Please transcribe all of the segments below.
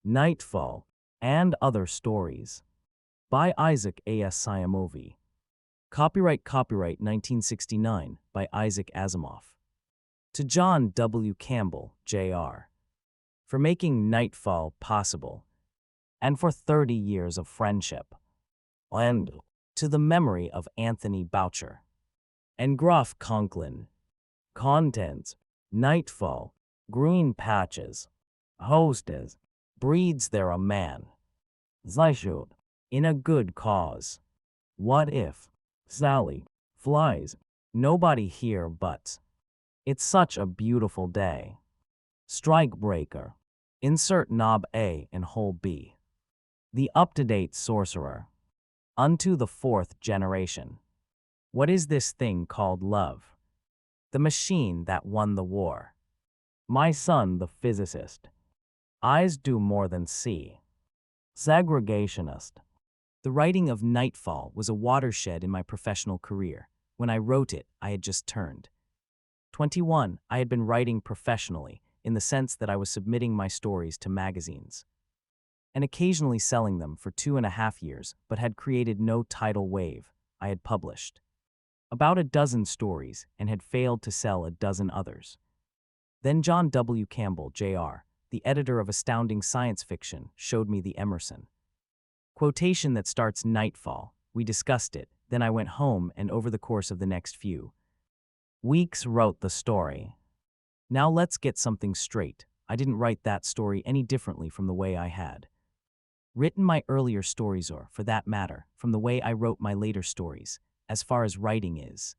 Nightfall, and Other Stories by Isaac Asimov. Copyright 1969 by Isaac Asimov. To John W. Campbell, Jr., for making Nightfall possible, and for 30 years of friendship. And to the memory of Anthony Boucher and Groff Conklin. Contents: Nightfall, Green Patches, Hostess, Breeds There a Man, Zeitschuld, In a Good Cause, What If, Sally, Flies, Nobody Here But, It's Such a Beautiful Day, Strikebreaker, Insert Knob A and Hole B, The Up-to-Date Sorcerer, Unto the Fourth Generation, What Is This Thing Called Love, The Machine That Won the War, My Son the Physicist, Eyes Do More Than See, Segregationist. The writing of Nightfall was a watershed in my professional career. When I wrote it, I had just turned 21. I had been writing professionally, in the sense that I was submitting my stories to magazines and occasionally selling them for 2.5 years, but had created no tidal wave. I had published about a dozen stories and had failed to sell a dozen others. Then John W. Campbell, Jr., the editor of Astounding Science Fiction, showed me the Emerson quotation that starts Nightfall. We discussed it, then I went home and over the course of the next few weeks wrote the story. Now let's get something straight. I didn't write that story any differently from the way I had written my earlier stories, or, for that matter, from the way I wrote my later stories. As far as writing is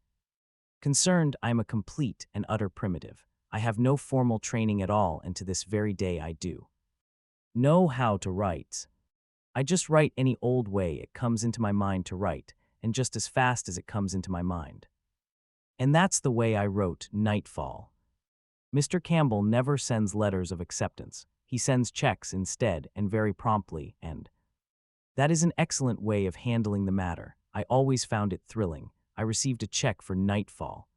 concerned, I am a complete and utter primitive. I have no formal training at all, and to this very day I do know how to write. I just write any old way it comes into my mind to write, and just as fast as it comes into my mind. And that's the way I wrote Nightfall. Mr. Campbell never sends letters of acceptance. He sends checks instead, and very promptly, and that is an excellent way of handling the matter. I always found it thrilling. I received a check for Nightfall,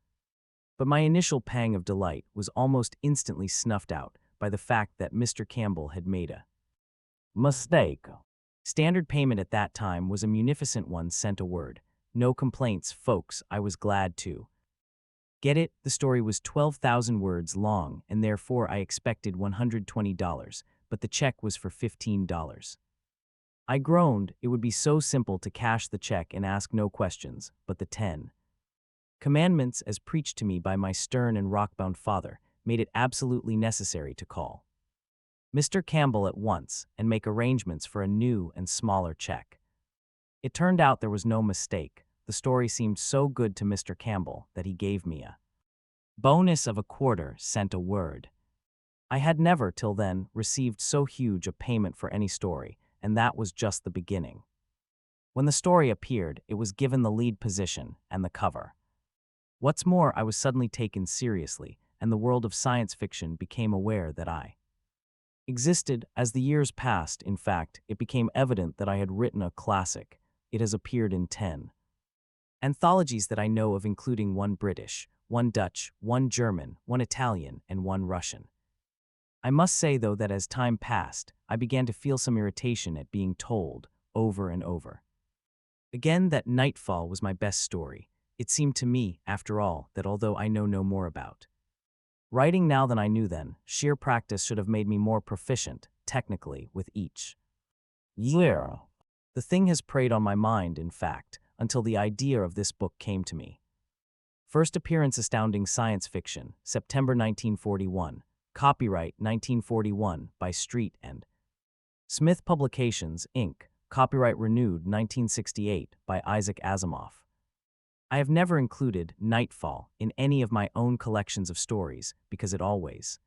but my initial pang of delight was almost instantly snuffed out by the fact that Mr. Campbell had made a mistake. Standard payment at that time was a munificent 1 cent a word. No complaints, folks. I was glad to get it. The story was 12,000 words long, and therefore I expected $120, but the check was for $15. I groaned. It would be so simple to cash the check and ask no questions, but the 10 commandments, as preached to me by my stern and rockbound father, made it absolutely necessary to call Mr. Campbell at once and make arrangements for a new and smaller check. It turned out there was no mistake. The story seemed so good to Mr. Campbell that he gave me a bonus of ¼ cent a word. I had never, till then, received so huge a payment for any story, and that was just the beginning. When the story appeared, it was given the lead position and the cover. What's more, I was suddenly taken seriously, and the world of science fiction became aware that I existed. As the years passed, in fact, it became evident that I had written a classic. It has appeared in 10 anthologies that I know of, including 1 British, 1 Dutch, 1 German, 1 Italian, and 1 Russian. I must say, though, that as time passed, I began to feel some irritation at being told, over and over again, that Nightfall was my best story. It seemed to me, after all, that although I know no more about writing now than I knew then, sheer practice should have made me more proficient, technically, with each year. The thing has preyed on my mind, in fact, until the idea of this book came to me. First appearance: Astounding Science Fiction, September 1941. Copyright 1941 by Street and Smith Publications, Inc. Copyright renewed 1968 by Isaac Asimov. I have never included Nightfall in any of my own collections of stories because it always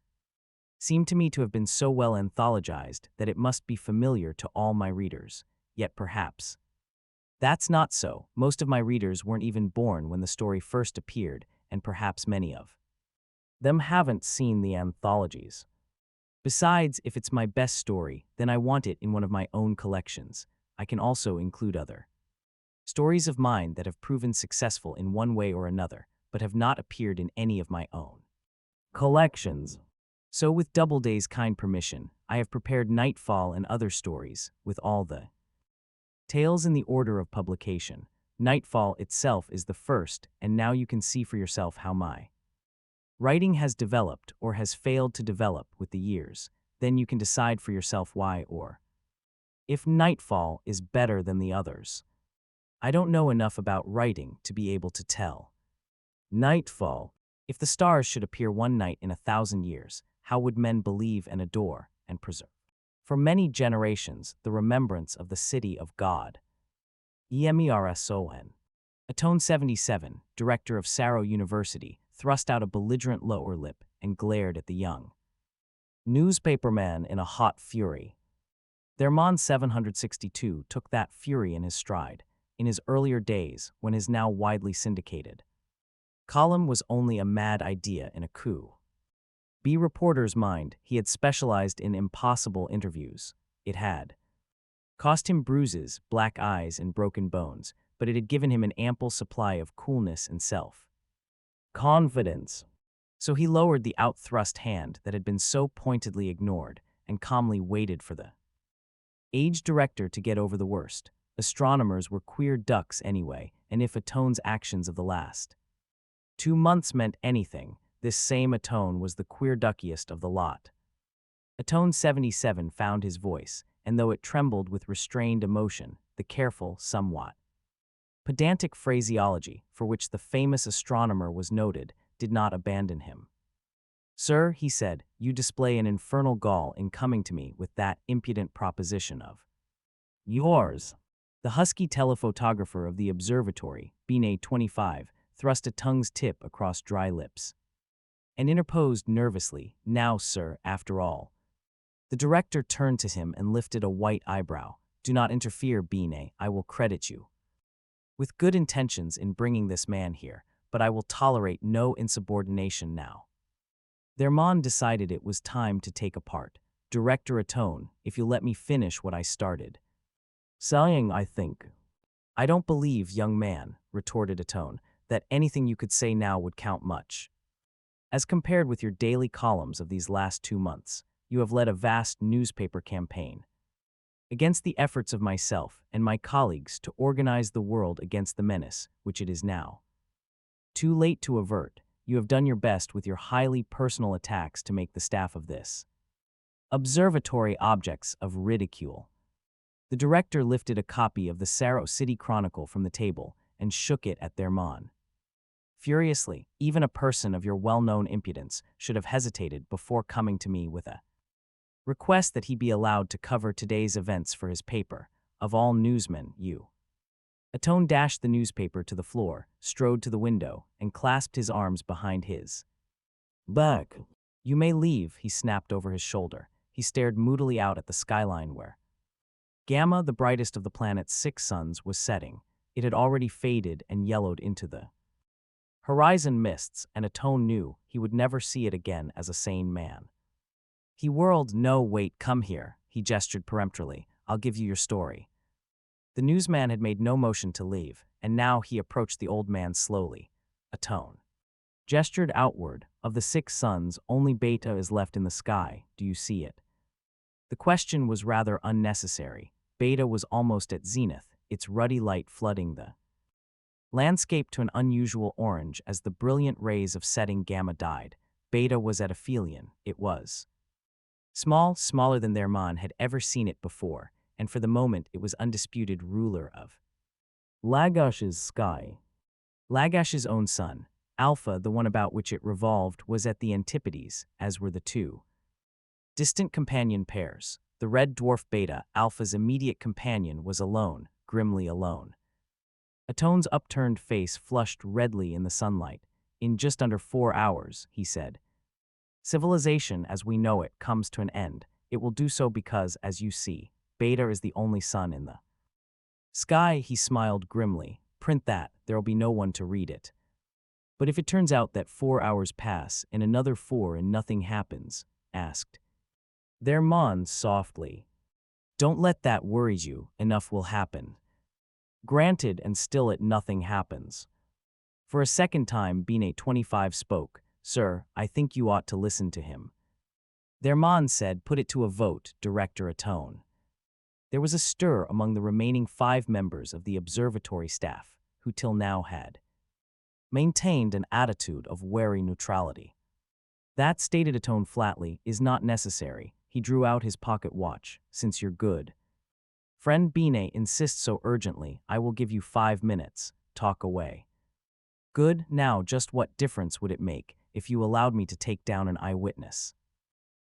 seemed to me to have been so well anthologized that it must be familiar to all my readers. Yet perhaps that's not so. Most of my readers weren't even born when the story first appeared, and perhaps many of them haven't seen the anthologies. Besides, if it's my best story, then I want it in one of my own collections. I can also include other stories of mine that have proven successful in one way or another, but have not appeared in any of my own collections. So with Doubleday's kind permission, I have prepared Nightfall and other stories, with all the tales in the order of publication. Nightfall itself is the first, and now you can see for yourself how my writing has developed or has failed to develop with the years. Then you can decide for yourself why or if Nightfall is better than the others. I don't know enough about writing to be able to tell. Nightfall. If the stars should appear one night in 1,000 years, how would men believe and adore and preserve? For many generations, the remembrance of the city of God. Emerson. Atone 77, director of Saro University, thrust out a belligerent lower lip and glared at the young newspaperman in a hot fury. Thermon 762 took that fury in his stride. In his earlier days, when his now widely syndicated column was only a mad idea in a coup. B reporter's mind, he had specialized in impossible interviews. It had cost him bruises, black eyes, and broken bones, but it had given him an ample supply of coolness and self-confidence. So he lowered the outthrust hand that had been so pointedly ignored and calmly waited for the aged director to get over the worst. Astronomers were queer ducks anyway, and if Atone's actions of the last 2 months meant anything, this same Atone was the queer duckiest of the lot. Atone 77 found his voice, and though it trembled with restrained emotion, the careful, somewhat pedantic phraseology for which the famous astronomer was noted did not abandon him. "Sir," he said, "you display an infernal gall in coming to me with that impudent proposition of yours." The husky telephotographer of the observatory, Binet 25, thrust a tongue's tip across dry lips and interposed nervously, "Now, sir, after all." The director turned to him and lifted a white eyebrow. "Do not interfere, Binet. I will credit you with good intentions in bringing this man here, but I will tolerate no insubordination now." Thermon decided it was time to take a part. "Director Atone, if you'll let me finish what I started saying, I think." "I don't believe, young man," retorted Atone, "that anything you could say now would count much. As compared with your daily columns of these last 2 months, you have led a vast newspaper campaign against the efforts of myself and my colleagues to organize the world against the menace, which it is now too late to avert. You have done your best with your highly personal attacks to make the staff of this observatory objects of ridicule." The director lifted a copy of the Saro City Chronicle from the table and shook it at Thermon. Furiously, "Even a person of your well-known impudence should have hesitated before coming to me with a request that he be allowed to cover today's events for his paper. Of all newsmen, you." Atone dashed the newspaper to the floor, strode to the window, and clasped his arms behind his back. "You may leave," he snapped over his shoulder. He stared moodily out at the skyline where Gamma, the brightest of the planet's 6 suns, was setting. It had already faded and yellowed into the horizon mists, and Atone knew he would never see it again as a sane man. He whirled. "No, wait, come here," he gestured peremptorily. "I'll give you your story." The newsman had made no motion to leave, and now he approached the old man slowly. Atone gestured outward. "Of the 6 suns, only Beta is left in the sky. Do you see it?" The question was rather unnecessary. Beta was almost at zenith, its ruddy light flooding the landscape to an unusual orange as the brilliant rays of setting Gamma died. Beta was at aphelion. It was small, smaller than Thermon had ever seen it before, and for the moment it was undisputed ruler of Lagash's sky. Lagash's own sun, Alpha, the one about which it revolved, was at the antipodes, as were the 2 distant companion pairs. The red dwarf Beta, Alpha's immediate companion, was alone, grimly alone. Atone's upturned face flushed redly in the sunlight. "In just under 4 hours," he said, "civilization as we know it comes to an end. It will do so because, as you see, Beta is the only sun in the sky." He smiled grimly. "Print that, there'll be no one to read it." "But if it turns out that 4 hours pass and another 4 and nothing happens?" asked Thermon softly. "Don't let that worry you. Enough will happen." "Granted, and still nothing happens." For a second time, Binet 25 spoke. "Sir, I think you ought to listen to him." Their man said, "Put it to a vote, Director Atone." There was a stir among the remaining 5 members of the observatory staff, who till now had maintained an attitude of wary neutrality. "That," stated Atone flatly, "is not necessary." He drew out his pocket watch. "Since your good friend Binet insists so urgently, I will give you 5 minutes. Talk away." "Good. Now, just what difference would it make if you allowed me to take down an eyewitness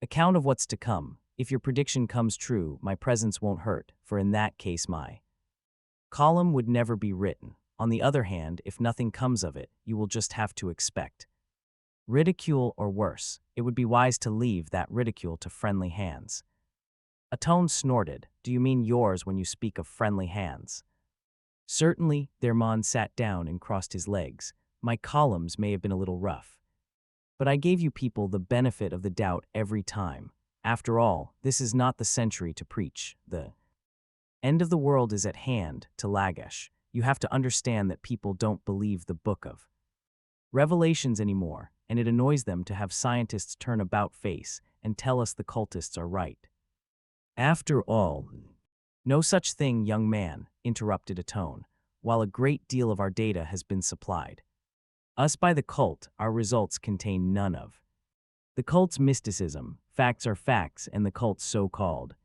account of what's to come? If your prediction comes true, my presence won't hurt, for in that case my column would never be written. On the other hand, if nothing comes of it, you will just have to expect ridicule or worse. It would be wise to leave that ridicule to friendly hands." Atone snorted. "Do you mean yours when you speak of friendly hands?" "Certainly." Thermon sat down and crossed his legs. "My columns may have been a little rough, but I gave you people the benefit of the doubt every time. After all, this is not the century to preach. The end of the world is at hand to Lagash. You have to understand that people don't believe the Book of Revelations anymore, and it annoys them to have scientists turn about face and tell us the cultists are right. After all, no such thing, young man," interrupted Atone. "While a great deal of our data has been supplied us by the cult, our results contain none of the cult's mysticism. Facts are facts, and the cult's so-called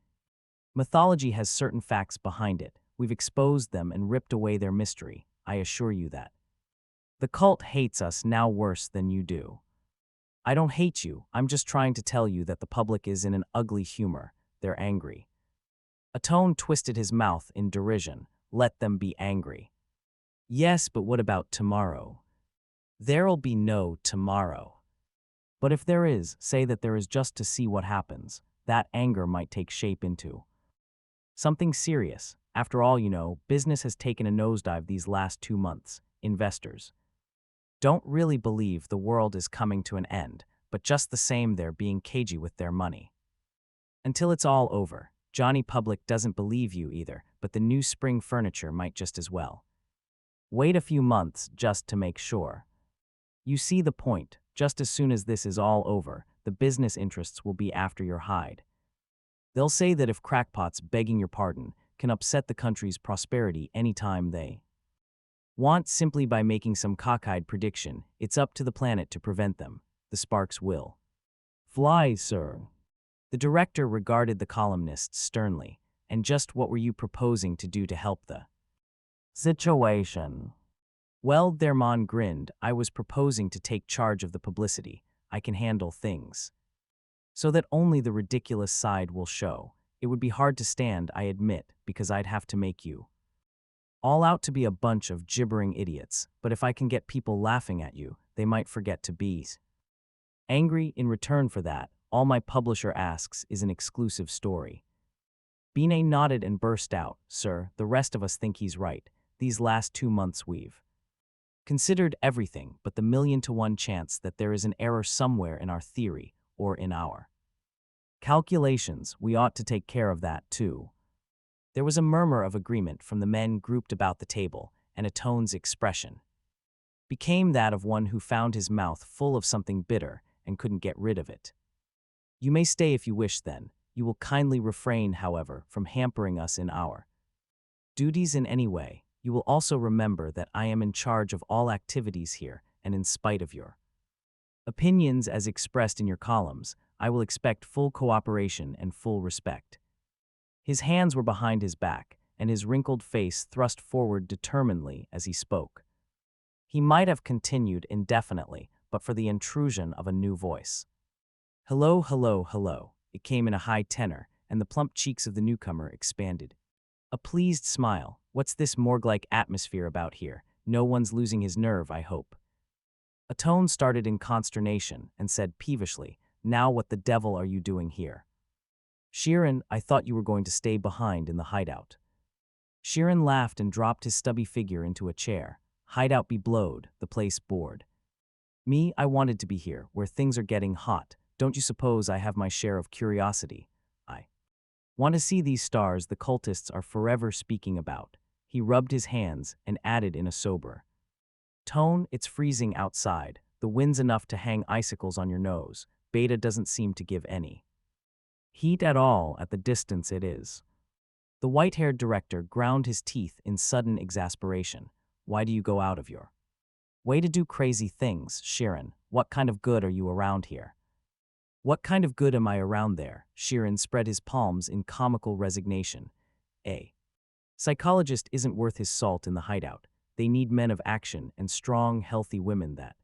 mythology has certain facts behind it. We've exposed them and ripped away their mystery. I assure you that the cult hates us now worse than you do." "I don't hate you. I'm just trying to tell you that the public is in an ugly humor. They're angry." Atone twisted his mouth in derision. "Let them be angry." "Yes, but what about tomorrow?" "There'll be no tomorrow." "But if there is, say that there is, just to see what happens. That anger might take shape into something serious. After all, you know, business has taken a nosedive these last 2 months. Investors don't really believe the world is coming to an end, but just the same they're being cagey with their money. Until it's all over. Johnny Public doesn't believe you either, but the new spring furniture might just as well wait a few months just to make sure. You see the point. Just as soon as this is all over, the business interests will be after your hide. They'll say that if crackpots, begging your pardon, can upset the country's prosperity anytime they want simply by making some cockeyed prediction, it's up to the planet to prevent them. The sparks will fly, sir." The director regarded the columnist sternly. "And just what were you proposing to do to help the situation?" "Well," Thermon grinned, "I was proposing to take charge of the publicity. I can handle things so that only the ridiculous side will show. It would be hard to stand, I admit, because I'd have to make you all out to be a bunch of gibbering idiots, but if I can get people laughing at you, they might forget to be angry. In return for that, all my publisher asks is an exclusive story." Binet nodded and burst out, "Sir, the rest of us think he's right. These last 2 months we've considered everything but the 1,000,000 to 1 chance that there is an error somewhere in our theory or in our calculations. We ought to take care of that, too." There was a murmur of agreement from the men grouped about the table, and Atone's expression became that of one who found his mouth full of something bitter and couldn't get rid of it. "You may stay if you wish, then. You will kindly refrain, however, from hampering us in our duties in any way. You will also remember that I am in charge of all activities here, and in spite of your opinions as expressed in your columns, I will expect full cooperation and full respect." His hands were behind his back, and his wrinkled face thrust forward determinedly as he spoke. He might have continued indefinitely, but for the intrusion of a new voice. "Hello, hello, hello." It came in a high tenor, and the plump cheeks of the newcomer expanded a pleased smile. "What's this morgue-like atmosphere about here? No one's losing his nerve, I hope." Atone started in consternation and said peevishly, "Now what the devil are you doing here?" "Sheeran, I thought you were going to stay behind in the hideout." Sheeran laughed and dropped his stubby figure into a chair. "Hideout be blowed, the place bored. Me, I wanted to be here, where things are getting hot. Don't you suppose I have my share of curiosity? I want to see these stars the cultists are forever speaking about." He rubbed his hands and added in a sober tone, "It's freezing outside. The wind's enough to hang icicles on your nose. Beta doesn't seem to give any Heat at all at the distance it is. The white-haired director ground his teeth in sudden exasperation. Why do you go out of your way to do crazy things, Sheeran? What kind of good are you around here? What kind of good am I around there? Sheeran spread his palms in comical resignation. A psychologist isn't worth his salt in the hideout. They need men of action and strong, healthy women that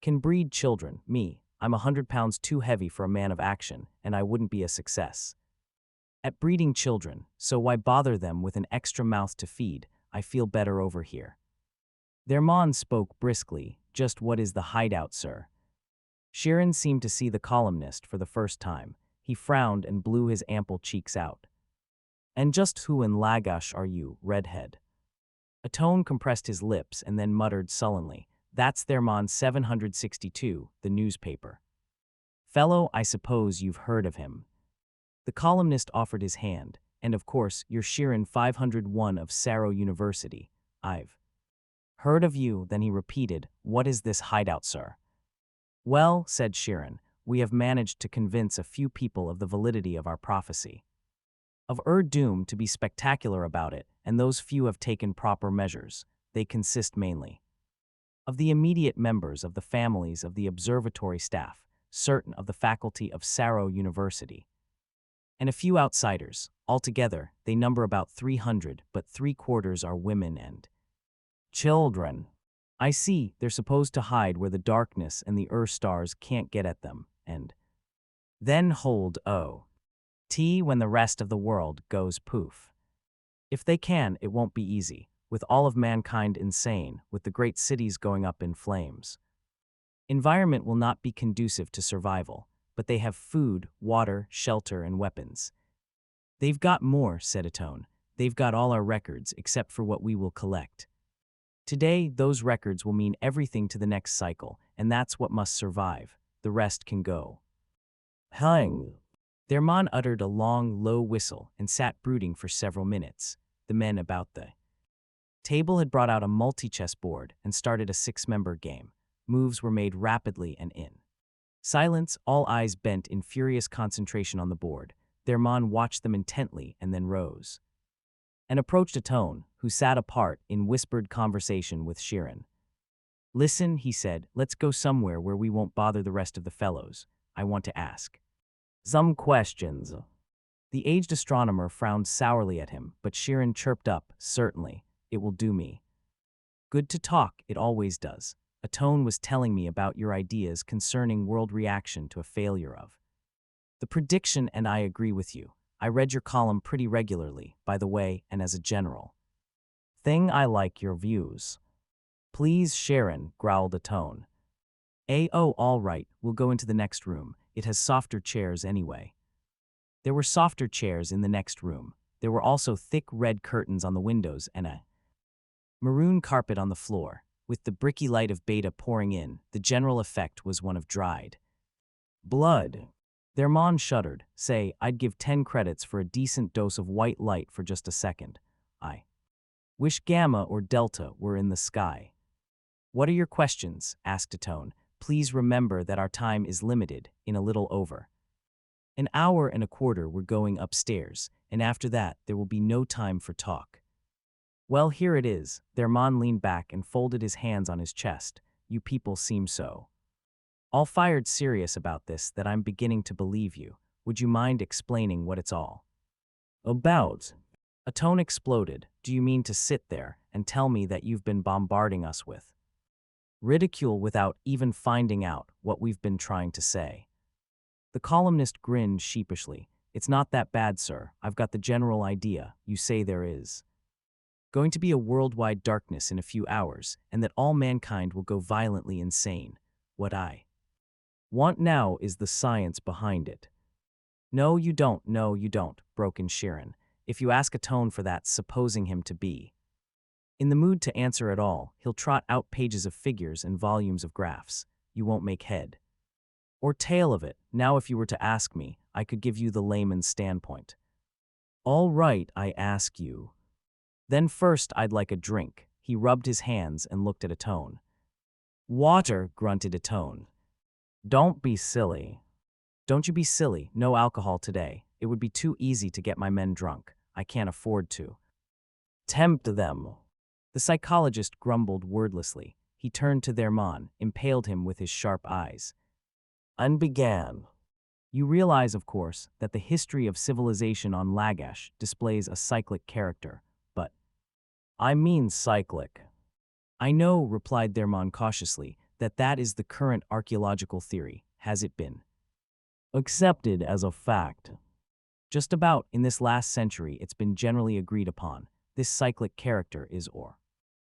can breed children. Me, I'm 100 pounds too heavy for a man of action, and I wouldn't be a success at breeding children, so why bother them with an extra mouth to feed? I feel better over here. Their man spoke briskly. Just what is the hideout, sir? Sheeran seemed to see the columnist for the first time. He frowned and blew his ample cheeks out. And just who in Lagash are you, redhead? Atone compressed his lips and then muttered sullenly, That's their man 762, the newspaper. Fellow, I suppose you've heard of him. The columnist offered his hand, and of course, you're Sheeran 501 of Saro University. I've heard of you. Then he repeated, What is this hideout, sir? Well, said Sheeran, we have managed to convince a few people of the validity of our prophecy. Of doom to be spectacular about it, and those few have taken proper measures. They consist mainly of the immediate members of the families of the observatory staff, certain of the faculty of Saro University, and a few outsiders. Altogether, they number about 300, but 3/4 are women and children. I see, they're supposed to hide where the darkness and the stars can't get at them, and then hold when the rest of the world goes poof. If they can, it won't be easy, with all of mankind insane, with the great cities going up in flames. Environment will not be conducive to survival, but they have food, water, shelter, and weapons. They've got more, said Atone. They've got all our records except for what we will collect. Today, those records will mean everything to the next cycle, and that's what must survive. The rest can go. Hang. Their man uttered a long, low whistle and sat brooding for several minutes. The men about the table had brought out a multi-chess board and started a 6-member game. Moves were made rapidly and in silence, all eyes bent in furious concentration on the board. Their man watched them intently and then rose and approached Atone, who sat apart in whispered conversation with Sheeran. Listen, he said, let's go somewhere where we won't bother the rest of the fellows. I want to ask some questions. The aged astronomer frowned sourly at him, but Sheeran chirped up, Certainly, it will do me good to talk, it always does. Atone was telling me about your ideas concerning world reaction to a failure of the prediction, and I agree with you. I read your column pretty regularly, by the way, and as a general thing, I like your views. Please, Sheeran, growled Atone. All right, we'll go into the next room. It has softer chairs anyway. There were softer chairs in the next room. There were also thick red curtains on the windows and a maroon carpet on the floor. With the bricky light of Beta pouring in, the general effect was one of dried blood. Their man shuddered. Say, I'd give 10 credits for a decent dose of white light for just a second. I wish Gamma or Delta were in the sky. What are your questions? Asked Atone. Please remember that our time is limited, in a little over an hour and a quarter we're going upstairs, and after that there will be no time for talk. Well, here it is. Their man leaned back and folded his hands on his chest. You people seem so all fired serious about this that I'm beginning to believe you. Would you mind explaining what it's all about? Atone exploded. Do you mean to sit there and tell me that you've been bombarding us with ridicule without even finding out what we've been trying to say? The columnist grinned sheepishly. It's not that bad, sir. I've got the general idea. You say there is going to be a worldwide darkness in a few hours, and that all mankind will go violently insane. What I want now is the science behind it. No, you don't, broke in Sheeran. If you ask Atone for that, supposing him to be in the mood to answer at all, he'll trot out pages of figures and volumes of graphs. You won't make head or tail of it. Now, if you were to ask me, I could give you the layman's standpoint. All right, I ask you. Then first I'd like a drink. He rubbed his hands and looked at Atone. Water, grunted Atone. Don't be silly. Don't you be silly, no alcohol today. It would be too easy to get my men drunk. I can't afford to tempt them. The psychologist grumbled wordlessly. He turned to Thermon, impaled him with his sharp eyes, and began. You realize, of course, that the history of civilization on Lagash displays a cyclic character, but I mean cyclic. I know, replied Thermon cautiously, that is the current archaeological theory. Has it been accepted as a fact? Just about in this last century, it's been generally agreed upon. This cyclic character is, or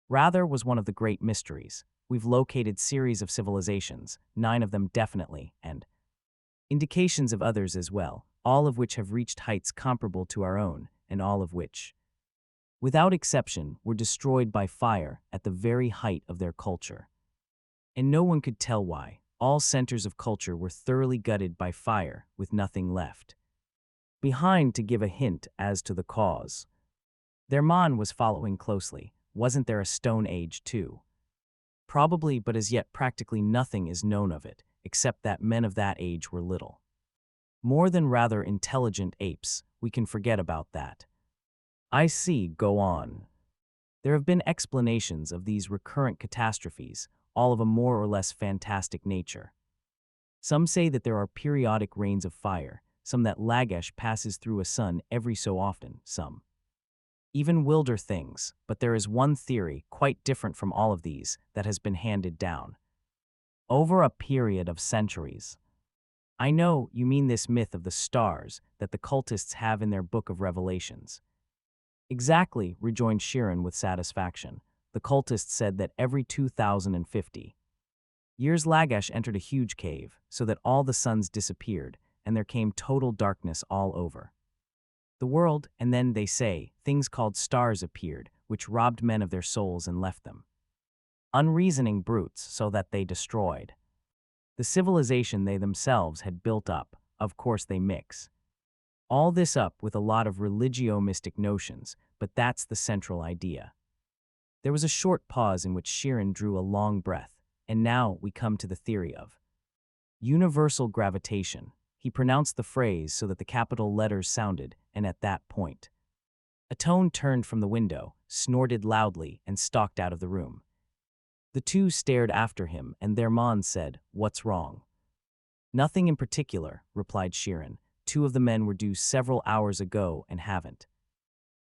rather was, one of the great mysteries. We've located series of civilizations, 9 of them definitely, and indications of others as well, all of which have reached heights comparable to our own, and all of which, without exception, were destroyed by fire at the very height of their culture. And no one could tell why. All centers of culture were thoroughly gutted by fire, with nothing left behind to give a hint as to the cause. Thermon was following closely. Wasn't there a Stone Age too? Probably, but as yet practically nothing is known of it, except that men of that age were little more than rather intelligent apes. We can forget about that. I see, go on. There have been explanations of these recurrent catastrophes, all of a more or less fantastic nature. Some say that there are periodic rains of fire, some that Lagash passes through a sun every so often, some even wilder things, but there is one theory, quite different from all of these, that has been handed down over a period of centuries. I know you mean this myth of the stars that the cultists have in their Book of Revelations. Exactly, rejoined Sheeran with satisfaction. The cultists said that every 2050 years Lagash entered a huge cave, so that all the suns disappeared, and there came total darkness all over the world, and then, they say, things called stars appeared, which robbed men of their souls and left them unreasoning brutes, so that they destroyed the civilization they themselves had built up. Of course they mix all this up with a lot of religio-mystic notions, but that's the central idea. There was a short pause in which Sheeran drew a long breath, and now we come to the theory of universal gravitation. He pronounced the phrase so that the capital letters sounded, and at that point, a tone turned from the window, snorted loudly, and stalked out of the room. The two stared after him, and Thermon said, "What's wrong?" "Nothing in particular," replied Sheeran. "2 of the men were due several hours ago and haven't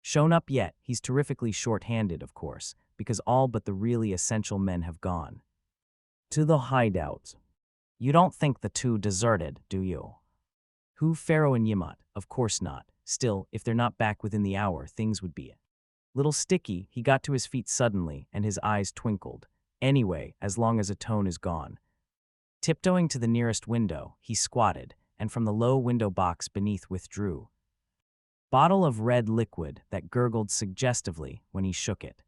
shown up yet." He's terrifically short-handed, of course, because all but the really essential men have gone to the hideout. You don't think the 2 deserted, do you? Who, Pharaoh and Yimot? Of course not. Still, if they're not back within the hour, things would be a little sticky. He got to his feet suddenly, and his eyes twinkled. Anyway, as long as a tone is gone. Tiptoeing to the nearest window, he squatted, and from the low window box beneath withdrew bottle of red liquid that gurgled suggestively when he shook it.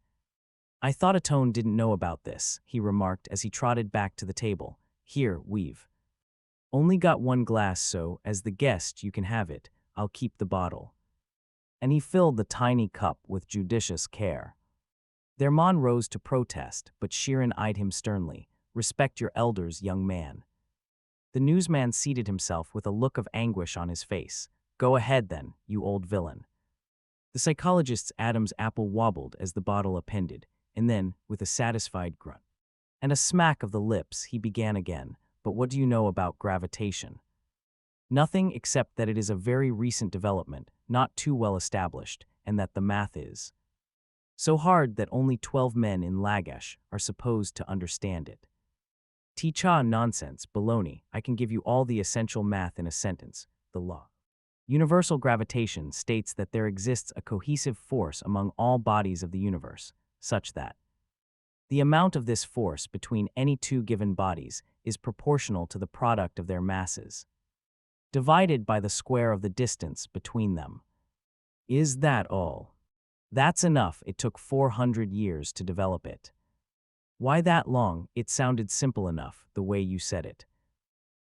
"I thought a tone didn't know about this," he remarked as he trotted back to the table. "Here, we've only got 1 glass, so, as the guest, you can have it. I'll keep the bottle." And he filled the tiny cup with judicious care. Thermon rose to protest, but Sheeran eyed him sternly. "Respect your elders, young man." The newsman seated himself with a look of anguish on his face. "Go ahead then, you old villain." The psychologist's Adam's apple wobbled as the bottle appended, and then, with a satisfied grunt and a smack of the lips, he began again. "But what do you know about gravitation?" "Nothing, except that it is a very recent development, not too well established, and that the math is so hard that only 12 men in Lagash are supposed to understand it." "Teacha nonsense, baloney. I can give you all the essential math in a sentence. The law universal gravitation states that there exists a cohesive force among all bodies of the universe, such that the amount of this force between any 2 given bodies is proportional to the product of their masses, divided by the square of the distance between them. Is that all? That's enough. It took 400 years to develop it. Why that long? It sounded simple enough, the way you said it.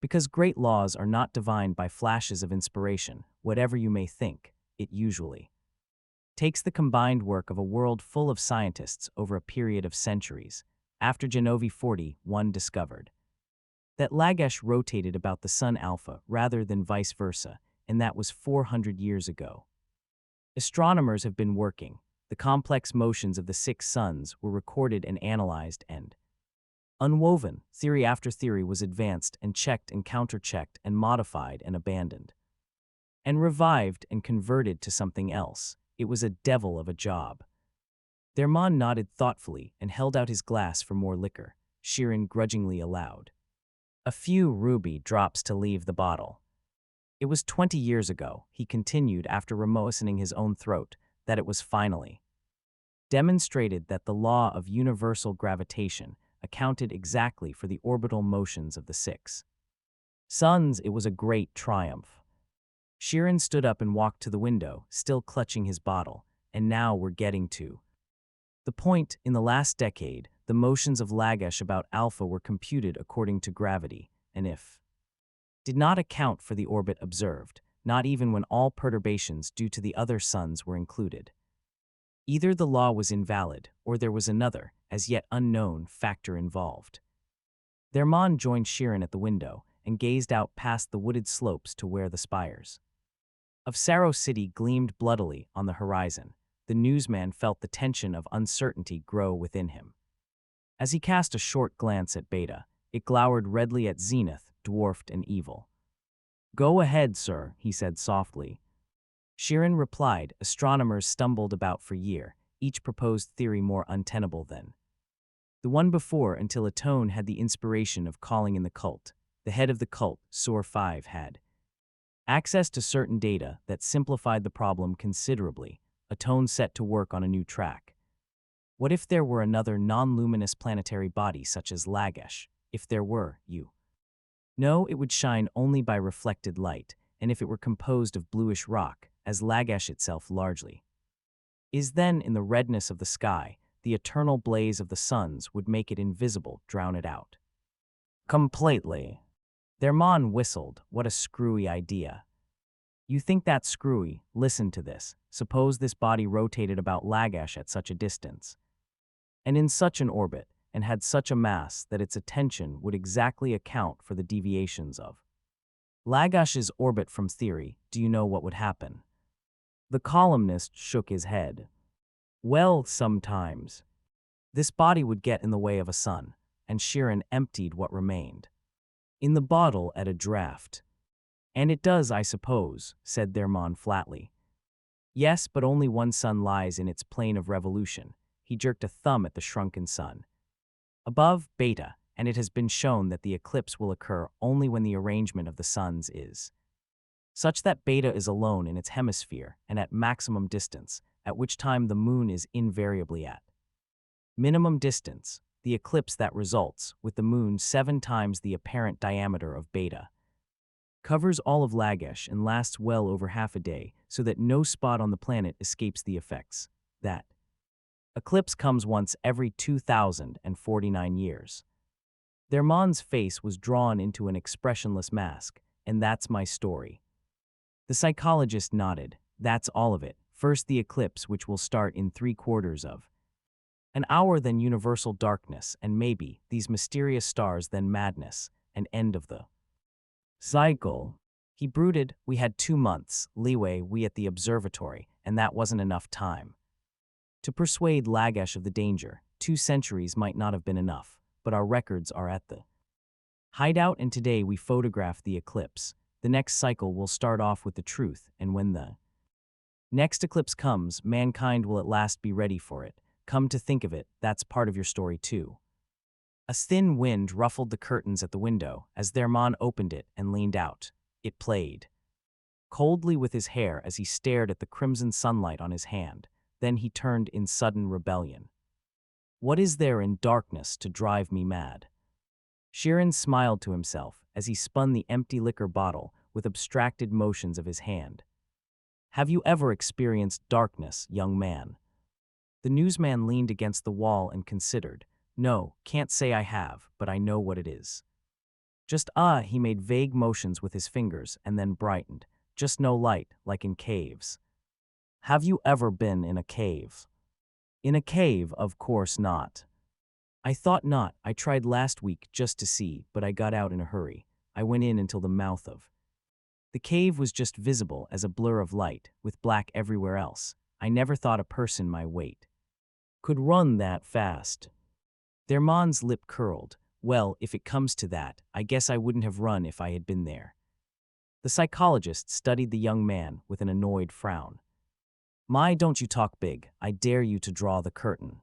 Because great laws are not divined by flashes of inspiration, whatever you may think. It usually takes the combined work of a world full of scientists over a period of centuries. After Genovi 40, one discovered that Lagash rotated about the sun Alpha rather than vice versa, and that was 400 years ago. Astronomers have been working. The complex motions of the six suns were recorded and analyzed, and unwoven, theory after theory was advanced and checked and counterchecked and modified and abandoned. And revived and converted to something else. It was a devil of a job. Thermon nodded thoughtfully and held out his glass for more liquor. Sheeran grudgingly allowed a few ruby drops to leave the bottle. It was 20 years ago, he continued after remoistening his own throat, that it was finally demonstrated that the law of universal gravitation accounted exactly for the orbital motions of the six suns. It was a great triumph. Sheeran stood up and walked to the window, still clutching his bottle, and now we're getting to the point. In the last decade, the motions of Lagash about Alpha were computed according to gravity, and if did not account for the orbit observed, not even when all perturbations due to the other suns were included. Either the law was invalid, or there was another, as yet unknown, factor involved. Thermon joined Sheeran at the window and gazed out past the wooded slopes to where the spires of Saro City gleamed bloodily on the horizon. The newsman felt the tension of uncertainty grow within him. As he cast a short glance at Beta, it glowered redly at Zenith, dwarfed and evil. "Go ahead, sir," he said softly. Sheeran replied. Astronomers stumbled about for years, each proposed theory more untenable than the one before, until a tone had the inspiration of calling in the cult. The head of the cult, Sor 5, had access to certain data that simplified the problem considerably. A tone set to work on a new track. What if there were another non-luminous planetary body such as Lagash? If there were, you know, it would shine only by reflected light, and if it were composed of bluish rock, as Lagash itself largely is, then in the redness of the sky, the eternal blaze of the suns would make it invisible, drown it out completely. Thermon whistled. What a screwy idea. You think that's screwy? Listen to this. Suppose this body rotated about Lagash at such a distance, and in such an orbit, and had such a mass that its attention would exactly account for the deviations of Lagash's orbit from theory. Do you know what would happen? The columnist shook his head. Well, sometimes this body would get in the way of a sun, and Sheeran emptied what remained in the bottle at a draught. And it does, I suppose, said Thermon flatly. Yes, but only one sun lies in its plane of revolution. He jerked a thumb at the shrunken sun above, Beta, and it has been shown that the eclipse will occur only when the arrangement of the suns is such that Beta is alone in its hemisphere and at maximum distance, at which time the moon is invariably at minimum distance. The eclipse that results, with the moon 7 times the apparent diameter of Beta, covers all of Lagash and lasts well over half a day, so that no spot on the planet escapes the effects. That eclipse comes once every 2,049 years. Thermon's face was drawn into an expressionless mask. And that's my story. The psychologist nodded. That's all of it. First the eclipse, which will start in 3/4 of an hour, then universal darkness, and maybe these mysterious stars, then madness, and end of the cycle. He brooded. We had 2 months leeway, we at the observatory, and that wasn't enough time to persuade Lagash of the danger. 2 centuries might not have been enough, but our records are at the hideout, and today we photographed the eclipse. The next cycle will start off with the truth, and when the next eclipse comes, mankind will at last be ready for it. Come to think of it, that's part of your story too. A thin wind ruffled the curtains at the window as Thermon opened it and leaned out. It played coldly with his hair as he stared at the crimson sunlight on his hand. Then he turned in sudden rebellion. What is there in darkness to drive me mad? Sheeran smiled to himself as he spun the empty liquor bottle with abstracted motions of his hand. Have you ever experienced darkness, young man? The newsman leaned against the wall and considered. No, can't say I have, but I know what it is. Just he made vague motions with his fingers and then brightened. Just no light, like in caves. Have you ever been in a cave? In a cave, of course not. I thought not. I tried last week just to see, but I got out in a hurry. I went in until the mouth of the cave was just visible as a blur of light, with black everywhere else. I never thought a person my weight could run that fast. Dermon's lip curled. Well, if it comes to that, I guess I wouldn't have run if I had been there. The psychologist studied the young man with an annoyed frown. My, don't you talk big. I dare you to draw the curtain.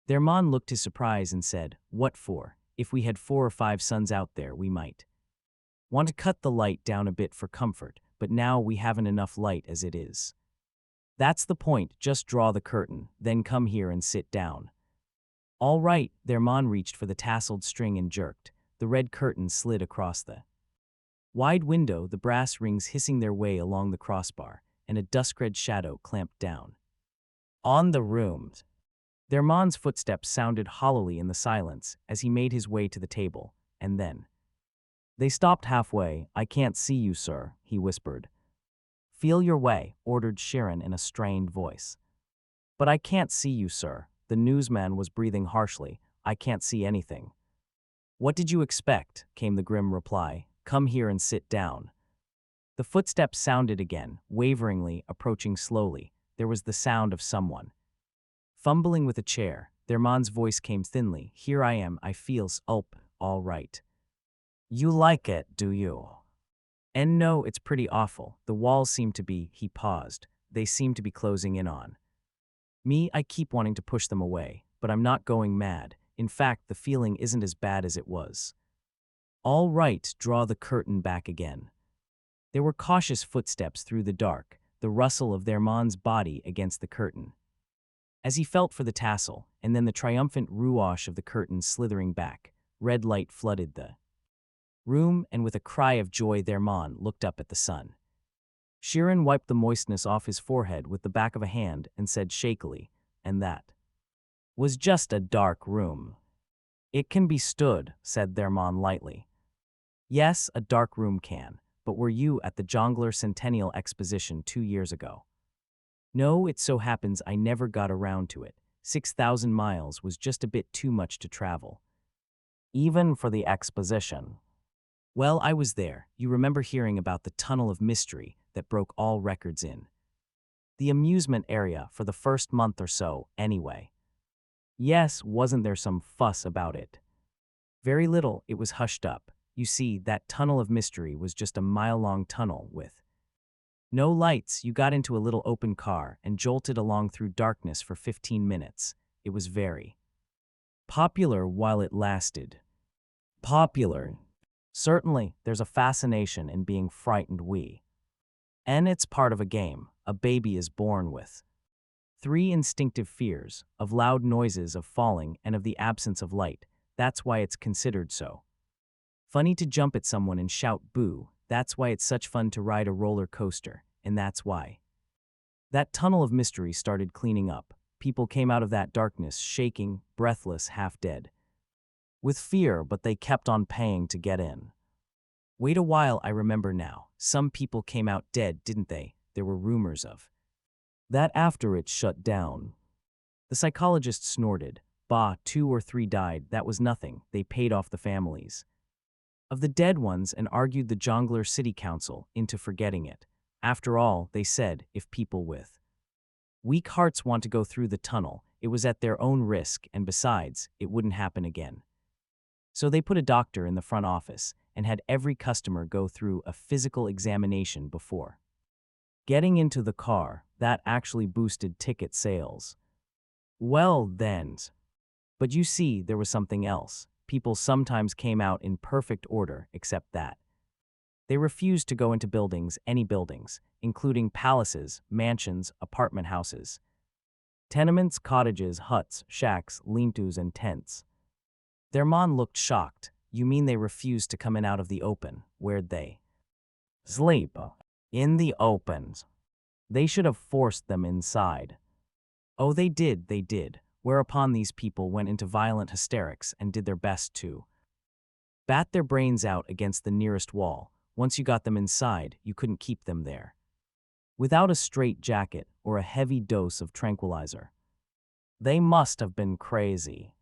Dermon looked his surprise and said, What for? If we had 4 or 5 suns out there, we might want to cut the light down a bit for comfort, but now we haven't enough light as it is. That's the point, just draw the curtain, then come here and sit down. All right, Dermon reached for the tasseled string and jerked. The red curtain slid across the wide window, the brass rings hissing their way along the crossbar, and a dusk-red shadow clamped down on the room. Dermon's footsteps sounded hollowly in the silence as he made his way to the table, and then they stopped halfway. I can't see you, sir, he whispered. Feel your way, ordered Sharon in a strained voice. But I can't see you, sir. The newsman was breathing harshly. I can't see anything. What did you expect? Came the grim reply. Come here and sit down. The footsteps sounded again, waveringly, approaching slowly. There was the sound of someone fumbling with a chair. Dermon's voice came thinly. Here I am, I feels, all right. You like it, do you? And no, it's pretty awful. The walls seem to be, he paused. They seem to be closing in on me. I keep wanting to push them away, but I'm not going mad. In fact, the feeling isn't as bad as it was. All right, draw the curtain back again. There were cautious footsteps through the dark, the rustle of Dermon's body against the curtain. As he felt for the tassel, and then the triumphant rouage of the curtain slithering back, red light flooded the room, and with a cry of joy Dermon looked up at the sun. Sharon wiped the moistness off his forehead with the back of a hand and said shakily, and that was just a dark room. It can be stood, said Dermon lightly. Yes, a dark room can, but were you at the Jongler Centennial Exposition 2 years ago? No, it so happens I never got around to it. 6,000 miles was just a bit too much to travel. Even for the exposition. Well, I was there. You remember hearing about the tunnel of mystery that broke all records in the amusement area for the first month or so, anyway. Yes, wasn't there some fuss about it? Very little, it was hushed up. You see, that tunnel of mystery was just a mile-long tunnel with no lights. You got into a little open car and jolted along through darkness for 15 minutes. It was very popular while it lasted. Popular. Certainly, there's a fascination in being frightened and it's part of a game. A baby is born with 3 instinctive fears, of loud noises, of falling, and of the absence of light. That's why it's considered so funny to jump at someone and shout boo. That's why it's such fun to ride a roller coaster, and that's why that tunnel of mystery started cleaning up. People came out of that darkness shaking, breathless, half dead with fear, but they kept on paying to get in. Wait a while, I remember now. Some people came out dead, didn't they? There were rumors of that after it shut down. The psychologist snorted. Bah, 2 or 3 died, that was nothing. They paid off the families of the dead ones and argued the Jongler City Council into forgetting it. After all, they said, if people with weak hearts want to go through the tunnel, it was at their own risk, and besides, it wouldn't happen again. So they put a doctor in the front office and had every customer go through a physical examination before getting into the car. That actually boosted ticket sales. Well then. But you see, there was something else. People sometimes came out in perfect order, except that they refused to go into buildings, any buildings, including palaces, mansions, apartment houses, tenements, cottages, huts, shacks, lean-tos, and tents. Dermon looked shocked. You mean they refused to come in out of the open? Where'd they sleep? In the opens. They should have forced them inside. Oh, they did. Whereupon these people went into violent hysterics and did their best to bat their brains out against the nearest wall. Once you got them inside, you couldn't keep them there without a straitjacket or a heavy dose of tranquilizer. They must have been crazy.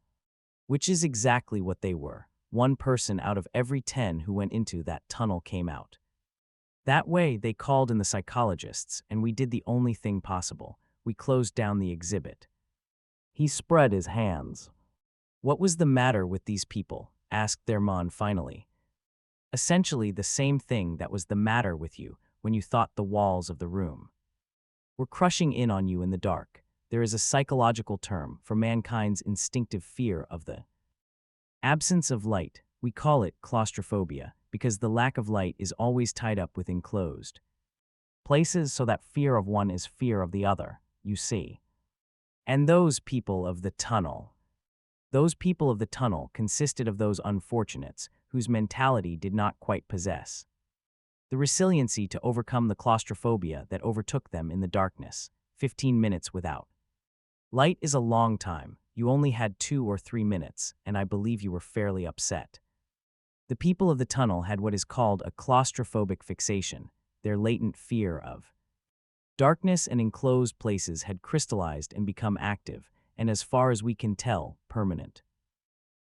Which is exactly what they were. One person out of every 10 who went into that tunnel came out. That way, they called in the psychologists, and we did the only thing possible. We closed down the exhibit. He spread his hands. What was the matter with these people? Asked Thermon finally. Essentially the same thing that was the matter with you when you thought the walls of the room were crushing in on you in the dark. There is a psychological term for mankind's instinctive fear of the absence of light. We call it claustrophobia because the lack of light is always tied up with enclosed places, so that fear of one is fear of the other, you see. And those people of the tunnel consisted of those unfortunates whose mentality did not quite possess the resiliency to overcome the claustrophobia that overtook them in the darkness. 15 minutes without light is a long time. You only had 2 or 3 minutes, and I believe you were fairly upset. The people of the tunnel had what is called a claustrophobic fixation. Their latent fear of darkness and enclosed places had crystallized and become active, and as far as we can tell, permanent.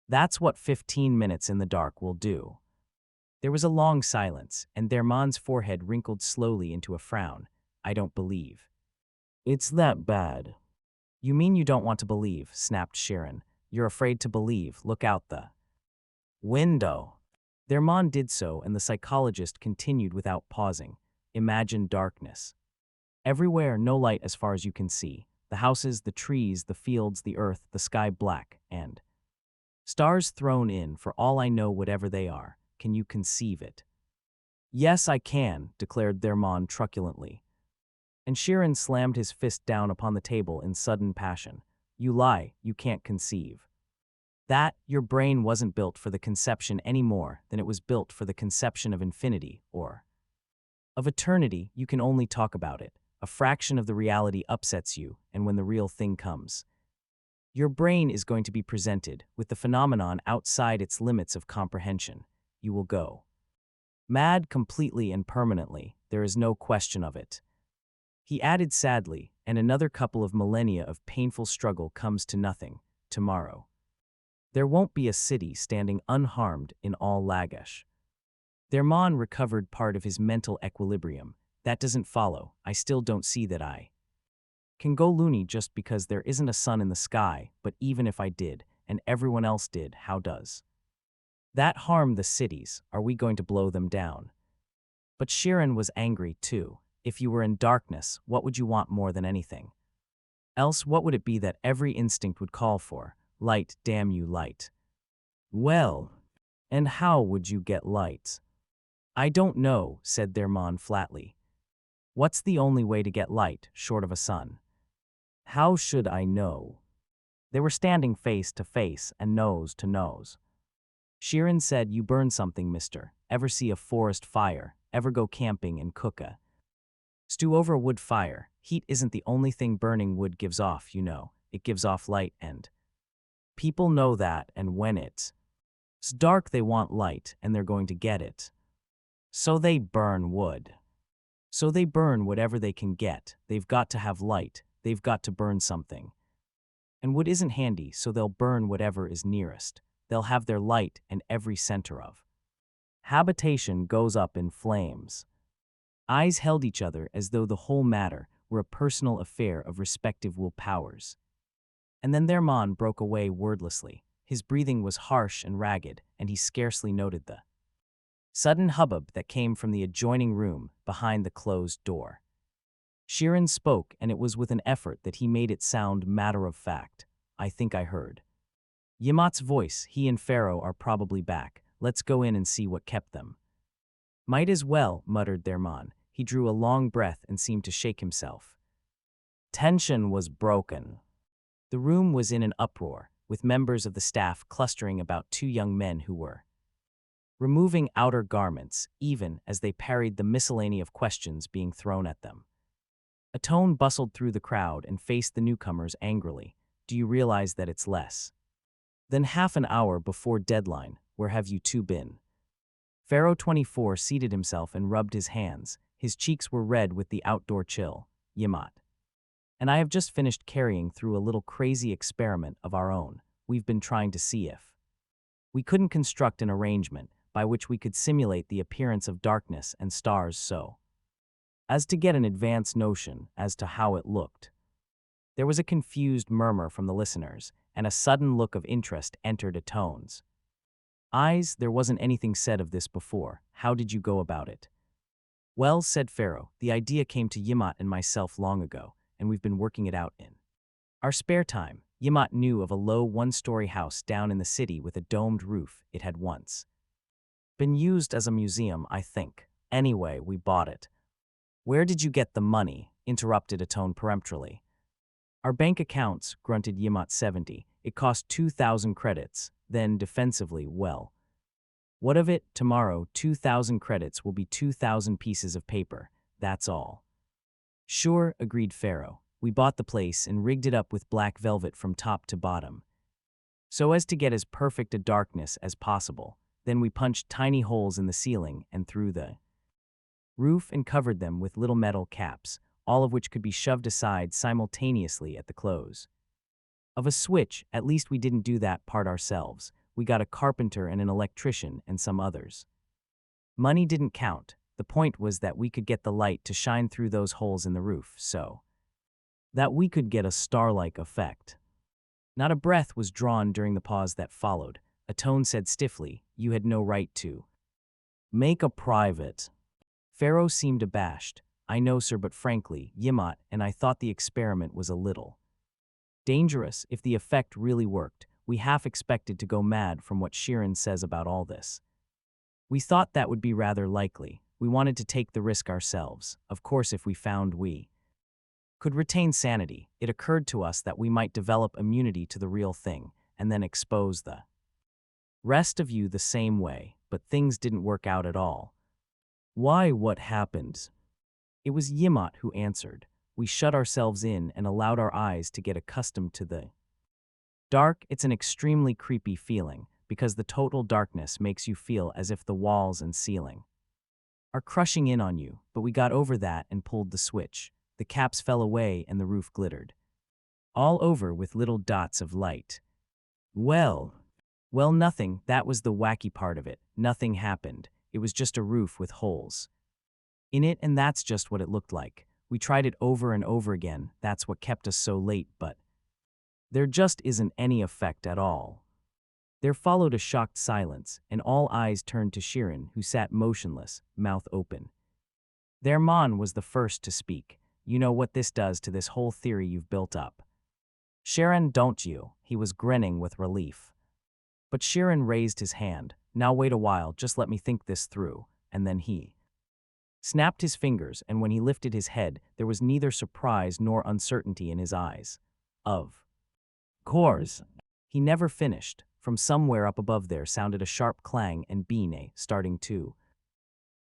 That's what 15 minutes in the dark will do. There was a long silence, and Thermon's forehead wrinkled slowly into a frown. I don't believe. It's that bad. You mean you don't want to believe, snapped Sharon. You're afraid to believe. Look out the window. Thermon did so, and the psychologist continued without pausing. Imagine darkness. Everywhere, no light as far as you can see. The houses, the trees, the fields, the earth, the sky black, and stars thrown in, for all I know, whatever they are. Can you conceive it? Yes, I can, declared Thermon truculently. And Sharon slammed his fist down upon the table in sudden passion. You lie, you can't conceive. That, your brain wasn't built for the conception any more than it was built for the conception of infinity, or of eternity. You can only talk about it. A fraction of the reality upsets you, and when the real thing comes, your brain is going to be presented with the phenomenon outside its limits of comprehension. You will go mad completely and permanently. There is no question of it. He added sadly, and another couple of millennia of painful struggle comes to nothing. Tomorrow there won't be a city standing unharmed in all Lagash. Thermon recovered part of his mental equilibrium. That doesn't follow. I still don't see that I can go loony just because there isn't a sun in the sky, but even if I did, and everyone else did, how does that harm the cities? Are we going to blow them down? But Sharon was angry too. If you were in darkness, what would you want more than anything else? What would it be that every instinct would call for? Light, damn you, light. Well, and how would you get light? I don't know, said Thermon flatly. What's the only way to get light, short of a sun? How should I know? They were standing face to face and nose to nose. Sharon said, you burn something, mister. Ever see a forest fire? Ever go camping and cook a stew over a wood fire? Heat isn't the only thing burning wood gives off, you know. It gives off light, and people know that, and when it's dark they want light, and they're going to get it. So they burn wood. So they burn whatever they can get. They've got to have light. They've got to burn something. And wood isn't handy, so they'll burn whatever is nearest. They'll have their light, and every center of habitation goes up in flames. Eyes held each other as though the whole matter were a personal affair of respective will powers. And then Thermon broke away wordlessly. His breathing was harsh and ragged, and he scarcely noted the sudden hubbub that came from the adjoining room behind the closed door. Sharon spoke, and it was with an effort that he made it sound matter-of-fact. I think I heard Yamat's voice. He and Pharaoh are probably back. Let's go in and see what kept them. Might as well, muttered Thermon. He drew a long breath and seemed to shake himself. Tension was broken. The room was in an uproar, with members of the staff clustering about 2 young men who were removing outer garments, even as they parried the miscellany of questions being thrown at them. A tone bustled through the crowd and faced the newcomers angrily. Do you realize that it's less than half an hour before deadline? Where have you 2 been? Pharaoh 24 seated himself and rubbed his hands. His cheeks were red with the outdoor chill. Yamat and I have just finished carrying through a little crazy experiment of our own. we've been trying to see if we couldn't construct an arrangement by which we could simulate the appearance of darkness and stars so as to get an advanced notion as to how it looked. There was a confused murmur from the listeners, and a sudden look of interest entered Atone's eyes. There wasn't anything said of this before. How did you go about it? Well, said Pharaoh, the idea came to Yimot and myself long ago, and we've been working it out in our spare time. Yimot knew of a low one-story house down in the city with a domed roof. It had once been used as a museum, I think. Anyway, we bought it. Where did you get the money? Interrupted Atone peremptorily. Our bank accounts, grunted Yimot 70. It cost 2,000 credits. Then, defensively, well, what of it? Tomorrow, 2,000 credits will be 2,000 pieces of paper. That's all. Sure, agreed Pharaoh. We bought the place and rigged it up with black velvet from top to bottom, so as to get as perfect a darkness as possible. Then we punched tiny holes in the ceiling and through the roof and covered them with little metal caps, all of which could be shoved aside simultaneously at the close of a switch. At least we didn't do that part ourselves. We got a carpenter and an electrician and some others. Money didn't count. The point was that we could get the light to shine through those holes in the roof so that we could get a star-like effect. Not a breath was drawn during the pause that followed. Atone said stiffly, you had no right to make a private. Pharaoh seemed abashed. I know, sir, but frankly, Yimot and I thought the experiment was a little dangerous. If the effect really worked, we half expected to go mad from what Sheeran says about all this. We thought that would be rather likely. We wanted to take the risk ourselves. Of course, if we found we could retain sanity, it occurred to us that we might develop immunity to the real thing and then expose the rest of you the same way, but things didn't work out at all. Why, what happened? It was Yimot who answered. We shut ourselves in and allowed our eyes to get accustomed to the dark. It's an extremely creepy feeling, because the total darkness makes you feel as if the walls and ceiling are crushing in on you, but we got over that and pulled the switch. The caps fell away and the roof glittered all over with little dots of light. Well, nothing. That was the wacky part of it. Nothing happened. It was just a roof with holes in it, and that's just what it looked like. We tried it over and over again. That's what kept us so late, but there just isn't any effect at all. There followed a shocked silence, and all eyes turned to Sheeran, who sat motionless, mouth open. Their Mon was the first to speak. You know what this does to this whole theory you've built up. Sheeran, don't you? He was grinning with relief. But Sheeran raised his hand. Now wait a while, just let me think this through. And then he snapped his fingers, and when he lifted his head, there was neither surprise nor uncertainty in his eyes. Of course. He never finished. From somewhere up above there sounded a sharp clang, and Binet, starting too,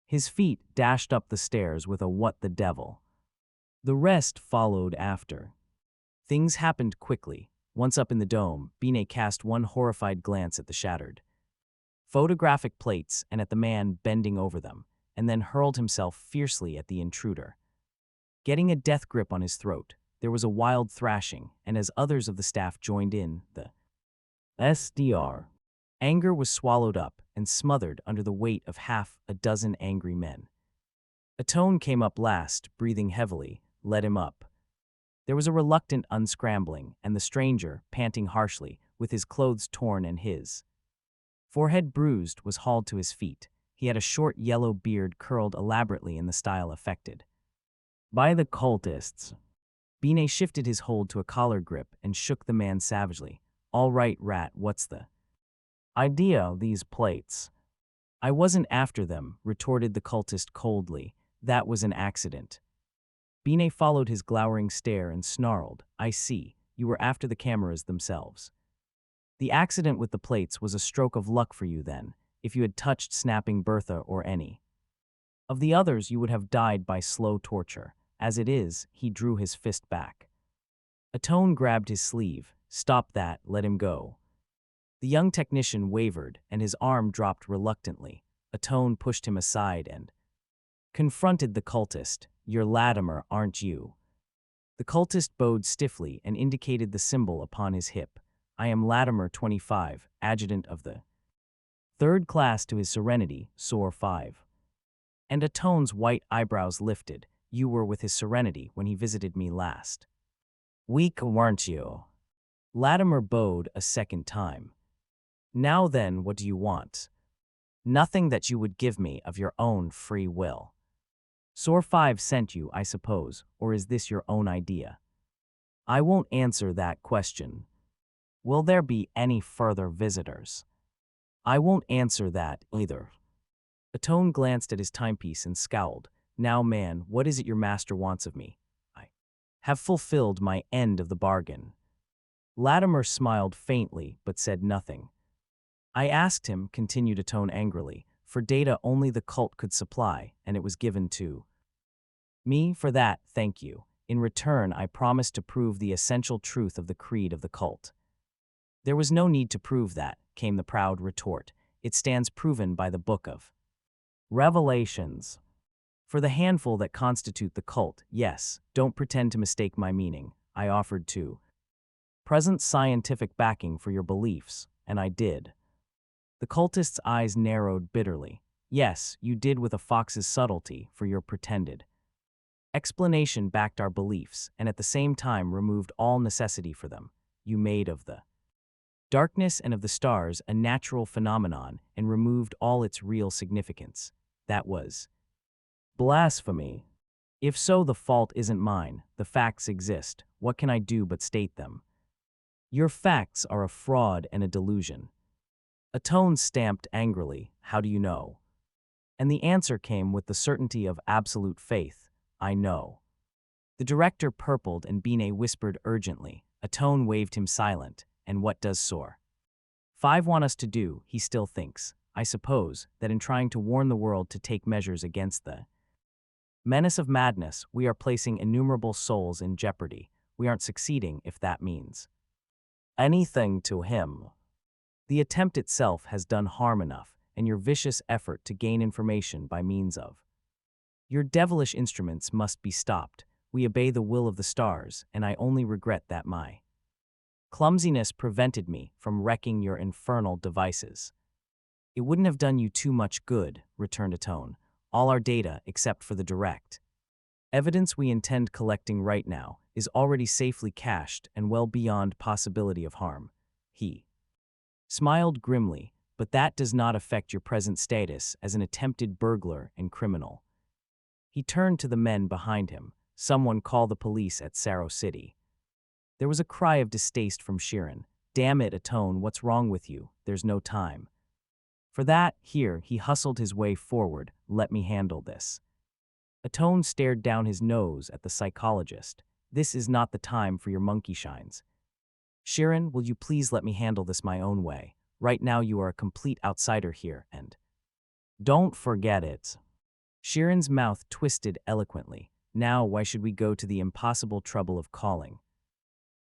his feet dashed up the stairs with a what the devil. The rest followed after. Things happened quickly. Once up in the dome, Binet cast one horrified glance at the shattered photographic plates and at the man bending over them, and then hurled himself fiercely at the intruder. Getting a death grip on his throat, there was a wild thrashing, and as others of the staff joined in, the SDR. Anger was swallowed up and smothered under the weight of half a dozen angry men. Atone came up last, breathing heavily, led him up. There was a reluctant unscrambling, and the stranger, panting harshly, with his clothes torn and his forehead bruised, was hauled to his feet. He had a short yellow beard curled elaborately in the style affected by the cultists. Binet shifted his hold to a collar grip and shook the man savagely. All right, rat, what's the idea, these plates? I wasn't after them, retorted the cultist coldly. That was an accident. Binet followed his glowering stare and snarled. I see, you were after the cameras themselves. The accident with the plates was a stroke of luck for you then. If you had touched Snapping Bertha or any of the others, you would have died by slow torture. As it is, he drew his fist back. Atone grabbed his sleeve. Stop that, let him go. The young technician wavered, and his arm dropped reluctantly. Atone pushed him aside and confronted the cultist. You're Latimer, aren't you? The cultist bowed stiffly and indicated the symbol upon his hip. I am Latimer 25, adjutant of the 3rd class to His Serenity, Soar 5. And Atone's white eyebrows lifted. You were with His Serenity when he visited me last week, weren't you? Latimer bowed a second time. Now then, what do you want? Nothing that you would give me of your own free will. Soar 5 sent you, I suppose, or is this your own idea? I won't answer that question. Will there be any further visitors? I won't answer that either. Atone glanced at his timepiece and scowled. Now, man, what is it your master wants of me? I have fulfilled my end of the bargain. Latimer smiled faintly, but said nothing. I asked him, continued Atone angrily, for data only the cult could supply, and it was given to me. For that, thank you. In return, I promised to prove the essential truth of the creed of the cult. There was no need to prove that, came the proud retort. It stands proven by the book of Revelations. For the handful that constitute the cult, yes, don't pretend to mistake my meaning. I offered to present scientific backing for your beliefs, and I did. The cultist's eyes narrowed bitterly. Yes, you did with a fox's subtlety for your pretended explanation backed our beliefs, and at the same time removed all necessity for them. You made of the darkness and of the stars a natural phenomenon and removed all its real significance. That was blasphemy. If so, the fault isn't mine. The facts exist. What can I do but state them? Your facts are a fraud and a delusion. Atone stamped angrily. How do you know? And the answer came with the certainty of absolute faith. I know. The director purpled and Binet whispered urgently. Atone waved him silent. And what does Soar 5 want us to do, he still thinks, I suppose, that in trying to warn the world to take measures against the menace of madness, we are placing innumerable souls in jeopardy. We aren't succeeding, if that means anything to him. The attempt itself has done harm enough, and your vicious effort to gain information by means of your devilish instruments must be stopped. We obey the will of the stars, and I only regret that my clumsiness prevented me from wrecking your infernal devices. It wouldn't have done you too much good, returned Atone. All our data, except for the direct evidence we intend collecting right now, is already safely cached and well beyond possibility of harm. He smiled grimly, but that does not affect your present status as an attempted burglar and criminal. He turned to the men behind him. Someone call the police at Saro City. There was a cry of distaste from Sheeran. Damn it, Atone, what's wrong with you? There's no time for that. Here, he hustled his way forward. Let me handle this. Atone stared down his nose at the psychologist. This is not the time for your monkey shines. Sheeran, will you please let me handle this my own way? Right now you are a complete outsider here, and don't forget it. Sheeran's mouth twisted eloquently. Now why should we go to the impossible trouble of calling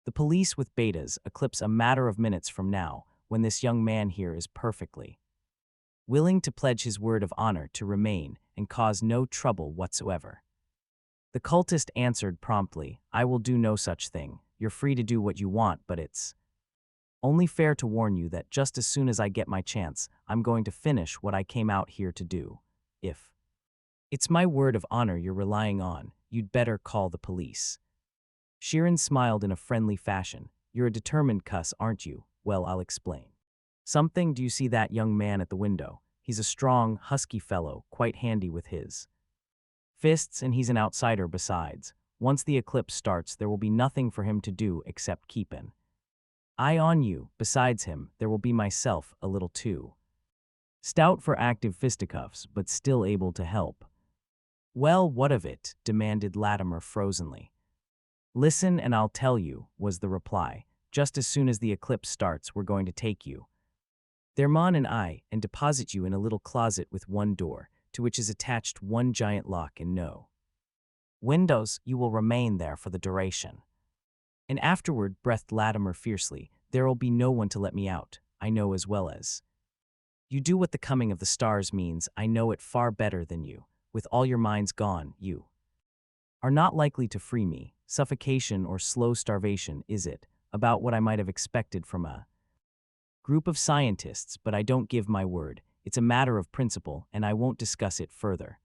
the police with betas eclipse a matter of minutes from now, when this young man here is perfectly willing to pledge his word of honor to remain and cause no trouble whatsoever? The cultist answered promptly, I will do no such thing. You're free to do what you want, but it's only fair to warn you that just as soon as I get my chance, I'm going to finish what I came out here to do. If it's my word of honor you're relying on, you'd better call the police. Sheeran smiled in a friendly fashion. You're a determined cuss, aren't you? Well, I'll explain. Something, do you see that young man at the window? He's a strong, husky fellow, quite handy with his fists, and he's an outsider besides. Once the eclipse starts, there will be nothing for him to do except keep an eye on you. Besides him, there will be myself, a little too stout for active fisticuffs, but still able to help. Well, what of it? Demanded Latimer frozenly. Listen and I'll tell you, was the reply. Just as soon as the eclipse starts, we're going to take you, their mon and I, and deposit you in a little closet with one door, to which is attached one giant lock and no windows. You will remain there for the duration. And afterward, breathed Latimer fiercely, there'll be no one to let me out. I know as well as you do what the coming of the stars means. I know it far better than you. With all your minds gone, you are not likely to free me. Suffocation or slow starvation, is it? about what I might have expected from a group of scientists, but I don't give my word. It's a matter of principle, and I won't discuss it further.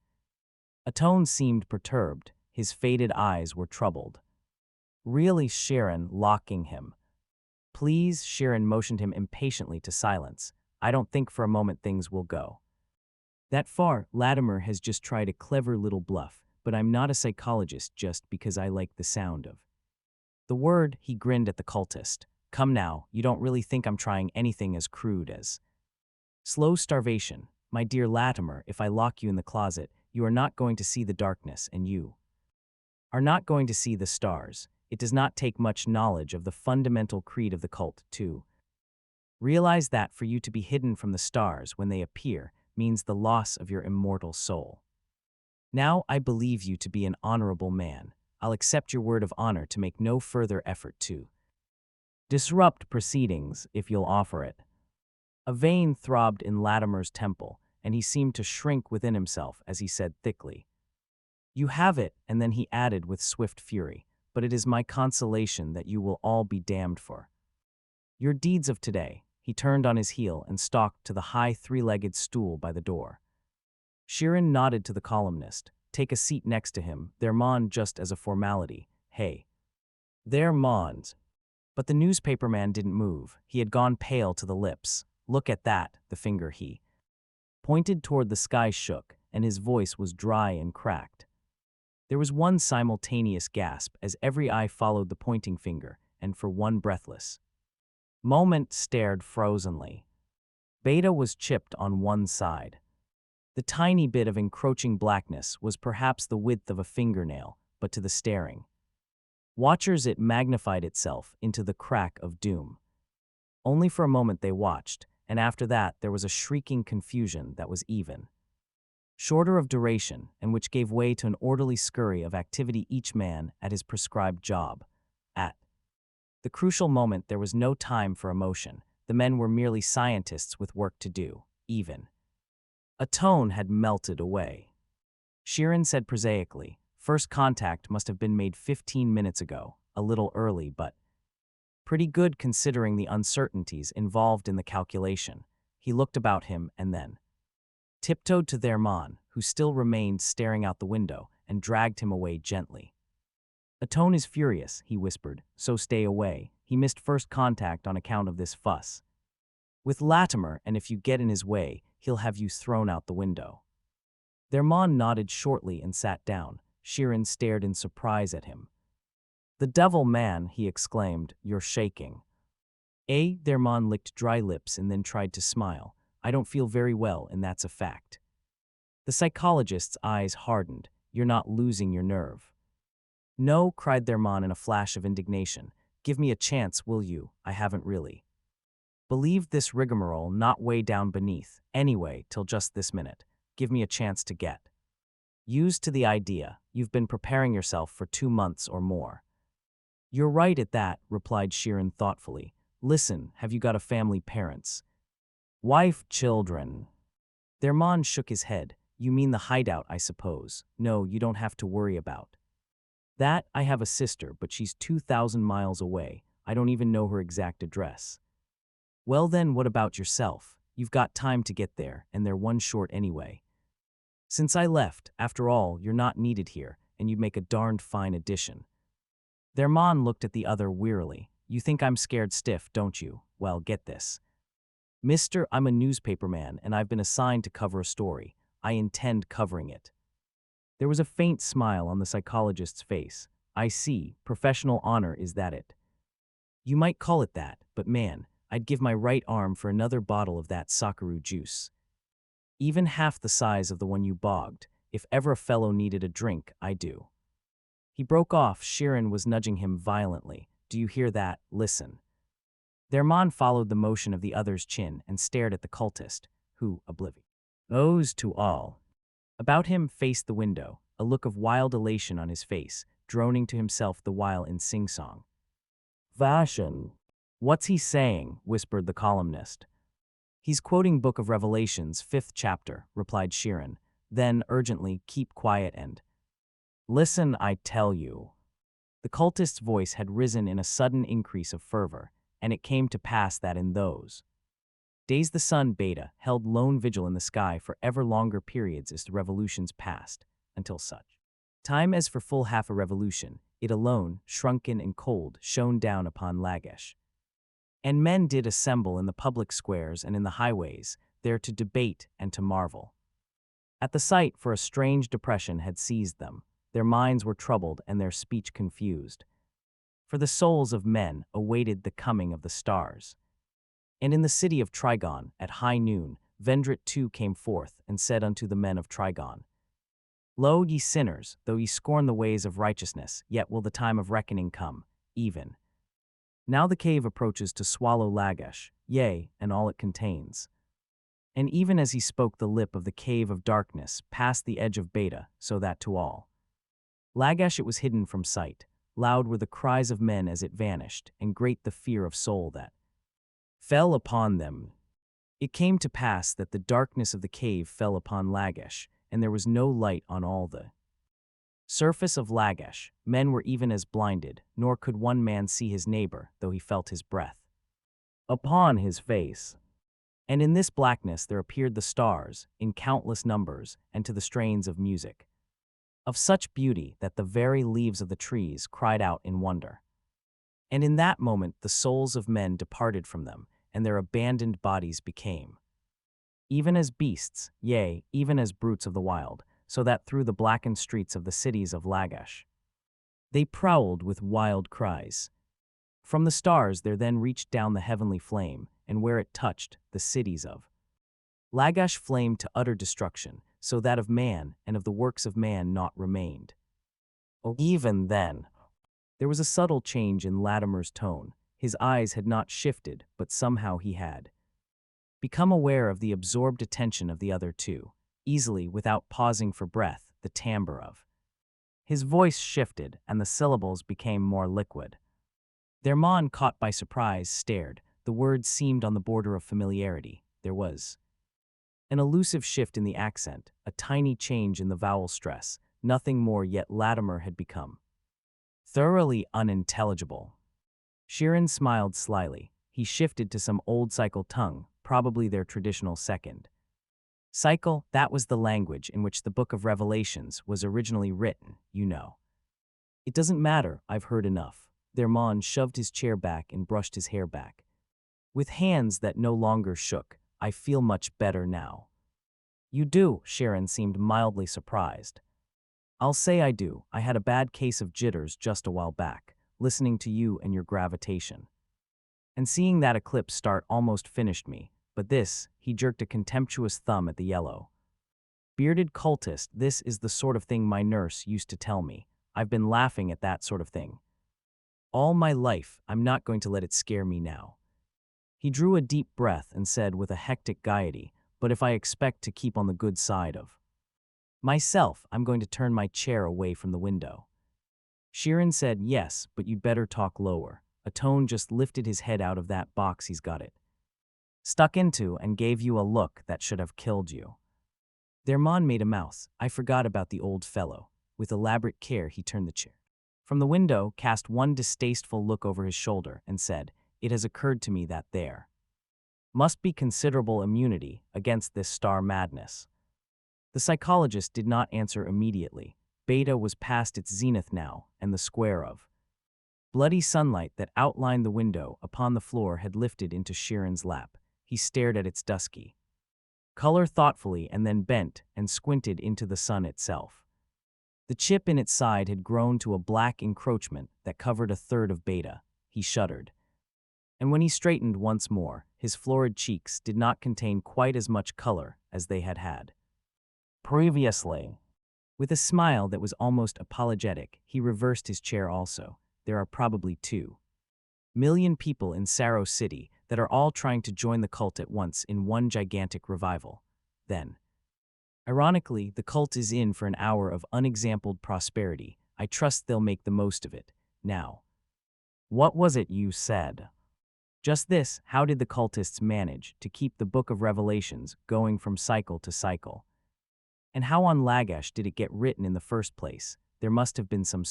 Atone seemed perturbed. His faded eyes were troubled. Really, Sharon, locking him. Please, Sharon motioned him impatiently to silence. I don't think for a moment things will go that far. Latimer has just tried a clever little bluff, but I'm not a psychologist just because I like the sound of the word. He grinned at the cultist. Come now, you don't really think I'm trying anything as crude as slow starvation. My dear Latimer, if I lock you in the closet, you are not going to see the darkness, and you are not going to see the stars. It does not take much knowledge of the fundamental creed of the cult to realize that for you to be hidden from the stars when they appear means the loss of your immortal soul. Now I believe you to be an honorable man. I'll accept your word of honor to make no further effort to disrupt proceedings if you'll offer it. A vein throbbed in Latimer's temple, and he seemed to shrink within himself as he said thickly, You have it, and then he added with swift fury, but it is my consolation that you will all be damned for your deeds of today. He turned on his heel and stalked to the high three-legged stool by the door. Sheeran nodded to the columnist. Take a seat next to him, there, Mon, just as a formality. Hey. There, Mons. But the newspaperman didn't move. He had gone pale to the lips. Look at that, the finger he pointed toward the sky shook, and his voice was dry and cracked. There was one simultaneous gasp as every eye followed the pointing finger, and for one breathless moment stared frozenly. Beta was chipped on one side. The tiny bit of encroaching blackness was perhaps the width of a fingernail, but to the staring watchers it magnified itself into the crack of doom. Only for a moment they watched, and after that there was a shrieking confusion that was even shorter of duration, and which gave way to an orderly scurry of activity, each man at his prescribed job. At the crucial moment there was no time for emotion. The men were merely scientists with work to do. Even Atone had melted away. Sheeran said prosaically, First contact must have been made 15 minutes ago, a little early, but pretty good considering the uncertainties involved in the calculation. He looked about him and then tiptoed to their Mon, who still remained staring out the window, and dragged him away gently. Atone is furious, he whispered, so stay away. He missed first contact on account of this fuss with Latimer, and if you get in his way, he'll have you thrown out the window. Their Mon nodded shortly and sat down. Sheeran stared in surprise at him. The devil, man, he exclaimed, you're shaking. Their Mon licked dry lips and then tried to smile. I don't feel very well, and that's a fact. The psychologist's eyes hardened. You're not losing your nerve. No, cried their Mon in a flash of indignation. Give me a chance, will you? I haven't really believed this rigmarole, not way down beneath, anyway, till just this minute. Give me a chance to get used to the idea. You've been preparing yourself for 2 months or more. You're right at that, replied Sheeran thoughtfully. Listen, have you got a family, parents? Wife, children? Their Mon shook his head. You mean the hideout, I suppose. No, you don't have to worry about that. I have a sister, but she's 2,000 miles away. I don't even know her exact address. Well then, what about yourself? You've got time to get there, and they're one short anyway. Since I left, after all, you're not needed here, and you'd make a darned fine addition. Their Mon looked at the other wearily. You think I'm scared stiff, don't you? Well, get this. Mister, I'm a newspaperman, and I've been assigned to cover a story. I intend covering it. There was a faint smile on the psychologist's face. I see, professional honor, is that it? You might call it that, but man, I'd give my right arm for another bottle of that sakaru juice. Even half the size of the one you bogged. If ever a fellow needed a drink, I do. He broke off. Sheeran was nudging him violently. Do you hear that? Listen. Their Mon followed the motion of the other's chin and stared at the cultist, who, oblivious to all about him, faced the window, a look of wild elation on his face, droning to himself the while in sing-song. Vashan. What's he saying? Whispered the columnist. He's quoting Book of Revelations, 5th chapter, replied Sheeran. Then, urgently, keep quiet and listen, I tell you. The cultist's voice had risen in a sudden increase of fervor, and it came to pass that in those days the sun Beta held lone vigil in the sky for ever longer periods as the revolutions passed, until such time as for full half a revolution, it alone, shrunken and cold, shone down upon Lagash. And men did assemble in the public squares and in the highways, there to debate and to marvel. At the sight, for a strange depression had seized them, their minds were troubled and their speech confused. For the souls of men awaited the coming of the stars. And in the city of Trigon, at high noon, Vendrit too came forth, and said unto the men of Trigon, Lo, ye sinners, though ye scorn the ways of righteousness, yet will the time of reckoning come, even. Now the cave approaches to swallow Lagash, yea, and all it contains. And even as he spoke, the lip of the cave of darkness passed the edge of Beta, so that to all Lagash it was hidden from sight. Loud were the cries of men as it vanished, and great the fear of soul that fell upon them. It came to pass that the darkness of the cave fell upon Lagash, and there was no light on all the surface of Lagash. Men were even as blinded, nor could one man see his neighbor, though he felt his breath upon his face. And in this blackness there appeared the stars, in countless numbers, and to the strains of music, of such beauty that the very leaves of the trees cried out in wonder. And in that moment the souls of men departed from them, and their abandoned bodies became even as beasts, yea, even as brutes of the wild, so that through the blackened streets of the cities of Lagash they prowled with wild cries. From the stars there then reached down the heavenly flame, and where it touched, the cities of Lagash flamed to utter destruction, so that of man and of the works of man naught remained. Even then, there was a subtle change in Latimer's tone. His eyes had not shifted, but somehow he had become aware of the absorbed attention of the other two. Easily, without pausing for breath, the timbre of his voice shifted, and the syllables became more liquid. Their mon, caught by surprise, stared. The words seemed on the border of familiarity. There was an elusive shift in the accent, a tiny change in the vowel stress, nothing more, yet Latimer had become thoroughly unintelligible. Sheeran smiled slyly. He shifted to some old cycle tongue, probably their traditional second cycle. That was the language in which the Book of Revelations was originally written, you know. It doesn't matter, I've heard enough. Their mon shoved his chair back and brushed his hair back. With hands that no longer shook, I feel much better now. You do? Sharon seemed mildly surprised. I'll say I do. I had a bad case of jitters just a while back, listening to you and your gravitation. And seeing that eclipse start almost finished me, but this, he jerked a contemptuous thumb at the yellow bearded cultist, this is the sort of thing my nurse used to tell me. I've been laughing at that sort of thing all my life. I'm not going to let it scare me now. He drew a deep breath and said with a hectic gaiety, but if I expect to keep on the good side of myself, I'm going to turn my chair away from the window. Sheeran said, yes, but you'd better talk lower. A tone just lifted his head out of that box he's got it stuck into and gave you a look that should have killed you. Their mon made a mouth. I forgot about the old fellow. With elaborate care he turned the chair from the window, cast one distasteful look over his shoulder, and said, it has occurred to me that there must be considerable immunity against this star madness. The psychologist did not answer immediately. Beta was past its zenith now, and the square of bloody sunlight that outlined the window upon the floor had lifted into Sheeran's lap. He stared at its dusky color thoughtfully and then bent and squinted into the sun itself. The chip in its side had grown to a black encroachment that covered a third of Beta. He shuddered. And when he straightened once more, his florid cheeks did not contain quite as much color as they had had previously. With a smile that was almost apologetic, he reversed his chair also. There are probably 2 million people in Saro City that are all trying to join the cult at once in one gigantic revival. Then, ironically, the cult is in for an hour of unexampled prosperity. I trust they'll make the most of it. Now, what was it you said? Just this, how did the cultists manage to keep the Book of Revelations going from cycle to cycle? And how on Lagash did it get written in the first place? There must have been some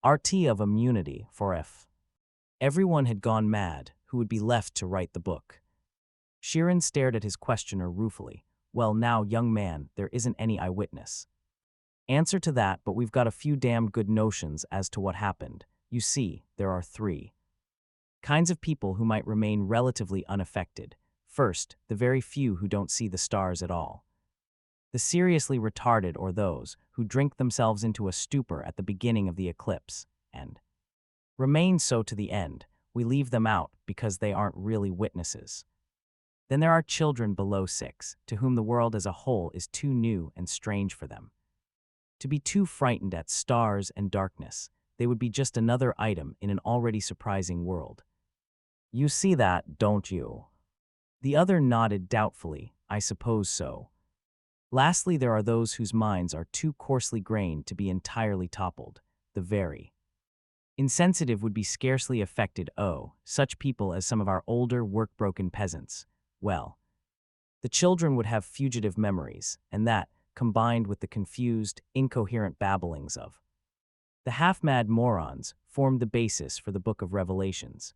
RT of immunity for if everyone had gone mad, who would be left to write the book? Sheeran stared at his questioner ruefully. Well, now, young man, there isn't any eyewitness. Answer to that, but we've got a few damned good notions as to what happened. You see, there are three kinds of people who might remain relatively unaffected. First, the very few who don't see the stars at all. The seriously retarded, or those who drink themselves into a stupor at the beginning of the eclipse, and remain so to the end. We leave them out because they aren't really witnesses. Then there are children below 6, to whom the world as a whole is too new and strange for them to be too frightened at stars and darkness. They would be just another item in an already surprising world. You see that, don't you? The other nodded doubtfully. I suppose so. Lastly, there are those whose minds are too coarsely grained to be entirely toppled. The very insensitive would be scarcely affected. Oh, such people as some of our older, work-broken peasants. Well, the children would have fugitive memories, and that, combined with the confused, incoherent babblings of the half-mad morons, formed the basis for the Book of Revelations.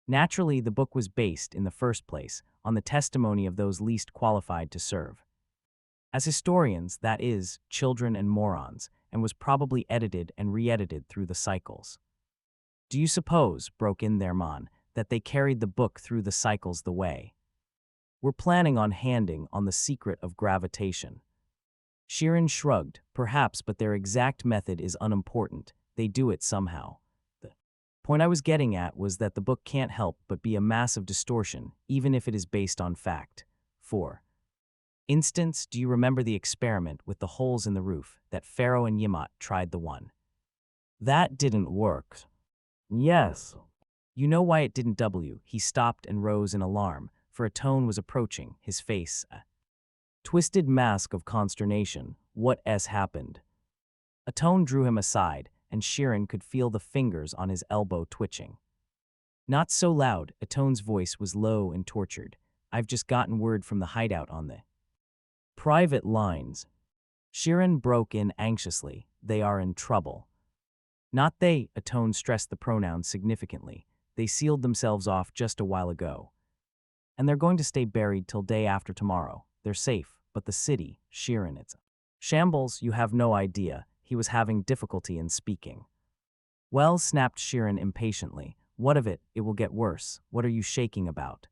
Naturally, the book was based, in the first place, on the testimony of those least qualified to serve as historians, that is, children and morons, and was probably edited and re-edited through the cycles. Do you suppose, broke in their man, that they carried the book through the cycles the way we're planning on handing on the secret of gravitation? Sheeran shrugged. Perhaps, but their exact method is unimportant. They do it somehow. The point I was getting at was that the book can't help but be a massive distortion, even if it is based on fact. For instance, do you remember the experiment with the holes in the roof that Pharaoh and Yamat tried? The one that didn't work. Yes. You know why it didn't? He stopped and rose in alarm, for a tone was approaching, his face a twisted mask of consternation. What happened? A tone drew him aside, and Sheeran could feel the fingers on his elbow twitching. Not so loud. A tone's voice was low and tortured. I've just gotten word from the hideout on the private lines. Sheeran broke in anxiously. They are in trouble. Not they, a tone stressed the pronoun significantly. They sealed themselves off just a while ago. And they're going to stay buried till day after tomorrow. They're safe, but the city, Sheeran, it's a shambles. You have no idea. He was having difficulty in speaking. Well, snapped Sheeran impatiently. What of it? It will get worse. What are you shaking about?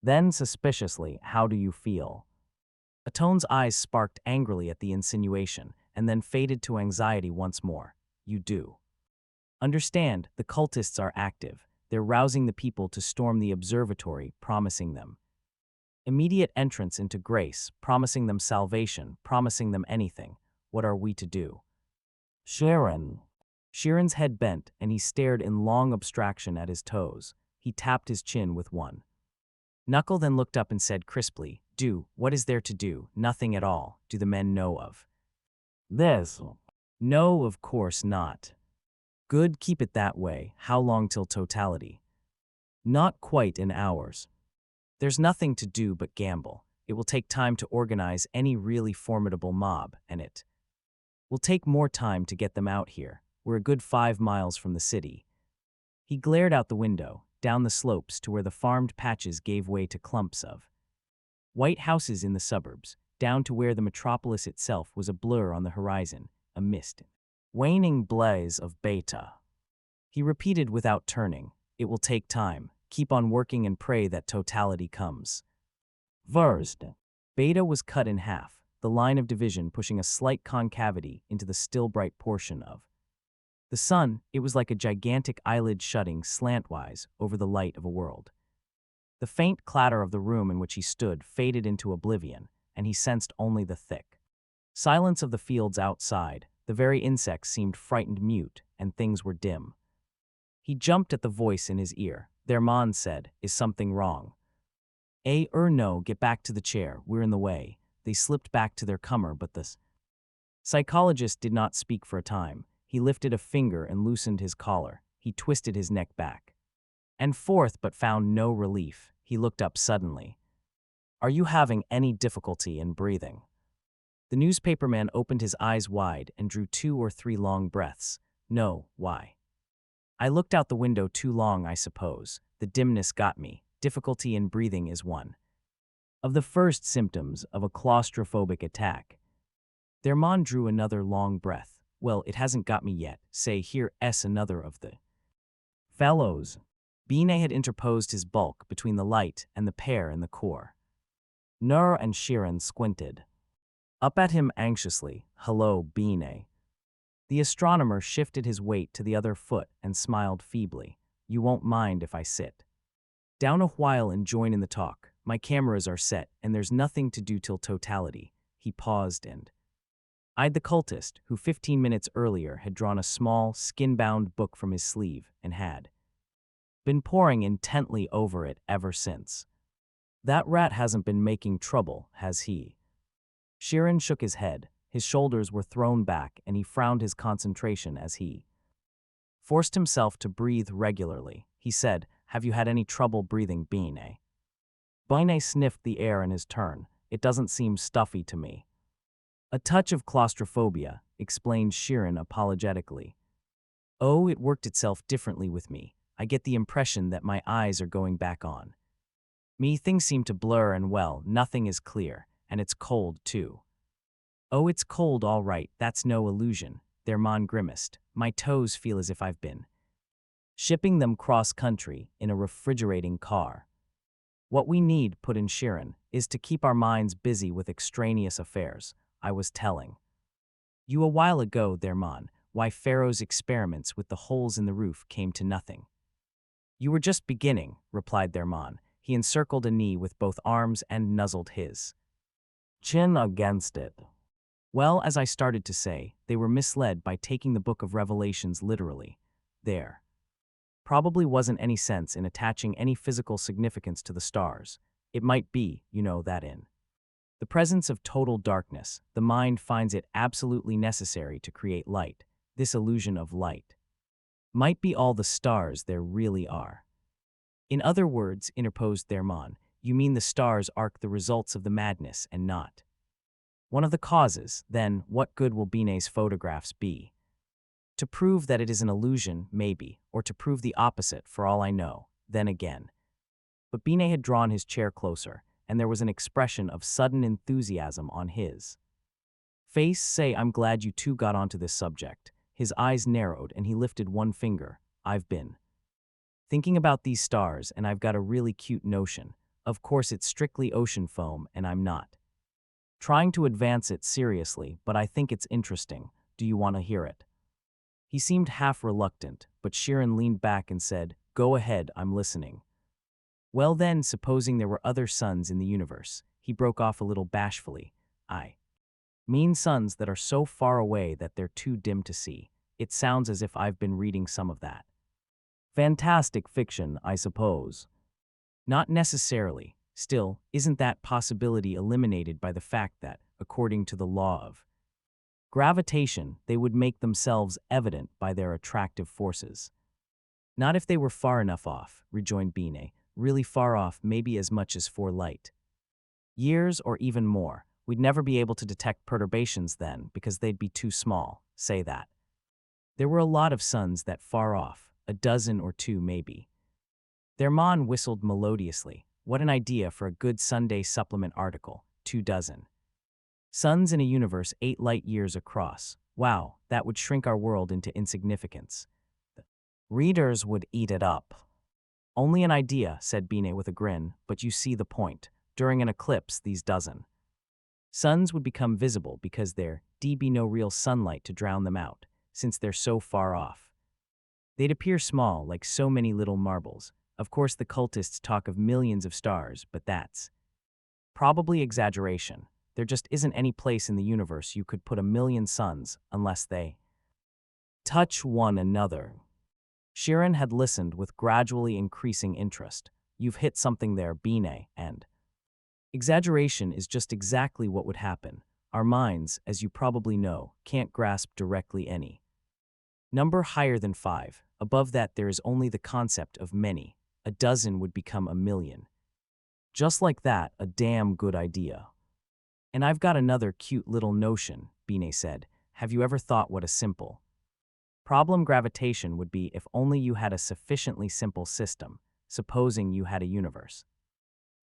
Then, suspiciously, how do you feel? Atone's eyes sparked angrily at the insinuation, and then faded to anxiety once more. You do understand, the cultists are active. They're rousing the people to storm the observatory, promising them immediate entrance into grace, promising them salvation, promising them anything. What are we to do? Sheeran. Sheeran's head bent, and he stared in long abstraction at his toes. He tapped his chin with one knuckle, then looked up and said crisply, Do, what is there to do? Nothing at all. Do the men know of this? No, of course not. Good, keep it that way. How long till totality? Not quite in hours. There's nothing to do but gamble. It will take time to organize any really formidable mob, and it will take more time to get them out here. We're a good 5 miles from the city. He glared out the window, down the slopes to where the farmed patches gave way to clumps of white houses in the suburbs, down to where the metropolis itself was a blur on the horizon, a mist, waning blaze of beta. He repeated without turning, It will take time. Keep on working and pray that totality comes. First, beta was cut in half, the line of division pushing a slight concavity into the still bright portion of the sun. It was like a gigantic eyelid shutting slantwise over the light of a world. The faint clatter of the room in which he stood faded into oblivion, and he sensed only the thick silence of the fields outside. The very insects seemed frightened mute, and things were dim. He jumped at the voice in his ear. Their man said, Is something wrong? No, get back to the chair, we're in the way. They slipped back to their comer, but the psychologist did not speak for a time. He lifted a finger and loosened his collar. He twisted his neck back and forth, but found no relief. He looked up suddenly. Are you having any difficulty in breathing? The newspaperman opened his eyes wide and drew 2 or 3 long breaths. No, why? I looked out the window too long, I suppose. The dimness got me. Difficulty in breathing is one of the first symptoms of a claustrophobic attack. Thermon drew another long breath. Well, it hasn't got me yet. Say, here, another of the fellows. Binet had interposed his bulk between the light and the pair in the core. Nur and Shirin squinted up at him anxiously. Hello, Binet. The astronomer shifted his weight to the other foot and smiled feebly. You won't mind if I sit down a while and join in the talk. My cameras are set, and there's nothing to do till totality. He paused and eyed the cultist, who 15 minutes earlier had drawn a small, skin-bound book from his sleeve and had been poring intently over it ever since. That rat hasn't been making trouble, has he? Shirin shook his head. His shoulders were thrown back, and he frowned his concentration as he forced himself to breathe regularly. He said, Have you had any trouble breathing, Binet? Binet sniffed the air in his turn. It doesn't seem stuffy to me. A touch of claustrophobia, explained Shirin apologetically. Oh, it worked itself differently with me. I get the impression that my eyes are going back on me. Things seem to blur and well, nothing is clear, and it's cold too. Oh, it's cold all right, that's no illusion, Thermon grimaced. My toes feel as if I've been shipping them cross-country in a refrigerating car. What we need, put in Shirin, is to keep our minds busy with extraneous affairs. I was telling you a while ago, Thermon, why Pharaoh's experiments with the holes in the roof came to nothing. You were just beginning, replied Thermon. He encircled a knee with both arms and nuzzled his chin against it. Well, as I started to say, they were misled by taking the Book of Revelations literally. There probably wasn't any sense in attaching any physical significance to the stars. It might be, that in the presence of total darkness, the mind finds it absolutely necessary to create light. This illusion of light might be all the stars there really are. In other words, interposed Thermon, you mean the stars arc the results of the madness and not one of the causes. Then, what good will Binet's photographs be? To prove that it is an illusion, maybe, or to prove the opposite, for all I know. Then again. But Binet had drawn his chair closer, and there was an expression of sudden enthusiasm on his face. Say, I'm glad you two got onto this subject. His eyes narrowed, and he lifted one finger. I've been thinking about these stars, and I've got a really cute notion. Of course, it's strictly ocean foam, and I'm not trying to advance it seriously, but I think it's interesting. Do you want to hear it? He seemed half reluctant, but Shirin leaned back and said, Go ahead, I'm listening. Well then, supposing there were other suns in the universe, he broke off a little bashfully. I mean suns that are so far away that they're too dim to see. It sounds as if I've been reading some of that fantastic fiction, I suppose. Not necessarily. Still, isn't that possibility eliminated by the fact that, according to the law of gravitation, they would make themselves evident by their attractive forces? Not if they were far enough off, rejoined Binet. Really far off, maybe as much as 4 light years or even more. We'd never be able to detect perturbations then because they'd be too small. Say that there were a lot of suns that far off, a dozen or 2 maybe. Thermon whistled melodiously. What an idea for a good Sunday supplement article. 2 dozen suns in a universe 8 light years across. Wow, that would shrink our world into insignificance. The readers would eat it up. Only an idea, said Binet with a grin, but you see the point. During an eclipse, these dozen suns would become visible because there'd be no real sunlight to drown them out, since they're so far off. They'd appear small, like so many little marbles. Of course, the cultists talk of millions of stars, but that's probably exaggeration. There just isn't any place in the universe you could put 1,000,000 suns unless they touch one another. Shirin had listened with gradually increasing interest. You've hit something there, Binet, and exaggeration is just exactly what would happen. Our minds, as you probably know, can't grasp directly any number higher than 5. Above that there is only the concept of many. A dozen would become 1,000,000. Just like that, a damn good idea. And I've got another cute little notion, Binet said. Have you ever thought what a simple Problem gravitation would be if only you had a sufficiently simple system, supposing you had a universe,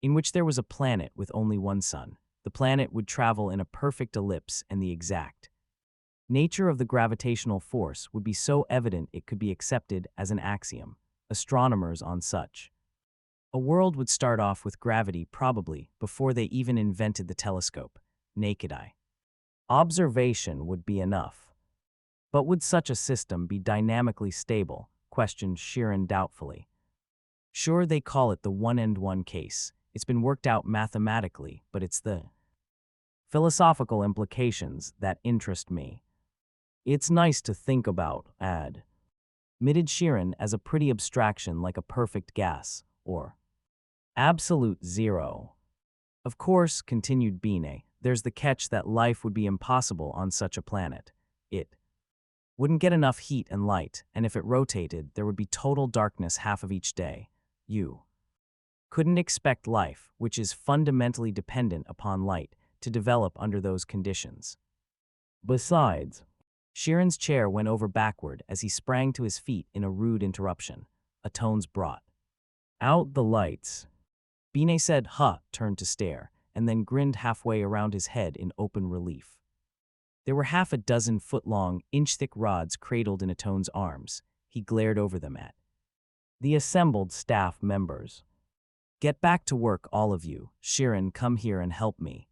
in which there was a planet with only one sun. The planet would travel in a perfect ellipse, and the exact nature of the gravitational force would be so evident it could be accepted as an axiom. Astronomers on such a world would start off with gravity probably before they even invented the telescope. Naked eye observation would be enough. But would such a system be dynamically stable? Questioned Sheeran doubtfully. Sure, they call it the one-and-one case. It's been worked out mathematically, but it's the philosophical implications that interest me. It's nice to think about, admitted Sheeran, as a pretty abstraction like a perfect gas, or absolute zero. Of course, continued Binet, there's the catch that life would be impossible on such a planet. It wouldn't get enough heat and light, and if it rotated, there would be total darkness half of each day. You couldn't expect life, which is fundamentally dependent upon light, to develop under those conditions. Besides, Sheeran's chair went over backward as he sprang to his feet in a rude interruption. Atones brought out the lights. Binet said, turned to stare, and then grinned halfway around his head in open relief. There were half a dozen foot-long, inch-thick rods cradled in Atone's arms. He glared over them at the assembled staff members. Get back to work, all of you. Sheeran, come here and help me.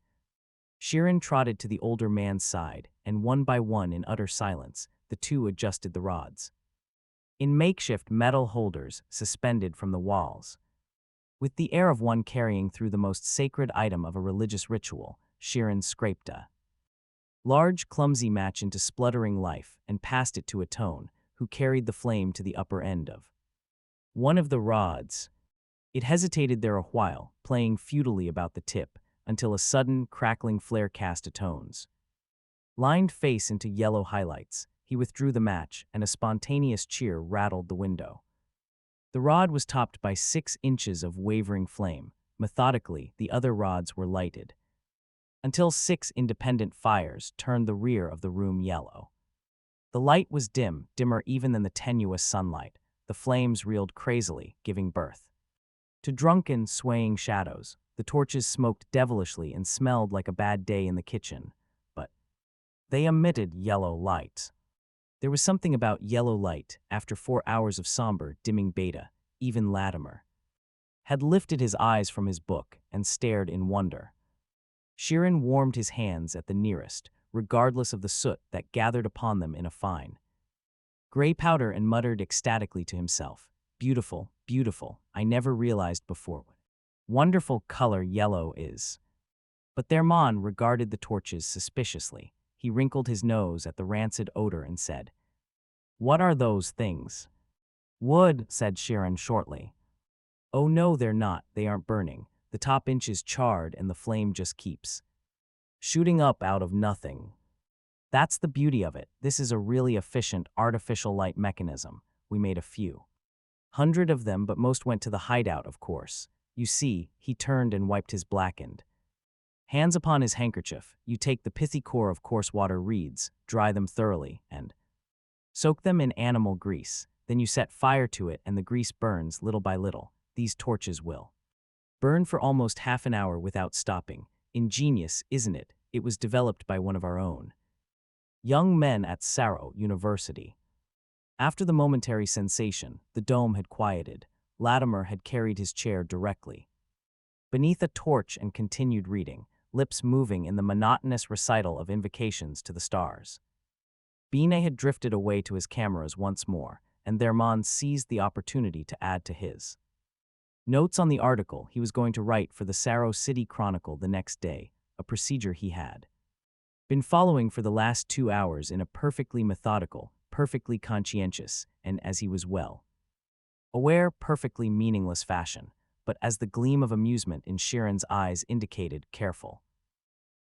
Sheeran trotted to the older man's side, and one by one, in utter silence, the two adjusted the rods. In makeshift metal holders suspended from the walls, with the air of one carrying through the most sacred item of a religious ritual, Sheeran scraped a large, clumsy match into spluttering life and passed it to Atone, who carried the flame to the upper end of one of the rods. It hesitated there a while, playing futilely about the tip, until a sudden, crackling flare cast Atone's lined face into yellow highlights. He withdrew the match, and a spontaneous cheer rattled the window. The rod was topped by 6 inches of wavering flame. Methodically, the other rods were lighted, until 6 independent fires turned the rear of the room yellow. The light was dim, dimmer even than the tenuous sunlight. The flames reeled crazily, giving birth to drunken, swaying shadows. The torches smoked devilishly and smelled like a bad day in the kitchen, but they emitted yellow light. There was something about yellow light after 4 hours of somber, dimming beta. Even Latimer had lifted his eyes from his book and stared in wonder. Sheeran warmed his hands at the nearest, regardless of the soot that gathered upon them in a fine gray powder, and muttered ecstatically to himself, "Beautiful, beautiful, I never realized before what wonderful color yellow is." But Thermon regarded the torches suspiciously. He wrinkled his nose at the rancid odor and said, "What are those things?" "Wood," said Sheeran shortly. "Oh no, they're not. They aren't burning. The top inch is charred and the flame just keeps shooting up out of nothing. That's the beauty of it. This is a really efficient artificial light mechanism. We made a few hundred of them, but most went to the hideout, of course. You see," he turned and wiped his blackened hands upon his handkerchief. "You take the pithy core of coarse water reeds, dry them thoroughly, and soak them in animal grease. Then you set fire to it and the grease burns little by little. These torches will burn for almost half an hour without stopping. Ingenious, isn't it? It was developed by one of our own young men at Saro University." After the momentary sensation, the dome had quieted. Latimer had carried his chair directly beneath a torch and continued reading, lips moving in the monotonous recital of invocations to the stars. Binet had drifted away to his cameras once more, and Thermon seized the opportunity to add to his notes on the article he was going to write for the Saro City Chronicle the next day, a procedure he had been following for the last 2 hours in a perfectly methodical, perfectly conscientious, and, as he was well aware, perfectly meaningless fashion, but as the gleam of amusement in Sheeran's eyes indicated, careful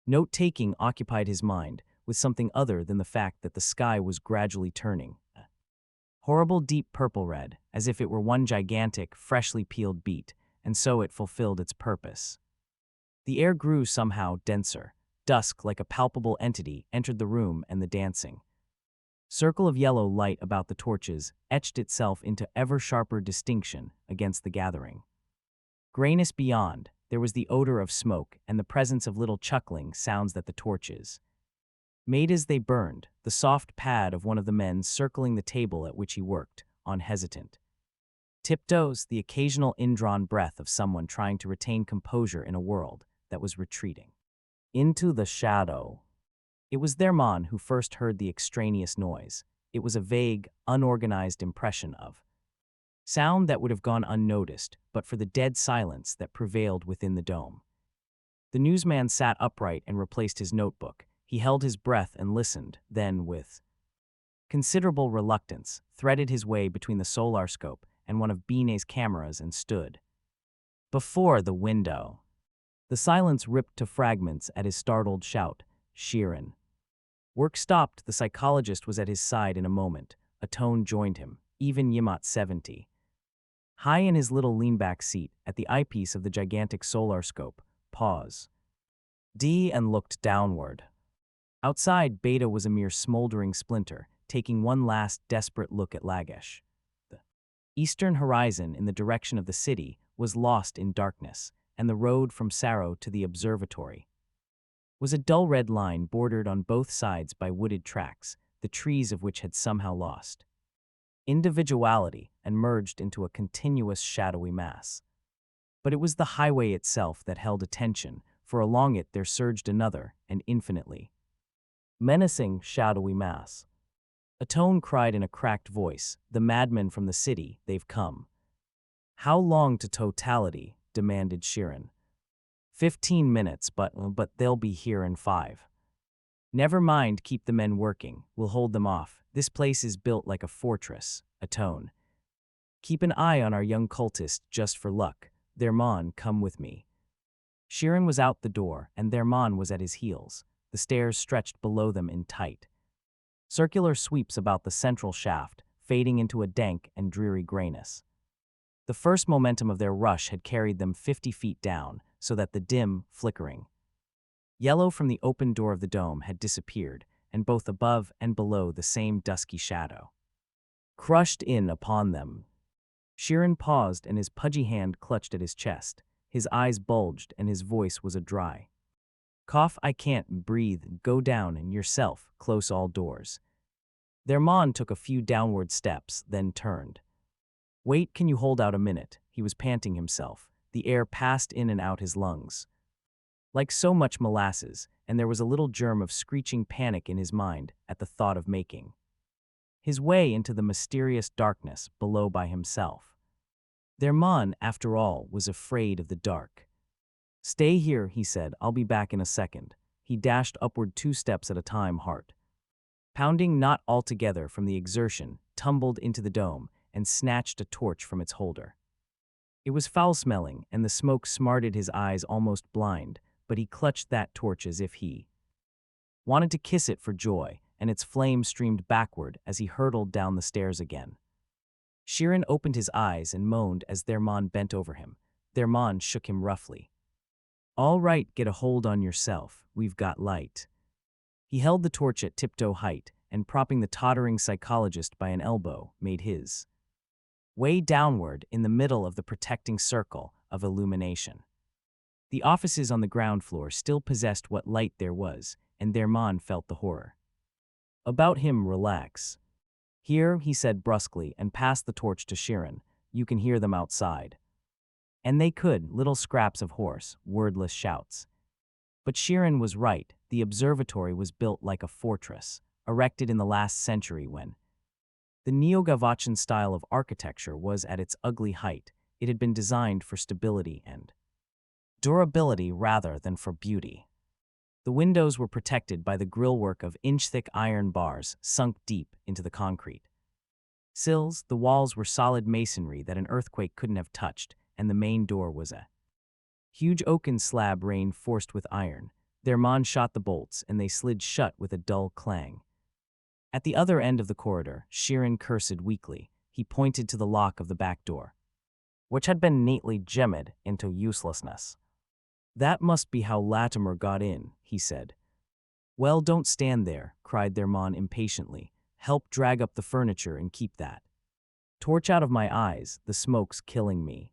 note-taking occupied his mind with something other than the fact that the sky was gradually turning a horrible deep purple red, as if it were one gigantic, freshly peeled beet, and so it fulfilled its purpose. The air grew somehow denser. Dusk, like a palpable entity, entered the room, and the dancing Circle of yellow light about the torches etched itself into ever-sharper distinction against the gathering. Grayness beyond, there was the odor of smoke and the presence of little chuckling sounds that the torches made as they burned, the soft pad of one of the men circling the table at which he worked, on hesitant tiptoes, the occasional indrawn breath of someone trying to retain composure in a world that was retreating into the shadow. It was Thermon who first heard the extraneous noise. It was a vague, unorganized impression of sound that would have gone unnoticed, but for the dead silence that prevailed within the dome. The newsman sat upright and replaced his notebook. He held his breath and listened, then, with considerable reluctance, threaded his way between the solarscope and one of Binet's cameras and stood before the window. The silence ripped to fragments at his startled shout, "Sheeran." Work stopped. The psychologist was at his side in a moment. A tone joined him, even Yimot 70. High in his little lean-back seat, at the eyepiece of the gigantic solarscope, pause. D and looked downward. Outside, Beta was a mere smoldering splinter, taking one last desperate look at Lagash. The eastern horizon in the direction of the city was lost in darkness, and the road from Saro to the observatory was a dull red line bordered on both sides by wooded tracks, the trees of which had somehow lost individuality and merged into a continuous shadowy mass. But it was the highway itself that held attention, for along it there surged another, and infinitely menacing shadowy mass. A tone cried in a cracked voice, "The madmen from the city, they've come." "How long to totality?" demanded Sheeran. 15 minutes, but they'll be here in 5. "Never mind, keep the men working. We'll hold them off. This place is built like a fortress." A tone. "Keep an eye on our young cultist just for luck. Thermon, come with me." Sheeran was out the door, and Thermon was at his heels. The stairs stretched below them in tight circular sweeps about the central shaft, fading into a dank and dreary grayness. The first momentum of their rush had carried them 50 feet down, so that the dim, flickering yellow from the open door of the dome had disappeared, and both above and below the same dusky shadow crushed in upon them. Sheeran paused, and his pudgy hand clutched at his chest. His eyes bulged, and his voice was a dry cough. "I can't breathe. Go down and yourself, close all doors." Thermon took a few downward steps, then turned. "Wait, can you hold out a minute?" He was panting himself. The air passed in and out his lungs like so much molasses, and there was a little germ of screeching panic in his mind at the thought of making his way into the mysterious darkness below by himself. Thermon, after all, was afraid of the dark. "Stay here," he said. "I'll be back in a second." He dashed upward 2 steps at a time, heart pounding not altogether from the exertion, tumbled into the dome, and snatched a torch from its holder. It was foul-smelling, and the smoke smarted his eyes almost blind, but he clutched that torch as if he wanted to kiss it for joy, and its flame streamed backward as he hurtled down the stairs again. Sheeran opened his eyes and moaned as Thermon bent over him. Thermon shook him roughly. "All right, get a hold on yourself. We've got light." He held the torch at tiptoe height, and propping the tottering psychologist by an elbow, made his way downward in the middle of the protecting circle of illumination. The offices on the ground floor still possessed what light there was, and Thermon felt the horror about him relax. "Here," he said brusquely, and passed the torch to Sheeran. "You can hear them outside." And they could, little scraps of hoarse, wordless shouts. But Sheeran was right. The observatory was built like a fortress, erected in the last century when the Neo-Gavachian style of architecture was at its ugly height. It had been designed for stability and durability rather than for beauty. The windows were protected by the grillwork of inch-thick iron bars sunk deep into the concrete sills. The walls were solid masonry that an earthquake couldn't have touched, and the main door was a huge oaken slab reinforced with iron. Thermon shot the bolts, and they slid shut with a dull clang. At the other end of the corridor, Sheeran cursed weakly. He pointed to the lock of the back door, which had been neatly gemmed into uselessness. "That must be how Latimer got in," he said. "Well, don't stand there," cried Thermon impatiently. Help drag up the furniture and keep that torch out of my eyes, the smoke's killing me.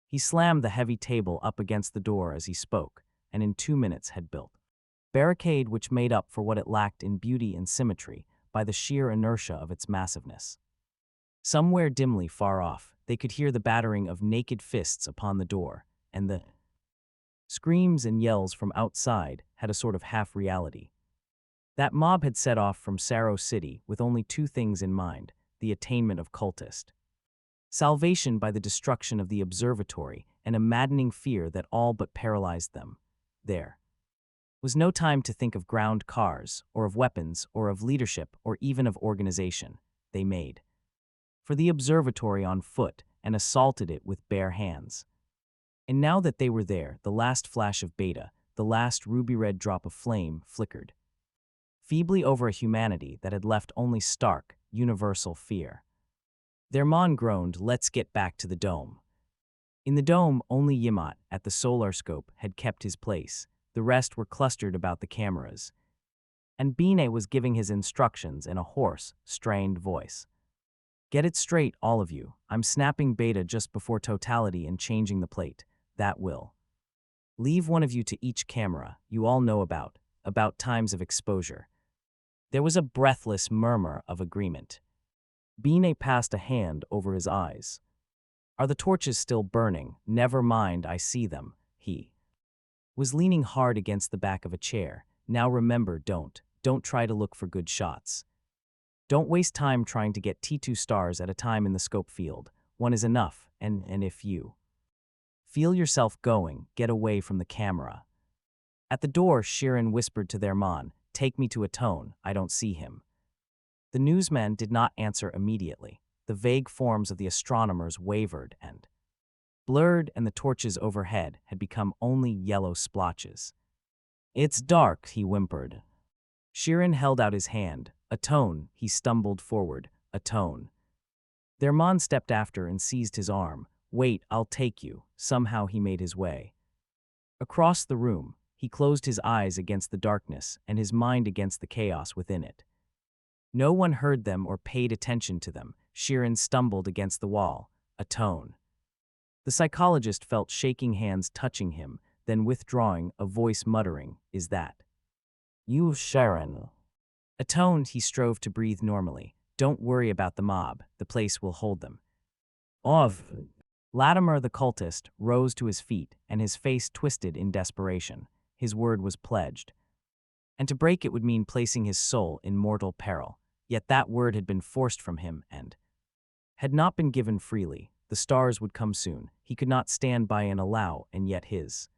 He slammed the heavy table up against the door as he spoke, and in 2 minutes had built barricade which made up for what it lacked in beauty and symmetry by the sheer inertia of its massiveness. Somewhere dimly far off, they could hear the battering of naked fists upon the door, and the screams and yells from outside had a sort of half-reality. That mob had set off from Saro City with only two things in mind: the attainment of cultist salvation by the destruction of the observatory, and a maddening fear that all but paralyzed them. There was no time to think of ground cars, or of weapons, or of leadership, or even of organization. They made for the observatory on foot and assaulted it with bare hands. And now that they were there, the last flash of beta, the last ruby-red drop of flame, flickered feebly over a humanity that had left only stark, universal fear. Their mon groaned, "Let's get back to the dome." In the dome, only Yimot, at the solar scope, had kept his place. The rest were clustered about the cameras. And Binet was giving his instructions in a hoarse, strained voice. "Get it straight, all of you. I'm snapping beta just before totality and changing the plate. That will leave one of you to each camera. You all know about times of exposure." There was a breathless murmur of agreement. Binet passed a hand over his eyes. "Are the torches still burning? Never mind, I see them." He was leaning hard against the back of a chair. "Now remember, don't try to look for good shots. Don't waste time trying to get T2 stars at a time in the scope field. One is enough, and if you feel yourself going, get away from the camera." At the door, Sheeran whispered to their mon, "Take me to Atone, I don't see him." The newsman did not answer immediately. The vague forms of the astronomers wavered and blurred, and the torches overhead had become only yellow splotches. "It's dark," he whimpered. Sheeran held out his hand. "Atone," he stumbled forward. "Atone." Their mon stepped after and seized his arm. "Wait, I'll take you." Somehow he made his way across the room. He closed his eyes against the darkness and his mind against the chaos within it. No one heard them or paid attention to them. Sheeran stumbled against the wall. "Atone." The psychologist felt shaking hands touching him, then withdrawing, a voice muttering, "Is that you, Sheeran?" Atoned, he strove to breathe normally. "Don't worry about the mob. The place will hold them off." Latimer, the cultist, rose to his feet, and his face twisted in desperation. His word was pledged, and to break it would mean placing his soul in mortal peril. Yet that word had been forced from him and had not been given freely. The stars would come soon. He could not stand by and allow, and yet his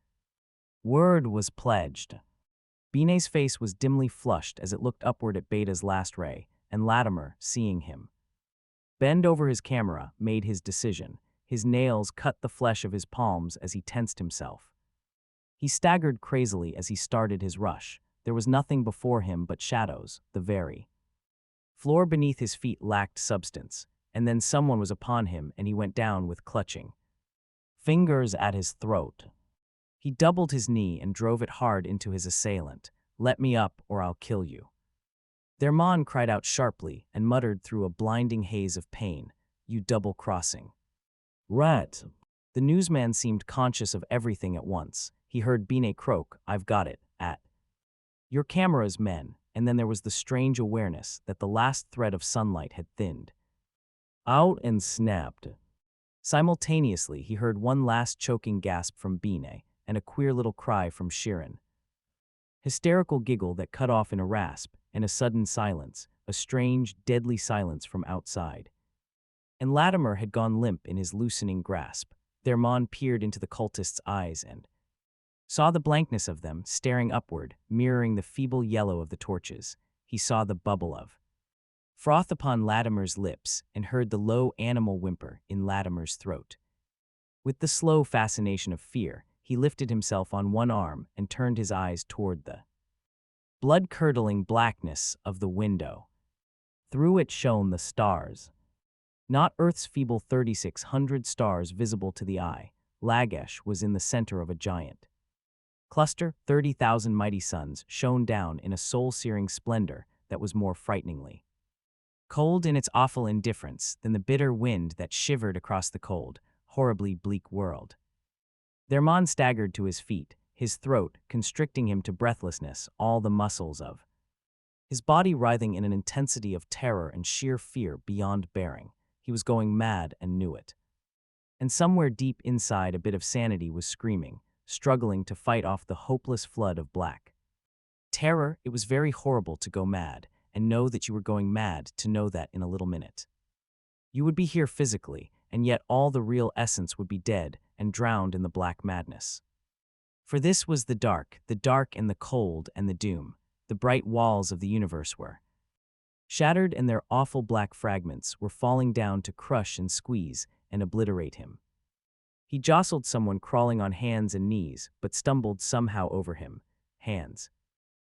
word was pledged. Binet's face was dimly flushed as it looked upward at Beta's last ray, and Latimer, seeing him bend over his camera, made his decision. His nails cut the flesh of his palms as he tensed himself. He staggered crazily as he started his rush. There was nothing before him but shadows. The very floor beneath his feet lacked substance, and then someone was upon him and he went down with clutching fingers at his throat. He doubled his knee and drove it hard into his assailant. "Let me up or I'll kill you." Their mon cried out sharply and muttered through a blinding haze of pain, "You double-crossing rat." The newsman seemed conscious of everything at once. He heard Binet croak, "I've got it, at your cameras, men," and then there was the strange awareness that the last thread of sunlight had thinned out and snapped. Simultaneously, he heard one last choking gasp from Binet and a queer little cry from Sheeran. Hysterical giggle that cut off in a rasp, and a sudden silence, a strange, deadly silence from outside. And Latimer had gone limp in his loosening grasp. Their mon peered into the cultist's eyes and saw the blankness of them, staring upward, mirroring the feeble yellow of the torches. He saw the bubble of froth upon Latimer's lips and heard the low animal whimper in Latimer's throat. With the slow fascination of fear, he lifted himself on one arm and turned his eyes toward the blood-curdling blackness of the window. Through it shone the stars. Not Earth's feeble 3,600 stars visible to the eye. Lagash was in the center of a giant cluster. 30,000 mighty suns shone down in a soul-searing splendor that was more frighteningly Cold in its awful indifference than the bitter wind that shivered across the cold, horribly bleak world. Thermon staggered to his feet, his throat constricting him to breathlessness, all the muscles of his body writhing in an intensity of terror and sheer fear beyond bearing. He was going mad and knew it. And somewhere deep inside a bit of sanity was screaming, struggling to fight off the hopeless flood of black terror. It was very horrible to go mad, and know that you were going mad, to know that in a little minute you would be here physically, and yet all the real essence would be dead and drowned in the black madness. For this was the dark and the cold and the doom. The bright walls of the universe were shattered, and their awful black fragments were falling down to crush and squeeze and obliterate him. He jostled someone crawling on hands and knees, but stumbled somehow over him. Hands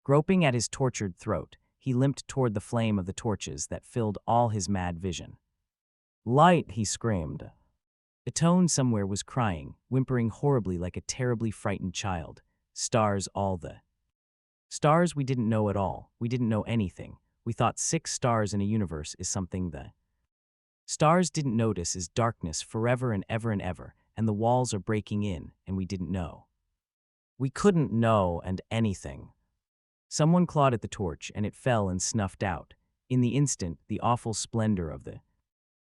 groping at his tortured throat, he limped toward the flame of the torches that filled all his mad vision. "Light!" he screamed. A tone somewhere was crying, whimpering horribly like a terribly frightened child. Stars, all the stars we didn't know at all. We didn't know anything. We thought 6 stars in a universe is something the stars didn't notice is darkness forever and ever and ever, and the walls are breaking in, and we didn't know. We couldn't know and anything. Someone clawed at the torch, and it fell and snuffed out. In the instant, the awful splendor of the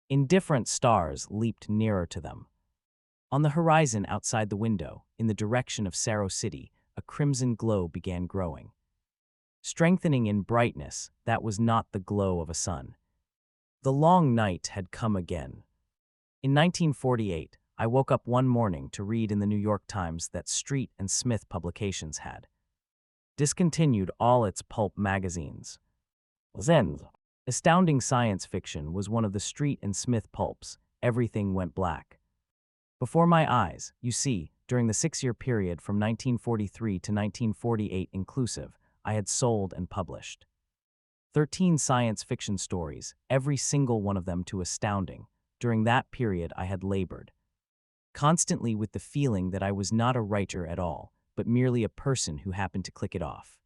indifferent stars leaped nearer to them. On the horizon outside the window, in the direction of Saro City, a crimson glow began growing. Strengthening in brightness, that was not the glow of a sun. The long night had come again. In 1948, I woke up one morning to read in the New York Times that Street and Smith Publications had discontinued all its pulp magazines. Then, Astounding Science Fiction was one of the Street and Smith pulps. Everything went black before my eyes. You see, during the 6-year period from 1943 to 1948 inclusive, I had sold and published 13 science fiction stories, every single one of them to Astounding. During that period I had labored constantly with the feeling that I was not a writer at all, but merely a person who happened to click it off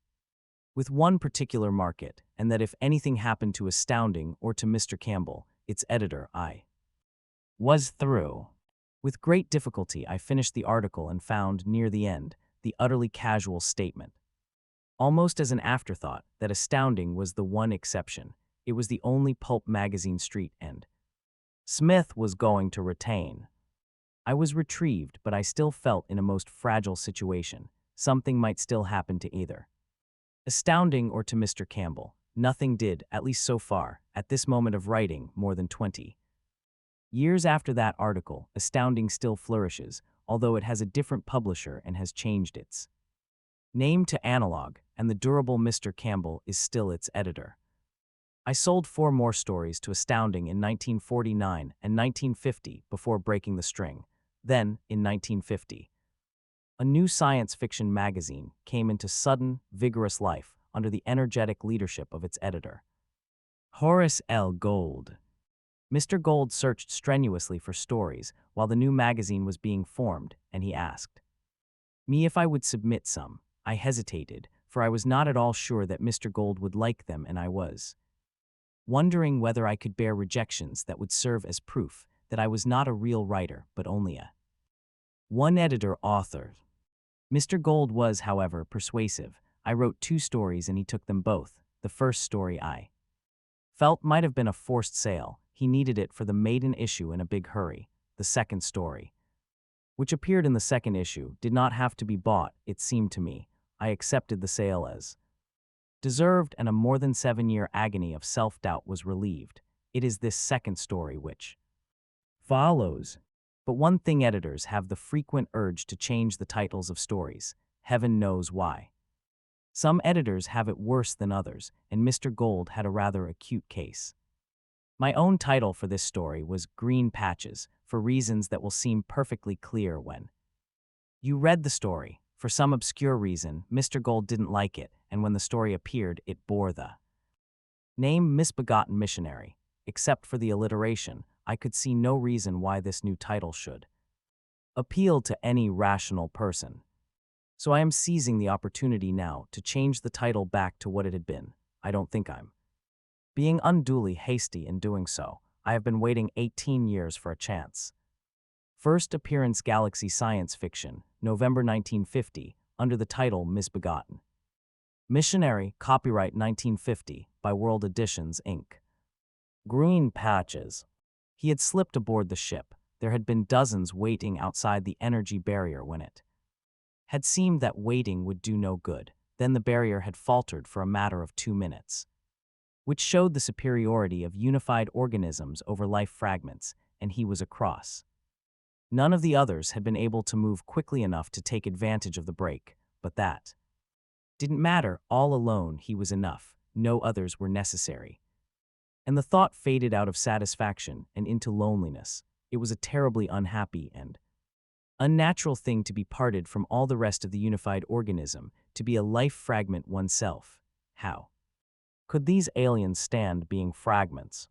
with one particular market, and that if anything happened to Astounding or to Mr. Campbell, its editor, I was through. With great difficulty I finished the article and found, near the end, the utterly casual statement, almost as an afterthought, that Astounding was the one exception. It was the only pulp magazine Street and Smith was going to retain. I was retrieved, but I still felt in a most fragile situation. Something might still happen to either Astounding or to Mr. Campbell. Nothing did, at least so far, at this moment of writing, more than 20 years after that article. Astounding still flourishes, although it has a different publisher and has changed its name to Analog, and the durable Mr. Campbell is still its editor. I sold 4 more stories to Astounding in 1949 and 1950 before breaking the string. Then, in 1950, a new science fiction magazine came into sudden, vigorous life under the energetic leadership of its editor, Horace L. Gold. Mr. Gold searched strenuously for stories while the new magazine was being formed, and he asked me if I would submit some. I hesitated, for I was not at all sure that Mr. Gold would like them, and I was wondering whether I could bear rejections that would serve as proof that I was not a real writer, but only a one-editor author. Mr. Gold was, however, persuasive. I wrote 2 stories and he took them both. The first story I felt might have been a forced sale. He needed it for the maiden issue in a big hurry. The second story, which appeared in the second issue, did not have to be bought, it seemed to me. I accepted the sale as deserved, and a more than 7-year agony of self-doubt was relieved. It is this second story which follows. But one thing, editors have the frequent urge to change the titles of stories. Heaven knows why. Some editors have it worse than others, and Mr. Gold had a rather acute case. My own title for this story was Green Patches, for reasons that will seem perfectly clear when you read the story. For some obscure reason, Mr. Gold didn't like it, and when the story appeared, it bore the name Misbegotten Missionary. Except for the alliteration, I could see no reason why this new title should appeal to any rational person. So I am seizing the opportunity now to change the title back to what it had been. I don't think I'm being unduly hasty in doing so. I have been waiting 18 years for a chance. First appearance Galaxy Science Fiction, November 1950, under the title Misbegotten. Missionary, copyright 1950, by World Editions, Inc. Green patches. He had slipped aboard the ship. There had been dozens waiting outside the energy barrier when it had seemed that waiting would do no good. Then the barrier had faltered for a matter of 2 minutes, which showed the superiority of unified organisms over life fragments, and he was across. None of the others had been able to move quickly enough to take advantage of the break, but that didn't matter. All alone, he was enough. No others were necessary. And the thought faded out of satisfaction and into loneliness. It was a terribly unhappy and unnatural thing to be parted from all the rest of the unified organism, to be a life fragment oneself. How could these aliens stand being fragments?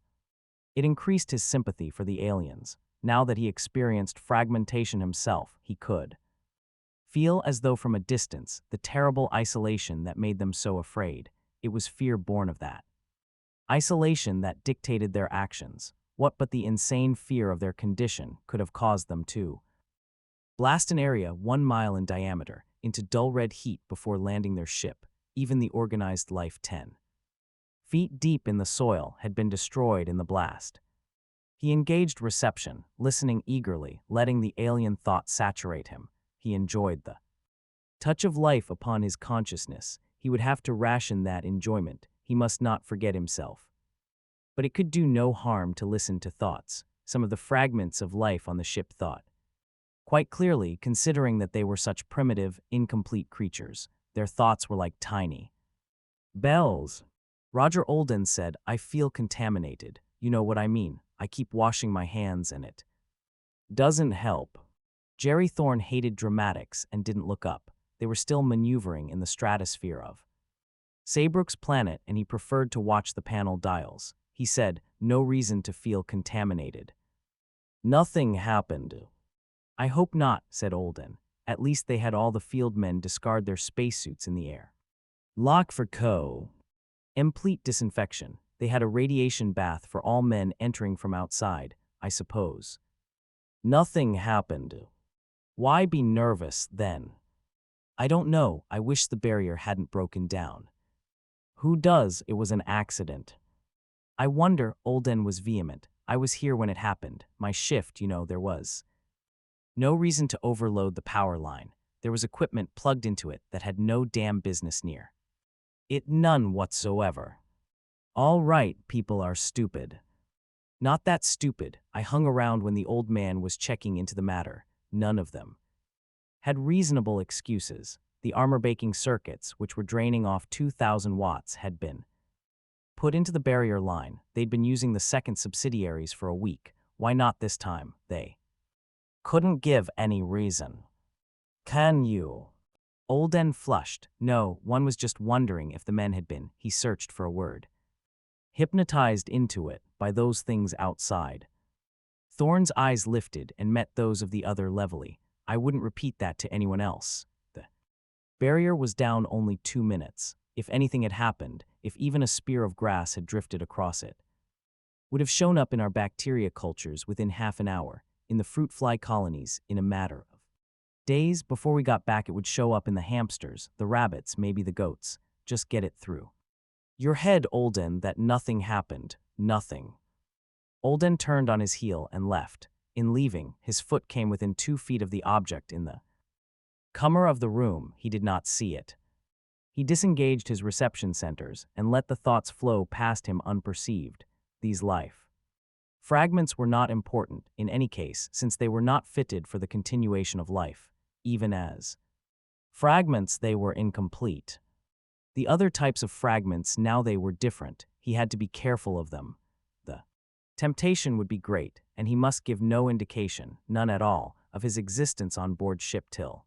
It increased his sympathy for the aliens. Now that he experienced fragmentation himself, he could feel as though from a distance the terrible isolation that made them so afraid. It was fear born of that isolation that dictated their actions. What but the insane fear of their condition could have caused them to blast an area 1 mile in diameter into dull red heat before landing their ship? Even the organized life 10 feet deep in the soil had been destroyed in the blast. He engaged reception, listening eagerly, letting the alien thought saturate him. He enjoyed the touch of life upon his consciousness. He would have to ration that enjoyment. He must not forget himself. But it could do no harm to listen to thoughts. Some of the fragments of life on the ship thought quite clearly, considering that they were such primitive, incomplete creatures. Their thoughts were like tiny bells. Roger Olden said, "I feel contaminated. You know what I mean. I keep washing my hands and it doesn't help." Jerry Thorne hated dramatics and didn't look up. They were still maneuvering in the stratosphere of Saybrook's planet, and he preferred to watch the panel dials. He said, "No reason to feel contaminated." "Nothing happened." "I hope not," said Olden. "At least they had all the field men discard their spacesuits in the air. Lock for complete disinfection. They had a radiation bath for all men entering from outside, I suppose." "Nothing happened." "Why be nervous, then?" "I don't know. I wish the barrier hadn't broken down." "Who does? It was an accident." "I wonder." Olden was vehement. "I was here when it happened. My shift, there was no reason to overload the power line. There was equipment plugged into it that had no damn business near it. None whatsoever." "All right, people are stupid." "Not that stupid. I hung around when the old man was checking into the matter. None of them had reasonable excuses. The armor-baking circuits, which were draining off 2,000 watts, had been put into the barrier line. They'd been using the second subsidiaries for a week. Why not this time? They couldn't give any reason. Can you?" Olden flushed. "No, one was just wondering if the men had been," he searched for a word, "hypnotized into it by those things outside." Thorne's eyes lifted and met those of the other levelly. "I wouldn't repeat that to anyone else." The barrier was down only 2 minutes. If anything had happened, if even a spear of grass had drifted across it, would have shown up in our bacteria cultures within half an hour, in the fruit fly colonies in a matter of days. Before we got back, it would show up in the hamsters, the rabbits, maybe the goats. Just get it through your head, Olden, that nothing happened. Nothing. Olden turned on his heel and left. In leaving, his foot came within 2 feet of the object in the corner of the room. He did not see it. He disengaged his reception centers and let the thoughts flow past him unperceived. These life fragments were not important in any case, since they were not fitted for the continuation of life. Even as fragments, they were incomplete. The other types of fragments, now they were different. He had to be careful of them. The temptation would be great, and he must give no indication, none at all, of his existence on board ship till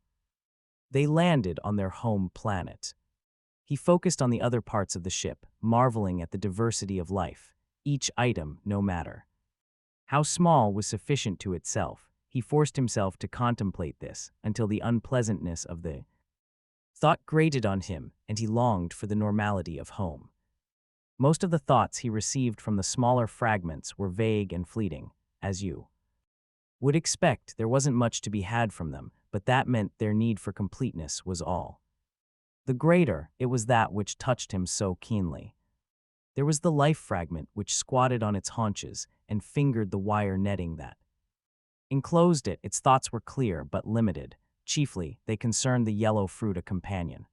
they landed on their home planet. He focused on the other parts of the ship, marveling at the diversity of life. Each item, no matter how small, was sufficient to itself. He forced himself to contemplate this until the unpleasantness of the thought grated on him, and he longed for the normality of home. Most of the thoughts he received from the smaller fragments were vague and fleeting, as you would expect. There wasn't much to be had from them, but that meant their need for completeness was all. The greater, it was that which touched him so keenly. There was the life fragment which squatted on its haunches and fingered the wire netting that enclosed it. Its thoughts were clear but limited. Chiefly, they concerned the yellow fruit, a companion.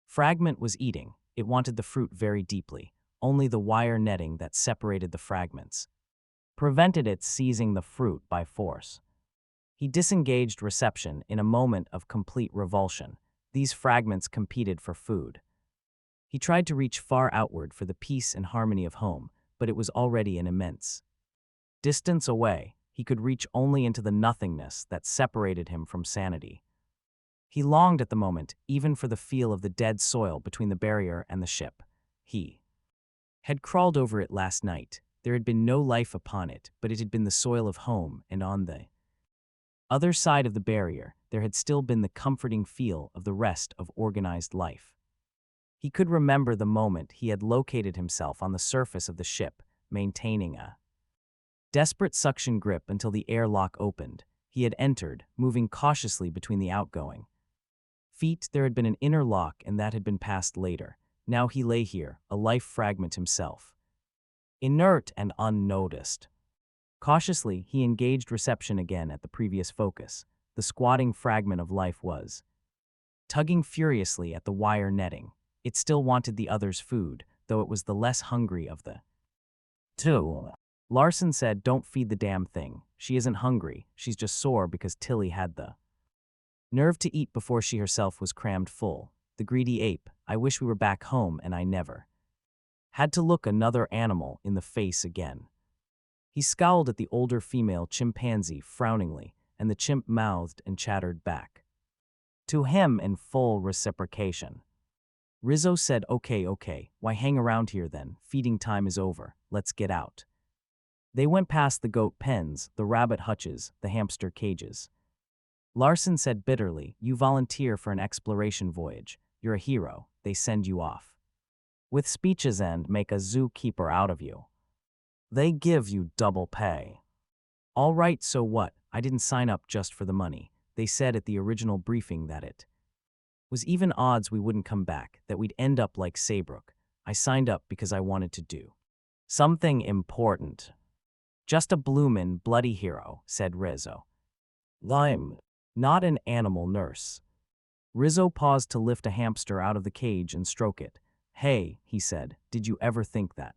Fragment was eating. It wanted the fruit very deeply. Only the wire netting that separated the fragments prevented it seizing the fruit by force. He disengaged reception in a moment of complete revulsion. These fragments competed for food. He tried to reach far outward for the peace and harmony of home, but it was already an immense distance away. He could reach only into the nothingness that separated him from sanity. He longed at the moment even for the feel of the dead soil between the barrier and the ship. He had crawled over it last night. There had been no life upon it, but it had been the soil of home, and on the other side of the barrier, there had still been the comforting feel of the rest of organized life. He could remember the moment he had located himself on the surface of the ship, maintaining a desperate suction grip until the airlock opened. He had entered, moving cautiously between the outgoing feet. There had been an inner lock, and that had been passed later. Now he lay here, a life fragment himself, inert and unnoticed. Cautiously, he engaged reception again at the previous focus. The squatting fragment of life was tugging furiously at the wire netting. It still wanted the other's food, though it was the less hungry of the two. Larson said, "Don't feed the damn thing. She isn't hungry. She's just sore because Tilly had the nerve to eat before she herself was crammed full. The greedy ape. I wish we were back home and I never had to look another animal in the face again." He scowled at the older female chimpanzee frowningly, and the chimp mouthed and chattered back to him in full reciprocation. Rizzo said, Okay, why hang around here then? Feeding time is over. Let's get out." They went past the goat pens, the rabbit hutches, the hamster cages. Larson said bitterly, "You volunteer for an exploration voyage. You're a hero. They send you off with speeches and make a zookeeper out of you. They give you double pay." "All right, so what? I didn't sign up just for the money. They said at the original briefing that it was even odds we wouldn't come back, that we'd end up like Saybrook. I signed up because I wanted to do something important." "Just a bloomin' bloody hero," said Rizzo. "I'm not an animal nurse." Rizzo paused to lift a hamster out of the cage and stroke it. "Hey," he said, "did you ever think that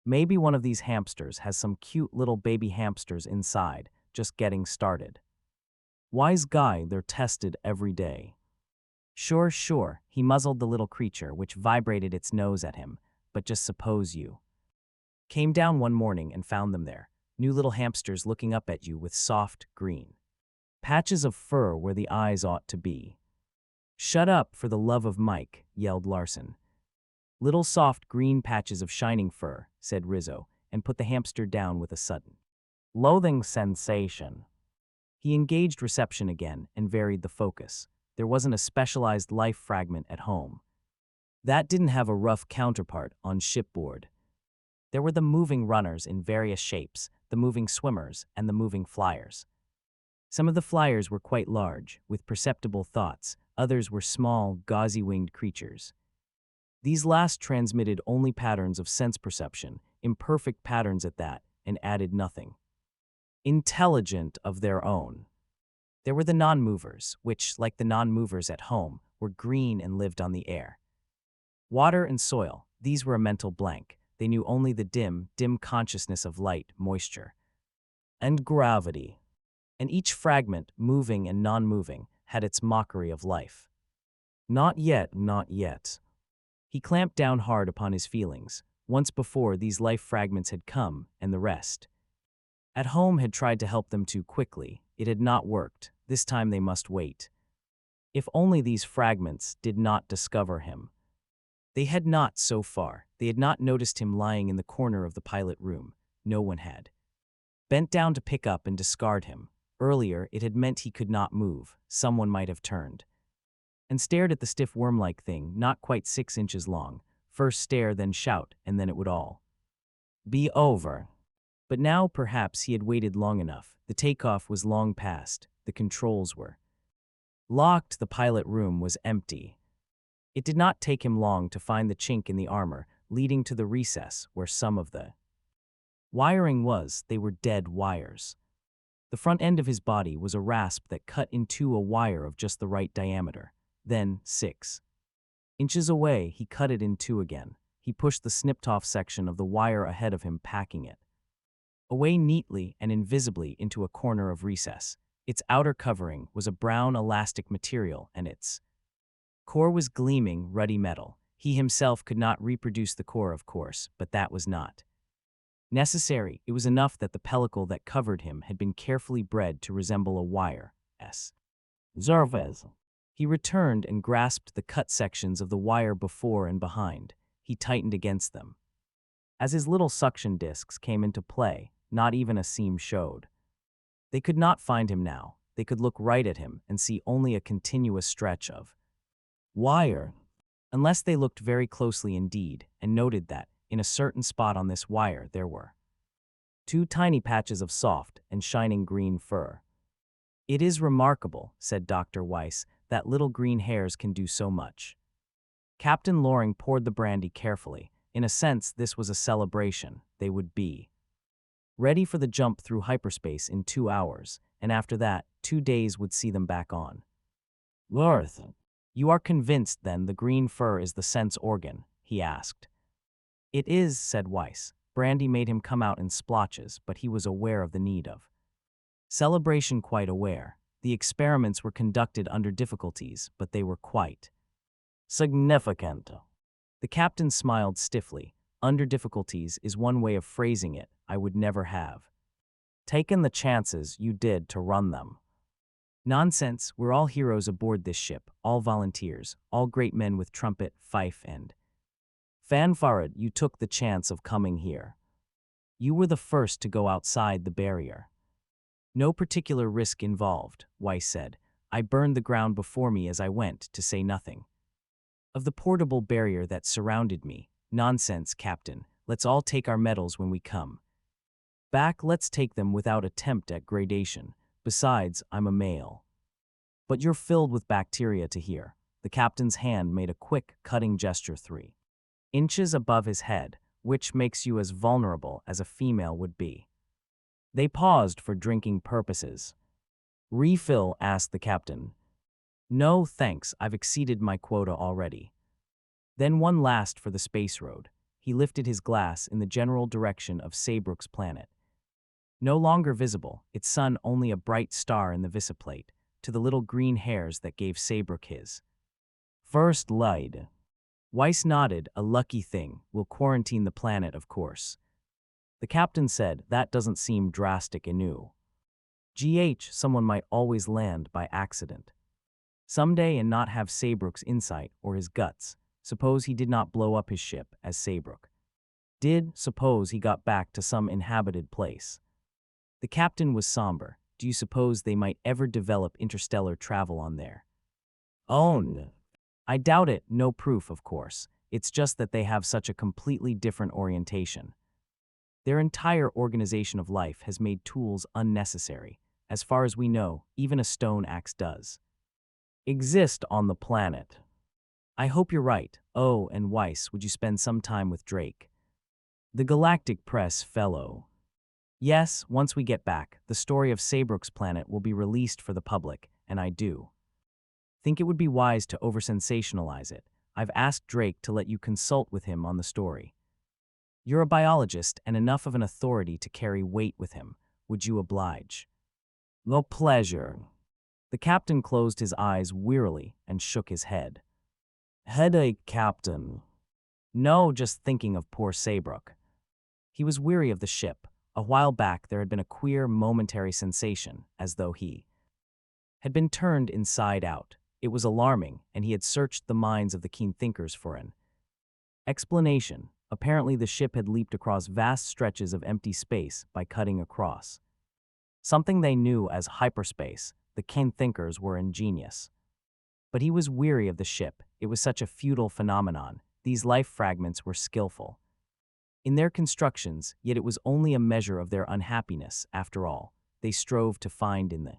maybe one of these hamsters has some cute little baby hamsters inside, just getting started? Wise guy, they're tested every day." Sure, he muzzled the little creature, which vibrated its nose at him. "But just suppose you came down one morning and found them there, new little hamsters looking up at you with soft, green patches of fur where the eyes ought to be." "Shut up, for the love of Mike," yelled Larson. "Little soft green patches of shining fur," said Rizzo, and put the hamster down with a sudden loathing sensation. He engaged reception again and varied the focus. There wasn't a specialized life fragment at home that didn't have a rough counterpart on shipboard. There were the moving runners in various shapes, the moving swimmers, and the moving flyers. Some of the flyers were quite large, with perceptible thoughts. Others were small, gauzy-winged creatures. These last transmitted only patterns of sense perception, imperfect patterns at that, and added nothing intelligent of their own. There were the non-movers, which, like the non-movers at home, were green and lived on the air. Water and soil, these were a mental blank. They knew only the dim consciousness of light, moisture, and gravity. And each fragment, moving and non-moving, had its mockery of life. Not yet. He clamped down hard upon his feelings. Once before, these life fragments had come, and the rest at home had tried to help them too quickly. It had not worked. This time they must wait. If only these fragments did not discover him. They had not so far. They had not noticed him lying in the corner of the pilot room. No one had bent down to pick up and discard him. Earlier, it had meant he could not move. Someone might have turned and stared at the stiff worm-like thing, not quite 6 inches long, first stare, then shout, and then it would all be over. But now perhaps he had waited long enough. The takeoff was long past. The controls were locked. The pilot room was empty. It did not take him long to find the chink in the armor, leading to the recess where some of the wiring was. They were dead wires. The front end of his body was a rasp that cut into a wire of just the right diameter. Then, 6 inches away, he cut it in two again. He pushed the snipped-off section of the wire ahead of him, packing it away neatly and invisibly into a corner of recess. Its outer covering was a brown elastic material, and its core was gleaming, ruddy metal. He himself could not reproduce the core, of course, but that was not necessary. It was enough that the pellicle that covered him had been carefully bred to resemble a wire's surface. He returned and grasped the cut sections of the wire before and behind. He tightened against them. As his little suction discs came into play, not even a seam showed. They could not find him now. They could look right at him and see only a continuous stretch of wire, unless they looked very closely indeed and noted that, in a certain spot on this wire, there were two tiny patches of soft and shining green fur. "It is remarkable," said Dr. Weiss, "that little green hairs can do so much." Captain Loring poured the brandy carefully. In a sense, this was a celebration. They would be ready for the jump through hyperspace in 2 hours, and after that, 2 days would see them back on Earth. "You are convinced, then, the green fur is the sense organ?" he asked. "It is," said Weiss. Brandy made him come out in splotches, but he was aware of the need of celebration, quite aware. The experiments were conducted under difficulties, but they were quite significant. The captain smiled stiffly. "Under difficulties is one way of phrasing it. I would never have taken the chances you did to run them." "Nonsense. We're all heroes aboard this ship, all volunteers, all great men with trumpet, fife, and fanfare. You took the chance of coming here. You were the first to go outside the barrier." "No particular risk involved," Weiss said. "I burned the ground before me as I went, to say nothing of the portable barrier that surrounded me." "Nonsense, Captain. Let's all take our medals when we come back. Let's take them without attempt at gradation. Besides, I'm a male." "But you're filled with bacteria to here." The captain's hand made a quick, cutting gesture 3 inches above his head, "which makes you as vulnerable as a female would be." They paused for drinking purposes. "Refill?" asked the captain. "No, thanks. I've exceeded my quota already." Then one last for the space road. He lifted his glass in the general direction of Saybrook's planet. No longer visible, its sun only a bright star in the visiplate, to the little green hairs that gave Saybrook his first light. Weiss nodded. "A lucky thing. We'll quarantine the planet, of course." The captain said, "That doesn't seem drastic enough. Someone might always land by accident someday and not have Saybrook's insight or his guts. Suppose he did not blow up his ship, as Saybrook did. Suppose he got back to some inhabited place." The captain was somber. "Do you suppose they might ever develop interstellar travel on there?" "Oh, no. I doubt it. No proof, of course. It's just that they have such a completely different orientation. Their entire organization of life has made tools unnecessary. As far as we know, even a stone axe does exist on the planet." "I hope you're right. Oh, and Weiss, would you spend some time with Drake, the Galactic Press fellow?" "Yes, once we get back, the story of Saybrook's planet will be released for the public, and I do think it would be wise to over-sensationalize it. I've asked Drake to let you consult with him on the story. You're a biologist and enough of an authority to carry weight with him. Would you oblige?" "No pleasure." The captain closed his eyes wearily and shook his head. "Headache, Captain?" "No, just thinking of poor Saybrook." He was weary of the ship. A while back there had been a queer, momentary sensation, as though he had been turned inside out. It was alarming, and he had searched the minds of the keen thinkers for an explanation. Apparently the ship had leaped across vast stretches of empty space by cutting across something they knew as hyperspace. The keen thinkers were ingenious. But he was weary of the ship. It was such a futile phenomenon. these life fragments were skillful in their constructions, yet it was only a measure of their unhappiness, after all. They strove to find in the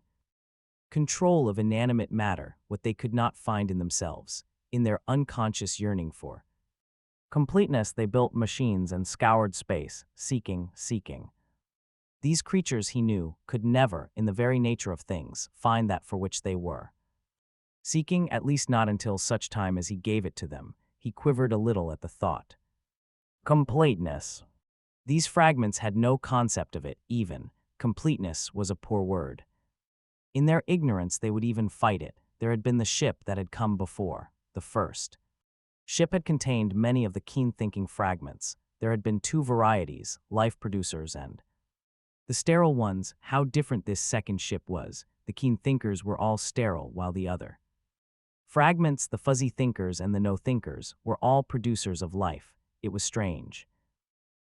control of inanimate matter what they could not find in themselves. In their unconscious yearning for completeness, they built machines and scoured space, seeking. These creatures, he knew, could never, in the very nature of things, find that for which they were seeking, at least not until such time as he gave it to them. He quivered a little at the thought. Completeness. These fragments had no concept of it, even. Completeness was a poor word. In their ignorance, they would even fight it. There had been the ship that had come before. The first ship had contained many of the keen-thinking fragments. There had been two varieties, life producers and the sterile ones. How different this second ship was. The keen thinkers were all sterile, while the other fragments, the fuzzy thinkers and the no-thinkers, were all producers of life. It was strange.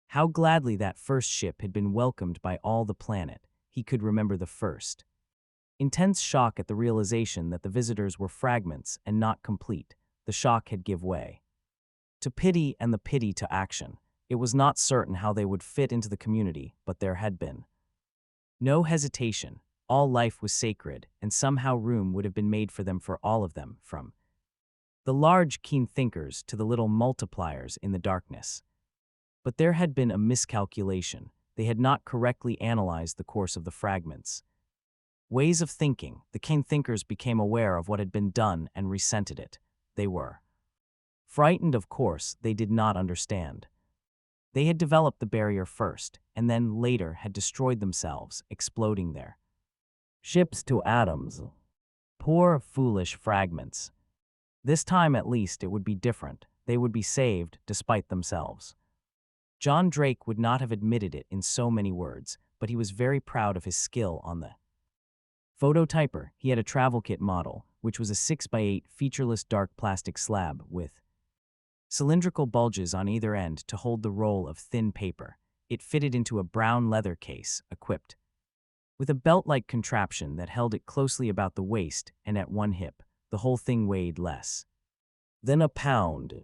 How gladly that first ship had been welcomed by all the planet. He could remember the first intense shock at the realization that the visitors were fragments and not complete. The shock had given way to pity, and the pity to action. It was not certain how they would fit into the community, but there had been no hesitation. All life was sacred, and somehow room would have been made for them, for all of them, from the large, keen thinkers to the little multipliers in the darkness. But there had been a miscalculation. They had not correctly analyzed the course of the fragments. Ways of thinking. The keen thinkers became aware of what had been done and resented it. They were frightened, of course. They did not understand. They had developed the barrier first, and then later had destroyed themselves, exploding their ships to atoms. Poor, foolish fragments. This time, at least, it would be different. They would be saved, despite themselves. John Drake would not have admitted it in so many words, but he was very proud of his skill on the phototyper. He had a travel kit model, which was a 6x8 featureless dark plastic slab with cylindrical bulges on either end to hold the roll of thin paper. It fitted into a brown leather case, equipped with a belt-like contraption that held it closely about the waist and at one hip. The whole thing weighed less than a pound.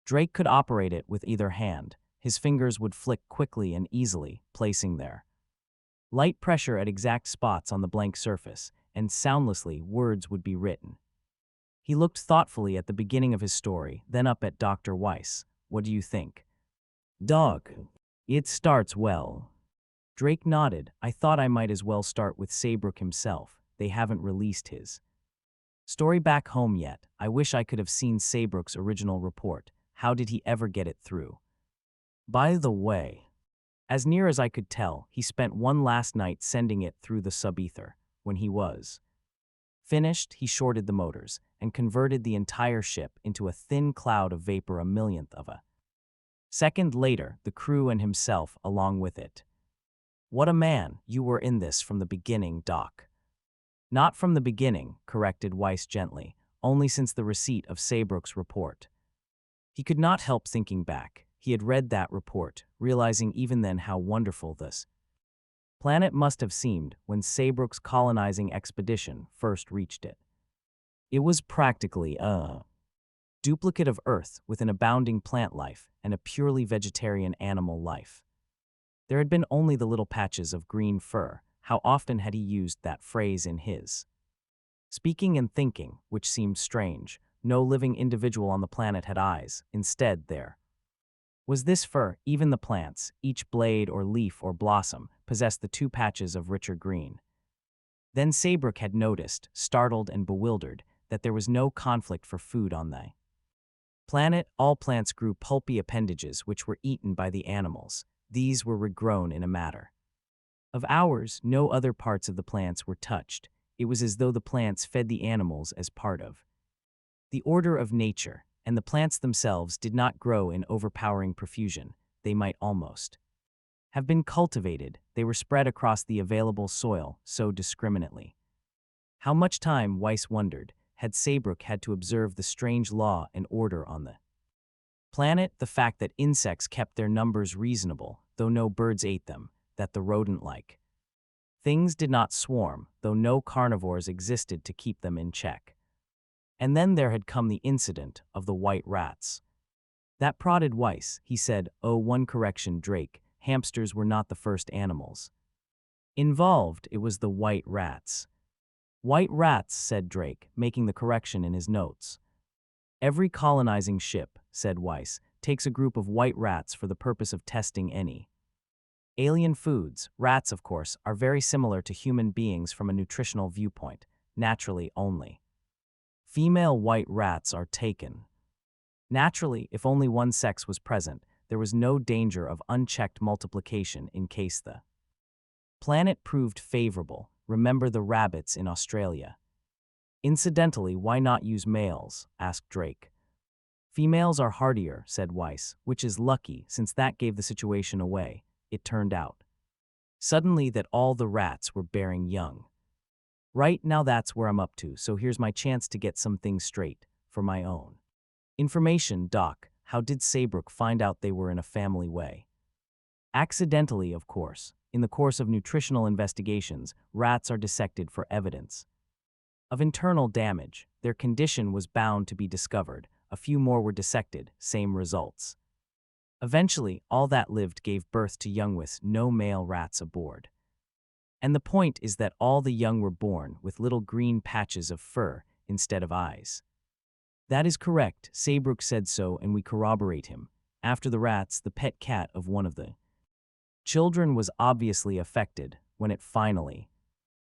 Drake could operate it with either hand. His fingers would flick quickly and easily, placing their light pressure at exact spots on the blank surface, and soundlessly words would be written. He looked thoughtfully at the beginning of his story, then up at Dr. Weiss. What do you think? Doc, it starts well. Drake nodded. I thought I might as well start with Saybrook himself. They haven't released his story back home yet. I wish I could have seen Saybrook's original report. How did he ever get it through? By the way, as near as I could tell, he spent one last night sending it through the sub-ether. When he was finished, he shorted the motors and converted the entire ship into a thin cloud of vapor a millionth of a second later, the crew and himself along with it. What a man. You were in this from the beginning, Doc. Not from the beginning, corrected Weiss gently, only since the receipt of Saybrook's report. He could not help thinking back. He had read that report, realizing even then how wonderful this planet must have seemed when Saybrook's colonizing expedition first reached it. It was practically a duplicate of Earth with an abounding plant life and a purely vegetarian animal life. There had been only the little patches of green fur. How often had he used that phrase in his speaking and thinking, which seemed strange. No living individual on the planet had eyes. Instead, there was this fur. Even the plants, each blade or leaf or blossom, possessed the two patches of richer green. Then Saybrook had noticed, startled and bewildered, that there was no conflict for food on the planet. All plants grew pulpy appendages which were eaten by the animals. These were regrown in a matter of hours. No other parts of the plants were touched. It was as though the plants fed the animals as part of the order of nature, and the plants themselves did not grow in overpowering profusion. They might almost have been cultivated. They were spread across the available soil so discriminately. How much time, Weiss wondered, had Saybrook had to observe the strange law and order on the planet? The fact that insects kept their numbers reasonable, though no birds ate them, that the rodent-like things did not swarm, though no carnivores existed to keep them in check. And then there had come the incident of the white rats. That prodded Weiss. He said, "Oh, one correction, Drake. Hamsters were not the first animals involved, it was the white rats." "White rats," said Drake, making the correction in his notes. "Every colonizing ship," said Weiss, "takes a group of white rats for the purpose of testing any alien foods." Rats, of course, are very similar to human beings from a nutritional viewpoint, naturally only. Female white rats are taken. Naturally, if only one sex was present, there was no danger of unchecked multiplication in case the planet proved favorable. Remember the rabbits in Australia. "Incidentally, why not use males?" asked Drake. "Females are hardier," said Weiss, "which is lucky since that gave the situation away, it turned out. Suddenly that all the rats were bearing young. Right now that's where I'm up to, so here's my chance to get some things straight, for my own information, Doc. How did Saybrook find out they were in a family way?" "Accidentally, of course. In the course of nutritional investigations, rats are dissected for evidence of internal damage. Their condition was bound to be discovered. A few more were dissected, same results. Eventually, all that lived gave birth to young with no male rats aboard. And the point is that all the young were born with little green patches of fur instead of eyes." "That is correct. Saybrook said so, and we corroborate him. After the rats, the pet cat of one of the children was obviously affected when it finally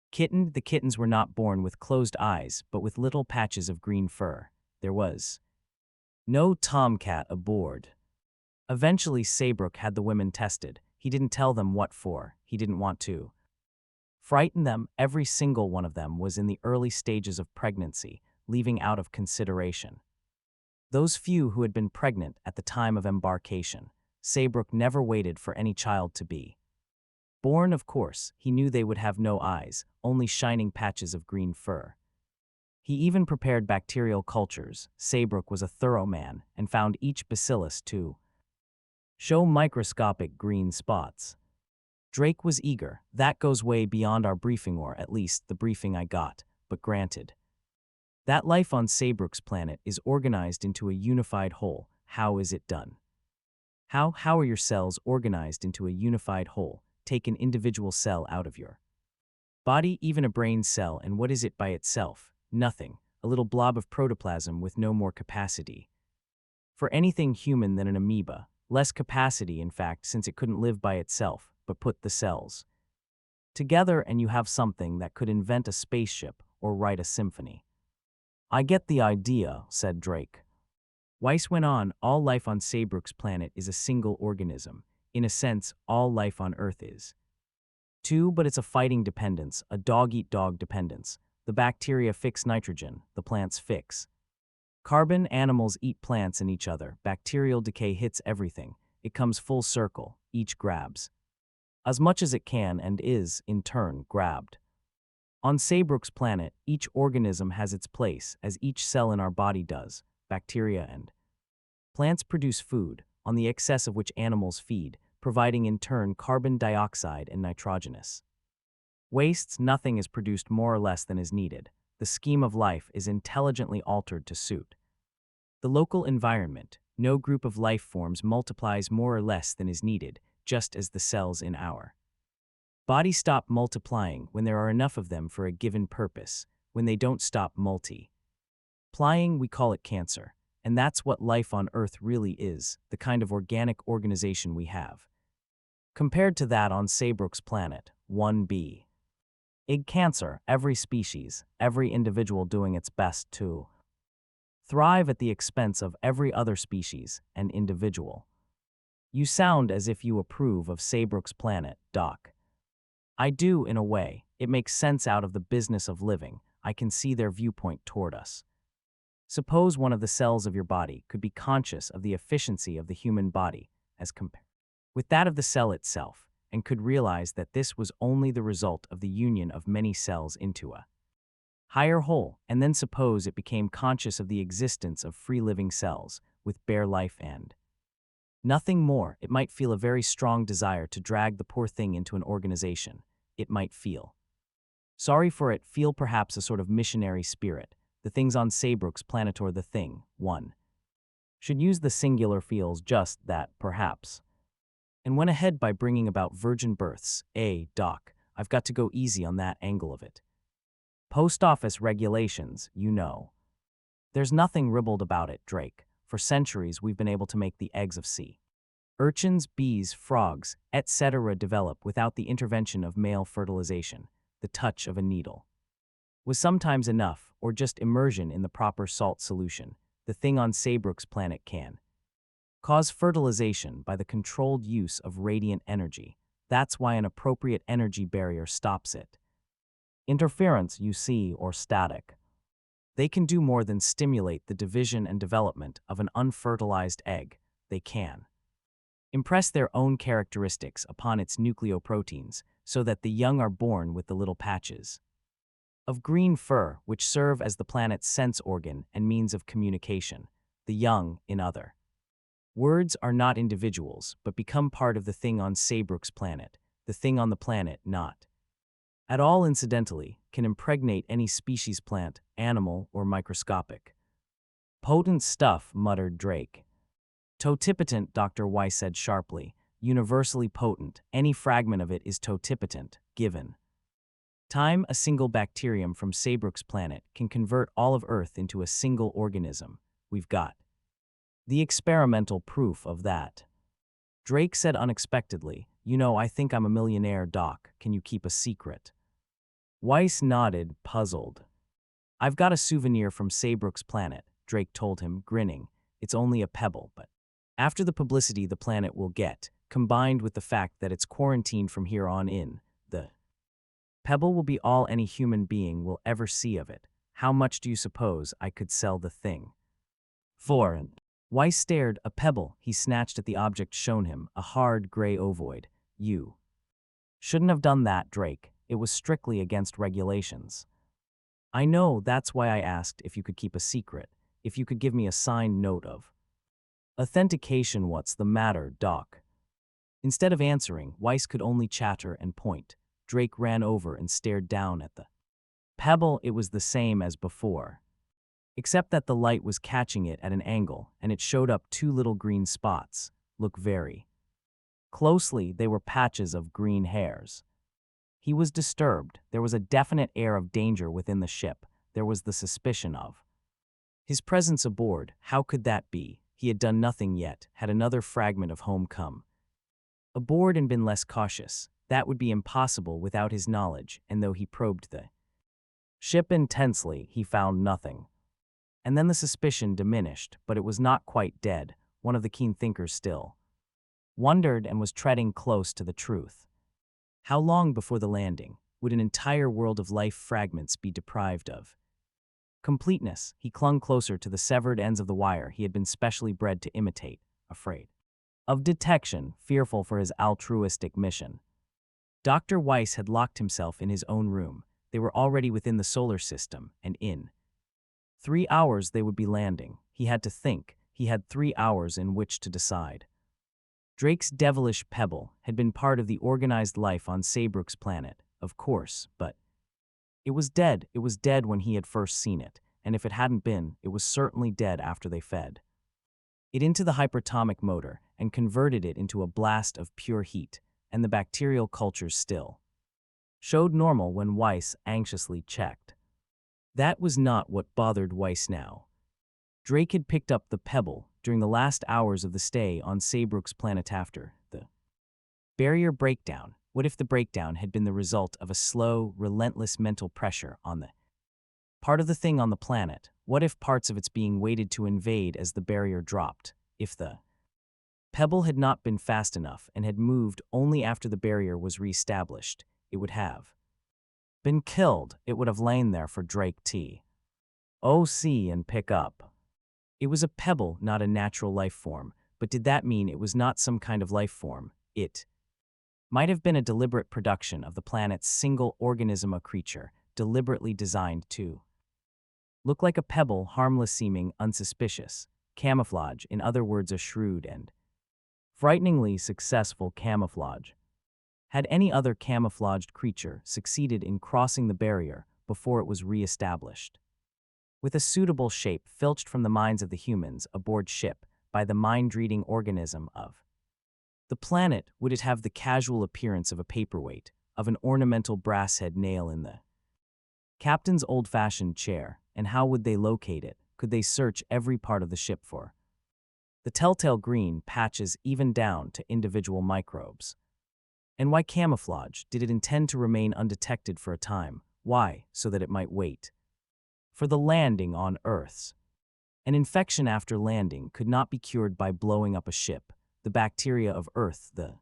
kittened. The kittens were not born with closed eyes, but with little patches of green fur. There was no tomcat aboard. Eventually, Saybrook had the women tested. He didn't tell them what for. He didn't want to frighten them. Every single one of them was in the early stages of pregnancy, leaving out of consideration those few who had been pregnant at the time of embarkation. Saybrook never waited for any child to be born, of course. He knew they would have no eyes, only shining patches of green fur. He even prepared bacterial cultures. Saybrook was a thorough man and found each bacillus to show microscopic green spots. Drake was eager. "That goes way beyond our briefing, or at least the briefing I got, but granted. That life on Saybrook's planet is organized into a unified whole. How is it done?" How are your cells organized into a unified whole? Take an individual cell out of your body, even a brain cell, and what is it by itself? Nothing. A little blob of protoplasm with no more capacity for anything human than an amoeba. Less capacity, in fact, since it couldn't live by itself, but put the cells together and you have something that could invent a spaceship or write a symphony. "I get the idea," said Drake. Weiss went on, "All life on Saybrook's planet is a single organism. In a sense, all life on Earth is too, but it's a fighting dependence, a dog-eat-dog dependence. The bacteria fix nitrogen, the plants fix carbon, animals eat plants and each other. Bacterial decay hits everything. It comes full circle, each grabs as much as it can and is, in turn, grabbed. On Saybrook's planet, each organism has its place, as each cell in our body does. Bacteria and plants produce food, on the excess of which animals feed, providing in turn carbon dioxide and nitrogenous wastes. Nothing is produced more or less than is needed. The scheme of life is intelligently altered to suit the local environment. No group of life forms multiplies more or less than is needed, just as the cells in our body stop multiplying when there are enough of them for a given purpose. When they don't stop multiplying, we call it cancer. And that's what life on Earth really is, the kind of organic organization we have. Compared to that on Saybrook's planet, 1b. Ig cancer, every species, every individual doing its best to thrive at the expense of every other species and individual. You sound as if you approve of Saybrook's planet, Doc. I do, in a way. It makes sense out of the business of living. I can see their viewpoint toward us. Suppose one of the cells of your body could be conscious of the efficiency of the human body as compared with that of the cell itself, and could realize that this was only the result of the union of many cells into a higher whole, and then suppose it became conscious of the existence of free-living cells with bare life and nothing more. It might feel a very strong desire to drag the poor thing into an organization. It might feel sorry for it, feel perhaps a sort of missionary spirit. The things on Saybrook's planet, or the thing, one Should use the singular feels just that, perhaps. And went ahead by bringing about virgin births. Doc, I've got to go easy on that angle of it. Post office regulations, you know. There's nothing ribald about it, Drake. For centuries we've been able to make the eggs of sea urchins, bees, frogs, etc. develop without the intervention of male fertilization. The touch of a needle was sometimes enough, or just immersion in the proper salt solution. The thing on Saybrook's planet can cause fertilization by the controlled use of radiant energy. That's why an appropriate energy barrier stops it. Interference, you see, or static. They can do more than stimulate the division and development of an unfertilized egg. They can impress their own characteristics upon its nucleoproteins so that the young are born with the little patches of green fur which serve as the planet's sense organ and means of communication. The young, in other words, are not individuals, but become part of the thing on Saybrook's planet. The thing on the planet, not at all incidentally, can impregnate any species, plant, animal, or microscopic. Potent stuff, muttered Drake. Totipotent, Dr. Weiss said sharply. Universally potent. Any fragment of it is totipotent, given time. A single bacterium from Saybrook's planet can convert all of Earth into a single organism. We've got the experimental proof of that. Drake said unexpectedly, You know, I think I'm a millionaire, Doc. Can you keep a secret? Weiss nodded, puzzled. I've got a souvenir from Saybrook's planet, Drake told him, grinning. It's only a pebble, but after the publicity the planet will get, combined with the fact that it's quarantined from here on in, the pebble will be all any human being will ever see of it. How much do you suppose I could sell the thing for? Weiss stared. A pebble. He snatched at the object shown him, a hard gray ovoid. You shouldn't have done that, Drake. It was strictly against regulations. I know, that's why I asked if you could keep a secret, if you could give me a signed note of authentication. What's the matter, Doc? Instead of answering, Weiss could only chatter and point. Drake ran over and stared down at the pebble. It was the same as before, except that the light was catching it at an angle, and it showed up two little green spots. Look very closely, they were patches of green hairs. He was disturbed. There was a definite air of danger within the ship. There was the suspicion of his presence aboard. How could that be? He had done nothing yet. Had another fragment of home come aboard and been less cautious? That would be impossible without his knowledge, and though he probed the ship intensely, he found nothing. And then the suspicion diminished, but it was not quite dead. One of the keen thinkers still wondered and was treading close to the truth. How long before the landing would an entire world of life fragments be deprived of completeness? He clung closer to the severed ends of the wire he had been specially bred to imitate, afraid of detection, fearful for his altruistic mission. Dr. Weiss had locked himself in his own room. They were already within the solar system, and in 3 hours they would be landing. He had to think. He had 3 hours in which to decide. Drake's devilish pebble had been part of the organized life on Saybrook's planet, of course, but it was dead. It was dead when he had first seen it, and if it hadn't been, it was certainly dead after they fed it into the hypertonic motor and converted it into a blast of pure heat, and the bacterial cultures still showed normal when Weiss anxiously checked. That was not what bothered Weiss now. Drake had picked up the pebble during the last hours of the stay on Saybrook's planet after the barrier breakdown. What if the breakdown had been the result of a slow, relentless mental pressure on the part of the thing on the planet? What if parts of its being waited to invade as the barrier dropped? If the pebble had not been fast enough and had moved only after the barrier was reestablished, it would have been killed. It would have lain there for Drake to see and pick up. It was a pebble, not a natural life form, but did that mean it was not some kind of life form? It might have been a deliberate production of the planet's single organism, a creature deliberately designed to look like a pebble, harmless-seeming, unsuspicious. Camouflage, in other words, a shrewd and frighteningly successful camouflage. Had any other camouflaged creature succeeded in crossing the barrier before it was re-established? With a suitable shape filched from the minds of the humans aboard ship, by the mind-reading organism of the planet. Would it have the casual appearance of a paperweight, of an ornamental brass-head nail in the captain's old-fashioned chair, and how would they locate it? Could they search every part of the ship for the telltale green patches even down to individual microbes? And why camouflage? Did it intend to remain undetected for a time? Why? So that it might wait for the landing on Earth's. An infection after landing could not be cured by blowing up a ship. The bacteria of Earth, the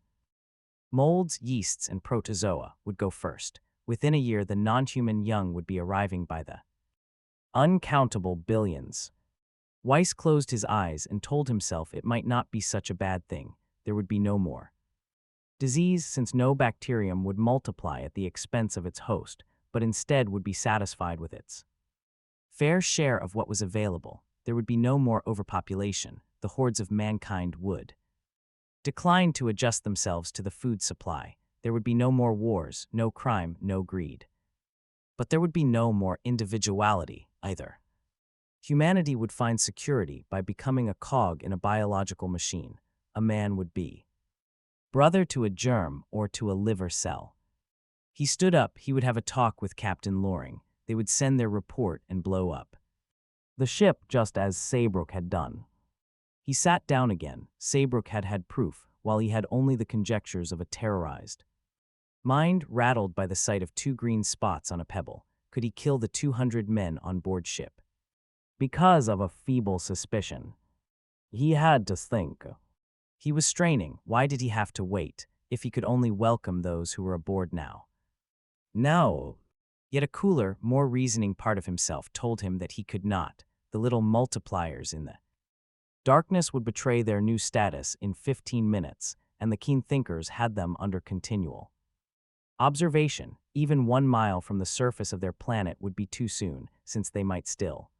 molds, yeasts, and protozoa, would go first. Within a year, the non-human young would be arriving by the uncountable billions. Weiss closed his eyes and told himself it might not be such a bad thing. There would be no more disease, since no bacterium would multiply at the expense of its host, but instead would be satisfied with its fair share of what was available. There would be no more overpopulation. The hordes of mankind would decline to adjust themselves to the food supply. There would be no more wars, no crime, no greed. But there would be no more individuality either. Humanity would find security by becoming a cog in a biological machine. A man would be brother to a germ or to a liver cell. He stood up. He would have a talk with Captain Loring. They would send their report and blow up the ship, just as Saybrook had done. He sat down again. Saybrook had had proof, while he had only the conjectures of a terrorized mind, rattled by the sight of 2 green spots on a pebble. Could he kill the 200 men on board ship? Because of a feeble suspicion. He had to think. He was straining. Why did he have to wait? If he could only welcome those who were aboard now. No. Yet a cooler, more reasoning part of himself told him that he could not. The little multipliers in the darkness would betray their new status in 15 minutes, and the keen thinkers had them under continual observation. Even 1 mile from the surface of their planet would be too soon, since they might still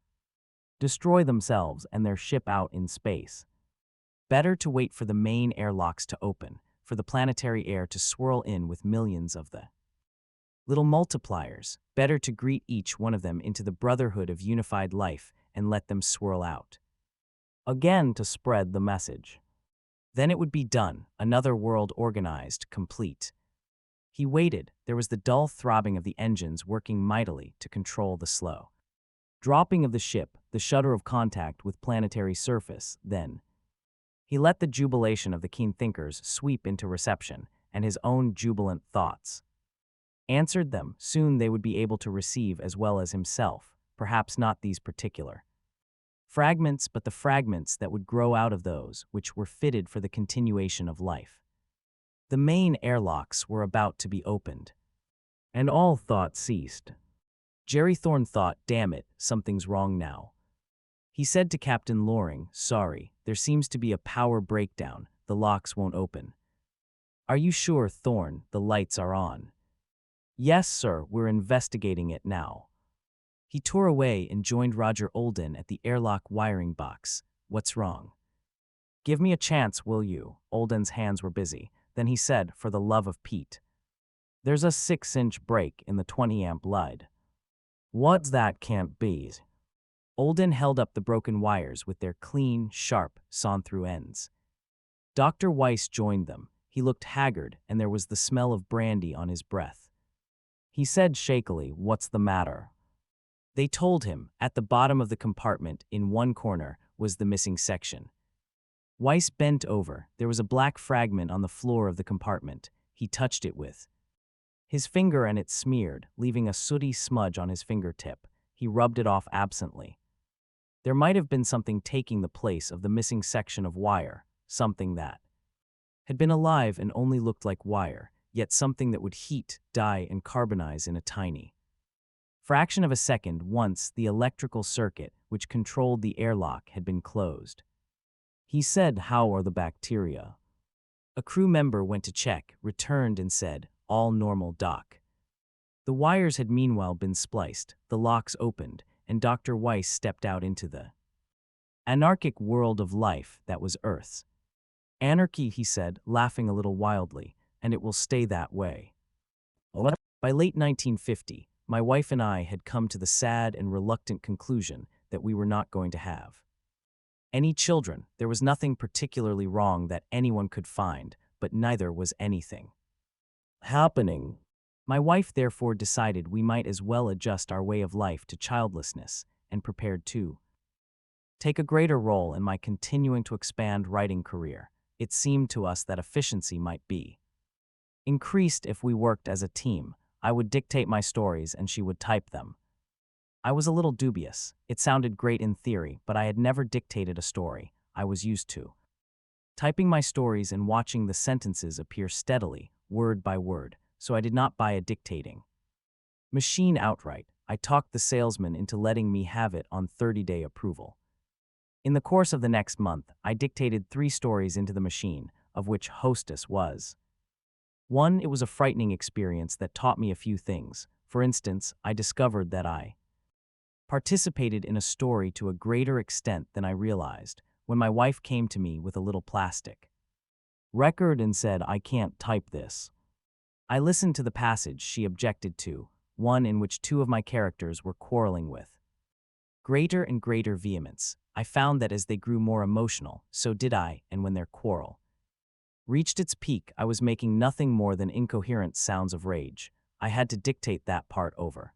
destroy themselves and their ship out in space. Better to wait for the main airlocks to open, for the planetary air to swirl in with millions of the little multipliers. Better to greet each one of them into the brotherhood of unified life and let them swirl out again to spread the message. Then it would be done, another world organized, complete. He waited. There was the dull throbbing of the engines working mightily to control the slow dropping of the ship, the shudder of contact with planetary surface. Then he let the jubilation of the keen thinkers sweep into reception, and his own jubilant thoughts answered them. Soon they would be able to receive as well as himself, perhaps not these particular fragments, but the fragments that would grow out of those which were fitted for the continuation of life. The main airlocks were about to be opened, and all thought ceased. Jerry Thorne thought, damn it, something's wrong now. He said to Captain Loring, sorry, there seems to be a power breakdown. The locks won't open. Are you sure, Thorne? The lights are on. Yes, sir, we're investigating it now. He tore away and joined Roger Olden at the airlock wiring box. What's wrong? Give me a chance, will you? Olden's hands were busy. Then he said, for the love of Pete, there's a 6-inch break in the 20-amp lead. What's that? Can't be. Olden held up the broken wires with their clean, sharp, sawn-through ends. Dr. Weiss joined them. He looked haggard, and there was the smell of brandy on his breath. He said shakily, what's the matter? They told him. At the bottom of the compartment, in one corner, was the missing section. Weiss bent over. There was a black fragment on the floor of the compartment. He touched it with his finger and it smeared, leaving a sooty smudge on his fingertip. He rubbed it off absently. There might have been something taking the place of the missing section of wire, something that had been alive and only looked like wire, yet something that would heat, die, and carbonize in a tiny fraction of a second once the electrical circuit which controlled the airlock had been closed. He said, how are the bacteria? A crew member went to check, returned and said, all normal, Doc. The wires had meanwhile been spliced, the locks opened, and Dr. Weiss stepped out into the anarchic world of life that was Earth's. Anarchy, he said, laughing a little wildly, and it will stay that way. By late 1950, my wife and I had come to the sad and reluctant conclusion that we were not going to have Any children, there was nothing particularly wrong that anyone could find, but neither was anything happening. My wife therefore decided we might as well adjust our way of life to childlessness, and prepared to take a greater role in my continuing to expand writing career. It seemed to us that efficiency might be increased if we worked as a team. I would dictate my stories and she would type them. I was a little dubious. It sounded great in theory, but I had never dictated a story. I was used to typing my stories and watching the sentences appear steadily, word by word, so I did not buy a dictating machine outright. I talked the salesman into letting me have it on 30-day approval. In the course of the next month, I dictated 3 stories into the machine, of which Hostess was one. It was a frightening experience that taught me a few things. For instance, I discovered that I participated in a story to a greater extent than I realized when my wife came to me with a little plastic record and said, "I can't type this." I listened to the passage she objected to, one in which 2 of my characters were quarreling with greater and greater vehemence. I found that as they grew more emotional, so did I, and when their quarrel reached its peak, I was making nothing more than incoherent sounds of rage. I had to dictate that part over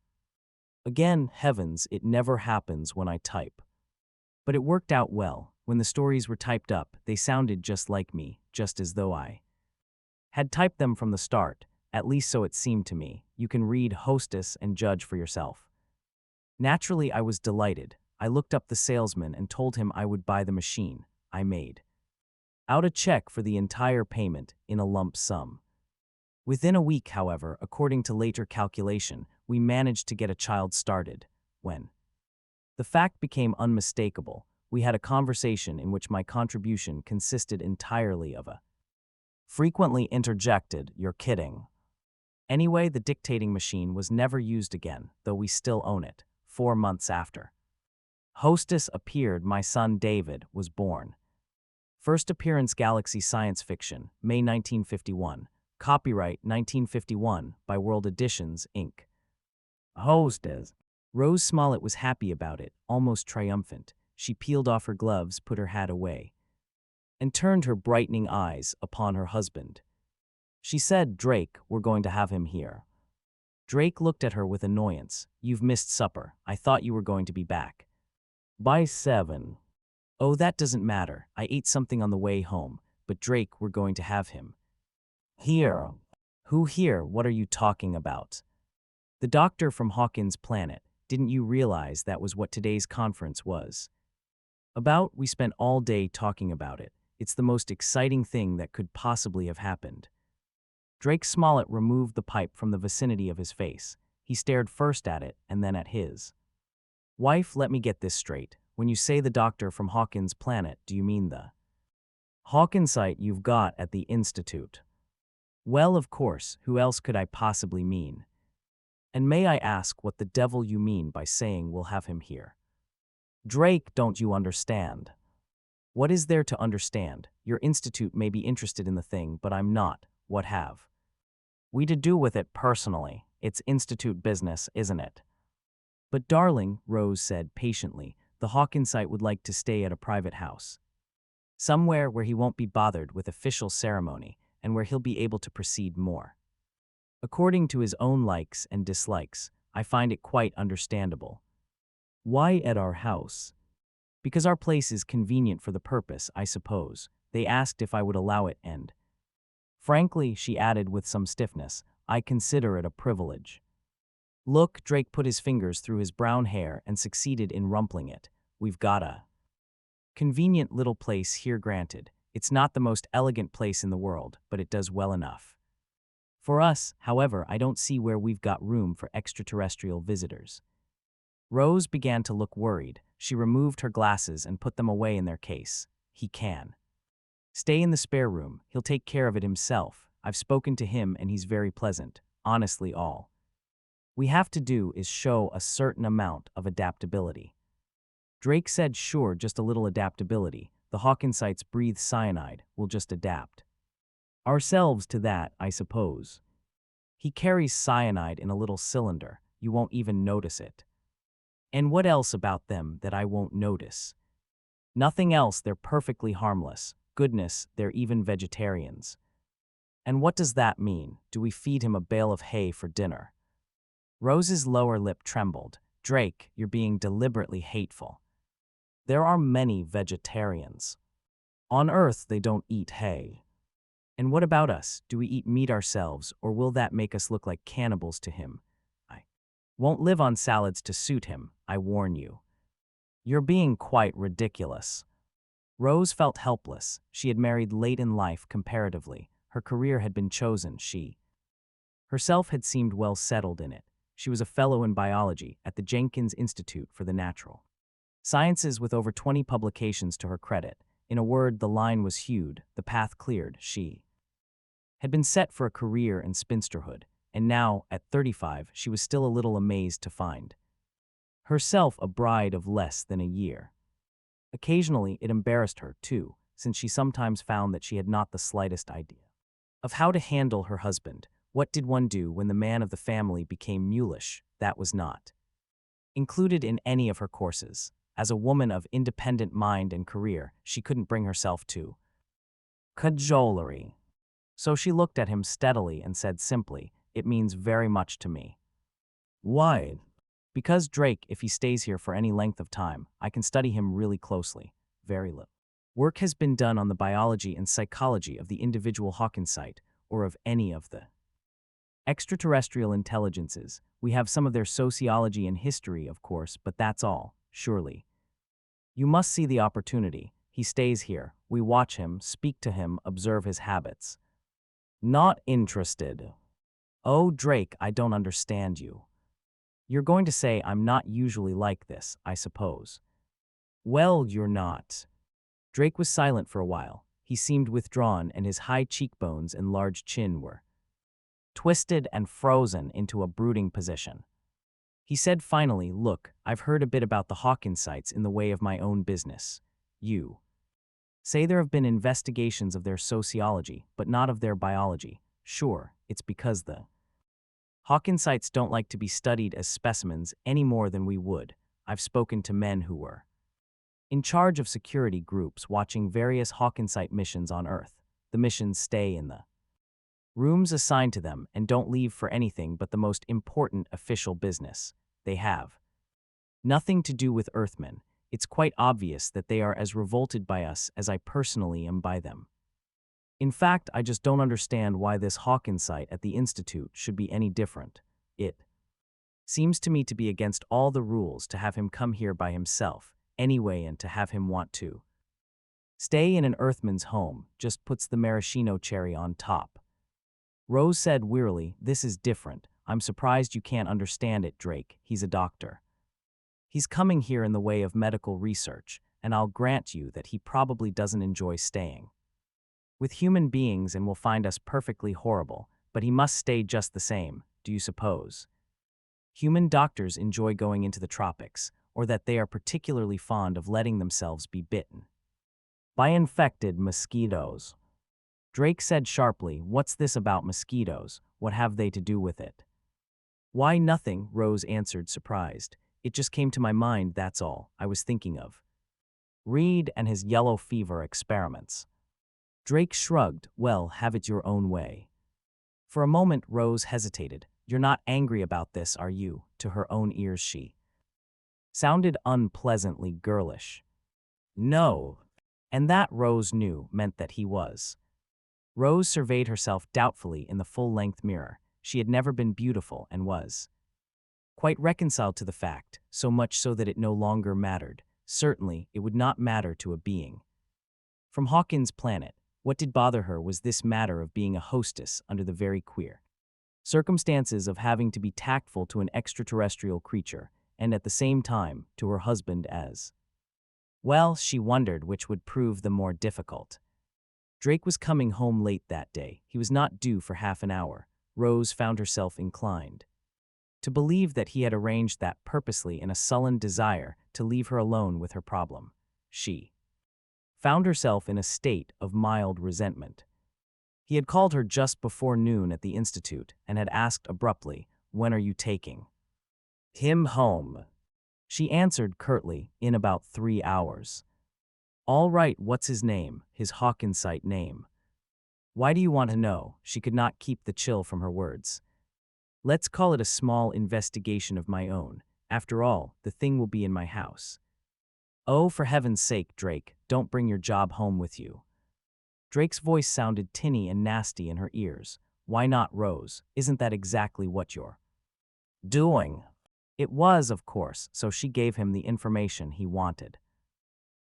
again. Heavens, it never happens when I type. But it worked out well. When the stories were typed up, they sounded just like me, just as though I had typed them from the start. At least so it seemed to me. You can read Hostess and judge for yourself. Naturally, I was delighted. I looked up the salesman and told him I would buy the machine. I made out a check for the entire payment in a lump sum. Within a week, however, according to later calculation, we managed to get a child started. When the fact became unmistakable, we had a conversation in which my contribution consisted entirely of a frequently interjected, "You're kidding." Anyway, the dictating machine was never used again, though we still own it. 4 months after Hostess appeared, my son David was born. First appearance, Galaxy Science Fiction, May 1951. Copyright 1951 by World Editions, Inc. Hostess. Rose Smollett was happy about it, almost triumphant. She peeled off her gloves, put her hat away, and turned her brightening eyes upon her husband. She said, "Drake, we're going to have him here." Drake looked at her with annoyance. "You've missed supper. I thought you were going to be back by 7. "Oh, that doesn't matter. I ate something on the way home. But Drake, we're going to have him here." "Who here? What are you talking about?" "The doctor from Hawkins' planet. Didn't you realize that was what today's conference was about? We spent all day talking about it. It's the most exciting thing that could possibly have happened." Drake Smollett removed the pipe from the vicinity of his face. He stared first at it and then at his wife. "Let me get this straight. When you say the doctor from Hawkins' planet, do you mean the Hawkinsite you've got at the Institute?" "Well, of course, who else could I possibly mean? And may I ask what the devil you mean by saying we'll have him here?" "Drake, don't you understand?" "What is there to understand? Your institute may be interested in the thing, but I'm not. What have we to do with it personally? It's institute business, isn't it?" "But darling," Rose said patiently, "the Hawkinsite would like to stay at a private house. Somewhere where he won't be bothered with official ceremony and where he'll be able to proceed more according to his own likes and dislikes. I find it quite understandable." "Why at our house?" "Because our place is convenient for the purpose, I suppose. They asked if I would allow it, and frankly," she added with some stiffness, "I consider it a privilege." "Look," Drake put his fingers through his brown hair and succeeded in rumpling it. "We've got a convenient little place here, granted. It's not the most elegant place in the world, but it does well enough for us. However, I don't see where we've got room for extraterrestrial visitors." Rose began to look worried. She removed her glasses and put them away in their case. "He can stay in the spare room. He'll take care of it himself. I've spoken to him and he's very pleasant. Honestly, all we have to do is show a certain amount of adaptability." Drake said, "Sure, just a little adaptability. The Hawkinsites breathe cyanide. We'll just adapt ourselves to that, I suppose. He carries cyanide in a little cylinder. You won't even notice it." "And what else about them that I won't notice?" Nothing else, they're perfectly harmless. Goodness, they're even vegetarians. And what does that mean? Do we feed him a bale of hay for dinner? Rose's lower lip trembled. Drake, you're being deliberately hateful. There are many vegetarians. On Earth, they don't eat hay. And what about us? Do we eat meat ourselves, or will that make us look like cannibals to him? I won't live on salads to suit him, I warn you. You're being quite ridiculous. Rose felt helpless. She had married late in life comparatively. Her career had been chosen. She herself had seemed well settled in it. She was a fellow in biology at the Jenkins Institute for the Natural Sciences with over 20 publications to her credit. In a word, the line was hewed, the path cleared. She had been set for a career in spinsterhood, and now, at 35, she was still a little amazed to find herself a bride of less than a year. Occasionally, it embarrassed her, too, since she sometimes found that she had not the slightest idea of how to handle her husband. What did one do when the man of the family became mulish? That was not included in any of her courses. As a woman of independent mind and career, she couldn't bring herself to cajolery. So she looked at him steadily and said simply, "It means very much to me." "Why?" "Because Drake, if he stays here for any length of time, I can study him really closely." Very little work has been done on the biology and psychology of the individual Hawkinsite, or of any of the extraterrestrial intelligences. We have some of their sociology and history, of course, but that's all, surely. You must see the opportunity. He stays here. We watch him, speak to him, observe his habits. Not interested. Oh, Drake, I don't understand you. You're going to say I'm not usually like this, I suppose. Well, you're not. Drake was silent for a while. He seemed withdrawn, and his high cheekbones and large chin were twisted and frozen into a brooding position. He said finally, "Look, I've heard a bit about the Hawkinsites in the way of my own business. You say there have been investigations of their sociology, but not of their biology. Sure, it's because the Hawkinsites don't like to be studied as specimens any more than we would. I've spoken to men who were in charge of security groups watching various Hawkinsite missions on Earth. The missions stay in the rooms assigned to them and don't leave for anything but the most important official business. They have nothing to do with Earthmen. It's quite obvious that they are as revolted by us as I personally am by them. In fact, I just don't understand why this Hawkinsite at the Institute should be any different. It seems to me to be against all the rules to have him come here by himself, anyway, and to have him want to stay in an Earthman's home just puts the maraschino cherry on top." Rose said wearily, "This is different. I'm surprised you can't understand it, Drake. He's a doctor. He's coming here in the way of medical research, and I'll grant you that he probably doesn't enjoy staying with human beings and will find us perfectly horrible, but he must stay just the same, do you suppose? Human doctors enjoy going into the tropics, or that they are particularly fond of letting themselves be bitten by infected mosquitoes." Drake said sharply, "What's this about mosquitoes? What have they to do with it?" "Why, nothing," Rose answered, surprised. "It just came to my mind, that's all. I was thinking of Reed and his yellow fever experiments." Drake shrugged. "Well, have it your own way." For a moment, Rose hesitated. "You're not angry about this, are you?" To her own ears she sounded unpleasantly girlish. No. And that, Rose knew, meant that he was. Rose surveyed herself doubtfully in the full-length mirror. She had never been beautiful and was quite reconciled to the fact, so much so that it no longer mattered. Certainly, it would not matter to a being from Hawkins' planet. What did bother her was this matter of being a hostess under the very queer circumstances of having to be tactful to an extraterrestrial creature, and at the same time to her husband as well. She wondered which would prove the more difficult. Drake was coming home late that day. He was not due for half an hour. Rose found herself inclined to believe that he had arranged that purposely in a sullen desire to leave her alone with her problem. She found herself in a state of mild resentment. He had called her just before noon at the Institute and had asked abruptly, "When are you taking him home?" She answered curtly, "In about 3 hours." All right, what's his name? His Hawkinsight name. Why do you want to know? She could not keep the chill from her words. Let's call it a small investigation of my own. After all, the thing will be in my house. Oh, for heaven's sake, Drake, don't bring your job home with you. Drake's voice sounded tinny and nasty in her ears. Why not, Rose? Isn't that exactly what you're doing? It was, of course, so she gave him the information he wanted.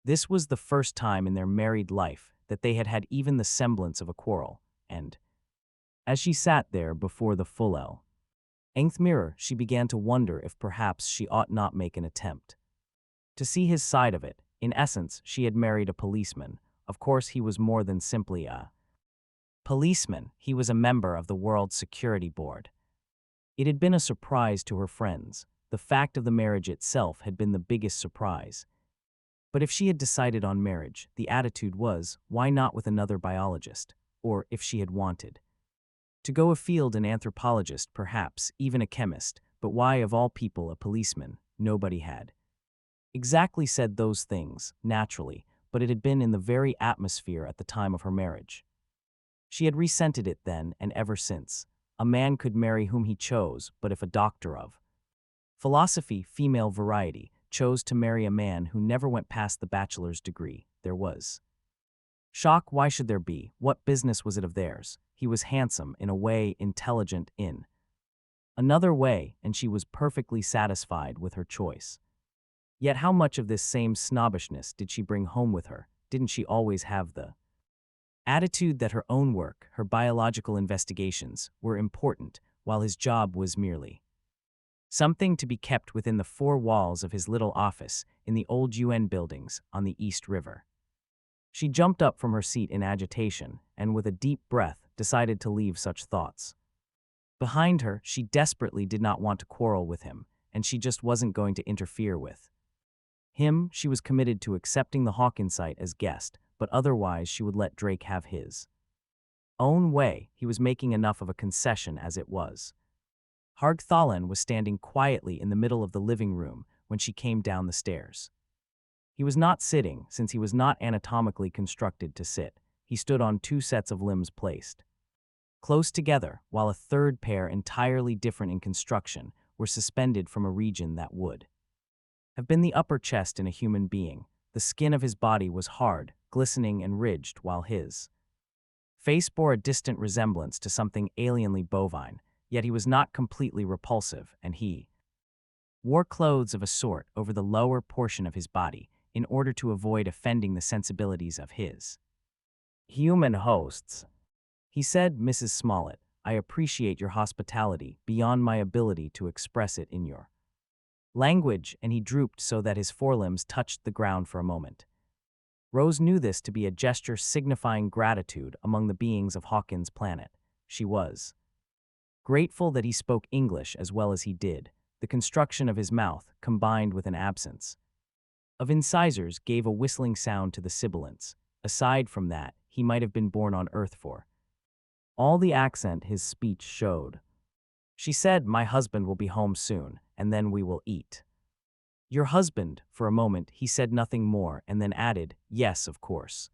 This was the first time in their married life that they had had even the semblance of a quarrel, and, as she sat there before the full-length mirror, she began to wonder if perhaps she ought not make an attempt to see his side of it. In essence, she had married a policeman. Of course, he was more than simply a policeman. He was a member of the World Security Board. It had been a surprise to her friends. The fact of the marriage itself had been the biggest surprise. But if she had decided on marriage, the attitude was, why not with another biologist? Or, if she had wanted to go afield, an anthropologist, perhaps, even a chemist, but why of all people a policeman? Nobody had exactly said those things, naturally, but it had been in the very atmosphere at the time of her marriage. She had resented it then and ever since. A man could marry whom he chose, but if a doctor of philosophy, female variety, chose to marry a man who never went past the bachelor's degree, there was shock. Why should there be? What business was it of theirs? He was handsome, in a way, intelligent in another way, and she was perfectly satisfied with her choice. Yet how much of this same snobbishness did she bring home with her? Didn't she always have the attitude that her own work, her biological investigations, were important, while his job was merely something to be kept within the four walls of his little office in the old UN buildings on the East River? She jumped up from her seat in agitation and, with a deep breath, decided to leave such thoughts behind her. She desperately did not want to quarrel with him, and she just wasn't going to interfere with him. She was committed to accepting the Hawkinsight as guest, but otherwise she would let Drake have his own way. He was making enough of a concession as it was. Hargthalen was standing quietly in the middle of the living room when she came down the stairs. He was not sitting, since he was not anatomically constructed to sit. He stood on two sets of limbs placed close together, while a third pair, entirely different in construction, were suspended from a region that would have been the upper chest in a human being. The skin of his body was hard, glistening and ridged, while his face bore a distant resemblance to something alienly bovine, yet he was not completely repulsive, and he wore clothes of a sort over the lower portion of his body in order to avoid offending the sensibilities of his human hosts. He said, Mrs. Smollett, I appreciate your hospitality beyond my ability to express it in your language, and he drooped so that his forelimbs touched the ground for a moment. Rose knew this to be a gesture signifying gratitude among the beings of Hawkins' planet. She was grateful that he spoke English as well as he did. The construction of his mouth, combined with an absence of incisors, gave a whistling sound to the sibilants. Aside from that, he might have been born on Earth for all the accent his speech showed. She said, My husband will be home soon, and then we will eat. Your husband? For a moment, he said nothing more, and then added, Yes, of course.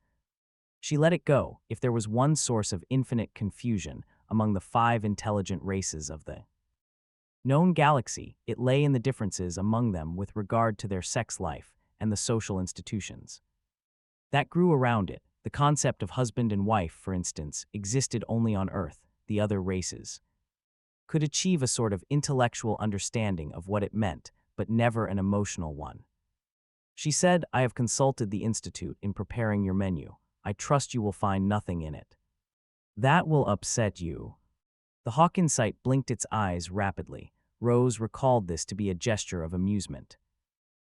She let it go. If there was one source of infinite confusion among the 5 intelligent races of the known galaxy, it lay in the differences among them with regard to their sex life and the social institutions that grew around it. The concept of husband and wife, for instance, existed only on Earth. The other races could achieve a sort of intellectual understanding of what it meant, but never an emotional one. She said, I have consulted the Institute in preparing your menu. I trust you will find nothing in it that will upset you. The Hawkinsight blinked its eyes rapidly. Rose recalled this to be a gesture of amusement.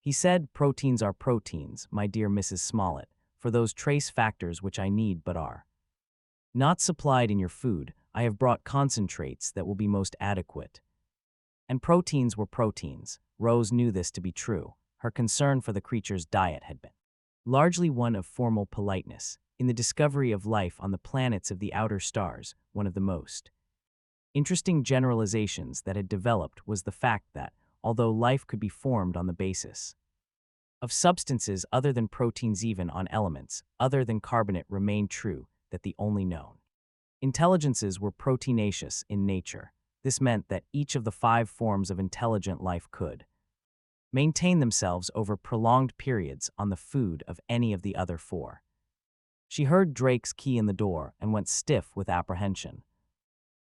He said, Proteins are proteins, my dear Mrs. Smollett, for those trace factors which I need but are not supplied in your food. I have brought concentrates that will be most adequate. And proteins were proteins. Rose knew this to be true. Her concern for the creature's diet had been largely one of formal politeness. In the discovery of life on the planets of the outer stars, one of the most interesting generalizations that had developed was the fact that, although life could be formed on the basis Of substances other than proteins, even on elements other than carbonate, remained true that the only known intelligences were proteinaceous in nature. This meant that each of the 5 forms of intelligent life could maintain themselves over prolonged periods on the food of any of the other 4. She heard Drake's key in the door and went stiff with apprehension.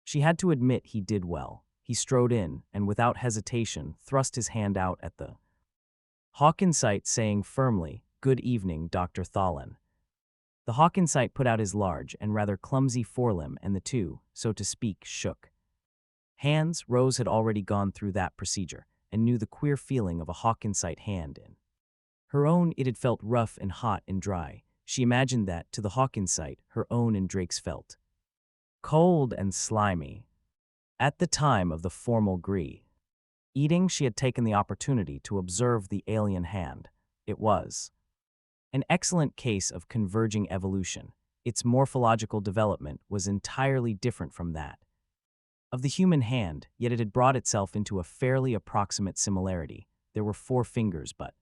She had to admit he did well. He strode in and, without hesitation, thrust his hand out at the Hawkinsight, saying firmly, "Good evening, Dr. Thallen." The Hawkinsight put out his large and rather clumsy forelimb, and the two, so to speak, shook hands. Rose had already gone through that procedure and knew the queer feeling of a Hawkinsight hand in her own. It had felt rough and hot and dry. She imagined that, to the Hawkinsight, her own and Drake's felt cold and slimy. At the time of the formal eating, she had taken the opportunity to observe the alien hand. It was an excellent case of converging evolution. Its morphological development was entirely different from that of the human hand, yet it had brought itself into a fairly approximate similarity. There were 4 fingers, but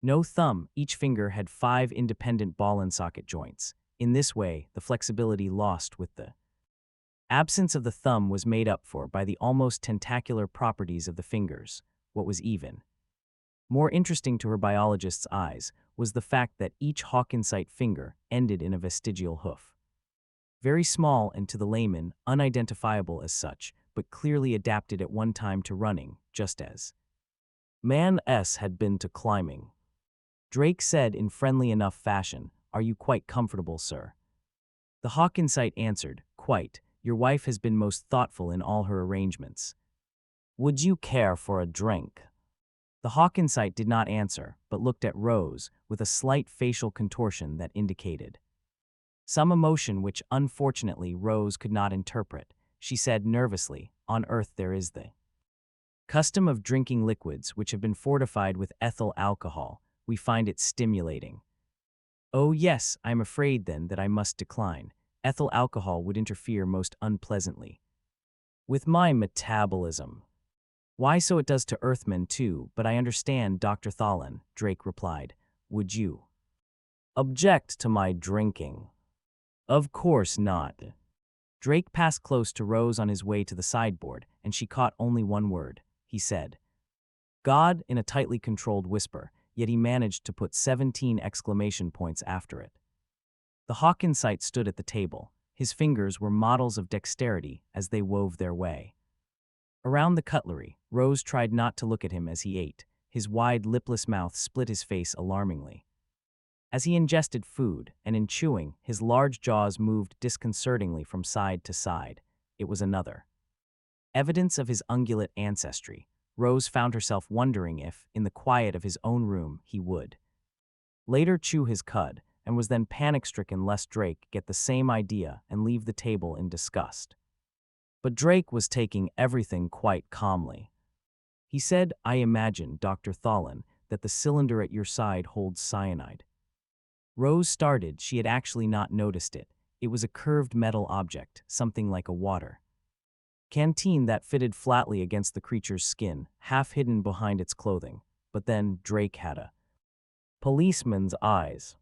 no thumb. Each finger had 5 independent ball-and-socket joints. In this way, the flexibility lost with the absence of the thumb was made up for by the almost tentacular properties of the fingers. What was even more interesting to her biologist's eyes was the fact that each Hawkinsight finger ended in a vestigial hoof. Very small and, to the layman, unidentifiable as such, but clearly adapted at one time to running, just as man's had been to climbing. Drake said in friendly enough fashion, "Are you quite comfortable, sir?" The Hawkinsight answered, "Quite. Your wife has been most thoughtful in all her arrangements. Would you care for a drink?" The Hawkinsight did not answer, but looked at Rose with a slight facial contortion that indicated some emotion which, unfortunately, Rose could not interpret. She said nervously, "On Earth there is the custom of drinking liquids which have been fortified with ethyl alcohol. We find it stimulating." "Oh yes, I am afraid then that I must decline. Ethyl alcohol would interfere most unpleasantly with my metabolism." "Why, so it does to Earthmen too, but I understand, Dr. Thallen," Drake replied. "Would you object to my drinking?" "Of course not." Drake passed close to Rose on his way to the sideboard, and she caught only one word. He said, "God," in a tightly controlled whisper, yet he managed to put 17 exclamation points after it. The Hawkinsight stood at the table. His fingers were models of dexterity as they wove their way around the cutlery. Rose tried not to look at him as he ate. His wide, lipless mouth split his face alarmingly as he ingested food, and in chewing, his large jaws moved disconcertingly from side to side. It was another evidence of his ungulate ancestry. Rose found herself wondering if, in the quiet of his own room, he would later chew his cud, and was then panic-stricken lest Drake get the same idea and leave the table in disgust. But Drake was taking everything quite calmly. He said, "I imagine, Dr. Thallen, that the cylinder at your side holds cyanide." Rose started. She had actually not noticed it. It was a curved metal object, something like a water canteen that fitted flatly against the creature's skin, half hidden behind its clothing. But then Drake had a policeman's eyes.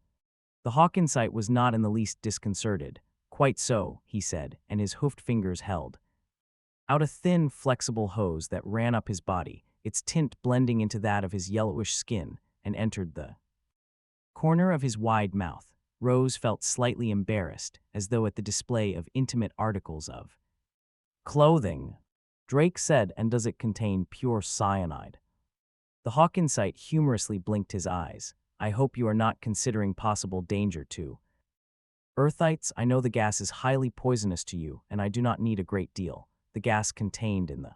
The Hawkinsight was not in the least disconcerted. "Quite so," he said, and his hoofed fingers held out a thin, flexible hose that ran up his body, its tint blending into that of his yellowish skin, and entered the corner of his wide mouth. Rose felt slightly embarrassed, as though at the display of intimate articles of clothing. Drake said, "And does it contain pure cyanide?" The Hawkinsight humorously blinked his eyes. "I hope you are not considering possible danger to Earthites. I know the gas is highly poisonous to you, and I do not need a great deal. The gas contained in the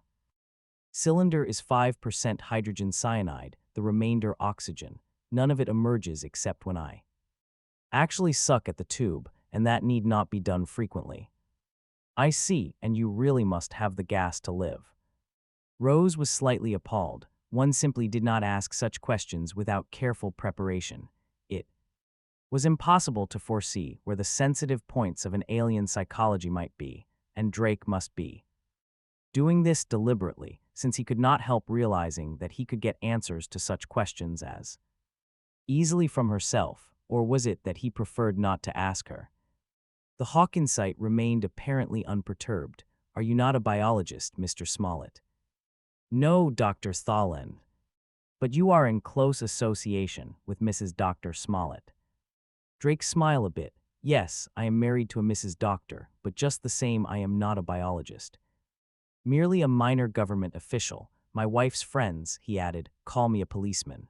cylinder is 5% hydrogen cyanide, the remainder oxygen. None of it emerges except when I actually suck at the tube, and that need not be done frequently." "I see, and you really must have the gas to live." Rose was slightly appalled. One simply did not ask such questions without careful preparation. It was impossible to foresee where the sensitive points of an alien psychology might be, and Drake must be doing this deliberately, since he could not help realizing that he could get answers to such questions as easily from herself, or was it that he preferred not to ask her? The Hawkinsite remained apparently unperturbed. Are you not a biologist, Mr. Smollett? No, Dr. Thallen. But you are in close association with Mrs. Dr. Smollett. Drake smiled a bit. Yes, I am married to a Mrs. Doctor, but just the same I am not a biologist. Merely a minor government official. My wife's friends, he added, call me a policeman.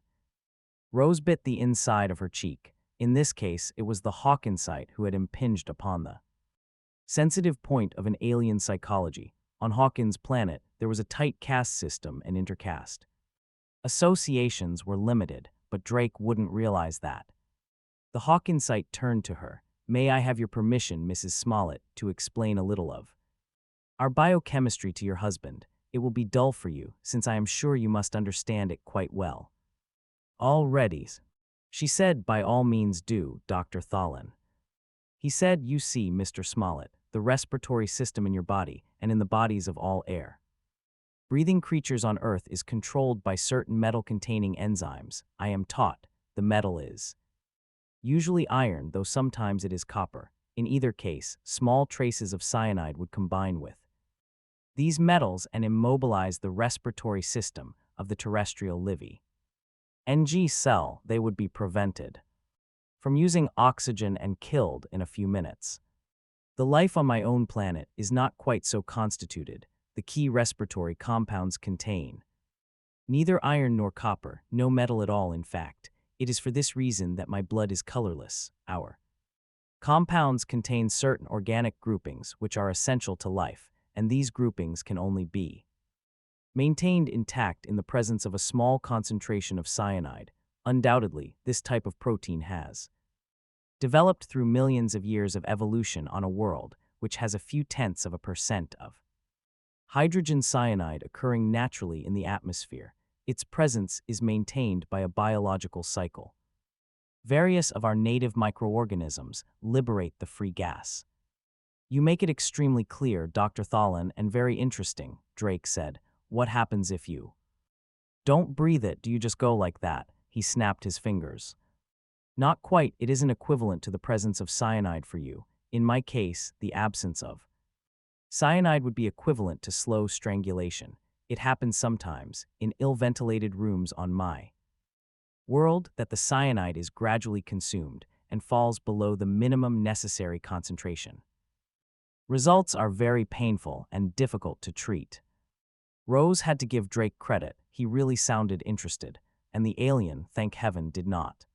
Rose bit the inside of her cheek. In this case, it was the Hawkinsite who had impinged upon the sensitive point of an alien psychology. On Hawkins' planet, there was a tight caste system and intercaste associations were limited, but Drake wouldn't realize that. The Hawkinsite turned to her. May I have your permission, Mrs. Smollett, to explain a little of our biochemistry to your husband? It will be dull for you, since I am sure you must understand it quite well. Already, she said, by all means do, Dr. Thallen. He said, you see, Mr. Smollett, the respiratory system in your body and in the bodies of all air breathing creatures on Earth is controlled by certain metal-containing enzymes. I am taught the metal is usually iron, though sometimes it is copper. In either case, small traces of cyanide would combine with these metals and immobilize the respiratory system of the terrestrial living NG cell. They would be prevented from using oxygen and killed in a few minutes. The life on my own planet is not quite so constituted. The key respiratory compounds contain neither iron nor copper, no metal at all in fact. It is for this reason that my blood is colorless. Our compounds contain certain organic groupings which are essential to life, and these groupings can only be maintained intact in the presence of a small concentration of cyanide. Undoubtedly, this type of protein has developed through millions of years of evolution on a world which has a few tenths of a percent of hydrogen cyanide occurring naturally in the atmosphere. Its presence is maintained by a biological cycle. Various of our native microorganisms liberate the free gas. You make it extremely clear, Dr. Thallen, and very interesting, Drake said. What happens if you don't breathe it? Do you just go like that? He snapped his fingers. Not quite. It isn't equivalent to the presence of cyanide for you. In my case, the absence of cyanide would be equivalent to slow strangulation. It happens sometimes, in ill-ventilated rooms on my world, that the cyanide is gradually consumed and falls below the minimum necessary concentration. Results are very painful and difficult to treat. Rose had to give Drake credit. He really sounded interested, and the alien, thank heaven, did not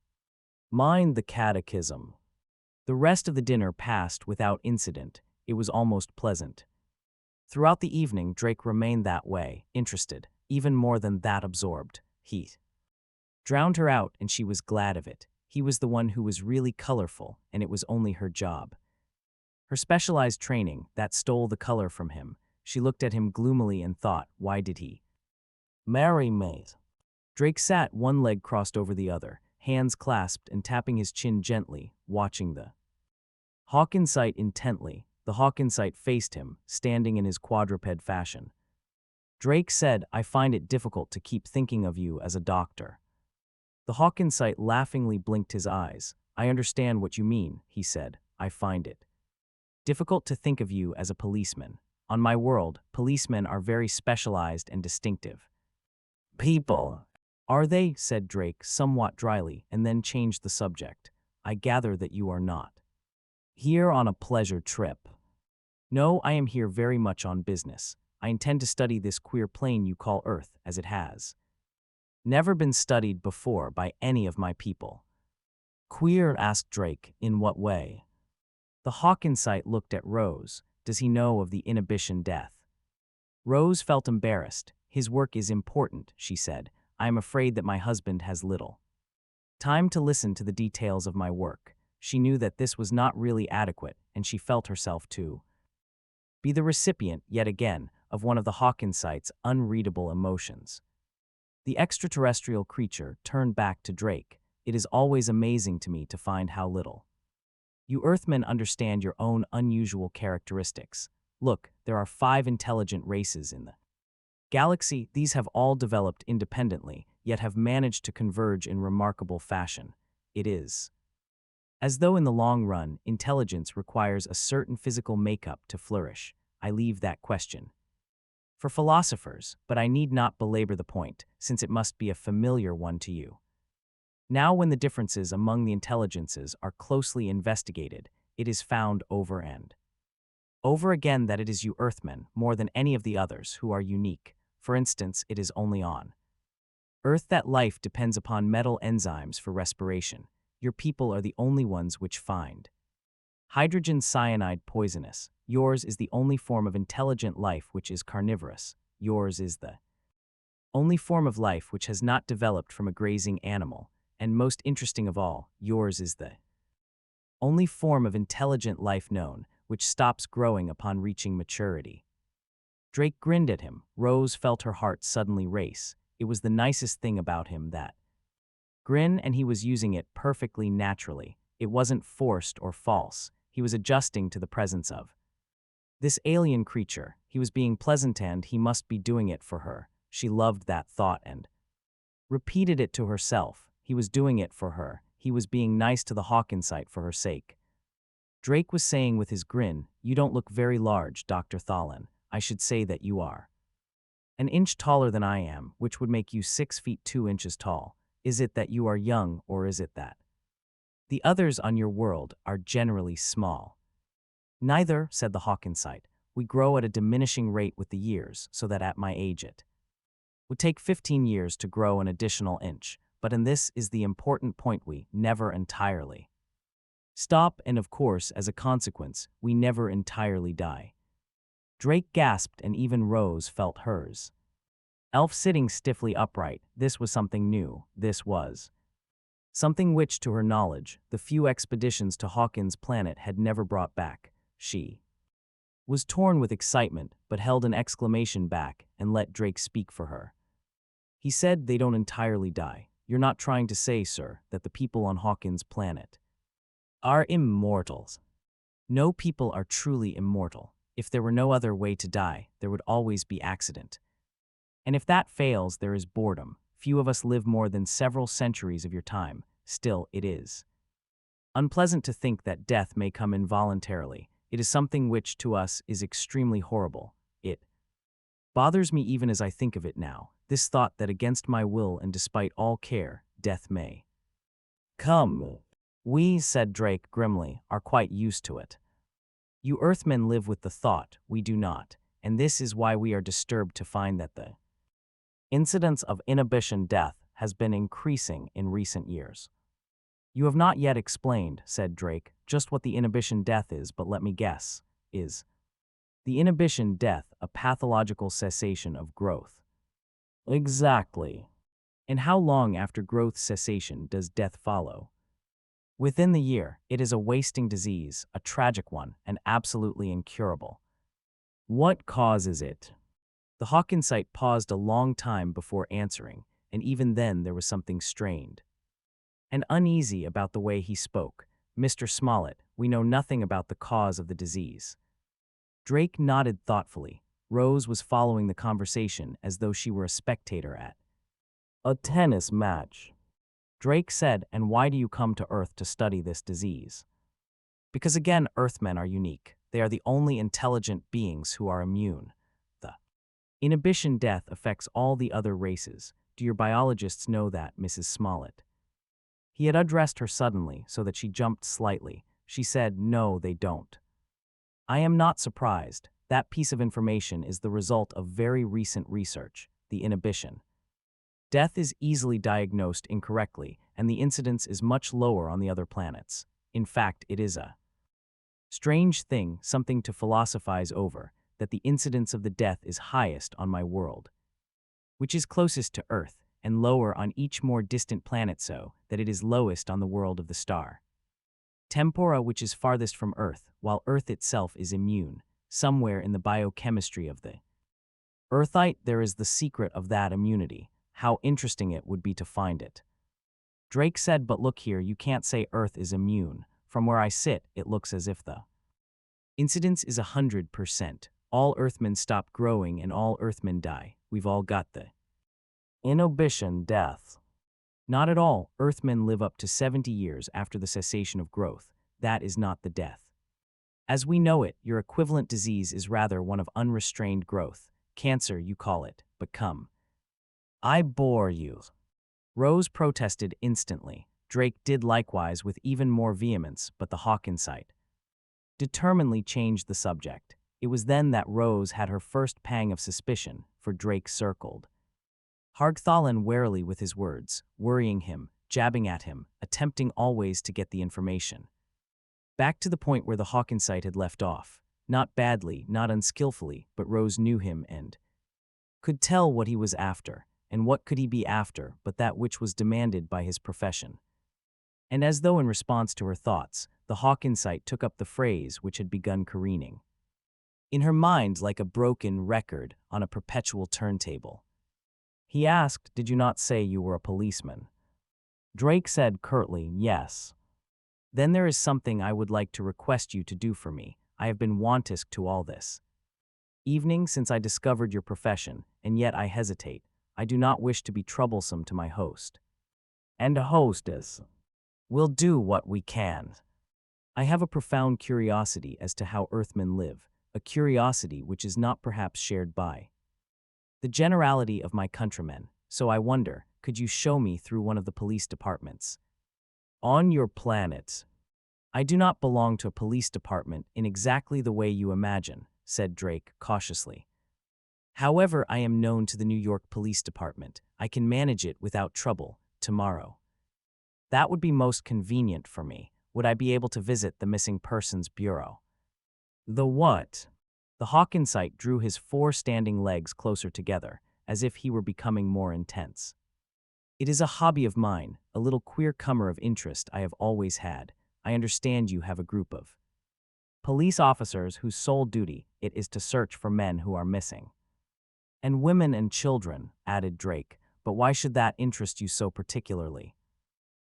mind the catechism. The rest of the dinner passed without incident. It was almost pleasant. Throughout the evening, Drake remained that way, interested, even more than that absorbed. He drowned her out, and she was glad of it. He was the one who was really colorful, and it was only her job. Her specialized training, that stole the color from him. She looked at him gloomily and thought, why did he marry me? Drake sat, one leg crossed over the other, hands clasped and tapping his chin gently, watching the Hawkinsite intently. The Hawkinsite faced him, standing in his quadruped fashion. Drake said, I find it difficult to keep thinking of you as a doctor. The Hawkinsite laughingly blinked his eyes. I understand what you mean, he said. I find it difficult to think of you as a policeman. On my world, policemen are very specialized and distinctive people. Are they? Said Drake somewhat dryly, and then changed the subject. I gather that you are not here on a pleasure trip. No, I am here very much on business. I intend to study this queer plane you call Earth, as it has never been studied before by any of my people. Queer? Asked Drake. In what way? The Hawkinsite looked at Rose. Does he know of the inhibition death? Rose felt embarrassed. His work is important, she said. I am afraid that my husband has little time to listen to the details of my work. She knew that this was not really adequate, and she felt herself to be the recipient, yet again, of one of the Hawkinsite's unreadable emotions. The extraterrestrial creature turned back to Drake. It is always amazing to me to find how little you Earthmen understand your own unusual characteristics. Look, there are 5 intelligent races in the galaxy. These have all developed independently, yet have managed to converge in remarkable fashion. It is as though in the long run, intelligence requires a certain physical makeup to flourish. I leave that question for philosophers, but I need not belabor the point, since it must be a familiar one to you. Now when the differences among the intelligences are closely investigated, it is found over and over again that it is you Earthmen, more than any of the others, who are unique. For instance, it is only on Earth that life depends upon metal enzymes for respiration. Your people are the only ones which find hydrogen cyanide poisonous. Yours is the only form of intelligent life which is carnivorous. Yours is the only form of life which has not developed from a grazing animal. And most interesting of all, yours is the only form of intelligent life known, which stops growing upon reaching maturity. Drake grinned at him. Rose felt her heart suddenly race. It was the nicest thing about him, that grin, and he was using it perfectly naturally. It wasn't forced or false. He was adjusting to the presence of this alien creature. He was being pleasant, and he must be doing it for her. She loved that thought and repeated it to herself. He was doing it for her. He was being nice to the Hawkinsight for her sake. Drake was saying with his grin, "You don't look very large, Dr. Thalin. I should say that you are an inch taller than I am, which would make you 6 feet 2 inches tall. Is it that you are young, or is it that the others on your world are generally small?" "Neither," said the Hawkinsight. "We grow at a diminishing rate with the years, so that at my age it would take 15 years to grow an additional inch. But in this is the important point, we never entirely stop, and of course, as a consequence, we never entirely die." Drake gasped, and even Rose felt hers. Elf sitting stiffly upright. This was something new. This was something which, to her knowledge, the few expeditions to Hawkins' planet had never brought back. She was torn with excitement, but held an exclamation back and let Drake speak for her. He said, "They don't entirely die. You're not trying to say, sir, that the people on Hawkins' planet are immortals?" "No people are truly immortal. If there were no other way to die, there would always be accident. And if that fails, there is boredom. Few of us live more than several centuries of your time. Still, it is unpleasant to think that death may come involuntarily. It is something which, to us, is extremely horrible. It bothers me even as I think of it now, this thought that against my will and despite all care, death may come." "We," said Drake grimly, "are quite used to it. You Earthmen live with the thought, we do not, and this is why we are disturbed to find that the incidence of inhibition death has been increasing in recent years." "You have not yet explained," said Drake, "just what the inhibition death is, but let me guess. Is the inhibition death a pathological cessation of growth?" "Exactly." "And how long after growth cessation does death follow?" "Within the year. It is a wasting disease, a tragic one, and absolutely incurable." "What causes it?" The Hawkinsight paused a long time before answering, and even then there was something strained and uneasy about the way he spoke. "Mr. Smollett, we know nothing about the cause of the disease." Drake nodded thoughtfully. Rose was following the conversation as though she were a spectator at a tennis match. Drake said, "And why do you come to Earth to study this disease?" "Because again, Earthmen are unique. They are the only intelligent beings who are immune. The inhibition death affects all the other races. Do your biologists know that, Mrs. Smollett?" He had addressed her suddenly, so that she jumped slightly. She said, "No, they don't." "I am not surprised. That piece of information is the result of very recent research, the inhibition death is easily diagnosed incorrectly, and the incidence is much lower on the other planets. In fact, it is a strange thing, something to philosophize over, that the incidence of the death is highest on my world, which is closest to Earth, and lower on each more distant planet, so that it is lowest on the world of the star Tempora, which is farthest from Earth, while Earth itself is immune. Somewhere in the biochemistry of the Earthite there is the secret of that immunity. How interesting it would be to find it." Drake said, "But look here, you can't say Earth is immune. From where I sit, it looks as if the incidence is 100%. All Earthmen stop growing and all Earthmen die. We've all got the Inhibition death. Not at all. Earthmen live up to 70 years after the cessation of growth. That is not the death. As we know it, your equivalent disease is rather one of unrestrained growth. Cancer, you call it, but come. I bore you. Rose protested instantly. Drake did likewise with even more vehemence, but the Hawkinsight determinedly changed the subject. It was then that Rose had her first pang of suspicion, for Drake circled Hargthalan warily with his words, worrying him, jabbing at him, attempting always to get the information. Back to the point where the Hawkinsight had left off. Not badly, not unskillfully, but Rose knew him and could tell what he was after, and what could he be after but that which was demanded by his profession. And as though in response to her thoughts, the Hawkinsight took up the phrase which had begun careening in her mind like a broken record on a perpetual turntable. He asked, "Did you not say you were a policeman?" Drake said curtly, "Yes." "Then there is something I would like to request you to do for me. I have been wantisk to all this evening since I discovered your profession, and yet I hesitate. I do not wish to be troublesome to my host and hostess. We'll do what we can. I have a profound curiosity as to how Earthmen live, a curiosity which is not perhaps shared by the generality of my countrymen, so I wonder, could you show me through one of the police departments on your planet?" "I do not belong to a police department in exactly the way you imagine," said Drake cautiously. "However, I am known to the New York Police Department. I can manage it without trouble, tomorrow. That would be most convenient for me. Would I be able to visit the Missing Persons Bureau?" "The what?" The Hawkinsight drew his 4 standing legs closer together, as if he were becoming more intense. "It is a hobby of mine, a little queer comer of interest I have always had. I understand you have a group of police officers whose sole duty it is to search for men who are missing." "And women and children," added Drake, "but why should that interest you so particularly?"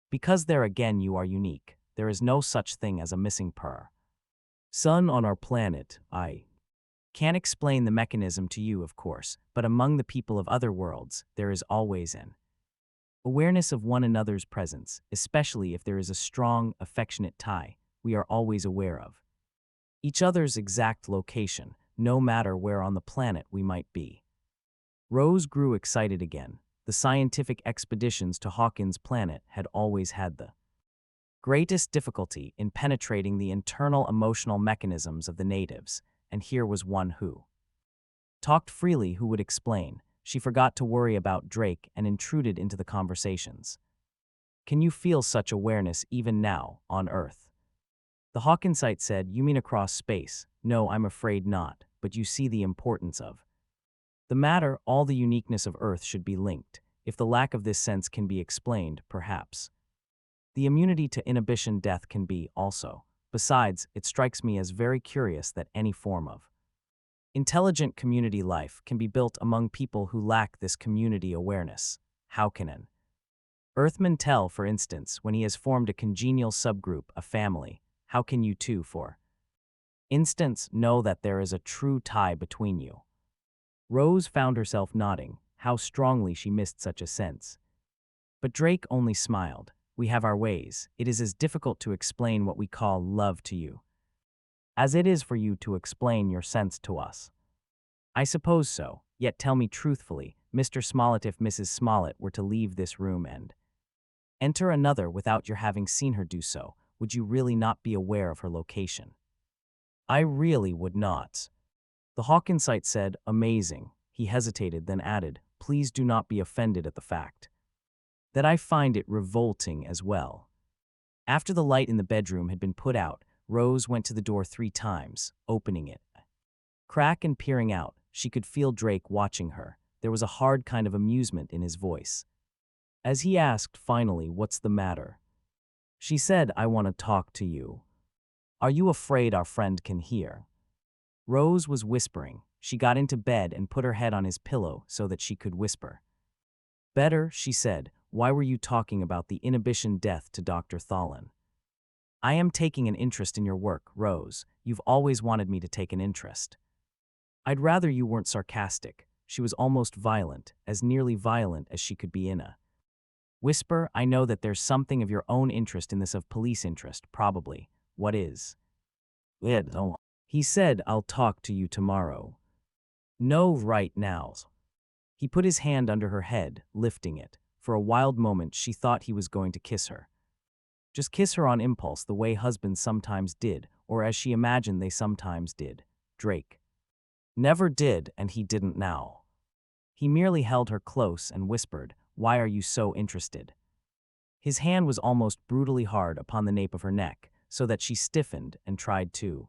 "Because there again you are unique. There is no such thing as a missing son on our planet. I can't explain the mechanism to you, of course, but among the people of other worlds, there is always an awareness of one another's presence, especially if there is a strong, affectionate tie. We are always aware of each other's exact location, no matter where on the planet we might be." Rose grew excited again. The scientific expeditions to Hawkins' planet had always had the greatest difficulty in penetrating the internal emotional mechanisms of the natives, and here was one who talked freely, who would explain. She forgot to worry about Drake and intruded into the conversations. "Can you feel such awareness even now, on Earth?" The Hawkinsight said, "You mean across space? No, I'm afraid not, but you see the importance of the matter. All the uniqueness of Earth should be linked. If the lack of this sense can be explained, perhaps the immunity to inhibition death can be also. Besides, it strikes me as very curious that any form of intelligent community life can be built among people who lack this community awareness. How can an Earthman tell, for instance, when he has formed a congenial subgroup, a family? How can you too, for instance, know that there is a true tie between you?" Rose found herself nodding. How strongly she missed such a sense. But Drake only smiled. "We have our ways. It is as difficult to explain what we call love to you as it is for you to explain your sense to us." "I suppose so. Yet tell me truthfully, Mr. Smollett, if Mrs. Smollett were to leave this room and enter another without your having seen her do so, would you really not be aware of her location?" "I really would not." The Hawkinsight said, "Amazing." He hesitated, then added, "Please do not be offended at the fact that I find it revolting as well." After the light in the bedroom had been put out, Rose went to the door 3 times, opening it crack and peering out. She could feel Drake watching her. There was a hard kind of amusement in his voice. As he asked finally, "What's the matter?" she said, "I want to talk to you." "Are you afraid our friend can hear?" Rose was whispering. She got into bed and put her head on his pillow so that she could whisper. "Better," she said. "Why were you talking about the inhibition death to Dr. Thalin?" "I am taking an interest in your work, Rose. You've always wanted me to take an interest." "I'd rather you weren't sarcastic." She was almost violent, as nearly violent as she could be in a whisper. I know that there's something of your own interest in this of police interest, probably. What is? It, oh. He said, I'll talk to you tomorrow. No, right now. He put his hand under her head, lifting it. For a wild moment, she thought he was going to kiss her. Just kiss her on impulse, the way husbands sometimes did, or as she imagined they sometimes did. Drake never did, and he didn't now. He merely held her close and whispered, Why are you so interested? His hand was almost brutally hard upon the nape of her neck, so that she stiffened and tried to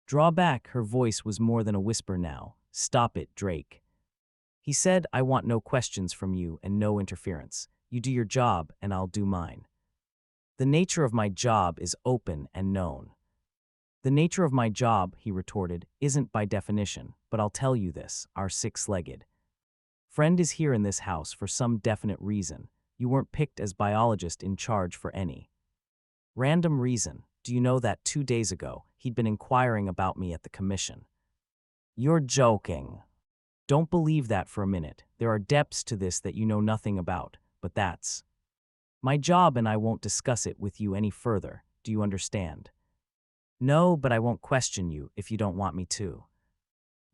draw back. Her voice was more than a whisper now. Stop it, Drake. He said, I want no questions from you and no interference. You do your job and I'll do mine. The nature of my job is open and known. The nature of my job, he retorted, isn't by definition, but I'll tell you this, our six-legged friend is here in this house for some definite reason. You weren't picked as biologist in charge for any random reason. Do you know that 2 days ago, he'd been inquiring about me at the commission? You're joking. Don't believe that for a minute. There are depths to this that you know nothing about, but that's my job and I won't discuss it with you any further. Do you understand? No, but I won't question you if you don't want me to.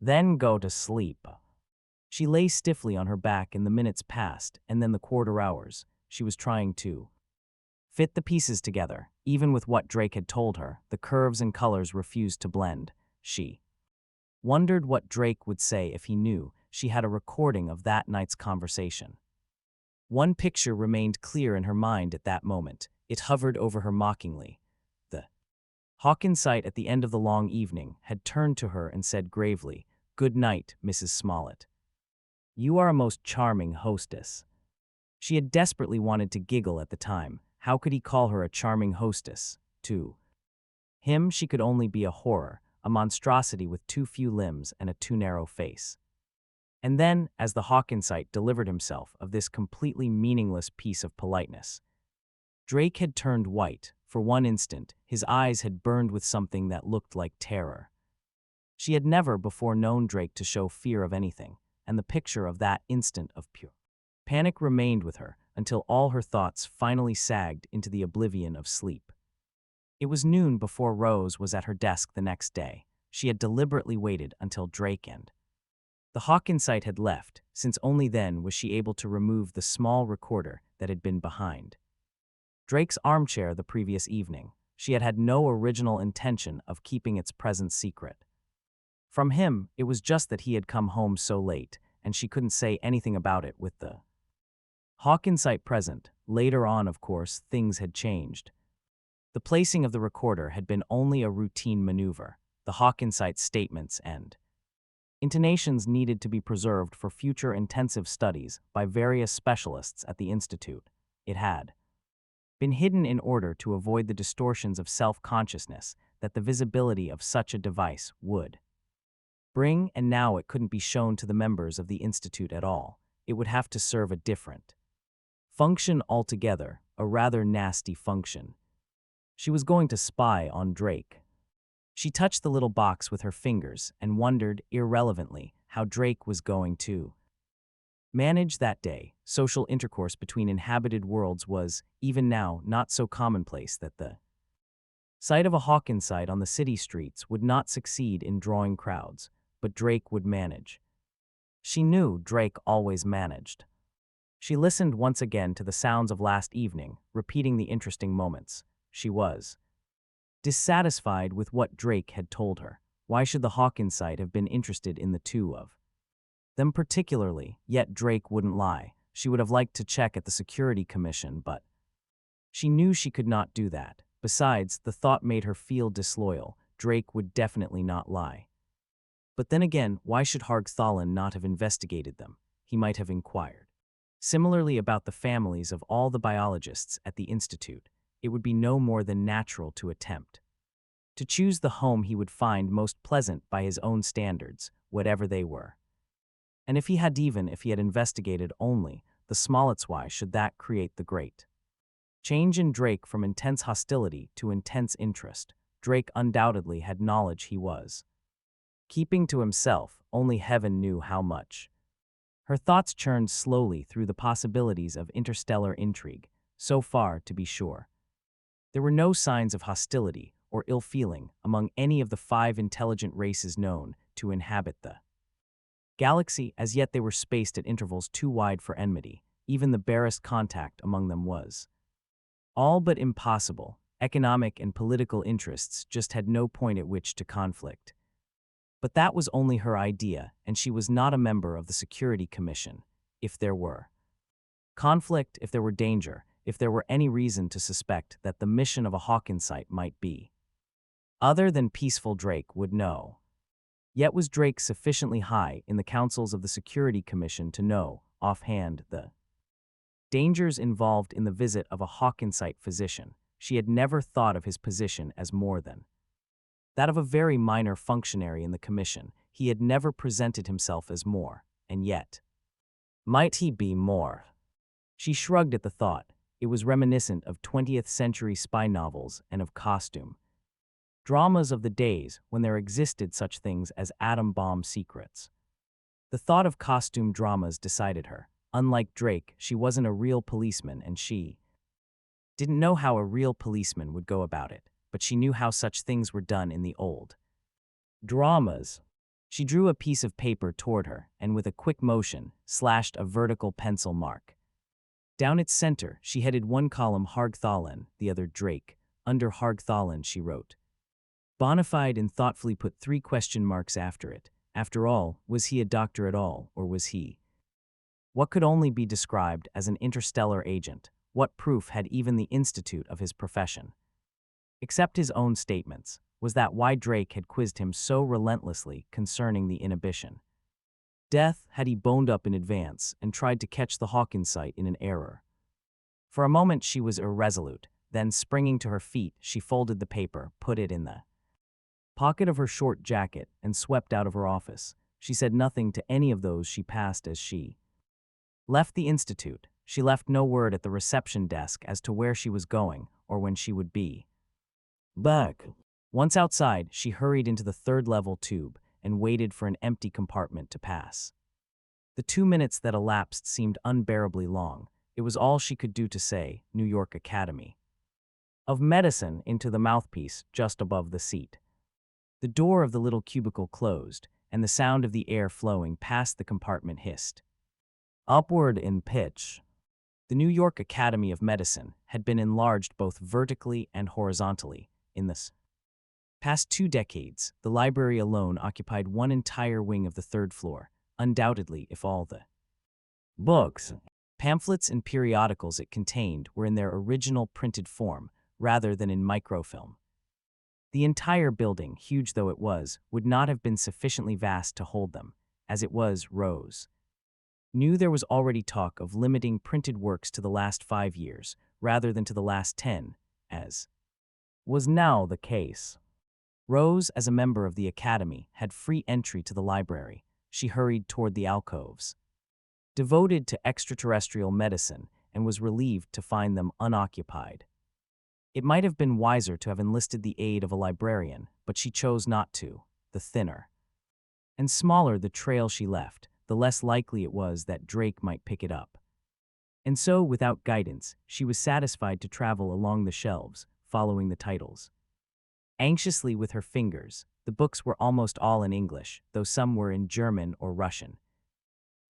Then go to sleep. She lay stiffly on her back and the minutes passed, and then the quarter hours. She was trying to fit the pieces together. Even with what Drake had told her, the curves and colors refused to blend. She wondered what Drake would say if he knew she had a recording of that night's conversation. One picture remained clear in her mind at that moment. It hovered over her mockingly. The Hawkinsight at the end of the long evening had turned to her and said gravely, Good night, Mrs. Smollett. You are a most charming hostess. She had desperately wanted to giggle at the time. How could he call her a charming hostess? To him, she could only be a horror, a monstrosity with too few limbs and a too narrow face. And then, as the Hawkinsight delivered himself of this completely meaningless piece of politeness, Drake had turned white. For one instant, his eyes had burned with something that looked like terror. She had never before known Drake to show fear of anything, and the picture of that instant of pure panic remained with her until all her thoughts finally sagged into the oblivion of sleep. It was noon before Rose was at her desk the next day. She had deliberately waited until Drake and the Hawkinsight had left, since only then was she able to remove the small recorder that had been behind Drake's armchair the previous evening. She had had no original intention of keeping its presence secret from him. It was just that he had come home so late, and she couldn't say anything about it with the Hawkinsight present. Later on, of course, things had changed. The placing of the recorder had been only a routine maneuver. The Hawkinsight's statements and intonations needed to be preserved for future intensive studies by various specialists at the Institute. It had been hidden in order to avoid the distortions of self-consciousness that the visibility of such a device would bring, and now it couldn't be shown to the members of the Institute at all. It would have to serve a different function altogether, a rather nasty function. She was going to spy on Drake. She touched the little box with her fingers and wondered, irrelevantly, how Drake was going to manage that day. Social intercourse between inhabited worlds was, even now, not so commonplace that the sight of a Hawkinsight on the city streets would not succeed in drawing crowds, but Drake would manage. She knew Drake always managed. She listened once again to the sounds of last evening, repeating the interesting moments. She was dissatisfied with what Drake had told her. Why should the Hawkinsight have been interested in the two of them particularly? Yet Drake wouldn't lie. She would have liked to check at the Security Commission, but she knew she could not do that. Besides, the thought made her feel disloyal. Drake would definitely not lie. But then again, why should Hargthalin not have investigated them? He might have inquired similarly about the families of all the biologists at the Institute. It would be no more than natural to attempt to choose the home he would find most pleasant by his own standards, whatever they were. And if he had investigated only the Smolletts, why should that create the great change in Drake from intense hostility to intense interest? Drake undoubtedly had knowledge he was keeping to himself, only heaven knew how much. Her thoughts churned slowly through the possibilities of interstellar intrigue, so far, to be sure. There were no signs of hostility or ill feeling among any of the 5 intelligent races known to inhabit the galaxy. As yet they were spaced at intervals too wide for enmity. Even the barest contact among them was all but impossible. Economic and political interests just had no point at which to conflict. But that was only her idea, and she was not a member of the Security Commission. If there were conflict, if there were danger, if there were any reason to suspect that the mission of a Hawkinsite might be other than peaceful, Drake would know. Yet was Drake sufficiently high in the councils of the Security Commission to know, offhand, the dangers involved in the visit of a Hawkinsite physician? She had never thought of his position as more than that of a very minor functionary in the commission. He had never presented himself as more, and yet, might he be more? She shrugged at the thought. It was reminiscent of 20th century spy novels and of costume dramas of the days when there existed such things as atom bomb secrets. The thought of costume dramas decided her. Unlike Drake, she wasn't a real policeman, and she didn't know how a real policeman would go about it, but she knew how such things were done in the old dramas. She drew a piece of paper toward her and with a quick motion slashed a vertical pencil mark. Down its center, she headed one column Hargthallen, the other Drake. Under Hargthallen, she wrote Bonafide and thoughtfully put 3 question marks after it. After all, was he a doctor at all, or was he what could only be described as an interstellar agent? What proof had even the institute of his profession? Except his own statements, was that why Drake had quizzed him so relentlessly concerning the inhibition? Death, had he boned up in advance and tried to catch the Hawkinsite in an error? For a moment she was irresolute, then springing to her feet, she folded the paper, put it in the pocket of her short jacket, and swept out of her office. She said nothing to any of those she passed as she left the institute. She left no word at the reception desk as to where she was going or when she would be back. Once outside, she hurried into the 3rd-level tube and waited for an empty compartment to pass. The 2 minutes that elapsed seemed unbearably long. It was all she could do to say, New York Academy of Medicine, into the mouthpiece just above the seat. The door of the little cubicle closed, and the sound of the air flowing past the compartment hissed upward in pitch. The New York Academy of Medicine had been enlarged both vertically and horizontally. In this past 2 decades, the library alone occupied one entire wing of the 3rd floor. Undoubtedly, if all the books, pamphlets, and periodicals it contained were in their original printed form, rather than in microfilm, the entire building, huge though it was, would not have been sufficiently vast to hold them. As it was, Rose knew there was already talk of limiting printed works to the last 5 years, rather than to the last 10, as was now the case. Rose, as a member of the Academy, had free entry to the library. She hurried toward the alcoves devoted to extraterrestrial medicine and was relieved to find them unoccupied. It might have been wiser to have enlisted the aid of a librarian, but she chose not to. The thinner and smaller the trail she left, the less likely it was that Drake might pick it up. And so, without guidance, she was satisfied to travel along the shelves, following the titles anxiously with her fingers. The books were almost all in English, though some were in German or Russian.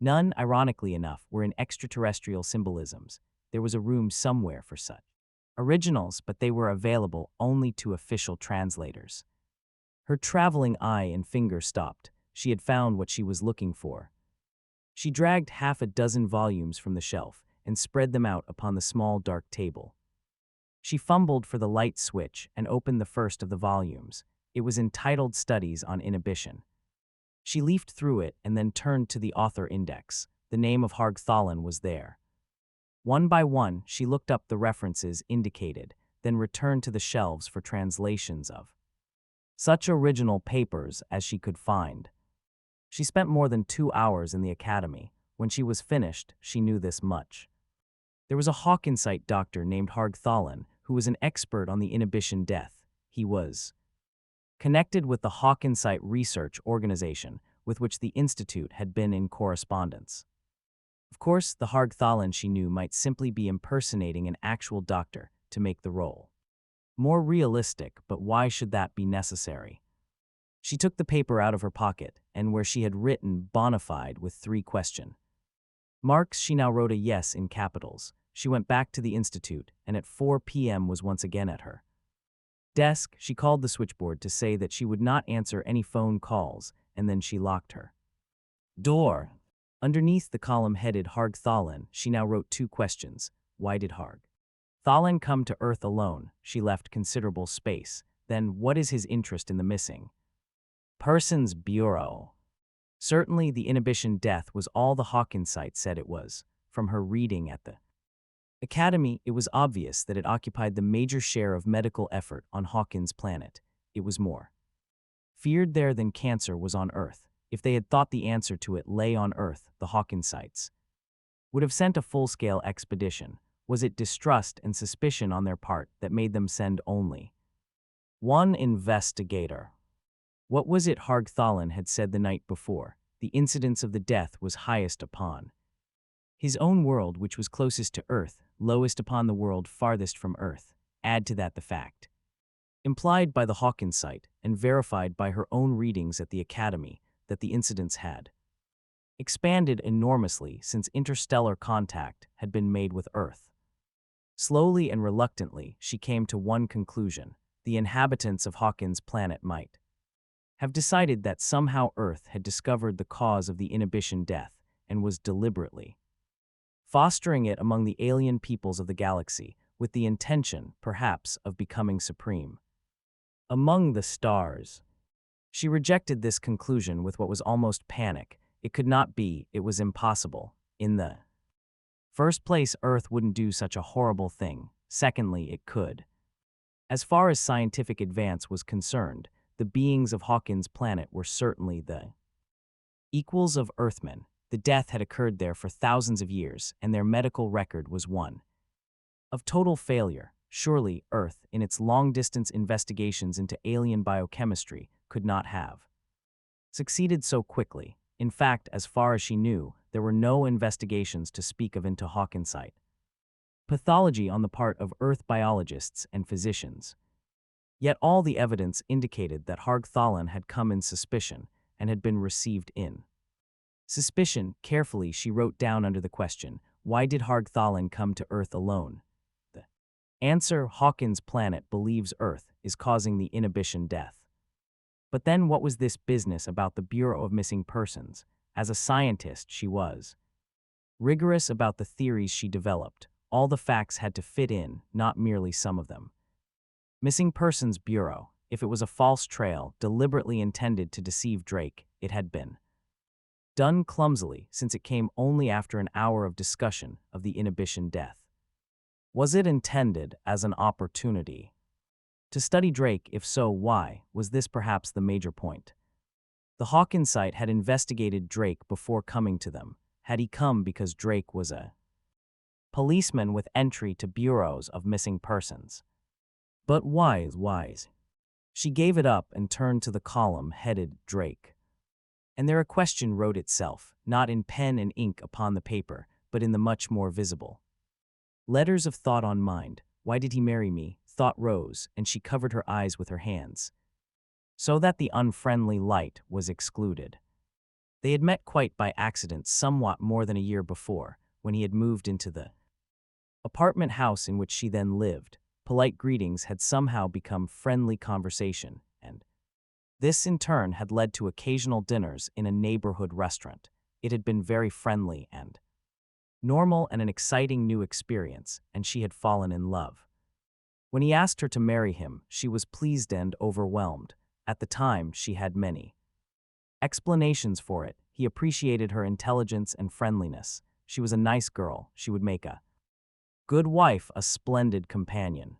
None, ironically enough, were in extraterrestrial symbolisms. There was a room somewhere for such originals, but they were available only to official translators. Her traveling eye and finger stopped. She had found what she was looking for. She dragged 6 volumes from the shelf and spread them out upon the small dark table. She fumbled for the light switch and opened the first of the volumes. It was entitled Studies on Inhibition. She leafed through it and then turned to the author index. The name of Hargthallen was there. One by one, she looked up the references indicated, then returned to the shelves for translations of such original papers as she could find. She spent more than 2 hours in the academy. When she was finished, she knew this much. There was a Hawkinsite doctor named Hargthallen who was an expert on the inhibition death. He was connected with the Hawkinsight Research Organization with which the Institute had been in correspondence. Of course, the Hargthalan she knew might simply be impersonating an actual doctor to make the role more realistic, but why should that be necessary? She took the paper out of her pocket, and where she had written bona fide with 3 question marks, she now wrote a yes in capitals. She went back to the Institute, and at 4 p.m. was once again at her desk. She called the switchboard to say that she would not answer any phone calls, and then she locked her door. Underneath the column headed Hargthalan, she now wrote 2 questions. Why did Hargthalan come to Earth alone? She left considerable space. Then, what is his interest in the missing Persons Bureau? Certainly, the inhibition death was all the Hawkinsight said it was. From her reading at the Academy, it was obvious that it occupied the major share of medical effort on Hawkins' planet. It was more feared there than cancer was on Earth. If they had thought the answer to it lay on Earth, the Hawkinsights would have sent a full-scale expedition. Was it distrust and suspicion on their part that made them send only one investigator? What was it Hargthalan had said the night before? The incidence of the death was highest upon his own world, which was closest to Earth, lowest upon the world farthest from Earth. Add to that the fact implied by the Hawkinsight and verified by her own readings at the Academy that the incidence had expanded enormously since interstellar contact had been made with Earth. Slowly and reluctantly, she came to one conclusion: the inhabitants of Hawkins' planet might have decided that somehow Earth had discovered the cause of the inhibition death and was deliberately fostering it among the alien peoples of the galaxy, with the intention, perhaps, of becoming supreme among the stars. She rejected this conclusion with what was almost panic. It could not be, it was impossible. In the first place, Earth wouldn't do such a horrible thing. Secondly, it could. As far as scientific advance was concerned, the beings of Hawkins' planet were certainly the equals of Earthmen. The death had occurred there for thousands of years, and their medical record was one of total failure. Surely, Earth, in its long-distance investigations into alien biochemistry, could not have succeeded so quickly. In fact, as far as she knew, there were no investigations to speak of into Hawkinsight pathology on the part of Earth biologists and physicians. Yet all the evidence indicated that Hargthalan had come in suspicion and had been received in suspicion. Carefully, she wrote down under the question, why did Hargthalan come to Earth alone? The answer: Hawkins' planet believes Earth is causing the inhibition death. But then what was this business about the Bureau of Missing Persons? As a scientist, she was rigorous about the theories she developed. All the facts had to fit in, not merely some of them. Missing Persons Bureau. If it was a false trail, deliberately intended to deceive Drake, it had been done clumsily, since it came only after an hour of discussion of the inhibition death. Was it intended as an opportunity to study Drake? If so, why? Was this perhaps the major point? The Hawkinsight had investigated Drake before coming to them. Had he come because Drake was a policeman with entry to bureaus of missing persons? But why? She gave it up and turned to the column headed Drake. And there a question wrote itself, not in pen and ink upon the paper, but in the much more visible letters of thought on mind. Why did he marry me? Thought rose, and she covered her eyes with her hands, so that the unfriendly light was excluded. They had met quite by accident somewhat more than a year before, when he had moved into the apartment house in which she then lived. Polite greetings had somehow become friendly conversation, and this in turn had led to occasional dinners in a neighborhood restaurant. It had been very friendly and normal and an exciting new experience, and she had fallen in love. When he asked her to marry him, she was pleased and overwhelmed. At the time, she had many explanations for it. He appreciated her intelligence and friendliness. She was a nice girl. She would make a good wife, a splendid companion.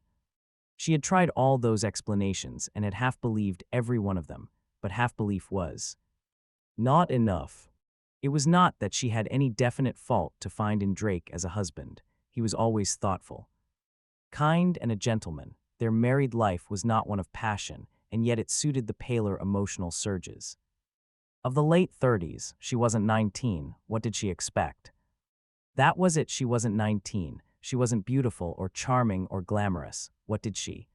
She had tried all those explanations and had half believed every one of them, but half belief was not enough. It was not that she had any definite fault to find in Drake as a husband. He was always thoughtful, kind, and a gentleman. Their married life was not one of passion, and yet it suited the paler emotional surges. Of the late 30s, she wasn't 19. What did she expect? That was it, she wasn't 19. She wasn't beautiful or charming or glamorous. What did she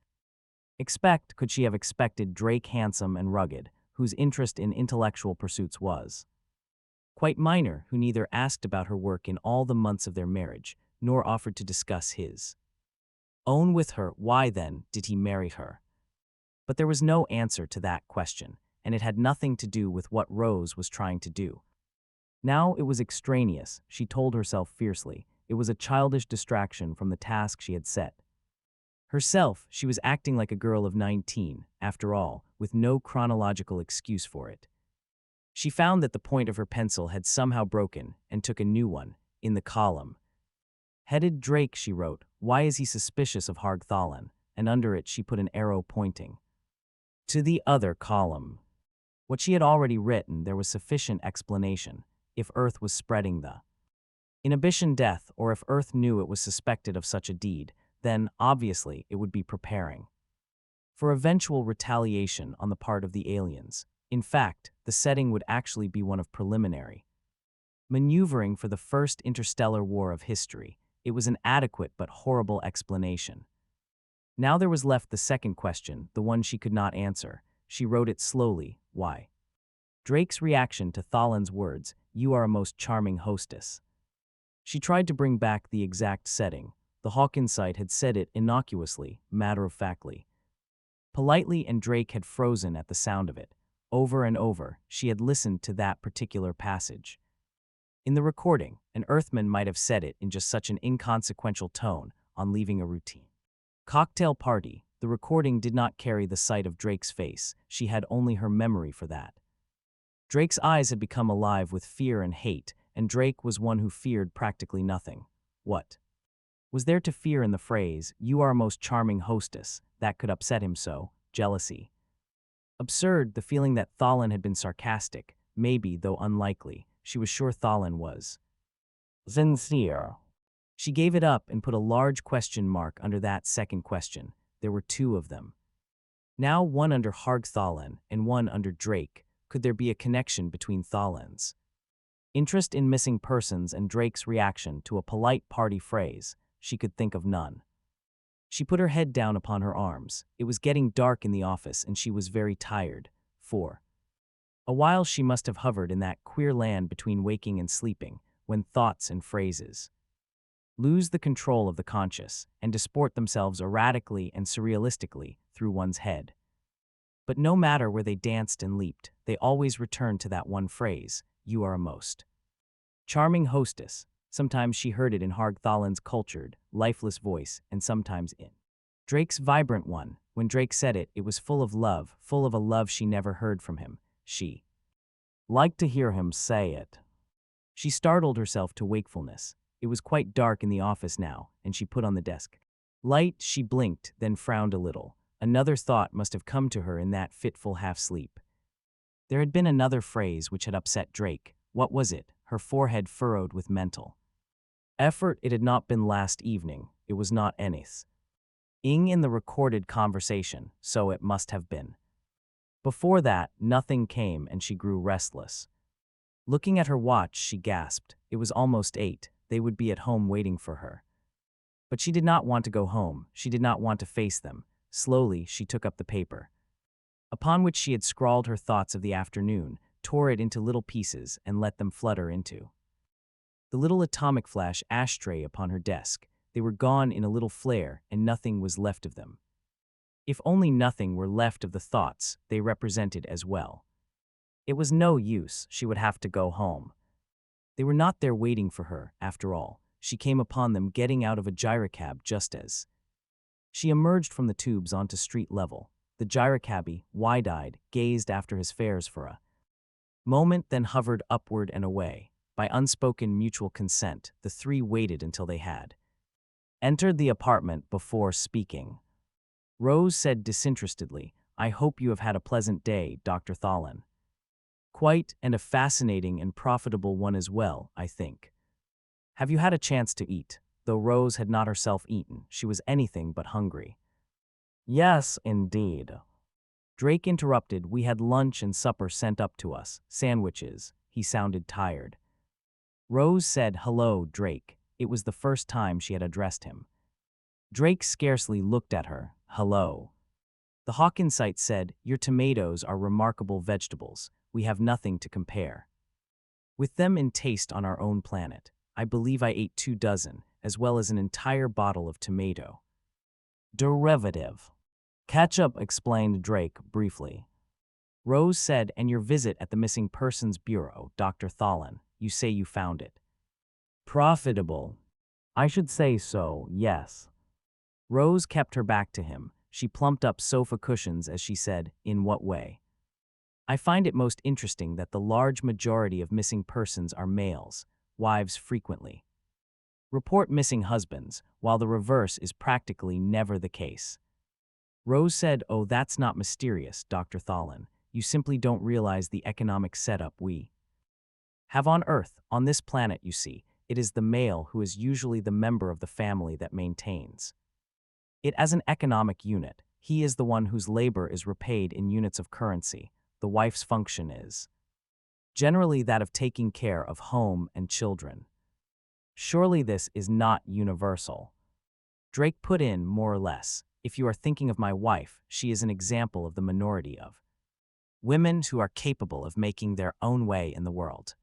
expect? Could she have expected Drake handsome and rugged, whose interest in intellectual pursuits was quite minor, who neither asked about her work in all the months of their marriage, nor offered to discuss his own with her? Why, then, did he marry her? But there was no answer to that question, and it had nothing to do with what Rose was trying to do. Now it was extraneous, she told herself fiercely. It was a childish distraction from the task she had set herself. She was acting like a girl of 19, after all, with no chronological excuse for it. She found that the point of her pencil had somehow broken and took a new one. In the column headed Drake, she wrote, "Why is he suspicious of Hargthalan?" And under it she put an arrow pointing to the other column. What she had already written, there was sufficient explanation. If Earth was spreading the inhibition death, or if Earth knew it was suspected of such a deed, then, obviously, it would be preparing for eventual retaliation on the part of the aliens. In fact, the setting would actually be one of preliminary maneuvering for the first interstellar war of history. It was an adequate but horrible explanation. Now there was left the second question, the one she could not answer. She wrote it slowly. Why? Drake's reaction to Thalan's words, "You are a most charming hostess." She tried to bring back the exact setting. The Hawkins site had said it innocuously, matter-of-factly, politely, and Drake had frozen at the sound of it. Over and over, she had listened to that particular passage. In the recording, an Earthman might have said it in just such an inconsequential tone on leaving a routine cocktail party. The recording did not carry the sight of Drake's face. She had only her memory for that. Drake's eyes had become alive with fear and hate, and Drake was one who feared practically nothing. What was there to fear in the phrase, "You are a most charming hostess," that could upset him so? Jealousy. Absurd, the feeling that Thalan had been sarcastic, maybe, though unlikely. She was sure Thalan was sincere. She gave it up and put a large question mark under that second question. There were two of them. Now one under Hargthalan and one under Drake. Could there be a connection between Thalan's interest in missing persons and Drake's reaction to a polite party phrase? She could think of none. She put her head down upon her arms. It was getting dark in the office and she was very tired. For a while she must have hovered in that queer land between waking and sleeping, when thoughts and phrases lose the control of the conscious and disport themselves erratically and surrealistically through one's head. But no matter where they danced and leaped, they always returned to that one phrase, "You are a most charming hostess." Sometimes she heard it in Hargthalan's cultured, lifeless voice, and sometimes in Drake's vibrant one. When Drake said it, it was full of love, full of a love she never heard from him. She liked to hear him say it. She startled herself to wakefulness. It was quite dark in the office now, and she put on the desk light. She blinked, then frowned a little. Another thought must have come to her in that fitful half-sleep. There had been another phrase which had upset Drake. What was it? Her forehead furrowed with mental effort. It had not been last evening. It was not anything in the recorded conversation, so it must have been before that. Nothing came, and she grew restless. Looking at her watch, she gasped. It was almost 8. They would be at home waiting for her. But she did not want to go home. She did not want to face them. Slowly, she took up the paper upon which she had scrawled her thoughts of the afternoon, tore it into little pieces, and let them flutter into the little atomic flash ashtray upon her desk. They were gone in a little flare, and nothing was left of them. If only nothing were left of the thoughts they represented as well. It was no use. She would have to go home. They were not there waiting for her, after all. She came upon them getting out of a gyrocab just as she emerged from the tubes onto street level. The gyrocabbie, wide-eyed, gazed after his fares for a moment, then hovered upward and away. By unspoken mutual consent, the three waited until they had entered the apartment before speaking. Rose said disinterestedly, "I hope you have had a pleasant day, Dr. Thalan." "Quite, and a fascinating and profitable one as well, I think." "Have you had a chance to eat?" Though Rose had not herself eaten, she was anything but hungry. "Yes, indeed." Drake interrupted. We had lunch and supper sent up to us. Sandwiches. He sounded tired. Rose said, "Hello, Drake." It was the first time she had addressed him. Drake scarcely looked at her. "Hello." The Hawkinsight said, "Your tomatoes are remarkable vegetables. We have nothing to compare with them in taste on our own planet. I believe I ate 2 dozen, as well as an entire bottle of tomato derivative ketchup," explained Drake briefly. Rose said, "And your visit at the Missing Persons Bureau, Dr. Thalin, you say you found it profitable?" "I should say so, yes." Rose kept her back to him. She plumped up sofa cushions as she said, "In what way?" "I find it most interesting that the large majority of missing persons are males. Wives frequently report missing husbands, while the reverse is practically never the case." Rose said, "Oh, that's not mysterious, Dr. Thalin. You simply don't realize the economic setup we have on Earth. On this planet, you see, it is the male who is usually the member of the family that maintains it as an economic unit. He is the one whose labor is repaid in units of currency. The wife's function is generally that of taking care of home and children. Surely this is not universal." Drake put in, "More or less. If you are thinking of my wife, she is an example of the minority of women who are capable of making their own way in the world."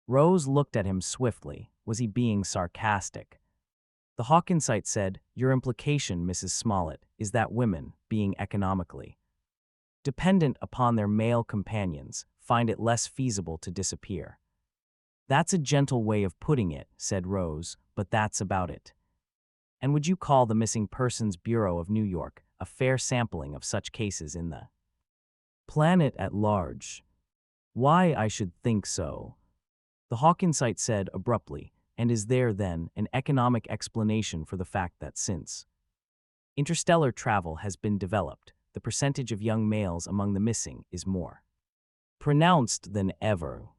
Rose looked at him swiftly. Was he being sarcastic? The Hawkinsight said, "Your implication, Mrs. Smollett, is that women, being economically dependent upon their male companions, find it less feasible to disappear." "That's a gentle way of putting it," said Rose, "but that's about it." "And would you call the Missing Persons Bureau of New York a fair sampling of such cases in the planet at large?" "Why, I should think so," the Hawkinsight said abruptly. "And is there, then, an economic explanation for the fact that since interstellar travel has been developed, the percentage of young males among the missing is more pronounced than ever?"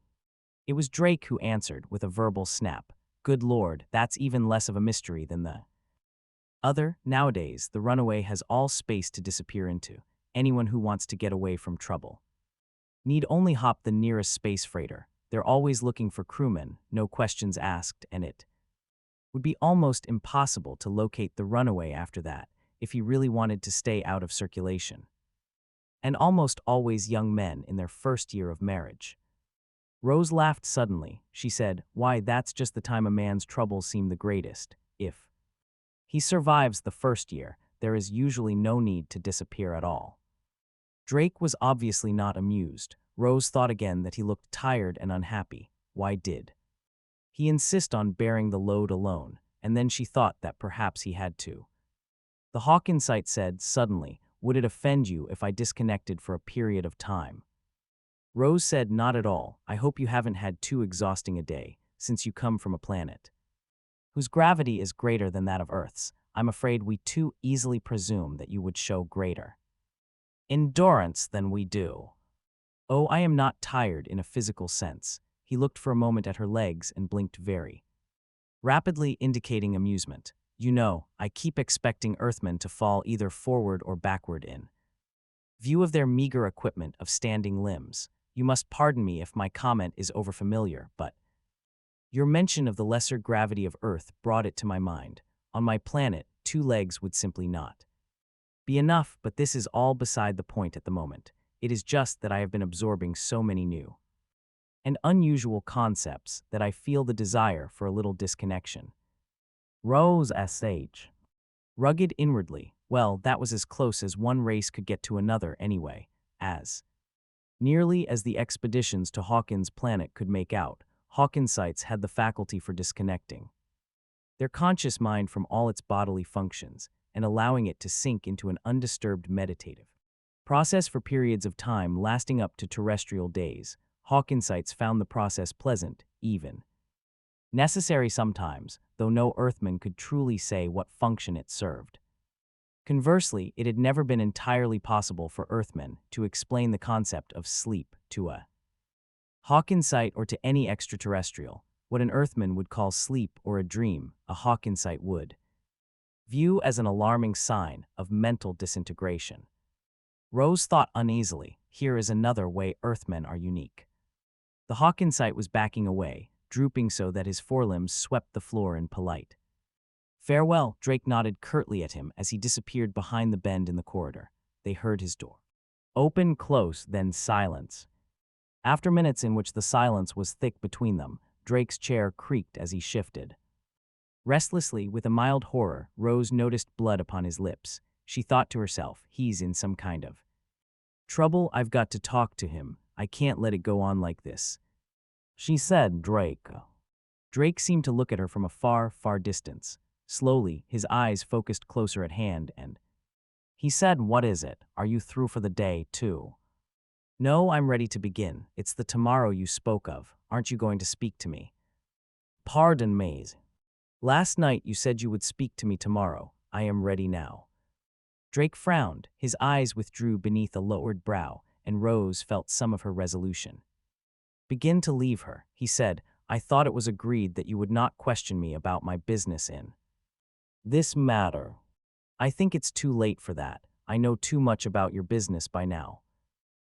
It was Drake who answered with a verbal snap. "Good Lord, that's even less of a mystery than the other. Nowadays, the runaway has all space to disappear into. Anyone who wants to get away from trouble need only hop the nearest space freighter. They're always looking for crewmen, no questions asked, and it would be almost impossible to locate the runaway after that if he really wanted to stay out of circulation. And almost always young men in their first year of marriage." Rose laughed suddenly. She said, "Why, that's just the time a man's troubles seem the greatest. If he survives the first year, there is usually no need to disappear at all." Drake was obviously not amused. Rose thought again that he looked tired and unhappy. Why did he insist on bearing the load alone? And then she thought that perhaps he had to. The Hawkinsight said suddenly, "Would it offend you if I disconnected for a period of time?" Rose said, "Not at all. I hope you haven't had too exhausting a day, since you come from a planet whose gravity is greater than that of Earth's. I'm afraid we too easily presume that you would show greater endurance than we do." "Oh, I am not tired in a physical sense." He looked for a moment at her legs and blinked very rapidly, indicating amusement. "You know, I keep expecting Earthmen to fall either forward or backward in view of their meager equipment of standing limbs. You must pardon me if my comment is overfamiliar, but your mention of the lesser gravity of Earth brought it to my mind. On my planet, 2 legs would simply not be enough, but this is all beside the point at the moment. It is just that I have been absorbing so many new and unusual concepts that I feel the desire for a little disconnection." Rose sh. Rugged inwardly. Well, that was as close as one race could get to another anyway, as nearly as the expeditions to Hawkins' planet could make out. Hawkinsights had the faculty for disconnecting their conscious mind from all its bodily functions and allowing it to sink into an undisturbed meditative process for periods of time lasting up to terrestrial days. Hawkinsights found the process pleasant, even necessary sometimes, though no Earthman could truly say what function it served. Conversely, it had never been entirely possible for Earthmen to explain the concept of sleep to a Hawkinsight or to any extraterrestrial. What an Earthman would call sleep or a dream, a Hawkinsight would view as an alarming sign of mental disintegration. Rose thought uneasily. Here is another way Earthmen are unique. The Hawkinsight was backing away, drooping so that his forelimbs swept the floor in polite. Farewell, Drake nodded curtly at him as he disappeared behind the bend in the corridor. They heard his door open, close, then silence. After minutes in which the silence was thick between them, Drake's chair creaked as he shifted. Restlessly, with a mild horror, Rose noticed blood upon his lips. She thought to herself, he's in some kind of trouble. I've got to talk to him. I can't let it go on like this. She said, Drake. Drake seemed to look at her from a far, far distance. Slowly, his eyes focused closer at hand, and he said, what is it? Are you through for the day, too? No, I'm ready to begin. It's the tomorrow you spoke of. Aren't you going to speak to me? Pardon me. Last night you said you would speak to me tomorrow. I am ready now. Drake frowned. His eyes withdrew beneath a lowered brow, and Rose felt some of her resolution. Begin to leave her, he said. I thought it was agreed that you would not question me about my business in this matter. I think it's too late for that. I know too much about your business by now.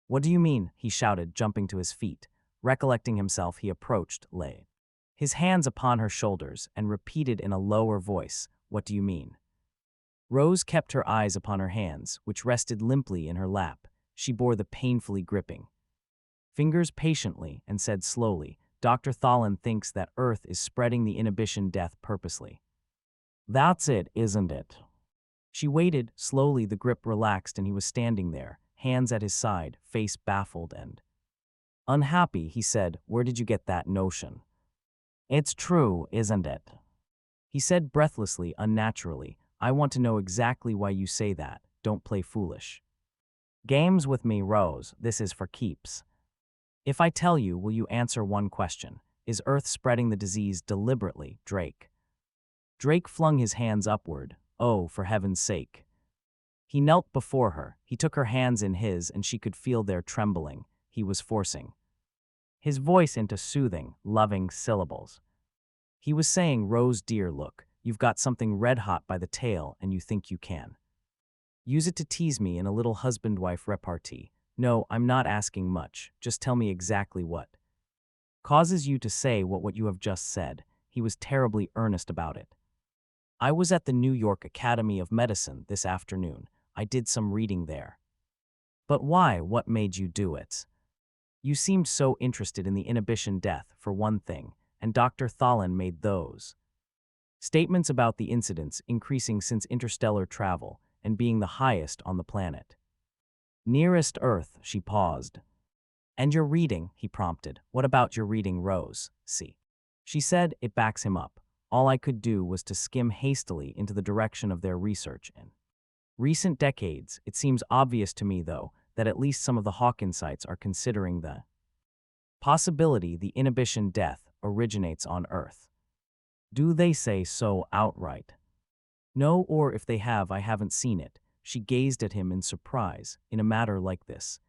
What do you mean? He shouted, jumping to his feet. Recollecting himself, he approached, lay his hands upon her shoulders, and repeated in a lower voice, what do you mean? Rose kept her eyes upon her hands, which rested limply in her lap. She bore the painfully gripping fingers patiently and said slowly, Dr. Thalin thinks that Earth is spreading the inhibition death purposely. That's it, isn't it? She waited. Slowly the grip relaxed and he was standing there, hands at his side, face baffled and unhappy. He said, where did you get that notion? It's true, isn't it? He said breathlessly, unnaturally, I want to know exactly why you say that. Don't play foolish games with me, Rose. This is for keeps. If I tell you, will you answer one question? Is Earth spreading the disease deliberately, Drake? Drake flung his hands upward. Oh, for heaven's sake. He knelt before her. He took her hands in his, and she could feel their trembling. He was forcing his voice into soothing, loving syllables. He was saying, Rose dear, look, you've got something red-hot by the tail and you think you can use it to tease me in a little husband-wife repartee. No, I'm not asking much. Just tell me exactly what causes you to say what you have just said. He was terribly earnest about it. I was at the New York Academy of Medicine this afternoon. I did some reading there. But why? What made you do it? You seemed so interested in the inhibition death, for one thing, and Dr. Thalin made those statements about the incidence increasing since interstellar travel and being the highest on the planet nearest Earth. She paused. And your reading, he prompted. What about your reading, Rose? See. She said, it backs him up. All I could do was to skim hastily into the direction of their research in recent decades. It seems obvious to me, though, that at least some of the Hawkinsites are considering the possibility the inhibition death originates on Earth. Do they say so outright? No, or if they have, I haven't seen it. She gazed at him in surprise. In a matter like this,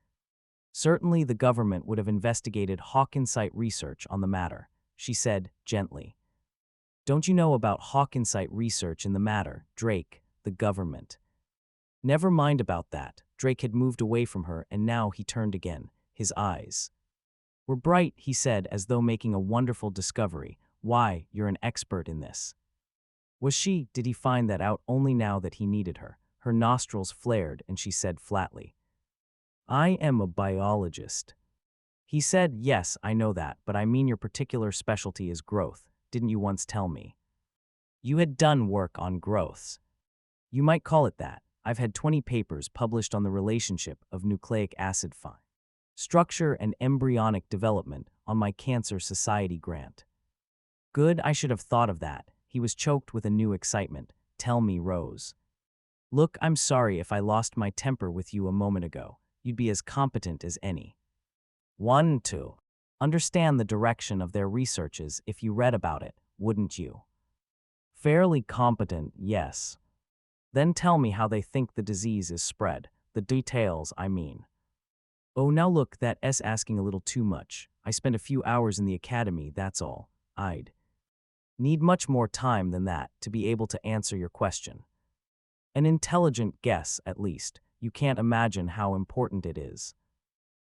certainly the government would have investigated Hawkinsite research on the matter, she said gently. Don't you know about Hawkinsite research in the matter, Drake? The government. Never mind about that. Drake had moved away from her, and now he turned again. His eyes were bright, he said, as though making a wonderful discovery. Why, you're an expert in this. Was she? Did he find that out only now that he needed her? Her nostrils flared, and she said flatly, I am a biologist. He said, yes, I know that, but I mean your particular specialty is growth. Didn't you once tell me you had done work on growths? You might call it that. I've had 20 papers published on the relationship of nucleic acid structure and embryonic development on my Cancer Society grant. Good, I should have thought of that. He was choked with a new excitement. Tell me, Rose. Look, I'm sorry if I lost my temper with you a moment ago. You'd be as competent as any one to understand the direction of their researches if you read about it, wouldn't you? Fairly competent, yes. Then tell me how they think the disease is spread. The details, I mean. Oh, now look, that's asking a little too much. I spent a few hours in the academy, that's all. I'd need much more time than that to be able to answer your question. An intelligent guess, at least. You can't imagine how important it is.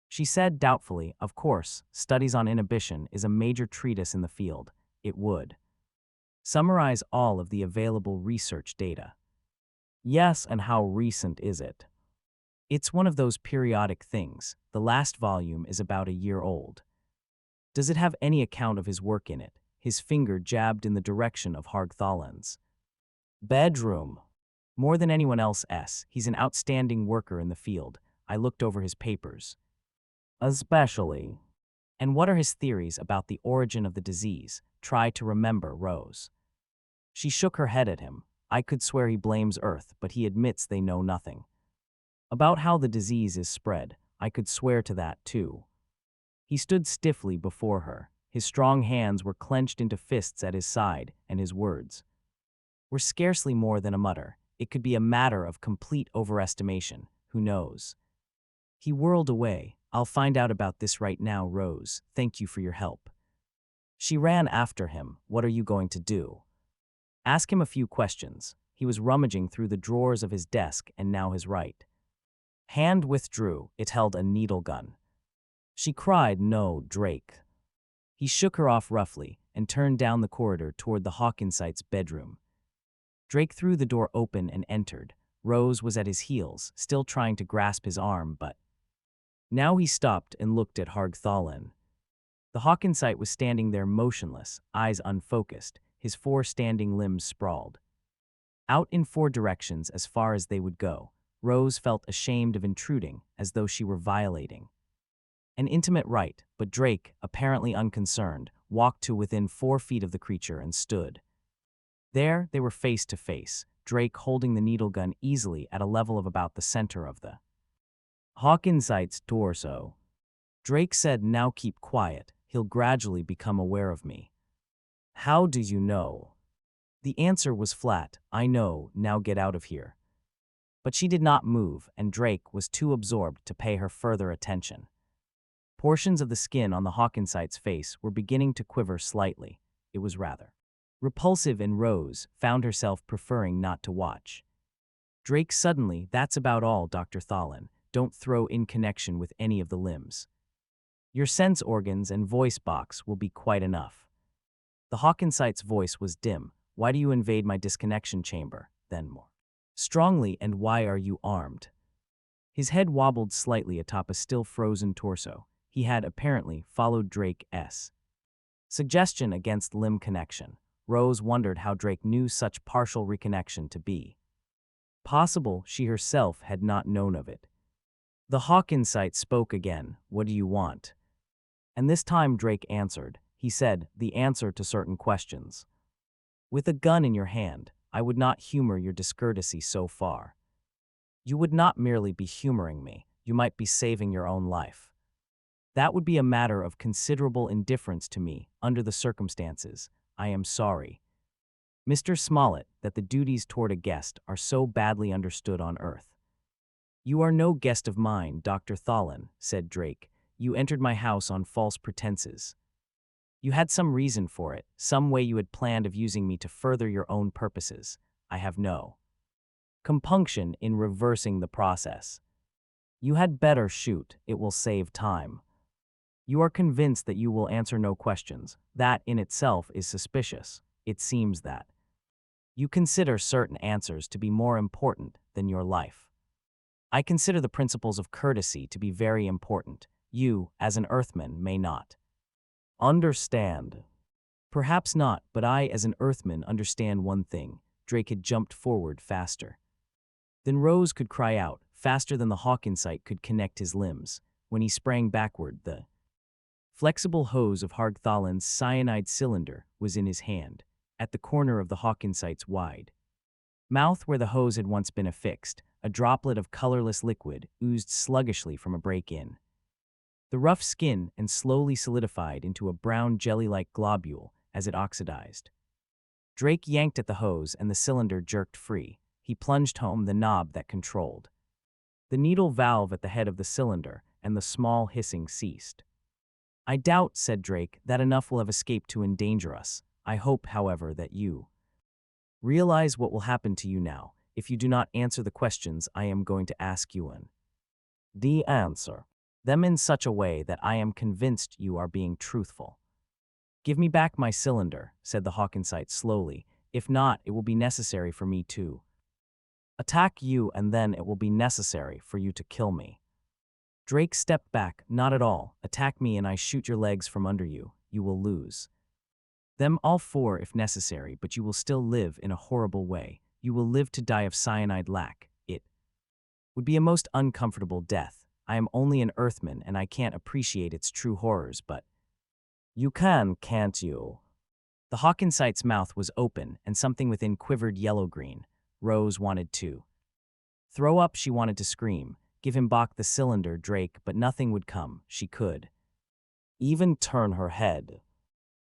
She said doubtfully, of course, studies on inhibition is a major treatise in the field. It would summarize all of the available research data. Yes, and how recent is it? It's one of those periodic things. The last volume is about a year old. Does it have any account of his work in it? His finger jabbed in the direction of Hargthalen's bedroom. More than anyone else, he's an outstanding worker in the field. I looked over his papers. Especially. And what are his theories about the origin of the disease? Try to remember, Rose. She shook her head at him. I could swear he blames Earth, but he admits they know nothing. About how the disease is spread, I could swear to that too. He stood stiffly before her. His strong hands were clenched into fists at his side, and his words were scarcely more than a mutter. It could be a matter of complete overestimation. Who knows? He whirled away. I'll find out about this right now, Rose. Thank you for your help. She ran after him. What are you going to do? Ask him a few questions. He was rummaging through the drawers of his desk, and now his right hand withdrew. It held a needle gun. She cried, "No, Drake." He shook her off roughly and turned down the corridor toward the Hawkinsites' bedroom. Drake threw the door open and entered. Rose was at his heels, still trying to grasp his arm, but now he stopped and looked at Hargthalen. The Hawkinsite was standing there motionless, eyes unfocused, his 4 standing limbs sprawled out in 4 directions as far as they would go. Rose felt ashamed of intruding, as though she were violating an intimate right, but Drake, apparently unconcerned, walked to within 4 feet of the creature and stood. There, they were face to face, Drake holding the needle gun easily at a level of about the center of the Hawkinsite's torso. Drake said, "Now keep quiet. He'll gradually become aware of me." "How do you know?" The answer was flat. "I know, now get out of here." But she did not move, and Drake was too absorbed to pay her further attention. Portions of the skin on the Hawkinsite's face were beginning to quiver slightly. It was rather repulsive, and Rose found herself preferring not to watch. Drake suddenly, "That's about all, Dr. Thalen. Don't throw in connection with any of the limbs. Your sense organs and voice box will be quite enough." The Hawkinsite's voice was dim. "Why do you invade my disconnection chamber?" Then more strongly, "And why are you armed?" His head wobbled slightly atop a still frozen torso. He had apparently followed Drake's suggestion against limb connection. Rose wondered how Drake knew such partial reconnection to be possible. She herself had not known of it. The Hawkinsite spoke again. "What do you want?" And this time Drake answered. He said, "The answer to certain questions." "With a gun in your hand, I would not humor your discourtesy so far." "You would not merely be humoring me. You might be saving your own life." "That would be a matter of considerable indifference to me, under the circumstances. I am sorry, Mr. Smollett, that the duties toward a guest are so badly understood on Earth." "You are no guest of mine, Dr. Thalen," said Drake. "You entered my house on false pretenses. You had some reason for it, some way you had planned of using me to further your own purposes. I have no compunction in reversing the process. You had better shoot. It will save time. You are convinced that you will answer no questions. That in itself is suspicious. It seems that you consider certain answers to be more important than your life. I consider the principles of courtesy to be very important. You, as an Earthman, may not understand." "Perhaps not, but I, as an Earthman, understand one thing." Drake had jumped forward faster then Rose could cry out, faster than the Hawkinsite could connect his limbs. When he sprang backward, the flexible hose of Hargthalen's cyanide cylinder was in his hand, at the corner of the Hawkinsite's wide mouth where the hose had once been affixed. A droplet of colorless liquid oozed sluggishly from a break-in. The rough skin and slowly solidified into a brown jelly-like globule as it oxidized. Drake yanked at the hose and the cylinder jerked free. He plunged home the knob that controlled the needle valve at the head of the cylinder, and the small hissing ceased. "I doubt," said Drake, "that enough will have escaped to endanger us. I hope, however, that you realize what will happen to you now. if you do not answer the questions I am going to ask you in. The answer them in such a way that I am convinced you are being truthful. Give me back my cylinder, said the Hawkensite slowly. If not, it will be necessary for me to attack you, and then it will be necessary for you to kill me. Drake stepped back. Not at all. Attack me and I shoot your legs from under you. You will lose them all four if necessary, but you will still live in a horrible way. You will live to die of cyanide lack. It would be a most uncomfortable death. I am only an Earthman and I can't appreciate its true horrors, but you can, can't you? The Hawkensite's mouth was open and something within quivered yellow-green. Rose wanted to throw up. She wanted to scream. Give him back the cylinder, Drake, but nothing would come. She could even turn her head.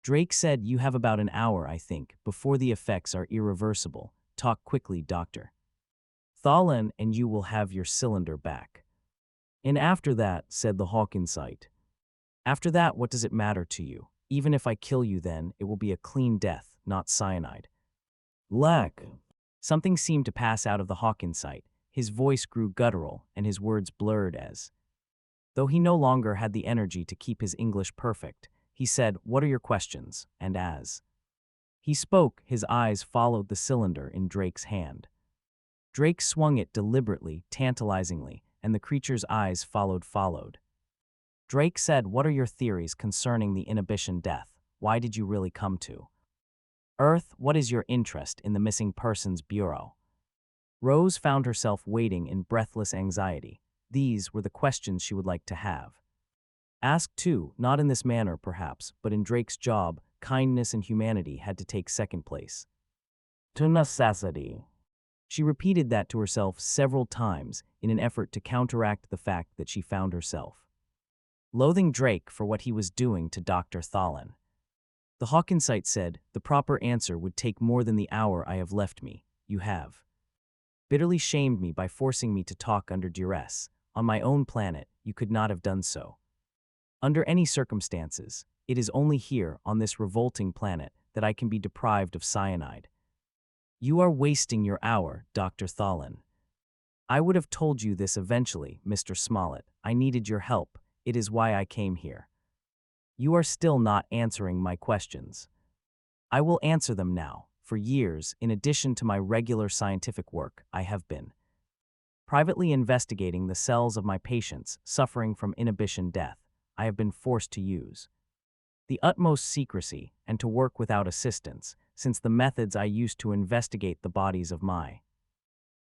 Drake said, you have about an hour, I think, before the effects are irreversible. Talk quickly, Doctor Thalin, and you will have your cylinder back. And after that, said the Hawkensite. After that, what does it matter to you? Even if I kill you then, it will be a clean death, not cyanide. Lack. Something seemed to pass out of the Hawkensite. His voice grew guttural, and his words blurred as though he no longer had the energy to keep his English perfect. He said, what are your questions? And as he spoke, his eyes followed the cylinder in Drake's hand. Drake swung it deliberately, tantalizingly, and the creature's eyes followed. Drake said, what are your theories concerning the inhibition death? Why did you really come to Earth? What is your interest in the Missing Persons Bureau? Rose found herself waiting in breathless anxiety. These were the questions she would like to have asked too, not in this manner perhaps, but in Drake's job. Kindness and humanity had to take second place to necessity. She repeated that to herself several times in an effort to counteract the fact that she found herself loathing Drake for what he was doing to Dr. Thalin. The Hawkensite said, the proper answer would take more than the hour I have left me. You have bitterly shamed me by forcing me to talk under duress. On my own planet, you could not have done so. Under any circumstances, it is only here, on this revolting planet, that I can be deprived of cyanide. You are wasting your hour, Dr. Thalin. I would have told you this eventually, Mr. Smollett. I needed your help. It is why I came here. You are still not answering my questions. I will answer them now. For years, in addition to my regular scientific work, I have been privately investigating the cells of my patients suffering from inhibition death. I have been forced to use the utmost secrecy and to work without assistance, since the methods I used to investigate the bodies of my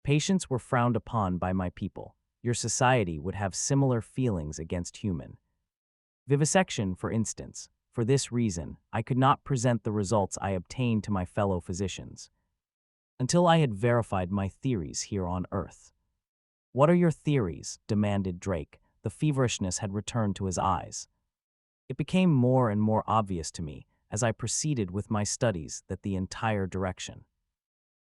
patients were frowned upon by my people. Your society would have similar feelings against human vivisection, for instance. For this reason, I could not present the results I obtained to my fellow physicians until I had verified my theories here on Earth. What are your theories? Demanded Drake. The feverishness had returned to his eyes. It became more and more obvious to me as I proceeded with my studies that the entire direction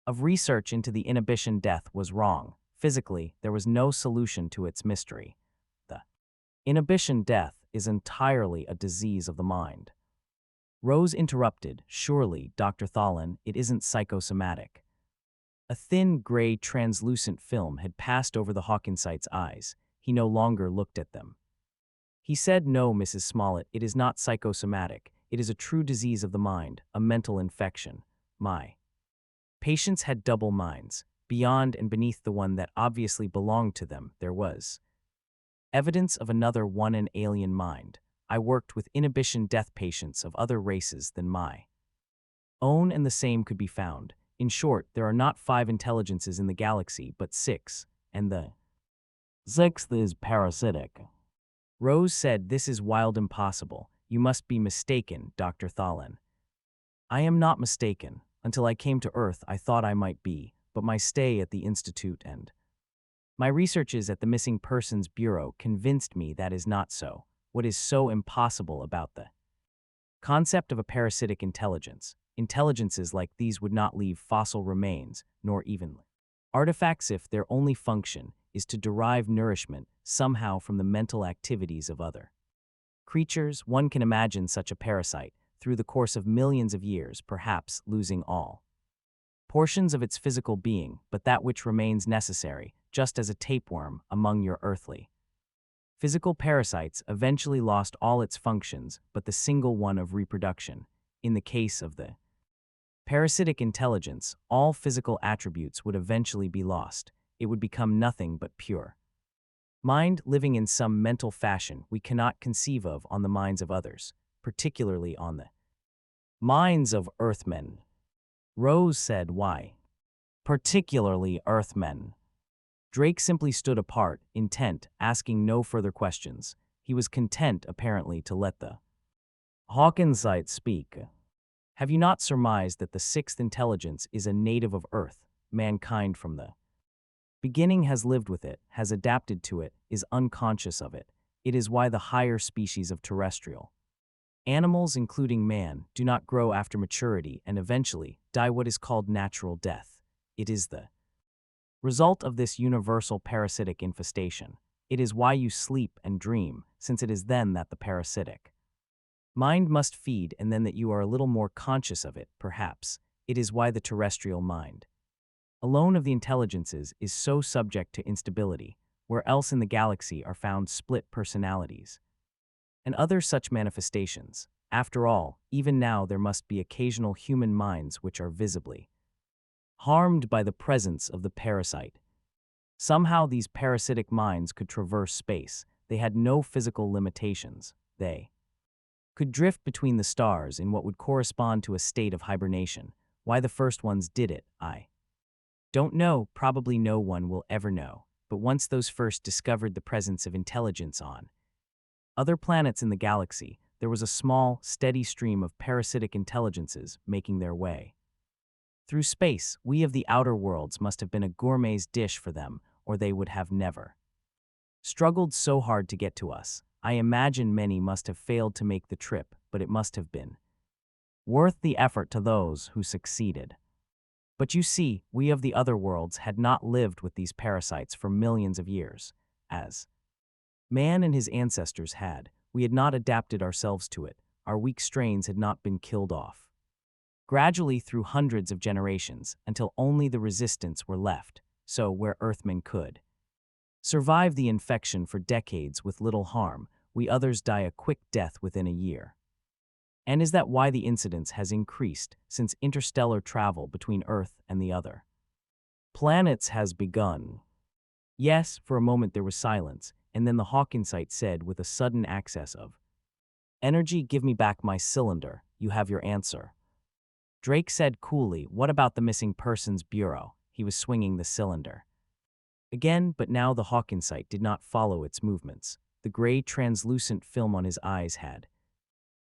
of research into the inhibition death was wrong. Physically, there was no solution to its mystery. The inhibition death is entirely a disease of the mind. Rose interrupted, surely, Dr. Thalin, it isn't psychosomatic. A thin, gray, translucent film had passed over the Hawkensite's eyes. He no longer looked at them. He said, no, Mrs. Smollett, it is not psychosomatic. It is a true disease of the mind, a mental infection. My patients had double minds. Beyond and beneath the one that obviously belonged to them, there was evidence of another one, an alien mind. I worked with inhibition death patients of other races than my own, and the same could be found. In short, there are not 5 intelligences in the galaxy, but 6, and the 6th is parasitic. Rose said, this is wild impossible. You must be mistaken, Dr. Thalin. I am not mistaken. Until I came to Earth, I thought I might be, but my stay at the Institute and my researches at the Missing Persons Bureau convinced me that is not so. What is so impossible about the concept of a parasitic intelligence? Intelligences like these would not leave fossil remains, nor even artifacts if their only function is to derive nourishment somehow from the mental activities of other creatures. One can imagine such a parasite, through the course of millions of years, perhaps losing all portions of its physical being, but that which remains necessary, just as a tapeworm among your earthly. Physical parasites eventually lost all its functions but the single one of reproduction. In the case of the parasitic intelligence, all physical attributes would eventually be lost. It would become nothing but pure mind living in some mental fashion we cannot conceive of on the minds of others, particularly on the minds of Earthmen. Rose said, "Why? Particularly Earthmen." Drake simply stood apart, intent, asking no further questions. He was content, apparently, to let the Hawkinsight speak. "Have you not surmised that the sixth intelligence is a native of Earth? Mankind from the beginning has lived with it, has adapted to it, is unconscious of it. It is why the higher species of terrestrial animals, including man, do not grow after maturity and eventually die what is called natural death. It is the result of this universal parasitic infestation. It is why you sleep and dream, since it is then that the parasitic mind must feed and then that you are a little more conscious of it, perhaps. It is why the terrestrial mind, alone of the intelligences, is so subject to instability, where else in the galaxy are found split personalities and other such manifestations. After all, even now there must be occasional human minds which are visibly harmed by the presence of the parasite. Somehow these parasitic minds could traverse space. They had no physical limitations. They could drift between the stars in what would correspond to a state of hibernation. Why the first ones did it, I don't know. Probably no one will ever know. But once those first discovered the presence of intelligence on other planets in the galaxy, there was a small, steady stream of parasitic intelligences making their way through space. We of the outer worlds must have been a gourmet's dish for them, or they would have never struggled so hard to get to us. I imagine many must have failed to make the trip, but it must have been worth the effort to those who succeeded. But you see, we of the other worlds had not lived with these parasites for millions of years, as man and his ancestors had. We had not adapted ourselves to it. Our weak strains had not been killed off gradually through hundreds of generations until only the resistance were left. So where Earthmen could survive the infection for decades with little harm, we others die a quick death within a year. And is that why the incidence has increased since interstellar travel between Earth and the other planets has begun? Yes, for a moment there was silence, and then the Hawkinsight said with a sudden access of energy, "Give me back my cylinder. You have your answer." Drake said coolly, "What about the Missing Persons Bureau?" He was swinging the cylinder again, but now the Hawkinsight did not follow its movements. The gray translucent film on his eyes had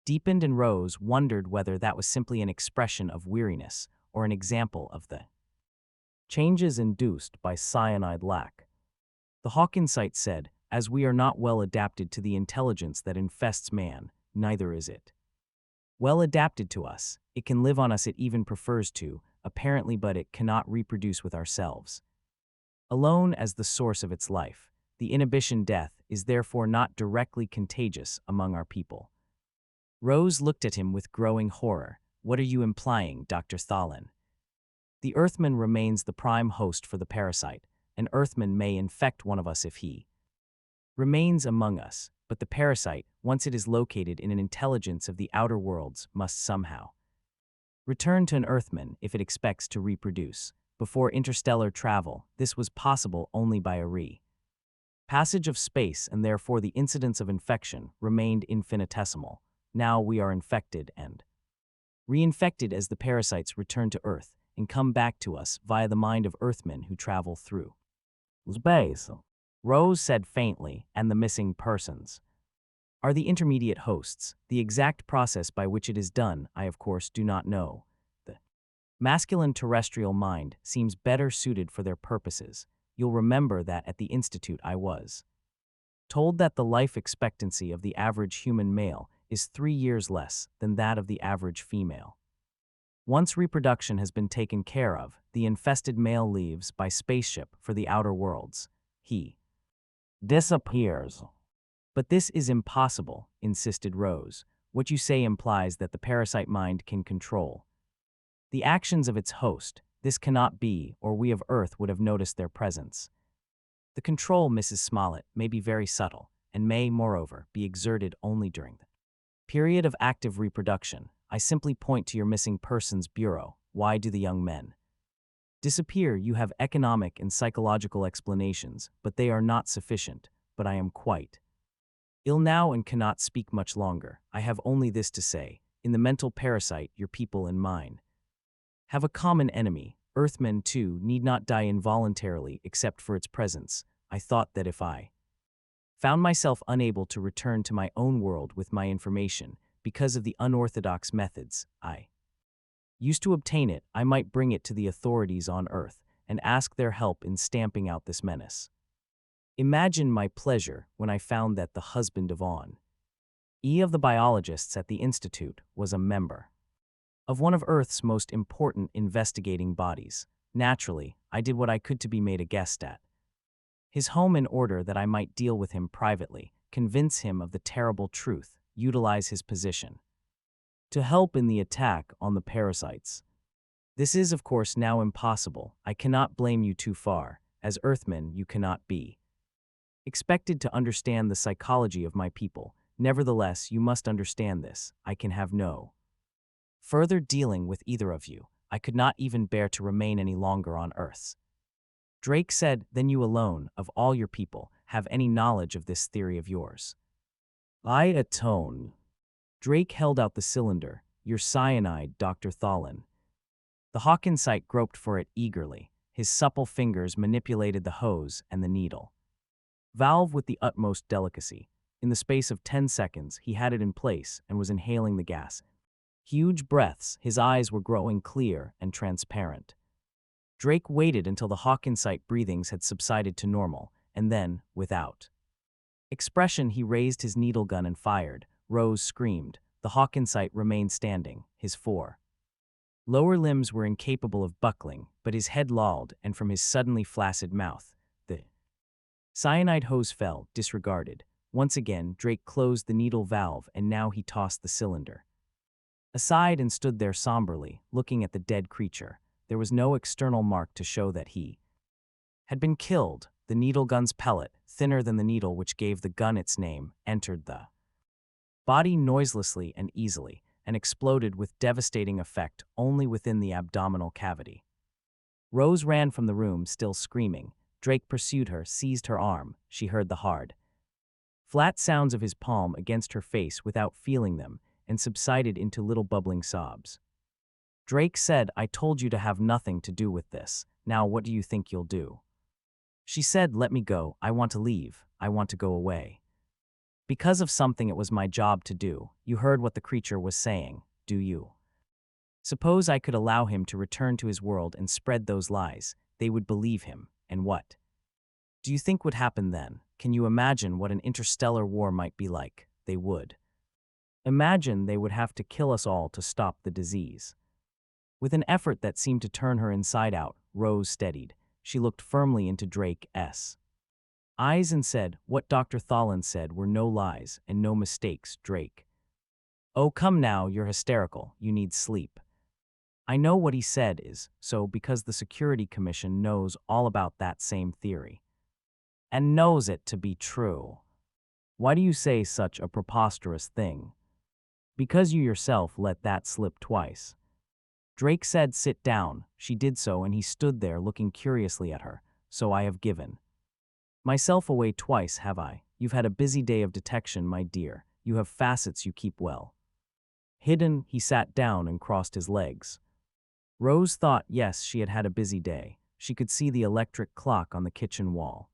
deepened, and Rose wondered whether that was simply an expression of weariness or an example of the changes induced by cyanide lack. The Hawkinsight said, "As we are not well adapted to the intelligence that infests man, neither is it well adapted to us. It can live on us, it even prefers to, apparently, but it cannot reproduce with ourselves alone as the source of its life. The inhibition death is therefore not directly contagious among our people." Rose looked at him with growing horror. "What are you implying, Dr. Thalin?" "The Earthman remains the prime host for the parasite. An Earthman may infect one of us if he remains among us, but the parasite, once it is located in an intelligence of the outer worlds, must somehow return to an Earthman if it expects to reproduce. Before interstellar travel, this was possible only by a passage of space, and therefore the incidence of infection remained infinitesimal. Now we are infected and reinfected as the parasites return to Earth and come back to us via the mind of Earthmen who travel through space." Rose said faintly, "And the missing persons are the intermediate hosts. The exact process by which it is done, I of course do not know. The masculine terrestrial mind seems better suited for their purposes. You'll remember that at the Institute I was told that the life expectancy of the average human male is 3 years less than that of the average female. Once reproduction has been taken care of, the infested male leaves by spaceship for the outer worlds. He disappears." "But this is impossible," insisted Rose. "What you say implies that the parasite mind can control the actions of its host. This cannot be, or we of Earth would have noticed their presence. The control, Mrs. Smollett, may be very subtle, and may, moreover, be exerted only during the period of active reproduction. I simply point to your missing persons bureau. Why do the young men disappear? You have economic and psychological explanations, but they are not sufficient. But I am quite ill now and cannot speak much longer. I have only this to say. In the mental parasite, your people and mine have a common enemy. Earthmen, too, need not die involuntarily except for its presence. I thought that if I found myself unable to return to my own world with my information because of the unorthodox methods I used to obtain it, I might bring it to the authorities on Earth and ask their help in stamping out this menace. Imagine my pleasure when I found that the husband of of the biologists at the Institute was a member of one of Earth's most important investigating bodies. Naturally, I did what I could to be made a guest at his home in order that I might deal with him privately, convince him of the terrible truth, utilize his position to help in the attack on the parasites. This is, of course, now impossible. I cannot blame you too far. As Earthmen, you cannot be expected to understand the psychology of my people. Nevertheless, you must understand this. I can have no further dealing with either of you. I could not even bear to remain any longer on Earth. Drake said, then you alone, of all your people, have any knowledge of this theory of yours. I atone. Drake held out the cylinder. Your cyanide, Dr. Thalin. The Hawkinsite groped for it eagerly. His supple fingers manipulated the hose and the needle valve with the utmost delicacy. In the space of 10 seconds, he had it in place and was inhaling the gas. Huge breaths, his eyes were growing clear and transparent. Drake waited until the Hawkinsite breathings had subsided to normal, and then, without expression, he raised his needle gun and fired. Rose screamed. The Hawkinsite remained standing. His four lower limbs were incapable of buckling, but his head lolled, and from his suddenly flaccid mouth, the cyanide hose fell, disregarded. Once again, Drake closed the needle valve, and now he tossed the cylinder aside and stood there somberly, looking at the dead creature. There was no external mark to show that he had been killed. The needle gun's pellet, thinner than the needle which gave the gun its name, entered the body noiselessly and easily, and exploded with devastating effect only within the abdominal cavity. Rose ran from the room, still screaming. Drake pursued her, seized her arm. She heard the hard, flat sounds of his palm against her face without feeling them, and subsided into little bubbling sobs. Drake said, I told you to have nothing to do with this. Now what do you think you'll do? She said, let me go. I want to leave. I want to go away. Because of something it was my job to do. You heard what the creature was saying, do you? Suppose I could allow him to return to his world and spread those lies. They would believe him, and what do you think would happen then? Can you imagine what an interstellar war might be like? They would. Imagine they would have to kill us all to stop the disease. With an effort that seemed to turn her inside out, Rose steadied. She looked firmly into Drake's eyes and said, what Dr. Thalin said were no lies and no mistakes, Drake. Oh, come now, you're hysterical. You need sleep. I know what he said is so because the Security Commission knows all about that same theory. And knows it to be true. Why do you say such a preposterous thing? Because you yourself let that slip twice. Drake said, sit down. She did so, and he stood there looking curiously at her. So I have given myself away twice, have I? You've had a busy day of detection, my dear. You have facets you keep well hidden. He sat down and crossed his legs. Rose thought, yes, she had had a busy day. She could see the electric clock on the kitchen wall.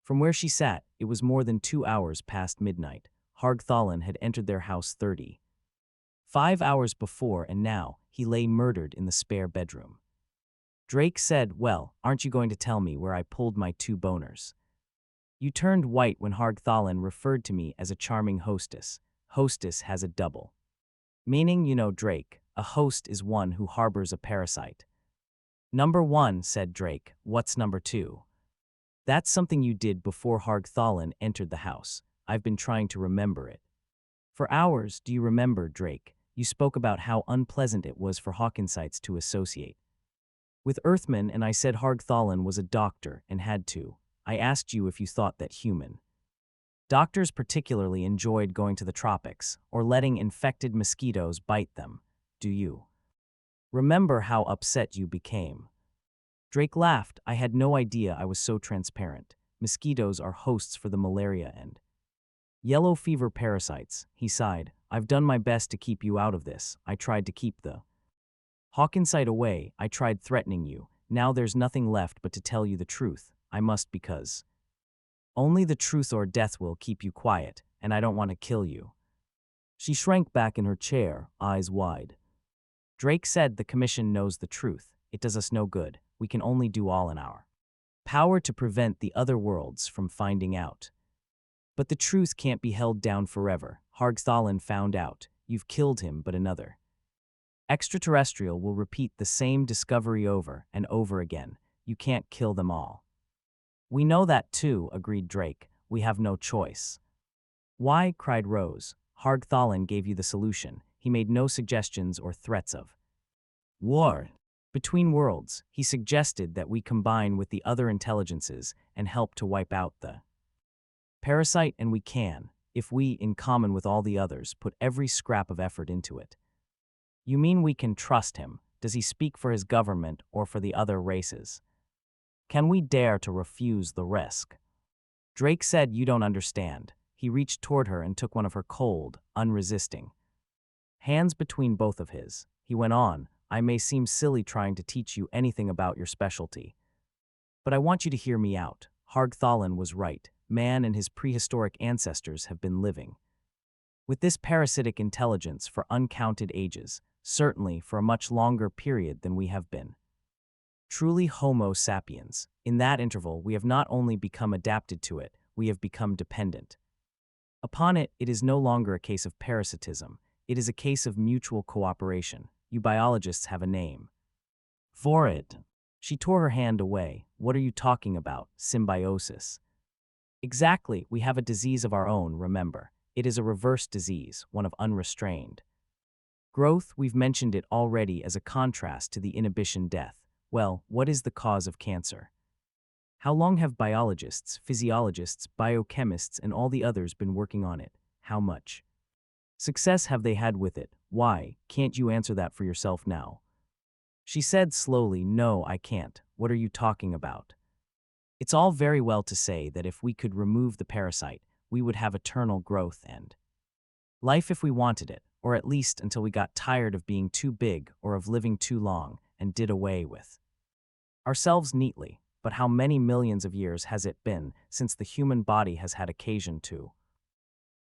From where she sat, it was more than 2 hours past midnight. Thalin had entered their house 35 hours before, and now he lay murdered in the spare bedroom. Drake said, well, aren't you going to tell me where I pulled my 2 boners? You turned white when Thalin referred to me as a charming hostess. Hostess has a double meaning, you know, Drake. A host is one who harbors a parasite. Number 1, said Drake. What's number 2? That's something you did before Thalin entered the house. I've been trying to remember it. For hours, do you remember, Drake? You spoke about how unpleasant it was for Hawkinsites to associate With Earthmen, and I said Hargthalin was a doctor and had to. I asked you if you thought that human doctors particularly enjoyed going to the tropics or letting infected mosquitoes bite them. Do you remember how upset you became? Drake laughed. I had no idea I was so transparent. Mosquitoes are hosts for the malaria and yellow fever parasites, he sighed. I've done my best to keep you out of this. I tried to keep the Hawkinside away. I tried threatening you. Now there's nothing left but to tell you the truth. I must, because only the truth or death will keep you quiet, and I don't want to kill you. She shrank back in her chair, eyes wide. Drake said the commission knows the truth. It does us no good. We can only do all in our power to prevent the other worlds from finding out. But the truth can't be held down forever. Hargthalin found out. You've killed him, but another extraterrestrial will repeat the same discovery over and over again. You can't kill them all. We know that too, agreed Drake. We have no choice. Why? Cried Rose. Hargthalin gave you the solution. He made no suggestions or threats of war between worlds. He suggested that we combine with the other intelligences and help to wipe out the parasite, and we can, if we, in common with all the others, put every scrap of effort into it. You mean we can trust him? Does he speak for his government or for the other races? Can we dare to refuse the risk? Drake said, you don't understand. He reached toward her and took one of her cold, unresisting hands between both of his. He went on, I may seem silly trying to teach you anything about your specialty, but I want you to hear me out. Hargthalin was right. Man and his prehistoric ancestors have been living with this parasitic intelligence for uncounted ages, certainly for a much longer period than we have been truly Homo sapiens. In that interval, we have not only become adapted to it, we have become dependent upon it. It is no longer a case of parasitism. It is a case of mutual cooperation. You biologists have a name for it. She tore her hand away. What are you talking about? Symbiosis. Exactly. We have a disease of our own, remember. It is a reverse disease, one of unrestrained growth. We've mentioned it already as a contrast to the inhibition death. Well, what is the cause of cancer? How long have biologists, physiologists, biochemists, and all the others been working on it? How much success have they had with it? Why, can't you answer that for yourself now? She said slowly, no, I can't. What are you talking about? It's all very well to say that if we could remove the parasite, we would have eternal growth and life if we wanted it, or at least until we got tired of being too big or of living too long and did away with ourselves neatly. But how many millions of years has it been since the human body has had occasion to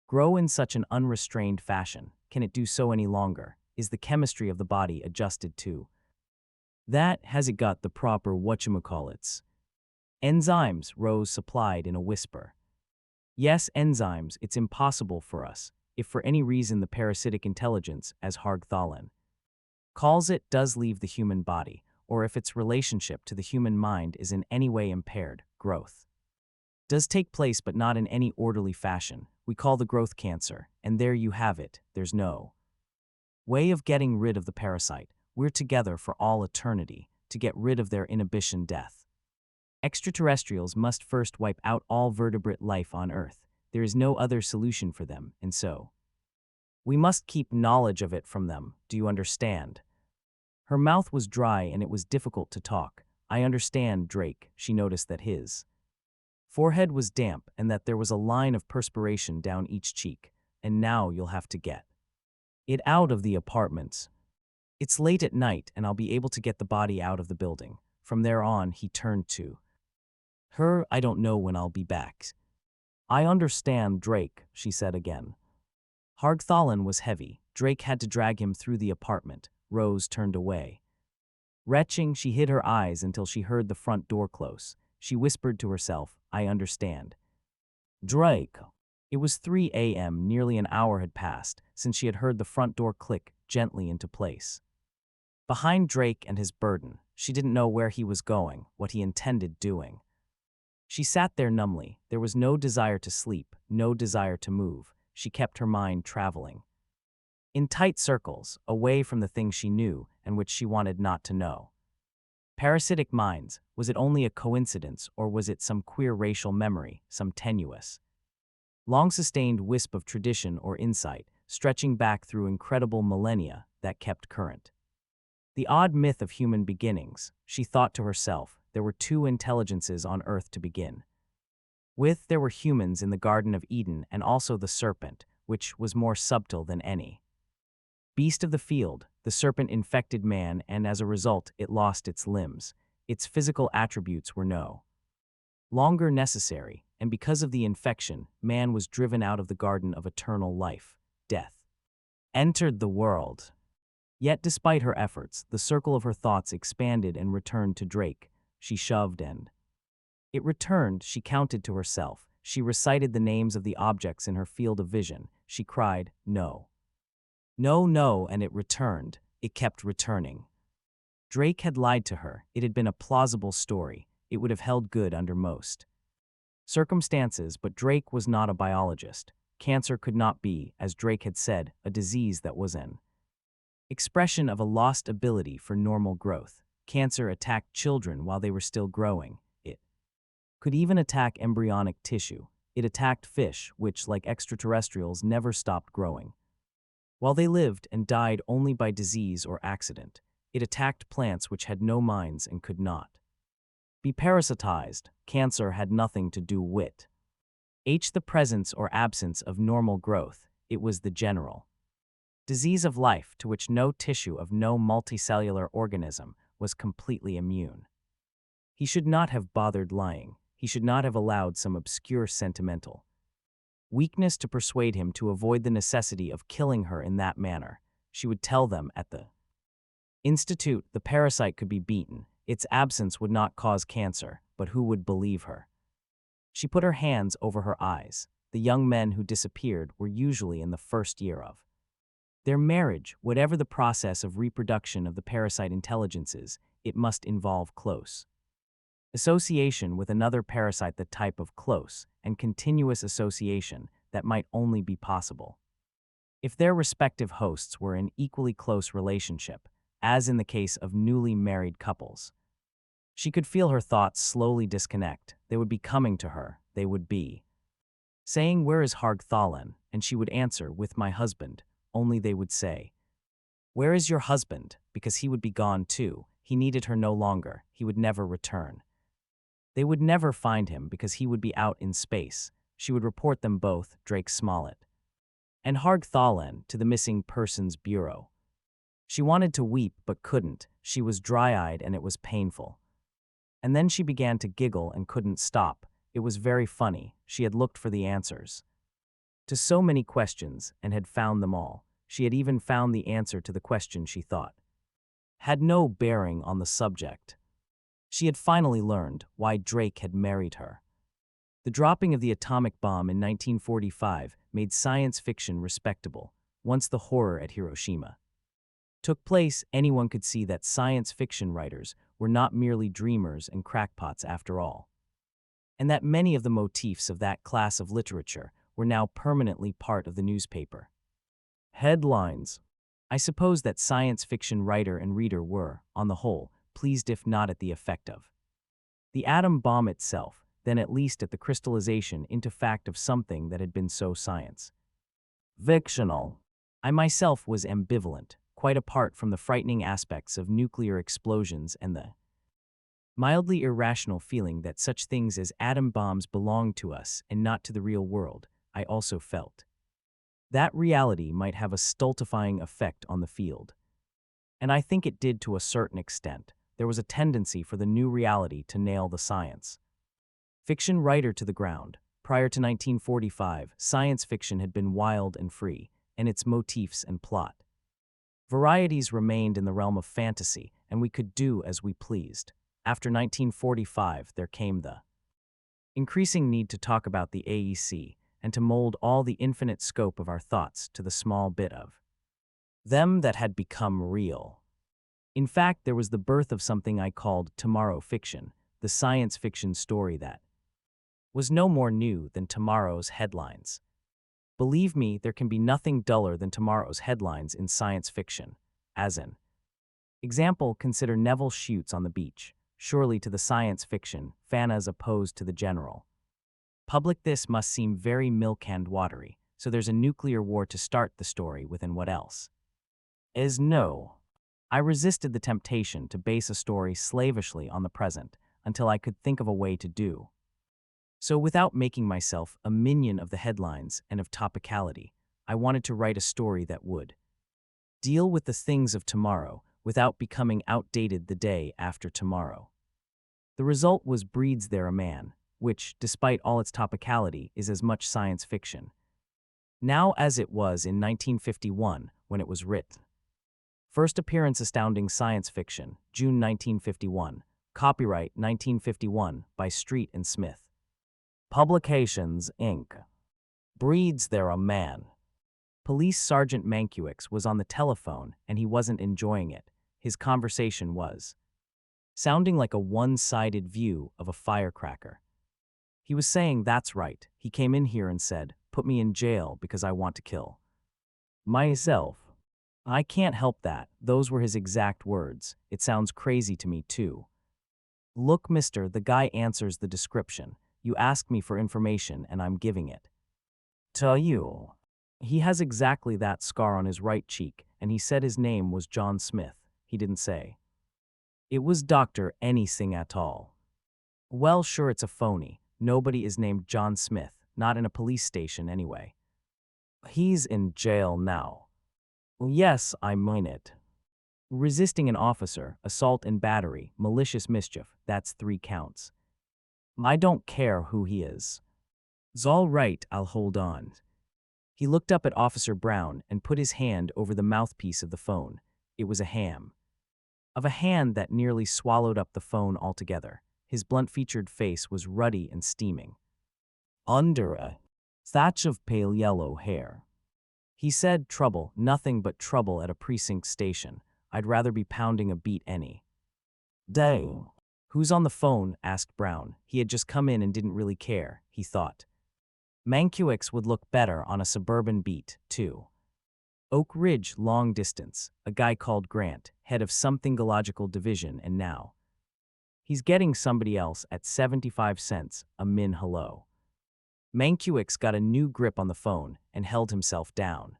grow in such an unrestrained fashion? Can it do so any longer? Is the chemistry of the body adjusted to that? Has it got the proper whatchamacallits? Enzymes, Rose supplied in a whisper. Yes, enzymes. It's impossible for us, if for any reason the parasitic intelligence, as Hargthalin calls it, does leave the human body, or if its relationship to the human mind is in any way impaired. Growth does take place, but not in any orderly fashion. We call the growth cancer, and there you have it. There's no way of getting rid of the parasite. We're together for all eternity to get rid of their inhibition death. Extraterrestrials must first wipe out all vertebrate life on Earth. There is no other solution for them, and so we must keep knowledge of it from them. Do you understand? Her mouth was dry and it was difficult to talk. I understand, Drake. She noticed that his forehead was damp and that there was a line of perspiration down each cheek. And now you'll have to get it out of the apartments. It's late at night and I'll be able to get the body out of the building. From there on, he turned to her. I don't know when I'll be back. I understand, Drake, she said again. Hargthalin was heavy. Drake had to drag him through the apartment. Rose turned away. Retching, she hid her eyes until she heard the front door close. She whispered to herself, I understand. Drake. It was 3 a.m. Nearly an hour had passed since she had heard the front door click gently into place. Behind Drake and his burden, she didn't know where he was going, what he intended doing. She sat there numbly. There was no desire to sleep, no desire to move. She kept her mind traveling in tight circles, away from the things she knew and which she wanted not to know. Parasitic minds, was it only a coincidence or was it some queer racial memory, some tenuous, long-sustained wisp of tradition or insight, stretching back through incredible millennia that kept current? The odd myth of human beginnings, she thought to herself, there were two intelligences on earth to begin with. There were humans in the Garden of Eden and also the serpent, which was more subtle than any beast of the field. The serpent infected man and as a result it lost its limbs. Its physical attributes were no longer necessary, and because of the infection, man was driven out of the garden of eternal life. Death entered the world. Yet despite her efforts, the circle of her thoughts expanded and returned to Drake. She shoved and it returned. She counted to herself. She recited the names of the objects in her field of vision. She cried, "No. No, no," and it returned. It kept returning. Drake had lied to her. It had been a plausible story. It would have held good under most circumstances, but Drake was not a biologist. Cancer could not be, as Drake had said, a disease that was an expression of a lost ability for normal growth. Cancer attacked children while they were still growing. It could even attack embryonic tissue. It attacked fish, which, like extraterrestrials, never stopped growing while they lived and died only by disease or accident. It attacked plants which had no minds and could not be parasitized. Cancer had nothing to do with the presence or absence of normal growth. It was the general disease of life to which no tissue of no multicellular organism was completely immune. He should not have bothered lying. He should not have allowed some obscure sentimental weakness to persuade him to avoid the necessity of killing her in that manner. She would tell them at the institute the parasite could be beaten. Its absence would not cause cancer, but who would believe her? She put her hands over her eyes. The young men who disappeared were usually in the first year of their marriage. Whatever the process of reproduction of the parasite intelligences, it must involve close association with another parasite, the type of close and continuous association that might only be possible if their respective hosts were in equally close relationship, as in the case of newly married couples. She could feel her thoughts slowly disconnect. They would be coming to her. They would be saying, "Where is Hargthalen?" And she would answer, "With my husband." Only they would say, "Where is your husband?" Because he would be gone too. He needed her no longer. He would never return. They would never find him because he would be out in space. She would report them both, Drake Smollett and Hargthalen, to the Missing Persons Bureau. She wanted to weep but couldn't. She was dry-eyed and it was painful. And then she began to giggle and couldn't stop. It was very funny. She had looked for the answers to so many questions and had found them all. She had even found the answer to the question she thought had no bearing on the subject. She had finally learned why Drake had married her. The dropping of the atomic bomb in 1945 made science fiction respectable. Once the horror at Hiroshima took place, anyone could see that science fiction writers were not merely dreamers and crackpots after all, and that many of the motifs of that class of literature were now permanently part of the newspaper headlines. I suppose that science fiction writer and reader were, on the whole, pleased if not at the effect of the atom bomb itself, then at least at the crystallization into fact of something that had been so science fictional. I myself was ambivalent, quite apart from the frightening aspects of nuclear explosions and the mildly irrational feeling that such things as atom bombs belonged to us and not to the real world. I also felt that reality might have a stultifying effect on the field. And I think it did to a certain extent. There was a tendency for the new reality to nail the science fiction writer to the ground. Prior to 1945, science fiction had been wild and free, and its motifs and plot varieties remained in the realm of fantasy, and we could do as we pleased. After 1945, there came the increasing need to talk about the AEC and to mold all the infinite scope of our thoughts to the small bit of them that had become real. In fact, there was the birth of something I called tomorrow fiction, the science fiction story that was no more new than tomorrow's headlines. Believe me, there can be nothing duller than tomorrow's headlines in science fiction, as in Example, consider Neville shoots on the beach. Surely to the science fiction, fan as opposed to the general. Public this must seem very milk and watery, so there's a nuclear war to start the story within what else? Is no. I resisted the temptation to base a story slavishly on the present until I could think of a way to do. So without making myself a minion of the headlines and of topicality, I wanted to write a story that would deal with the things of tomorrow without becoming outdated the day after tomorrow. The result was Breeds There a Man, which, despite all its topicality, is as much science fiction now as it was in 1951 when it was written. First appearance Astounding Science Fiction, June 1951. Copyright 1951 by Street and Smith. Publications, Inc. Breeds There a Man. Police Sergeant Mankiewicz was on the telephone and he wasn't enjoying it. His conversation was sounding like a one-sided view of a firecracker. He was saying, that's right. He came in here and said, put me in jail because I want to kill myself. I can't help that. Those were his exact words. It sounds crazy to me, too. Look, mister, the guy answers the description. You ask me for information and I'm giving it to you. He has exactly that scar on his right cheek, and he said his name was John Smith. He didn't say it was Dr. anything at all. Well, sure, it's a phony. Nobody is named John Smith, not in a police station anyway. He's in jail now. Yes, I mean it. Resisting an officer, assault and battery, malicious mischief, that's 3 counts. I don't care who he is. It's all right, I'll hold on. He looked up at Officer Brown and put his hand over the mouthpiece of the phone. It was a ham. Of a hand that nearly swallowed up the phone altogether. His blunt-featured face was ruddy and steaming. Under a thatch of pale yellow hair. He said, trouble, nothing but trouble at a precinct station. I'd rather be pounding a beat any day. Who's on the phone? Asked Brown. He had just come in and didn't really care, he thought. Mankiewicz would look better on a suburban beat, too. Oak Ridge, long distance, a guy called Grant, head of something Geological Division, and now he's getting somebody else at 75 cents a min hello. Mankiewicz got a new grip on the phone and held himself down.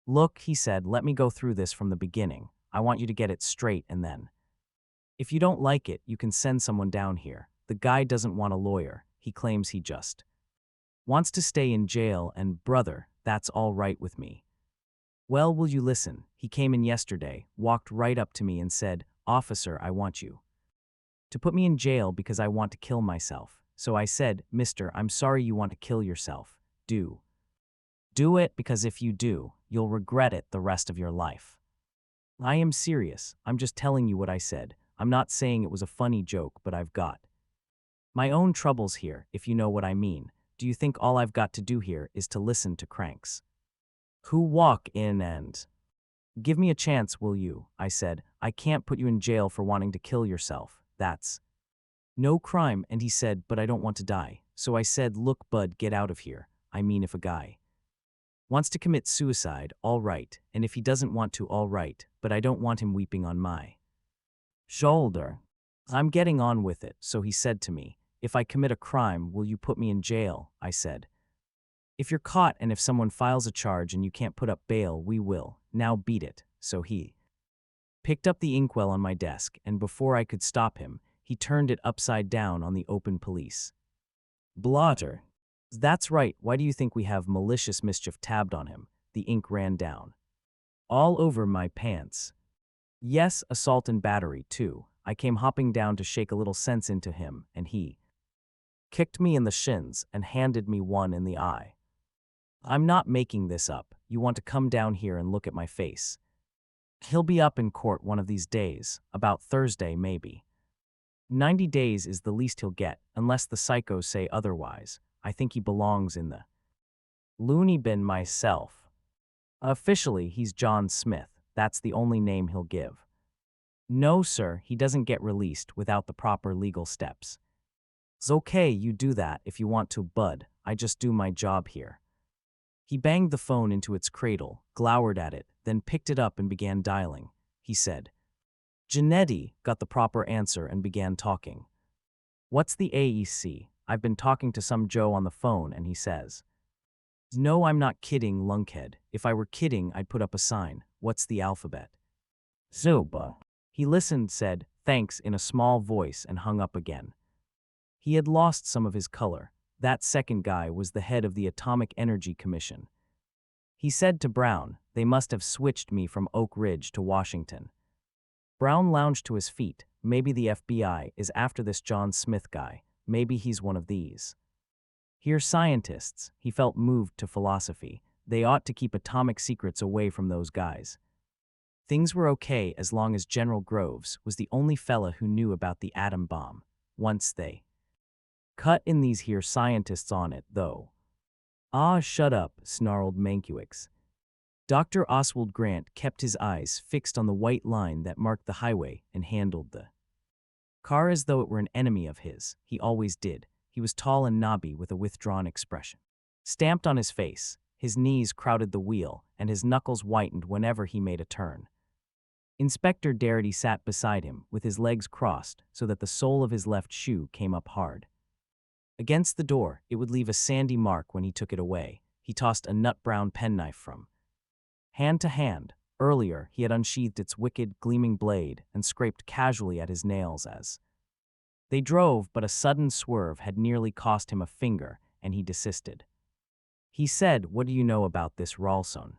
Look, he said, let me go through this from the beginning. I want you to get it straight and then. If you don't like it, you can send someone down here. The guy doesn't want a lawyer. He claims he just wants to stay in jail and, brother, that's all right with me. Well, will you listen? He came in yesterday, walked right up to me and said, Officer, I want you to put me in jail because I want to kill myself. So I said, Mister, I'm sorry you want to kill yourself. Do it, because if you do, you'll regret it the rest of your life. I am serious. I'm just telling you what I said. I'm not saying it was a funny joke, but I've got my own troubles here, if you know what I mean. Do you think all I've got to do here is to listen to cranks who walk in and give me a chance, will you? I said, I can't put you in jail for wanting to kill yourself. That's no crime. And he said, but I don't want to die. So I said, look, bud, get out of here. I mean, if a guy wants to commit suicide, all right. And if he doesn't want to, all right. But I don't want him weeping on my shoulder. I'm getting on with it. So he said to me, if I commit a crime, will you put me in jail? I said, if you're caught and if someone files a charge and you can't put up bail, we will. Now beat it. So he picked up the inkwell on my desk, and before I could stop him, he turned it upside down on the open police blotter. That's right. Why do you think we have malicious mischief tabbed on him? The ink ran down all over my pants. Yes, assault and battery, too. I came hopping down to shake a little sense into him, and he kicked me in the shins and handed me one in the eye. I'm not making this up. You want to come down here and look at my face. He'll be up in court one of these days, about Thursday maybe. 90 days is the least he'll get, unless the psychos say otherwise. I think he belongs in the loony bin myself. Officially, he's John Smith. That's the only name he'll give. No, sir, he doesn't get released without the proper legal steps. It's okay, you do that if you want to, bud. I just do my job here. He banged the phone into its cradle, glowered at it, then picked it up and began dialing. He said, Janetti got the proper answer and began talking. What's the AEC? I've been talking to some Joe on the phone and he says, no, I'm not kidding, lunkhead. If I were kidding, I'd put up a sign. What's the alphabet? Zuba. He listened, said, thanks in a small voice and hung up again. He had lost some of his color. That second guy was the head of the Atomic Energy Commission. He said to Brown, they must have switched me from Oak Ridge to Washington. Brown lounged to his feet. Maybe the FBI is after this John Smith guy. Maybe he's one of these. Here scientists, he felt moved to philosophy. They ought to keep atomic secrets away from those guys. Things were okay as long as General Groves was the only fella who knew about the atom bomb. Once they cut in these here scientists on it, though. Ah, shut up, snarled Mankiewicz. Dr. Oswald Grant kept his eyes fixed on the white line that marked the highway and handled the car as though it were an enemy of his. He always did. He was tall and knobby with a withdrawn expression stamped on his face. His knees crowded the wheel, and his knuckles whitened whenever he made a turn. Inspector Darity sat beside him, with his legs crossed so that the sole of his left shoe came up hard. Against the door, it would leave a sandy mark when he took it away. He tossed a nut-brown penknife from hand to hand. Earlier, he had unsheathed its wicked, gleaming blade and scraped casually at his nails as they drove, but a sudden swerve had nearly cost him a finger, and he desisted. He said, what do you know about this Ralston?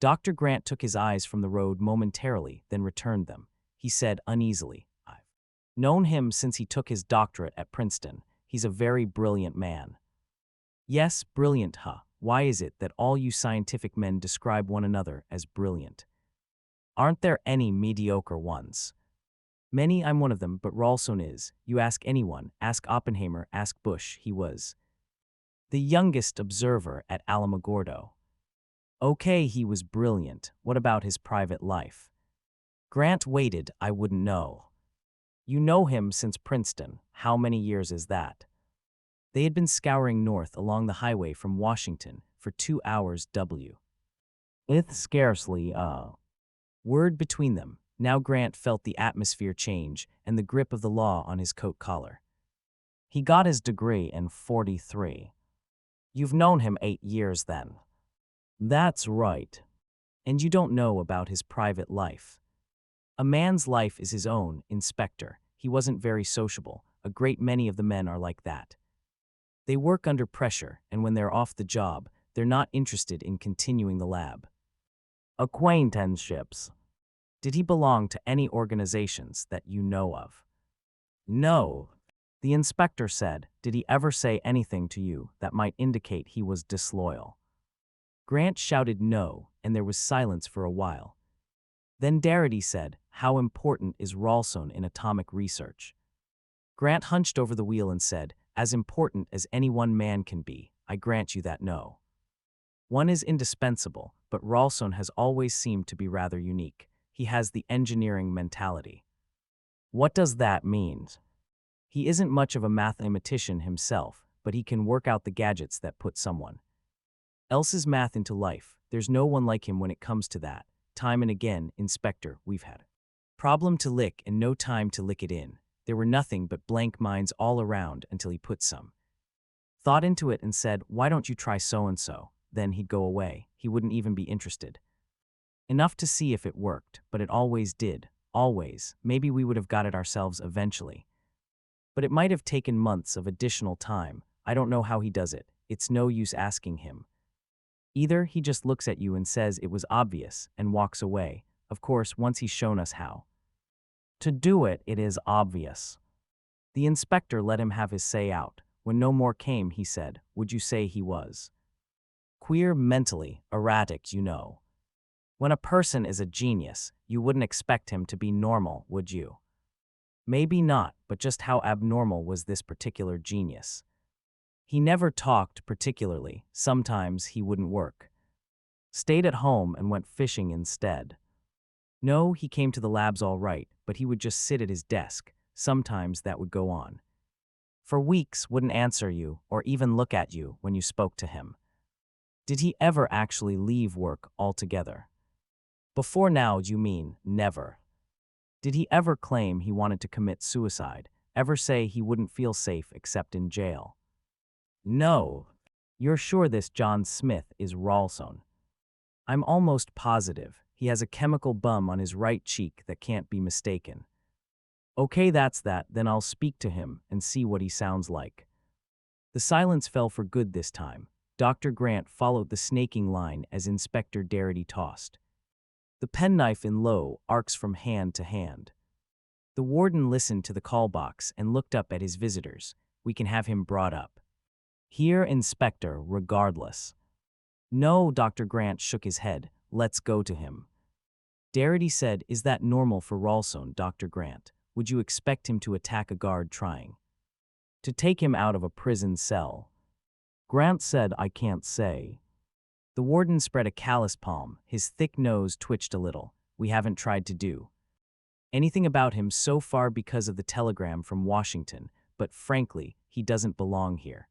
Dr. Grant took his eyes from the road momentarily, then returned them. He said uneasily, I've known him since he took his doctorate at Princeton. He's a very brilliant man. Yes, brilliant, huh? Why is it that all you scientific men describe one another as brilliant? Aren't there any mediocre ones? Many, I'm one of them, but Ralston is. You ask anyone, ask Oppenheimer, ask Bush, he was the youngest observer at Alamogordo. Okay, he was brilliant. What about his private life? Grant waited. I wouldn't know. You know him since Princeton. How many years is that? They had been scouring north along the highway from Washington for 2 hours With scarcely a word between them. Now Grant felt the atmosphere change and the grip of the law on his coat collar. He got his degree in 43. You've known him 8 years then. That's right. And you don't know about his private life. A man's life is his own, Inspector. He wasn't very sociable. A great many of the men are like that. They work under pressure, and when they're off the job, they're not interested in continuing the lab. Acquaintanceships. Did he belong to any organizations that you know of? No. The inspector said, did he ever say anything to you that might indicate he was disloyal? Grant shouted no, and there was silence for a while. Then Darity said, how important is Ralston in atomic research? Grant hunched over the wheel and said, as important as any one man can be, I grant you that no. One is indispensable, but Ralston has always seemed to be rather unique. He has the engineering mentality. What does that mean? He isn't much of a mathematician himself, but he can work out the gadgets that put someone else's math into life. There's no one like him when it comes to that. Time and again, Inspector, we've had problem to lick and no time to lick it in. There were nothing but blank minds all around until he put some thought into it and said, why don't you try so-and-so? Then he'd go away. He wouldn't even be interested. Enough to see if it worked, but it always did. Always. Maybe we would have got it ourselves eventually. But it might have taken months of additional time. I don't know how he does it. It's no use asking him. Either he just looks at you and says it was obvious and walks away. Of course, once he's shown us how to do it, it is obvious. The inspector let him have his say out. When no more came, he said, would you say he was queer, mentally, erratic, you know? When a person is a genius, you wouldn't expect him to be normal, would you? Maybe not, but just how abnormal was this particular genius? He never talked particularly. Sometimes he wouldn't work. Stayed at home and went fishing instead. No, he came to the labs all right, but he would just sit at his desk. Sometimes that would go on for weeks, wouldn't answer you or even look at you when you spoke to him. Did he ever actually leave work altogether? Before now, you mean never? Did he ever claim he wanted to commit suicide, ever say he wouldn't feel safe except in jail? No. You're sure this John Smith is Ralston? I'm almost positive. He has a chemical bum on his right cheek that can't be mistaken. Okay, that's that, then I'll speak to him and see what he sounds like. The silence fell for good this time. Dr. Grant followed the snaking line as Inspector Darity tossed. The penknife in low arcs from hand to hand. The warden listened to the call box and looked up at his visitors. We can have him brought up. Here, Inspector, regardless. No, Dr. Grant shook his head. Let's go to him. Darity said, Is that normal for Ralston, Dr. Grant? Would you expect him to attack a guard trying to take him out of a prison cell? Grant said, I can't say. The warden spread a calloused palm. His thick nose twitched a little. We haven't tried to do anything about him so far because of the telegram from Washington, but frankly, he doesn't belong here.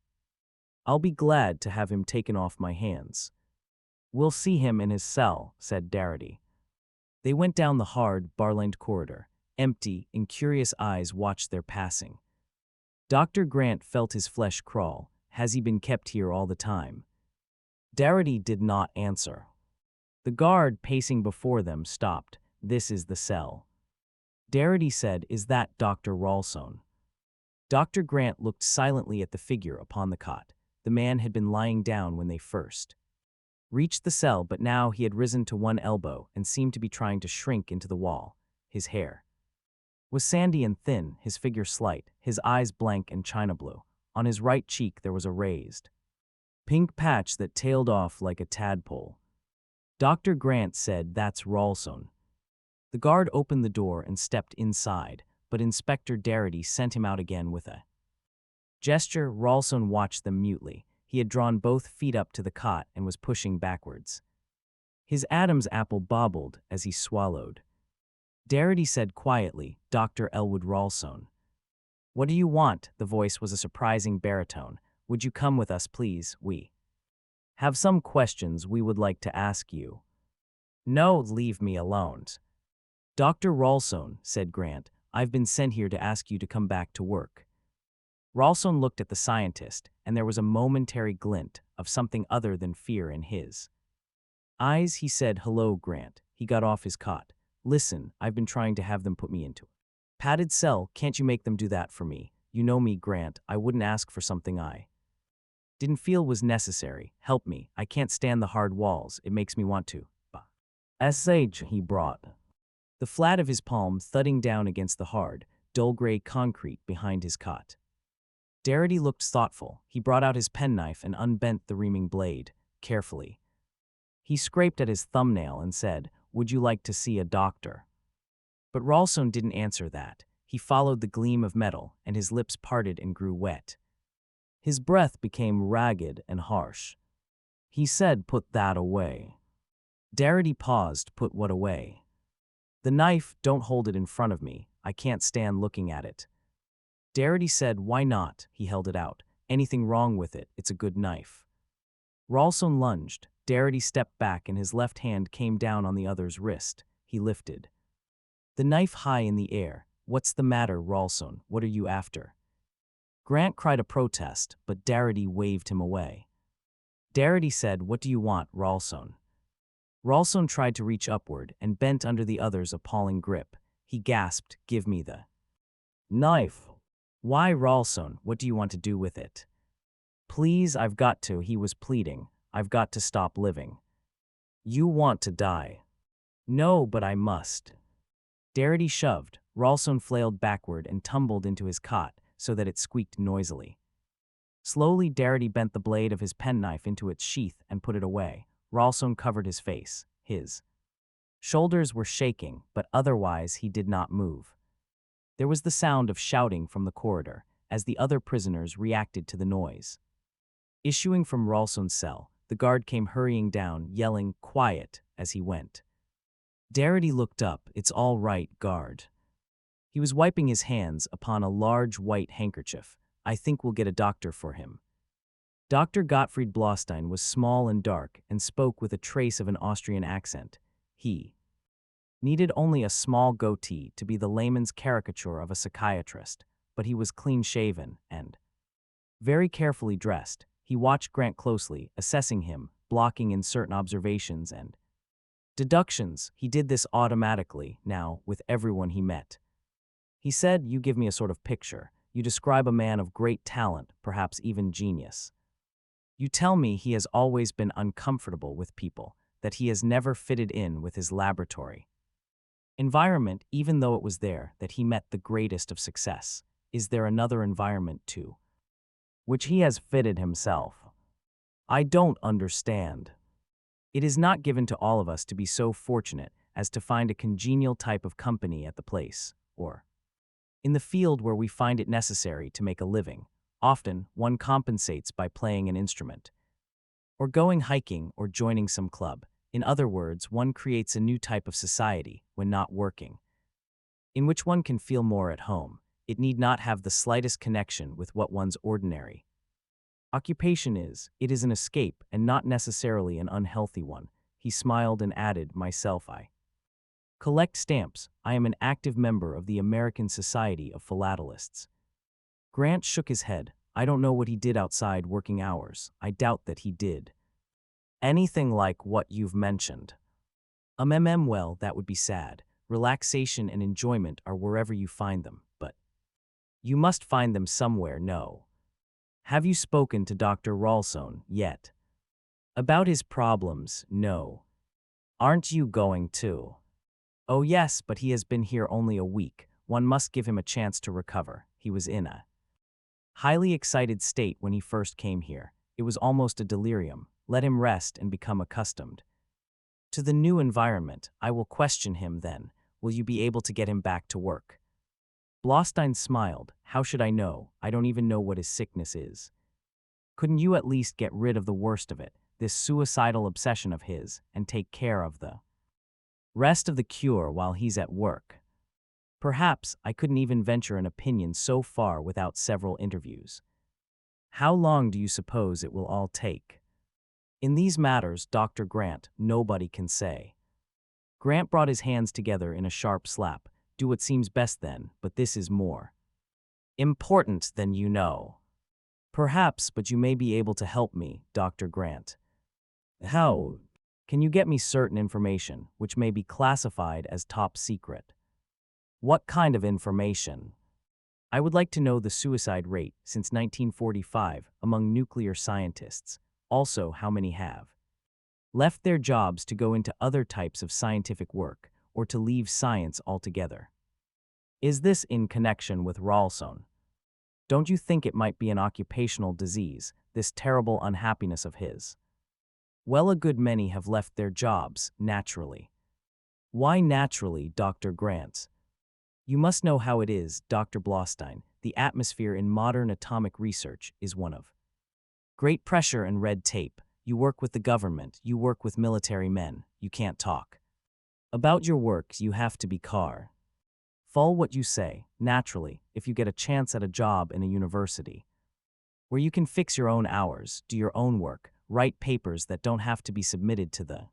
I'll be glad to have him taken off my hands. We'll see him in his cell, said Darity. They went down the hard, bar-lined corridor. Empty, incurious eyes watched their passing. Dr. Grant felt his flesh crawl. Has he been kept here all the time? Darity did not answer. The guard pacing before them stopped. This is the cell. Darity said, Is that Dr. Ralston? Dr. Grant looked silently at the figure upon the cot. The man had been lying down when they first reached the cell, but now he had risen to one elbow and seemed to be trying to shrink into the wall. His hair was sandy and thin, his figure slight, his eyes blank and china blue. On his right cheek there was a raised pink patch that tailed off like a tadpole. Dr. Grant said, That's Ralston. The guard opened the door and stepped inside, but Inspector Darity sent him out again with a gesture. Ralston watched them mutely. He had drawn both feet up to the cot and was pushing backwards. His Adam's apple bobbled as he swallowed. Darity said quietly, Dr. Elwood Ralston. What do you want? The voice was a surprising baritone. Would you come with us, please? We have some questions we would like to ask you. No, leave me alone. Dr. Ralston, said Grant, I've been sent here to ask you to come back to work. Ralston looked at the scientist, and there was a momentary glint of something other than fear in his eyes. He said, Hello, Grant. He got off his cot. Listen, I've been trying to have them put me into a padded cell. Can't you make them do that for me? You know me, Grant. I wouldn't ask for something I didn't feel was necessary. Help me. I can't stand the hard walls. It makes me want to. Sage, he brought the flat of his palm thudding down against the hard, dull gray concrete behind his cot. Darity looked thoughtful. He brought out his penknife and unbent the reaming blade, carefully. He scraped at his thumbnail and said, Would you like to see a doctor? But Ralston didn't answer that. He followed the gleam of metal, and his lips parted and grew wet. His breath became ragged and harsh. He said, Put that away. Darity paused. Put what away? The knife. Don't hold it in front of me. I can't stand looking at it. Darity said, Why not? He held it out. Anything wrong with it? It's a good knife. Ralston lunged. Darity stepped back and his left hand came down on the other's wrist. He lifted the knife high in the air. What's the matter, Ralston? What are you after? Grant cried a protest, but Darity waved him away. Darity said, What do you want, Ralston? Ralston tried to reach upward and bent under the other's appalling grip. He gasped, Give me the knife. Why, Ralston? What do you want to do with it? Please, I've got to, he was pleading. I've got to stop living. You want to die. No, but I must. Darity shoved. Ralston flailed backward and tumbled into his cot so that it squeaked noisily. Slowly, Darity bent the blade of his penknife into its sheath and put it away. Ralston covered his face. His shoulders were shaking, but otherwise he did not move. There was the sound of shouting from the corridor as the other prisoners reacted to the noise. Issuing from Ralston's cell, the guard came hurrying down, yelling, Quiet, as he went. Darity looked up. It's all right, guard. He was wiping his hands upon a large white handkerchief. I think we'll get a doctor for him. Dr. Gottfried Blostein was small and dark and spoke with a trace of an Austrian accent. He Needed only a small goatee to be the layman's caricature of a psychiatrist, but he was clean-shaven and very carefully dressed. He watched Grant closely, assessing him, blocking in certain observations and deductions. He did this automatically, now, with everyone he met. He said, "You give me a sort of picture. You describe a man of great talent, perhaps even genius. You tell me he has always been uncomfortable with people, that he has never fitted in with his laboratory environment, even though it was there that he met the greatest of success. Is there another environment, too, which he has fitted himself? I don't understand. It is not given to all of us to be so fortunate as to find a congenial type of company at the place, or in the field where we find it necessary to make a living. Often, one compensates by playing an instrument, or going hiking, or joining some club. In other words, one creates a new type of society when not working, in which one can feel more at home. It need not have the slightest connection with what one's ordinary occupation is. It is an escape and not necessarily an unhealthy one." He smiled and added, "Myself, I collect stamps. I am an active member of the American Society of Philatelists." Grant shook his head. "I don't know what he did outside working hours. I doubt that he did anything like what you've mentioned." Well, that would be sad. Relaxation and enjoyment are wherever you find them, but you must find them somewhere, no? Have you spoken to Dr. Ralston yet about his problems? No. Aren't you going to? Oh yes, but he has been here only a week. One must give him a chance to recover. He was in a highly excited state when he first came here. It was almost a delirium. Let him rest and become accustomed to the new environment. I will question him then. Will you be able to get him back to work? Blaustein smiled. How should I know? I don't even know what his sickness is. Couldn't you at least get rid of the worst of it, this suicidal obsession of his, and take care of the rest of the cure while he's at work? Perhaps. I couldn't even venture an opinion so far without several interviews. How long do you suppose it will all take? In these matters, Dr. Grant, nobody can say. Grant brought his hands together in a sharp slap. Do what seems best then, but this is more important than you know. Perhaps, but you may be able to help me, Dr. Grant. How? Can you get me certain information, which may be classified as top secret? What kind of information? I would like to know the suicide rate since 1945 among nuclear scientists. Also, how many have left their jobs to go into other types of scientific work, or to leave science altogether. Is this in connection with Ralston? Don't you think it might be an occupational disease, this terrible unhappiness of his? Well, a good many have left their jobs, naturally. Why naturally, Dr. Grant? You must know how it is, Dr. Blaustein. The atmosphere in modern atomic research is one of great pressure and red tape. You work with the government, you work with military men, you can't talk about your work, you have to be full what you say. Naturally, if you get a chance at a job in a university where you can fix your own hours, do your own work, write papers that don't have to be submitted to the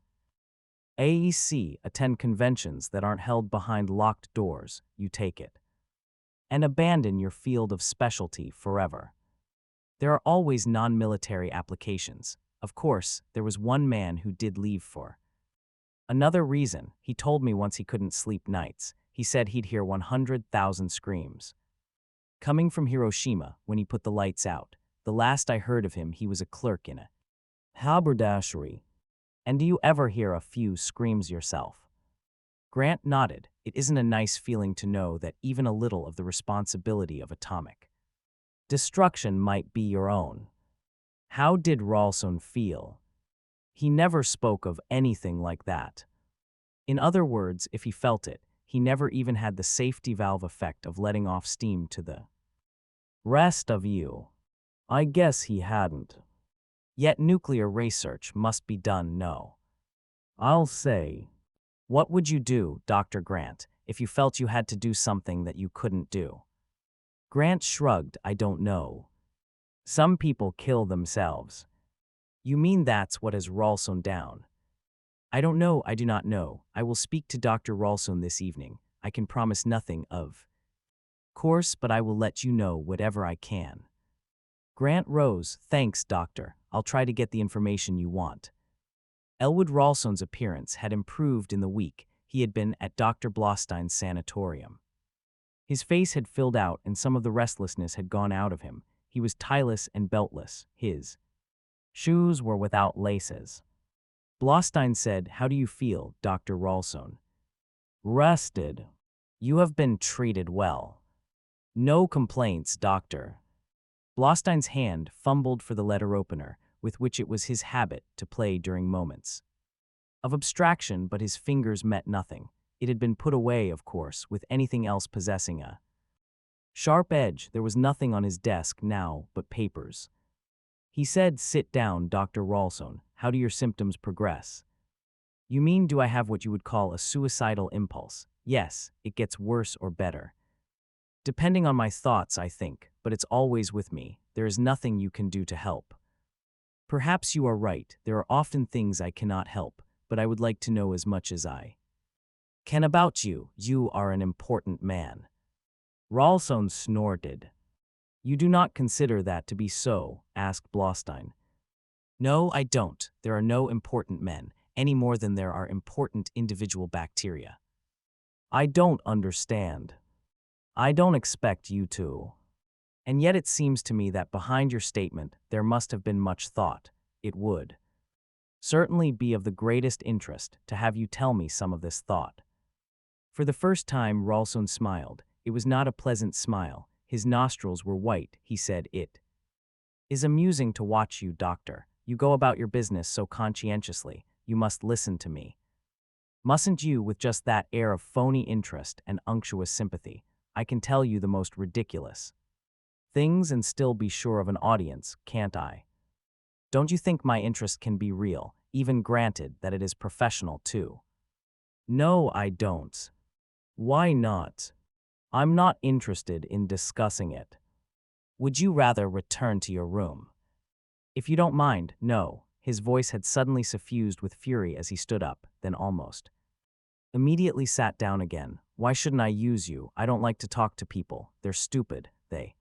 AEC, attend conventions that aren't held behind locked doors, you take it and abandon your field of specialty forever. There are always non-military applications. Of course, there was one man who did leave for another reason. He told me once he couldn't sleep nights. He said he'd hear 100,000 screams coming from Hiroshima when he put the lights out. The last I heard of him, he was a clerk in a haberdashery. And do you ever hear a few screams yourself? Grant nodded. It isn't a nice feeling to know that even a little of the responsibility of atomic destruction might be your own. How did Ralston feel? He never spoke of anything like that. In other words, if he felt it, he never even had the safety valve effect of letting off steam to the rest of you. I guess he hadn't. Yet nuclear research must be done, no? I'll say. What would you do, Dr. Grant, if you felt you had to do something that you couldn't do? Grant shrugged. I don't know. Some people kill themselves. You mean that's what has Ralston down? I don't know, I do not know. I will speak to Dr. Ralston this evening. I can promise nothing of course, but I will let you know whatever I can. Grant rose. Thanks, doctor. I'll try to get the information you want. Elwood Ralston's appearance had improved in the week he had been at Dr. Blostein's sanatorium. His face had filled out and some of the restlessness had gone out of him. He was tieless and beltless. His shoes were without laces. Blostein said, "How do you feel, Dr. Ralston?" "Rested. You have been treated well." "No complaints, doctor." Blostein's hand fumbled for the letter opener, with which it was his habit to play during moments of abstraction, but his fingers met nothing. It had been put away, of course, with anything else possessing a sharp edge. There was nothing on his desk now but papers. He said, "Sit down, Dr. Ralston. How do your symptoms progress?" "You mean, do I have what you would call a suicidal impulse?" "Yes, it gets worse or better. Depending on my thoughts, I think, but it's always with me. There is nothing you can do to help." "Perhaps you are right. There are often things I cannot help, but I would like to know as much as I can about you. You are an important man." Ralston snorted. "You do not consider that to be so?" asked Blostein. "No, I don't. There are no important men, any more than there are important individual bacteria." "I don't understand." "I don't expect you to. And yet it seems to me that behind your statement there must have been much thought. It would certainly be of the greatest interest to have you tell me some of this thought." For the first time Ralston smiled. It was not a pleasant smile. His nostrils were white. He said, "It is amusing to watch you, doctor. You go about your business so conscientiously. You must listen to me. Mustn't you, with just that air of phony interest and unctuous sympathy? I can tell you the most ridiculous things and still be sure of an audience, can't I? Don't you think my interest can be real, even granted that it is professional too?" "No, I don't." "Why not?" "I'm not interested in discussing it." "Would you rather return to your room?" "If you don't mind, no." His voice had suddenly suffused with fury as he stood up, then almost immediately sat down again. "Why shouldn't I use you? I don't like to talk to people. They're stupid. They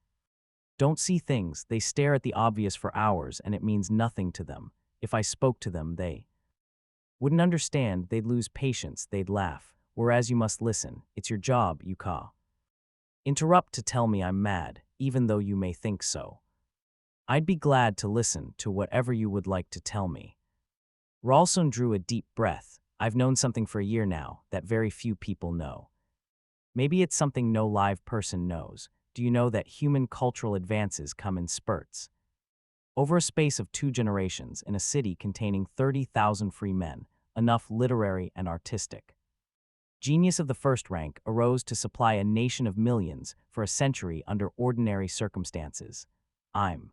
don't see things. They stare at the obvious for hours and it means nothing to them. If I spoke to them, they wouldn't understand. They'd lose patience. They'd laugh. Whereas you must listen. It's your job, you interrupt to tell me I'm mad, even though you may think so. I'd be glad to listen to whatever you would like to tell me." Ralston drew a deep breath. "I've known something for a year now that very few people know. Maybe it's something no live person knows. Do you know that human cultural advances come in spurts? Over a space of 2 generations in a city containing 30,000 free men, enough literary and artistic genius of the first rank arose to supply a nation of millions for a century under ordinary circumstances. I'm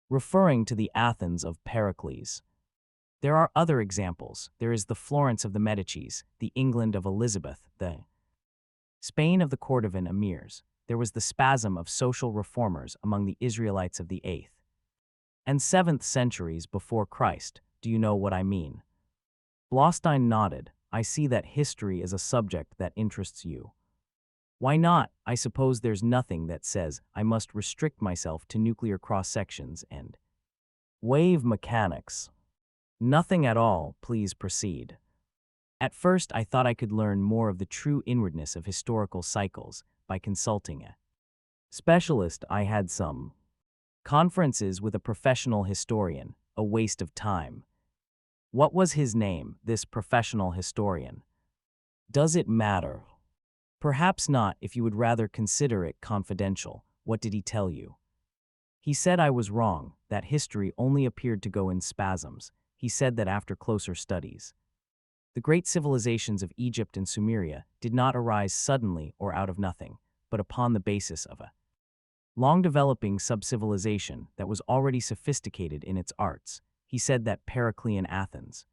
referring to the Athens of Pericles. There are other examples. There is the Florence of the Medicis, the England of Elizabeth, the Spain of the Cordovan emirs. There was the spasm of social reformers among the Israelites of the 8th and 7th centuries before Christ. Do you know what I mean?" Blostein nodded. "I see that history is a subject that interests you." "Why not? I suppose there's nothing that says I must restrict myself to nuclear cross-sections and wave mechanics." "Nothing at all. Please proceed." "At first I thought I could learn more of the true inwardness of historical cycles by consulting a specialist. I had some conferences with a professional historian, a waste of time." "What was his name, this professional historian?" "Does it matter?" "Perhaps not, if you would rather consider it confidential. What did he tell you?" "He said I was wrong, that history only appeared to go in spasms. He said that after closer studies, the great civilizations of Egypt and Sumeria did not arise suddenly or out of nothing, but upon the basis of a long-developing sub-civilization that was already sophisticated in its arts. He said that Periclean Athens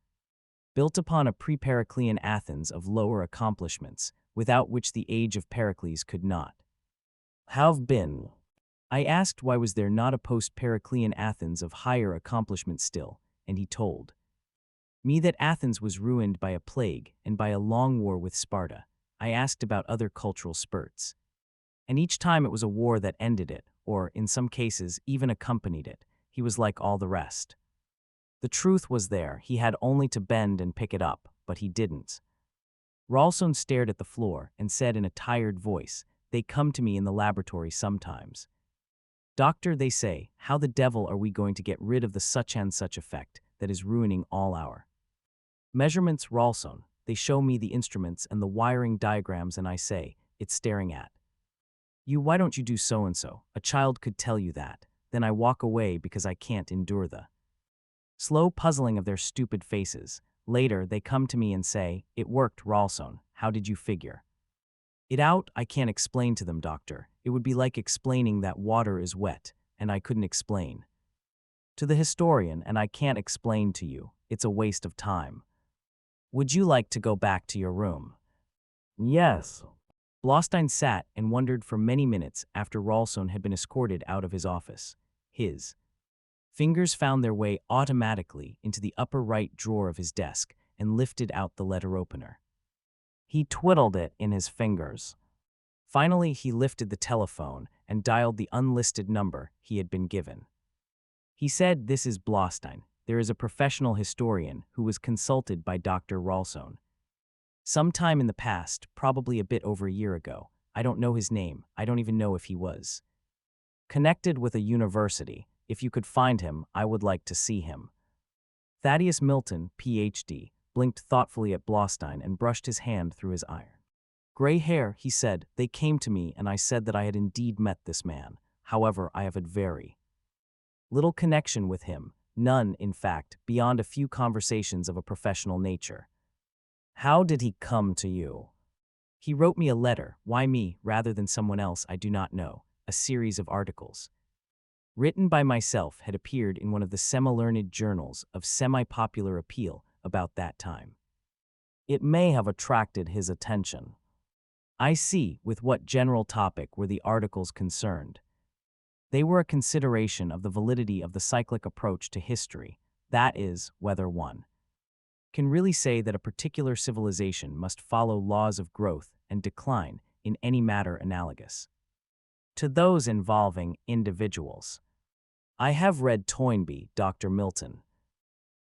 built upon a pre-Periclean Athens of lower accomplishments, without which the age of Pericles could not have been. I asked why was there not a post-Periclean Athens of higher accomplishment still, and he told Me that Athens was ruined by a plague and by a long war with Sparta. I asked about other cultural spurts. And each time it was a war that ended it, or, in some cases, even accompanied it. He was like all the rest. The truth was there, he had only to bend and pick it up, but he didn't. Ralston stared at the floor and said in a tired voice, "They come to me in the laboratory sometimes. Doctor, they say, how the devil are we going to get rid of the such and such effect that is ruining all our measurements, Ralston? They show me the instruments and the wiring diagrams and I say, it's staring at you, why don't you do so-and-so? A child could tell you that. Then I walk away because I can't endure the slow puzzling of their stupid faces. Later, they come to me and say, it worked, Ralston. How did you figure it out? I can't explain to them, doctor. It would be like explaining that water is wet, and I couldn't explain to the historian, and I can't explain to you. It's a waste of time. Would you like to go back to your room? Yes. Blaustein sat and wondered for many minutes after Ralston had been escorted out of his office. His fingers found their way automatically into the upper right drawer of his desk and lifted out the letter opener. He twiddled it in his fingers. Finally, he lifted the telephone and dialed the unlisted number he had been given. He said, "This is Blaustein. There is a professional historian who was consulted by Dr. Ralston sometime in the past, probably a bit over a year ago. I don't know his name. I don't even know if he was connected with a university. If you could find him, I would like to see him." Thaddeus Milton, Ph.D., blinked thoughtfully at Blaustein and brushed his hand through his iron gray hair. He said, "They came to me and I said that I had indeed met this man. However, I have had very little connection with him. None, in fact, beyond a few conversations of a professional nature." "How did he come to you?" "He wrote me a letter. Why me, rather than someone else, I do not know. A series of articles written by myself had appeared in one of the semi-learned journals of semi-popular appeal about that time. It may have attracted his attention." "I see. With what general topic were the articles concerned?" "They were a consideration of the validity of the cyclic approach to history. That is, whether one can really say that a particular civilization must follow laws of growth and decline in any matter analogous to those involving individuals." "I have read Toynbee, Dr. Milton."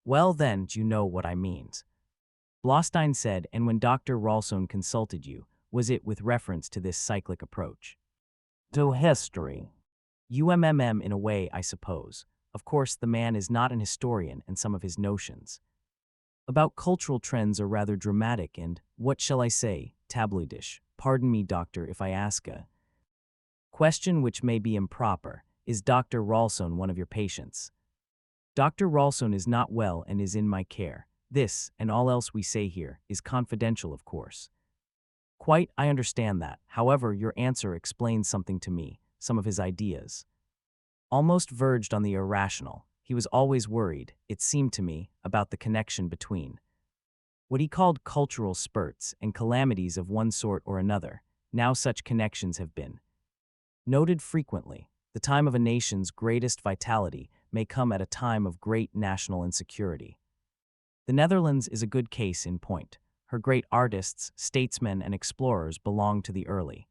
"Well then, you know what I mean." Blaustein said, "And when Dr. Ralston consulted you, was it with reference to this cyclic approach to history?" "UMMM in a way, I suppose. Of course, the man is not an historian, and some of his notions about cultural trends are rather dramatic and, what shall I say, tabloidish. Pardon me, doctor, if I ask a question which may be improper. Is Dr. Ralston one of your patients?" "Dr. Ralston is not well and is in my care. This, and all else we say here, is confidential, of course." "Quite, I understand that. However, your answer explains something to me. Some of his ideas almost verged on the irrational. He was always worried, it seemed to me, about the connection between what he called cultural spurts and calamities of one sort or another. Now such connections have been noted frequently. The time of a nation's greatest vitality may come at a time of great national insecurity. The Netherlands is a good case in point. Her great artists, statesmen, and explorers belonged to the early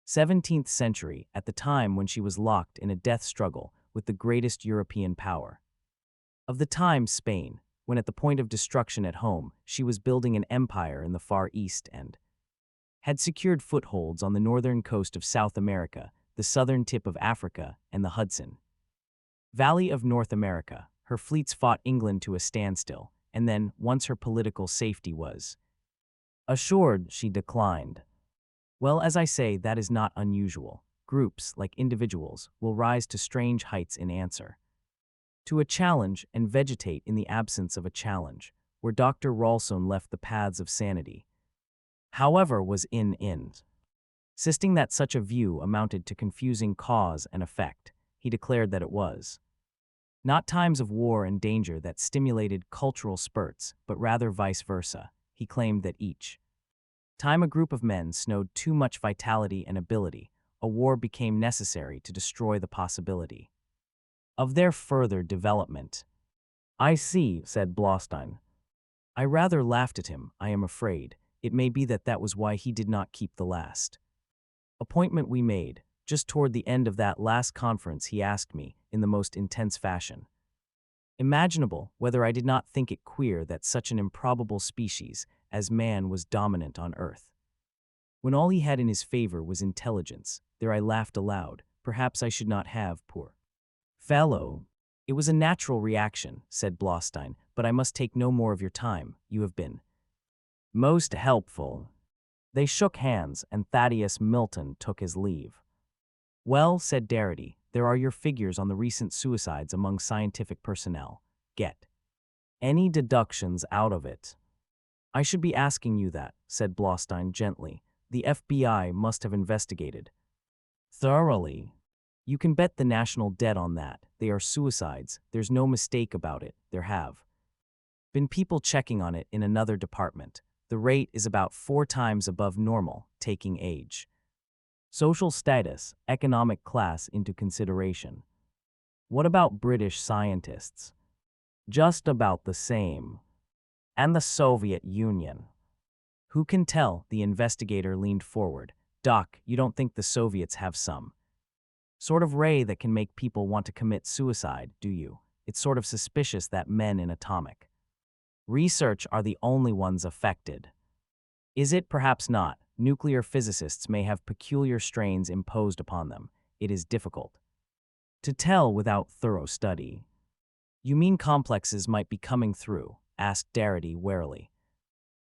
17th century, at the time when she was locked in a death struggle with the greatest European power of the time, Spain, when at the point of destruction at home, she was building an empire in the Far East and had secured footholds on the northern coast of South America, the southern tip of Africa, and the Hudson Valley of North America. Her fleets fought England to a standstill, and then, once her political safety was assured, she declined. Well, as I say, that is not unusual. Groups, like individuals, will rise to strange heights in answer to a challenge and vegetate in the absence of a challenge, where Dr. Ralston left the paths of sanity, however, was insisting that such a view amounted to confusing cause and effect. He declared that it was not times of war and danger that stimulated cultural spurts, but rather vice versa. He claimed that each time a group of men snowed too much vitality and ability, a war became necessary to destroy the possibility of their further development. "I see," said Blaustein. I rather laughed at him, I am afraid. It may be that that was why he did not keep the last appointment we made. Just toward the end of that last conference, he asked me, in the most intense fashion imaginable, whether I did not think it queer that such an improbable species as man was dominant on Earth. When all he had in his favor was intelligence, there I laughed aloud. Perhaps I should not have, poor fellow. It was a natural reaction, said Blostein, but I must take no more of your time. You have been most helpful. They shook hands, and Thaddeus Milton took his leave. Well, said Darity, there are your figures on the recent suicides among scientific personnel. Get any deductions out of it? I should be asking you that, said Blostein gently. The FBI must have investigated thoroughly. You can bet the national debt on that. They are suicides. There's no mistake about it. There have been people checking on it in another department. The rate is about 4 times above normal, taking age, social status, economic class into consideration. What about British scientists? Just about the same. And the Soviet Union. Who can tell? The investigator leaned forward. Doc, you don't think the Soviets have some sort of ray that can make people want to commit suicide, do you? It's sort of suspicious that men in atomic research are the only ones affected. Is it? Perhaps not. Nuclear physicists may have peculiar strains imposed upon them. It is difficult to tell without thorough study. You mean complexes might be coming through? Asked Darity warily.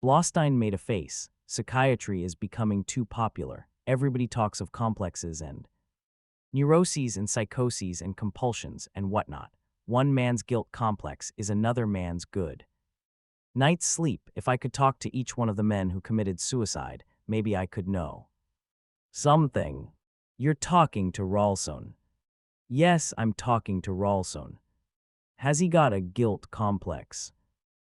Blostein made a face. Psychiatry is becoming too popular. Everybody talks of complexes and neuroses and psychoses and compulsions and whatnot. One man's guilt complex is another man's good night's sleep. If I could talk to each one of the men who committed suicide, maybe I could know something. You're talking to Ralston. Yes, I'm talking to Ralston. Has he got a guilt complex?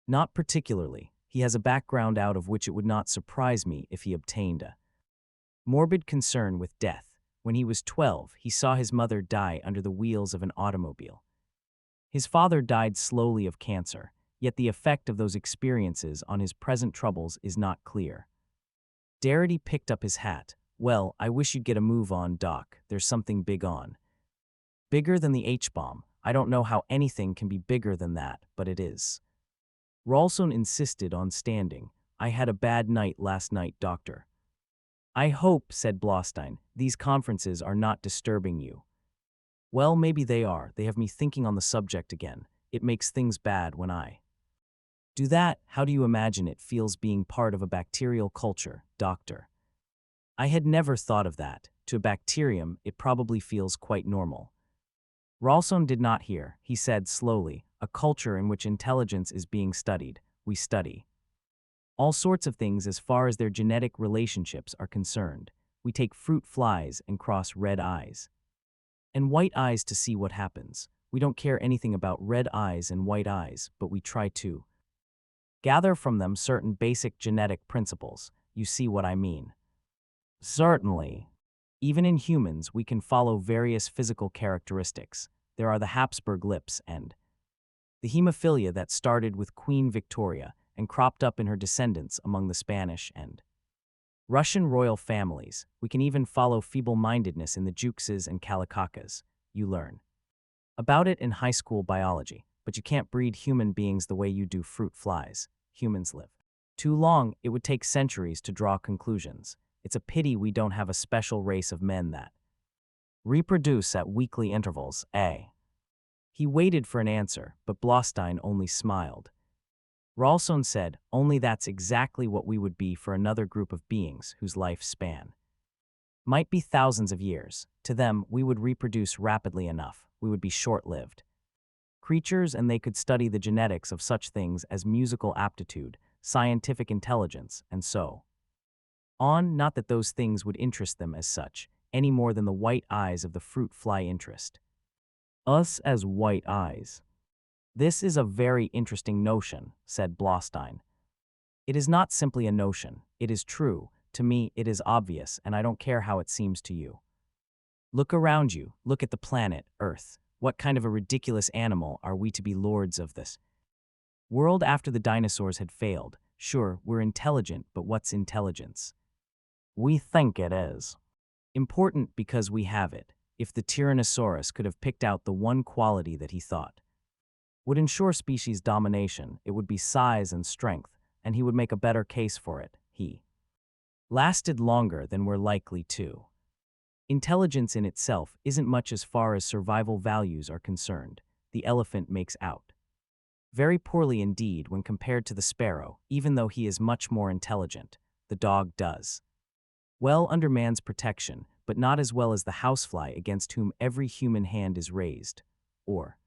Not particularly. He has a background out of which it would not surprise me if he obtained a morbid concern with death. When he was 12, he saw his mother die under the wheels of an automobile. His father died slowly of cancer, yet the effect of those experiences on his present troubles is not clear. Darity picked up his hat. Well, I wish you'd get a move on, Doc. There's something big on. Bigger than the H-bomb. I don't know how anything can be bigger than that, but it is. Ralston insisted on standing. I had a bad night last night, Doctor. I hope, said Blostein, these conferences are not disturbing you. Well, maybe they are. They have me thinking on the subject again. It makes things bad when I do that. How do you imagine it feels being part of a bacterial culture, Doctor? I had never thought of that. To a bacterium, it probably feels quite normal. Ralston did not hear. He said slowly, a culture in which intelligence is being studied. We study all sorts of things as far as their genetic relationships are concerned. We take fruit flies and cross red eyes and white eyes to see what happens. We don't care anything about red eyes and white eyes, but we try to gather from them certain basic genetic principles. You see what I mean? Certainly. Even in humans, we can follow various physical characteristics. There are the Habsburg lips and the hemophilia that started with Queen Victoria and cropped up in her descendants among the Spanish and Russian royal families. We can even follow feeble-mindedness in the Jukses and Kalikakas. You learn about it in high school biology, but you can't breed human beings the way you do fruit flies. Humans live too long. It would take centuries to draw conclusions. It's a pity we don't have a special race of men that reproduce at weekly intervals, eh? He waited for an answer, but Blostein only smiled. Ralston said, only that's exactly what we would be for another group of beings whose lifespan might be thousands of years. To them, we would reproduce rapidly enough. We would be short-lived creatures, and they could study the genetics of such things as musical aptitude, scientific intelligence, and so on. Not that those things would interest them as such, any more than the white eyes of the fruit fly interest us as white eyes. This is a very interesting notion, said Blostein. It is not simply a notion. It is true. To me, it is obvious, and I don't care how it seems to you. Look around you. Look at the planet, Earth. What kind of a ridiculous animal are we to be lords of this World after the dinosaurs had failed. Sure, we're intelligent, but what's intelligence? We think it is. Important because we have it. If the Tyrannosaurus could have picked out the one quality that he thought would ensure species domination, it would be size and strength, and he would make a better case for it. He lasted longer than we're likely to. Intelligence in itself isn't much as far as survival values are concerned. The elephant makes out very poorly indeed when compared to the sparrow, even though he is much more intelligent. The dog does well under man's protection, but not as well as the housefly against whom every human hand is raised. Or,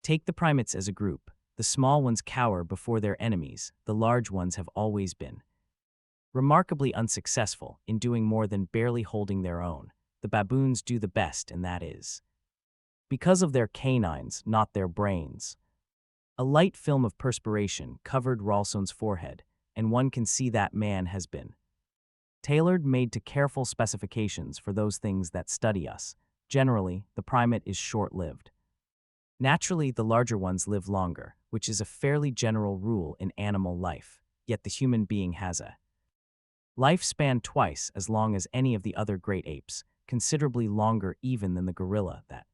take the primates as a group. The small ones cower before their enemies, the large ones have always been remarkably unsuccessful in doing more than barely holding their own. The baboons do the best, and that is because of their canines, not their brains. A light film of perspiration covered Ralston's forehead, and one can see that man has been made to careful specifications for those things that study us. Generally, the primate is short-lived. Naturally, the larger ones live longer, which is a fairly general rule in animal life, yet the human being has a lifespan twice as long as any of the other great apes, considerably longer even than the gorilla that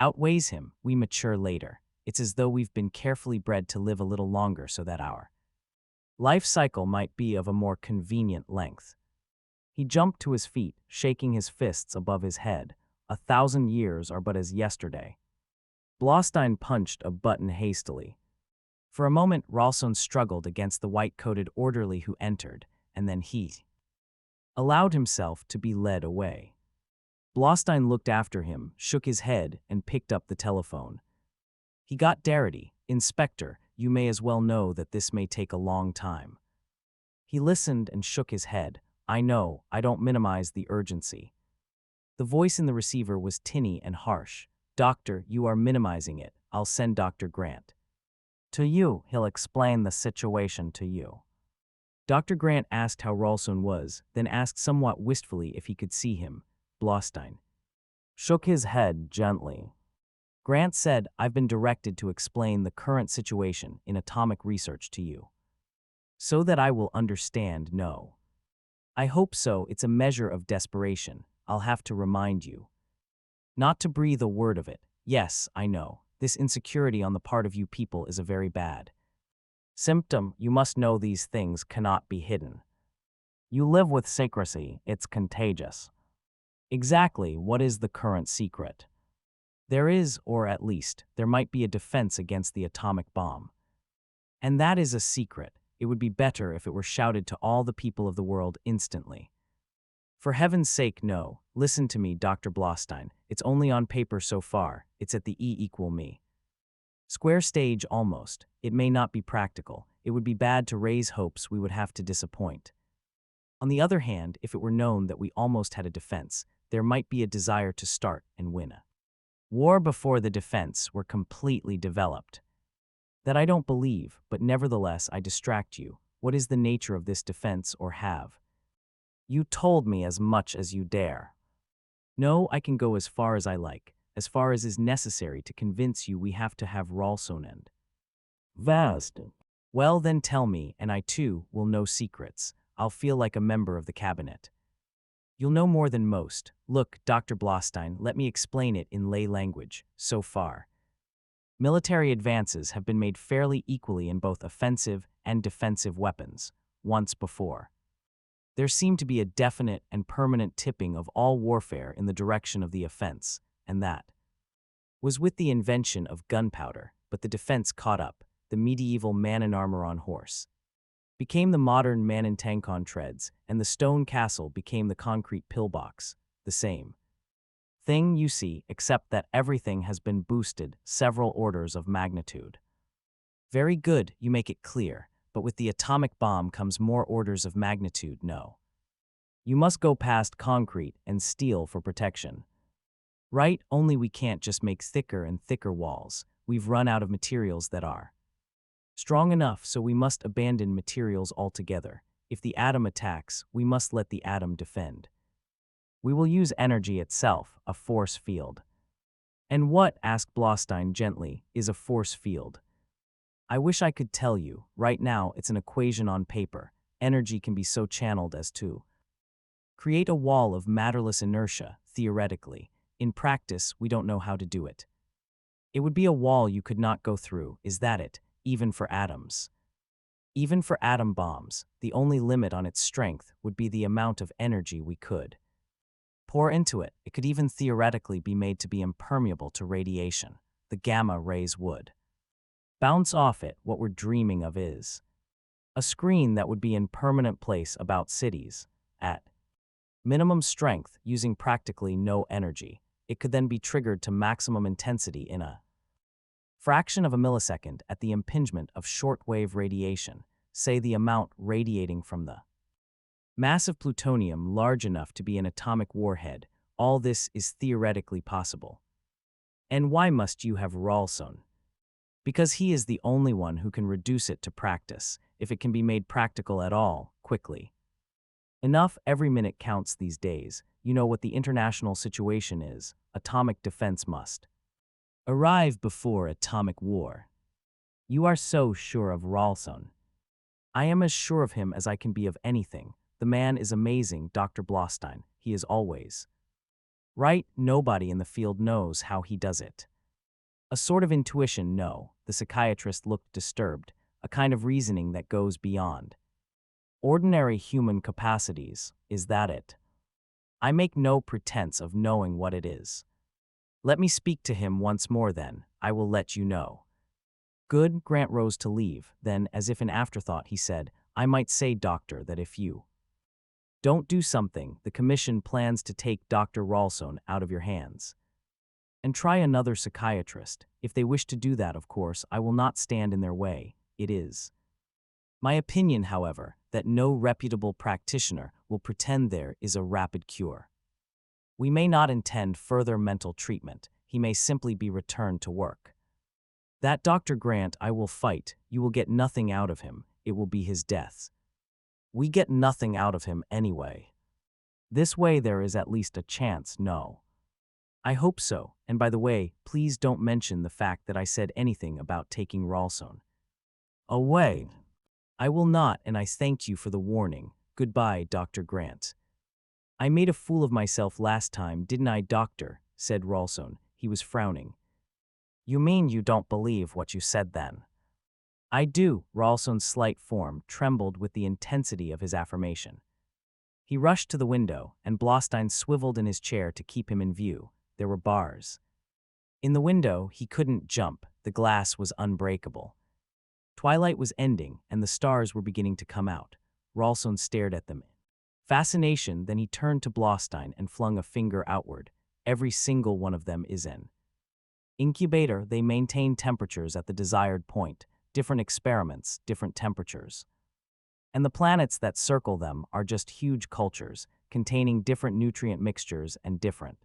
outweighs him. We mature later. It's as though we've been carefully bred to live a little longer so that our life cycle might be of a more convenient length. He jumped to his feet, shaking his fists above his head. 1,000 years are but as yesterday. Blaustein punched a button hastily. For a moment, Ralston struggled against the white-coated orderly who entered, and then he allowed himself to be led away. Blaustein looked after him, shook his head, and picked up the telephone. He got Darity. Inspector, you may as well know that this may take a long time. He listened and shook his head. I know, I don't minimize the urgency. The voice in the receiver was tinny and harsh. Doctor, you are minimizing it. I'll send Dr. Grant to you. He'll explain the situation to you. Dr. Grant asked how Ralston was, then asked somewhat wistfully if he could see him. Blaustein shook his head gently. Grant said, I've been directed to explain the current situation in atomic research to you, so that I will understand. No. I hope so. It's a measure of desperation. I'll have to remind you not to breathe a word of it. Yes, I know. This insecurity on the part of you people is a very bad symptom. You must know these things cannot be hidden. You live with secrecy. It's contagious. Exactly. What is the current secret? There is, or at least, there might be a defense against the atomic bomb. And that is a secret. It would be better if it were shouted to all the people of the world instantly. For heaven's sake, no. Listen to me, Dr. Blaustein. It's only on paper so far. It's at the E=me square stage almost. It may not be practical. It would be bad to raise hopes we would have to disappoint. On the other hand, if it were known that we almost had a defense, there might be a desire to start and win a war before the defense were completely developed. That I don't believe, but nevertheless I distract you. What is the nature of this defense, or have you told me as much as you dare? No, I can go as far as I like, as far as is necessary to convince you we have to have Ralston and Vast. Well then tell me, and I too will know secrets. I'll feel like a member of the cabinet. You'll know more than most. Look, Dr. Blaustein, let me explain it in lay language. So far, military advances have been made fairly equally in both offensive and defensive weapons. Once before, there seemed to be a definite and permanent tipping of all warfare in the direction of the offense, and that was with the invention of gunpowder. But the defense caught up. The medieval man-in-armor on horse became the modern man-in-tank on treads, and the stone castle became the concrete pillbox. The same thing, you see, except that everything has been boosted several orders of magnitude. Very good, you make it clear, but with the atomic bomb comes more orders of magnitude. No. You must go past concrete and steel for protection. Right, only we can't just make thicker and thicker walls. We've run out of materials that are strong enough, so we must abandon materials altogether. If the atom attacks, we must let the atom defend. We will use energy itself, a force field. And what, asked Blaustein gently, is a force field? I wish I could tell you. Right now, it's an equation on paper. Energy can be so channeled as to create a wall of matterless inertia, theoretically. In practice, we don't know how to do it. It would be a wall you could not go through, is that it? Even for atoms. Even for atom bombs, the only limit on its strength would be the amount of energy we could pour into it. It could even theoretically be made to be impermeable to radiation. The gamma rays would bounce off it. What we're dreaming of is a screen that would be in permanent place about cities, at minimum strength, using practically no energy. It could then be triggered to maximum intensity in a fraction of a millisecond at the impingement of shortwave radiation, say the amount radiating from the massive plutonium large enough to be an atomic warhead. All this is theoretically possible. And why must you have Rawlson? Because he is the only one who can reduce it to practice, if it can be made practical at all, quickly. Enough, every minute counts these days. You know what the international situation is. Atomic defense must arrive before atomic war. You are so sure of Rawlson. I am as sure of him as I can be of anything. The man is amazing, Dr. Blaustein. He is always right. Nobody in the field knows how he does it. A sort of intuition, no. The psychiatrist looked disturbed. A kind of reasoning that goes beyond ordinary human capacities. Is that it? I make no pretense of knowing what it is. Let me speak to him once more then. I will let you know. Good. Grant rose to leave. Then, as if in afterthought, he said, I might say, doctor, that if you don't do something, the commission plans to take Dr. Rawlson out of your hands and try another psychiatrist. If they wish to do that, of course, I will not stand in their way. It is my opinion, however, that no reputable practitioner will pretend there is a rapid cure. We may not intend further mental treatment. He may simply be returned to work. That Dr. Grant I will fight. You will get nothing out of him. It will be his death. We get nothing out of him anyway. This way there is at least a chance, no. I hope so, and by the way, please don't mention the fact that I said anything about taking Rawlson away. I will not, and I thanked you for the warning. Goodbye, Dr. Grant. I made a fool of myself last time, didn't I, doctor? Said Rawlson. He was frowning. You mean you don't believe what you said then? I do. Rawlson's slight form trembled with the intensity of his affirmation. He rushed to the window, and Blaustein swiveled in his chair to keep him in view. There were bars in the window. He couldn't jump. The glass was unbreakable. Twilight was ending, and the stars were beginning to come out. Rawlson stared at them in fascination, then he turned to Blaustein and flung a finger outward. Every single one of them is an incubator. They maintain temperatures at the desired point. Different experiments, different temperatures. And the planets that circle them are just huge cultures, containing different nutrient mixtures and different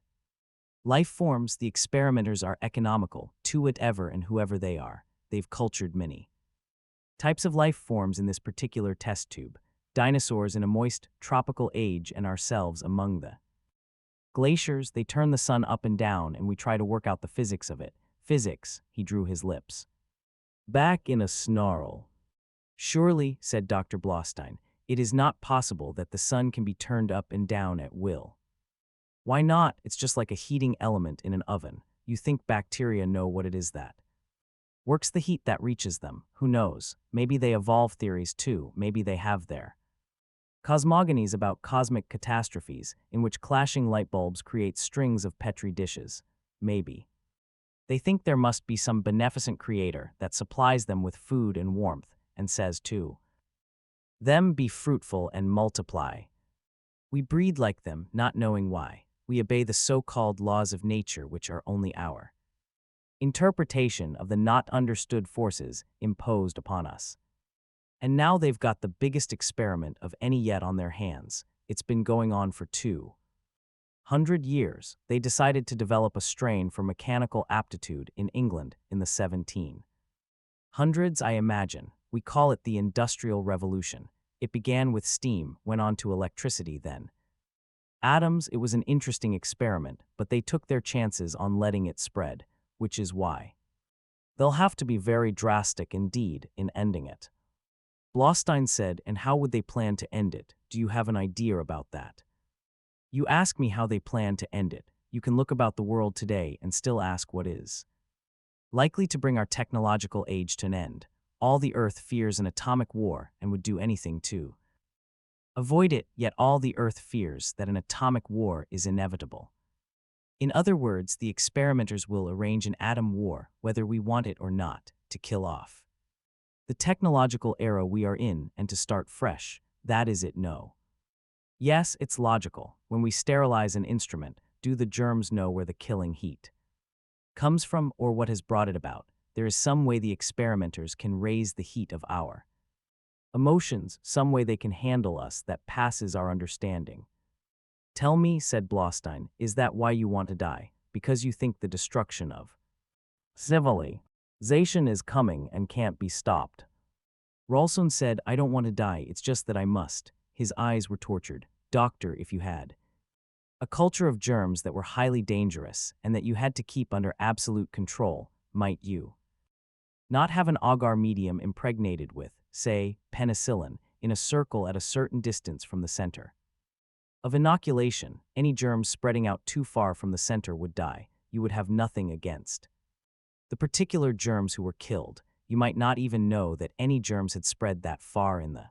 life forms. The experimenters are economical, to whatever and whoever they are. They've cultured many types of life forms in this particular test tube. Dinosaurs in a moist, tropical age and ourselves among the glaciers. They turn the sun up and down and we try to work out the physics of it. Physics, he drew his lips back in a snarl. Surely, said Dr. Blaustein, it is not possible that the sun can be turned up and down at will. Why not? It's just like a heating element in an oven. You think bacteria know what it is that works the heat that reaches them? Who knows? Maybe they evolve theories too. Maybe they have their cosmogonies about cosmic catastrophes in which clashing light bulbs create strings of Petri dishes. Maybe they think there must be some beneficent creator that supplies them with food and warmth and says to them, be fruitful and multiply. We breed like them, not knowing why. We obey the so-called laws of nature, which are only our interpretation of the not understood forces imposed upon us. And now they've got the biggest experiment of any yet on their hands. It's been going on for 200 years. They decided to develop a strain for mechanical aptitude in England in the 1700s, I imagine. We call it the Industrial Revolution. It began with steam, went on to electricity then. Atoms, it was an interesting experiment, but they took their chances on letting it spread, which is why They'll have to be very drastic indeed in ending it. Blaustein said, and how would they plan to end it? Do you have an idea about that? You ask me how they plan to end it. You can look about the world today and still ask what is likely to bring our technological age to an end. All the Earth fears an atomic war and would do anything to avoid it, yet all the Earth fears that an atomic war is inevitable. In other words, the experimenters will arrange an atom war, whether we want it or not, to kill off the technological era we are in and to start fresh. That is it, no. Yes, it's logical. When we sterilize an instrument, do the germs know where the killing heat comes from or what has brought it about? There is some way the experimenters can raise the heat of our emotions, some way they can handle us that passes our understanding. Tell me, said Blaustein, is that why you want to die? Because you think the destruction of civilization is coming and can't be stopped? Ralston said, I don't want to die, it's just that I must. His eyes were tortured. Doctor, if you had a culture of germs that were highly dangerous and that you had to keep under absolute control, might you not have an agar medium impregnated with, say, penicillin, in a circle at a certain distance from the center of inoculation? Any germs spreading out too far from the center would die. You would have nothing against the particular germs who were killed. You might not even know that any germs had spread that far in the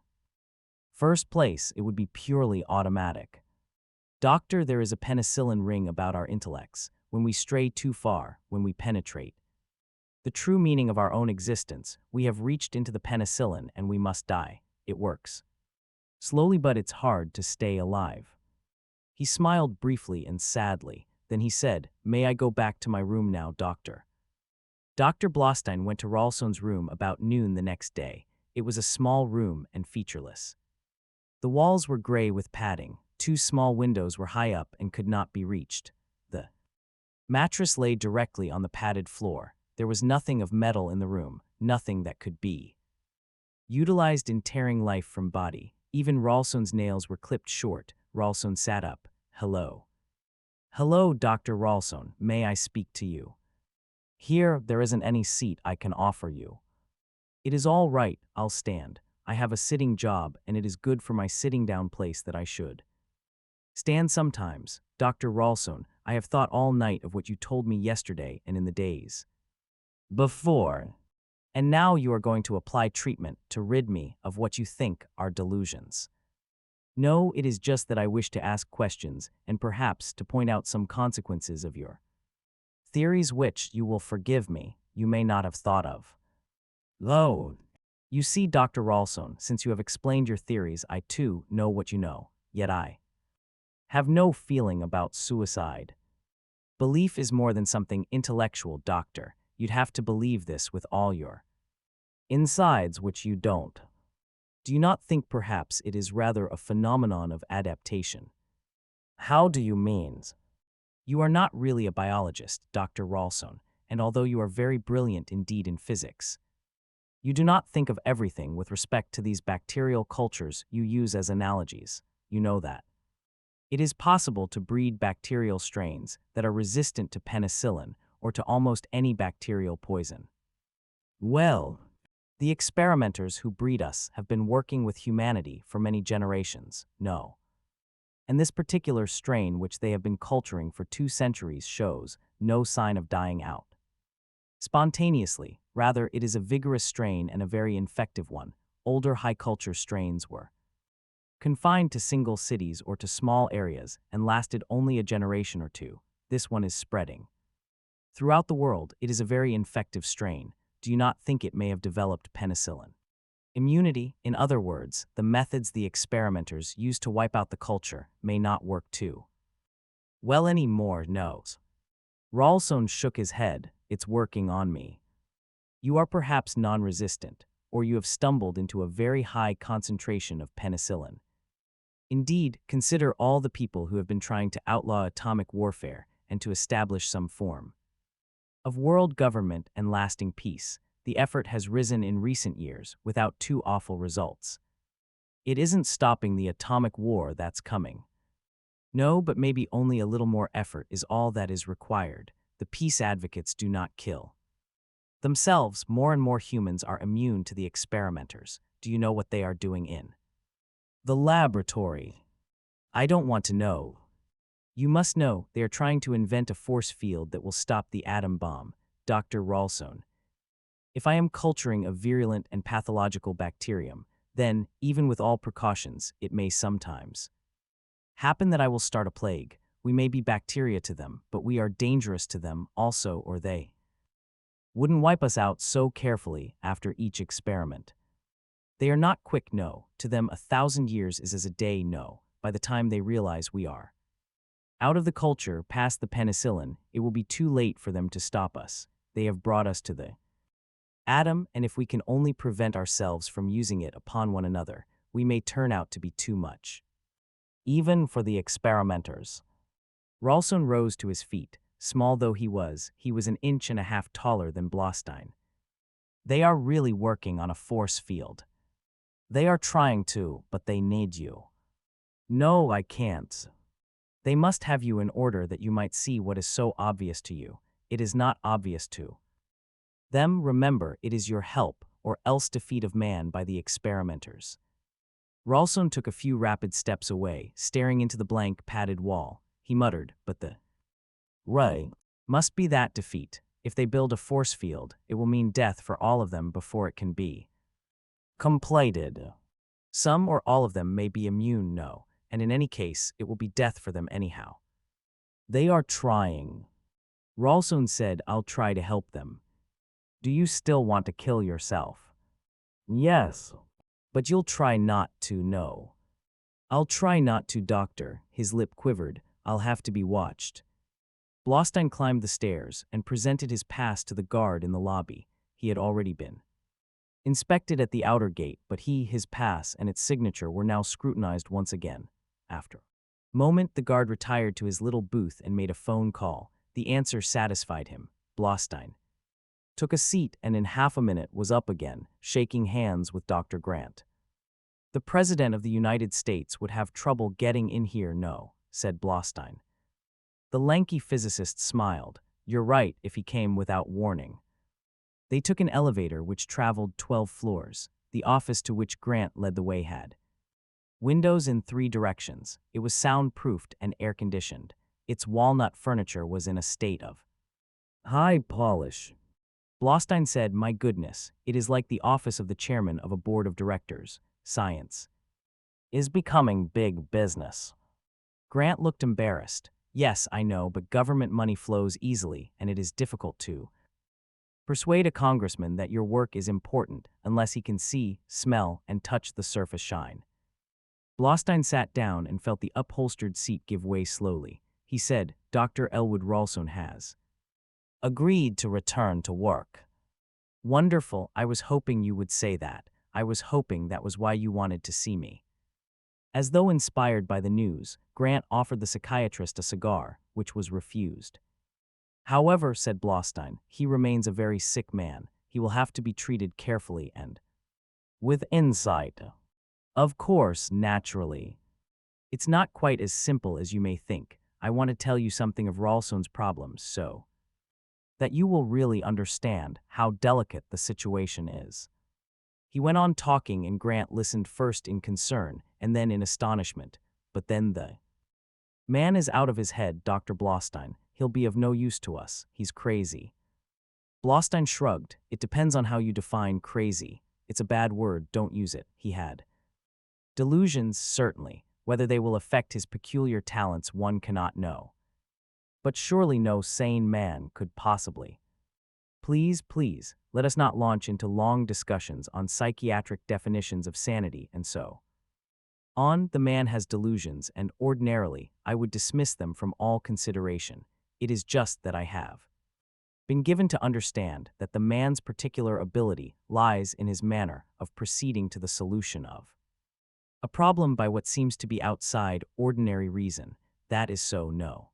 first place. It would be purely automatic. Doctor, there is a penicillin ring about our intellects. When we stray too far, when we penetrate the true meaning of our own existence, we have reached into the penicillin and we must die. It works slowly, but it's hard to stay alive. He smiled briefly and sadly. Then he said, may I go back to my room now, doctor? Dr. Blaustein went to Ralston's room about noon the next day. It was a small room and featureless. The walls were gray with padding. 2 small windows were high up and could not be reached. The mattress lay directly on the padded floor. There was nothing of metal in the room, nothing that could be utilized in tearing life from body. Even Ralston's nails were clipped short. Ralston sat up. Hello. Hello, Dr. Ralston. May I speak to you? Here, there isn't any seat I can offer you. It is all right, I'll stand. I have a sitting job, and it is good for my sitting down place that I should stand sometimes. Dr. Ralston, I have thought all night of what you told me yesterday and in the days before. And now you are going to apply treatment to rid me of what you think are delusions. No, it is just that I wish to ask questions and perhaps to point out some consequences of your theories which, you will forgive me, you may not have thought of. Though, you see, Dr. Ralston, since you have explained your theories, I too know what you know, yet I have no feeling about suicide. Belief is more than something intellectual, doctor. You'd have to believe this with all your insides, which you don't. Do you not think perhaps it is rather a phenomenon of adaptation? How do you mean? You are not really a biologist, Dr. Ralston, and although you are very brilliant indeed in physics, you do not think of everything with respect to these bacterial cultures you use as analogies. You know that it is possible to breed bacterial strains that are resistant to penicillin or to almost any bacterial poison. Well, the experimenters who breed us have been working with humanity for many generations, no. And this particular strain which they have been culturing for 2 centuries shows no sign of dying out spontaneously. Rather, it is a vigorous strain and a very infective one. Older high-culture strains were confined to single cities or to small areas and lasted only a generation or 2. This one is spreading throughout the world. It is a very infective strain. Do you not think it may have developed penicillin immunity? In other words, the methods the experimenters used to wipe out the culture may not work too well anymore, no. Ralston shook his head. It's working on me. You are perhaps non-resistant, or you have stumbled into a very high concentration of penicillin. Indeed, consider all the people who have been trying to outlaw atomic warfare and to establish some form of world government and lasting peace. The effort has risen in recent years without too awful results. It isn't stopping the atomic war that's coming. No, but maybe only a little more effort is all that is required. The peace advocates do not kill Themselves, more and more humans are immune to the experimenters. Do you know what they are doing in the laboratory? I don't want to know. You must know they are trying to invent a force field that will stop the atom bomb, Dr. Ralston. If I am culturing a virulent and pathological bacterium, then, even with all precautions, it may sometimes happen that I will start a plague. We may be bacteria to them, but we are dangerous to them also, or they wouldn't wipe us out so carefully after each experiment. They are not quick, no. To them 1,000 years is as a day, no. By the time they realize we are out of the culture, past the penicillin, it will be too late for them to stop us. They have brought us to the atom, and if we can only prevent ourselves from using it upon one another, we may turn out to be too much. Even for the experimenters. Ralston rose to his feet. Small though he was 1.5 inches taller than Blaustein. They are really working on a force field. They are trying to, but they need you. No, I can't. They must have you in order that you might see what is so obvious to you. It is not obvious to them. Remember, it is your help, or else defeat of man by the experimenters. Ralston took a few rapid steps away, staring into the blank, padded wall. He muttered, but the right must be that defeat. If they build a force field, it will mean death for all of them before it can be completed. Some or all of them may be immune, no, and in any case, it will be death for them anyhow. They are trying. Ralston said, I'll try to help them. Do you still want to kill yourself? Yes. But you'll try not to, no. I'll try not to, doctor. His lip quivered. I'll have to be watched. Blaustein climbed the stairs and presented his pass to the guard in the lobby. He had already been inspected at the outer gate, but his pass and its signature were now scrutinized once again. After a moment, the guard retired to his little booth and made a phone call. The answer satisfied him. Blaustein took a seat and in half a minute was up again, shaking hands with Dr. Grant. The President of the United States would have trouble getting in here, no, said Blaustein. The lanky physicist smiled. You're right, if he came without warning. They took an elevator which traveled 12 floors. The office to which Grant led the way had windows in 3 directions. It was soundproofed and air-conditioned. Its walnut furniture was in a state of high polish. Blaustein said, my goodness, it is like the office of the chairman of a board of directors. Science is becoming big business. Grant looked embarrassed. Yes, I know, but government money flows easily, and it is difficult to persuade a congressman that your work is important unless he can see, smell, and touch the surface shine. Blaustein sat down and felt the upholstered seat give way slowly. He said, Dr. Elwood Ralston has agreed to return to work. Wonderful, I was hoping you would say that. I was hoping that was why you wanted to see me. As though inspired by the news, Grant offered the psychiatrist a cigar, which was refused. However, said Blaustein, he remains a very sick man. He will have to be treated carefully and with insight. Of course, naturally. It's not quite as simple as you may think. I want to tell you something of Ralston's problems so that you will really understand how delicate the situation is. He went on talking and Grant listened first in concern and then in astonishment. But then the man is out of his head, Dr. Blaustein. He'll be of no use to us. He's crazy. Blaustein shrugged. It depends on how you define crazy. It's a bad word, don't use it. He had delusions, certainly. Whether they will affect his peculiar talents one cannot know. But surely no sane man could possibly. Please, please, let us not launch into long discussions on psychiatric definitions of sanity and so on. The man has delusions, and ordinarily I would dismiss them from all consideration. It is just that I have been given to understand that the man's particular ability lies in his manner of proceeding to the solution of a problem by what seems to be outside ordinary reason. That is so, no.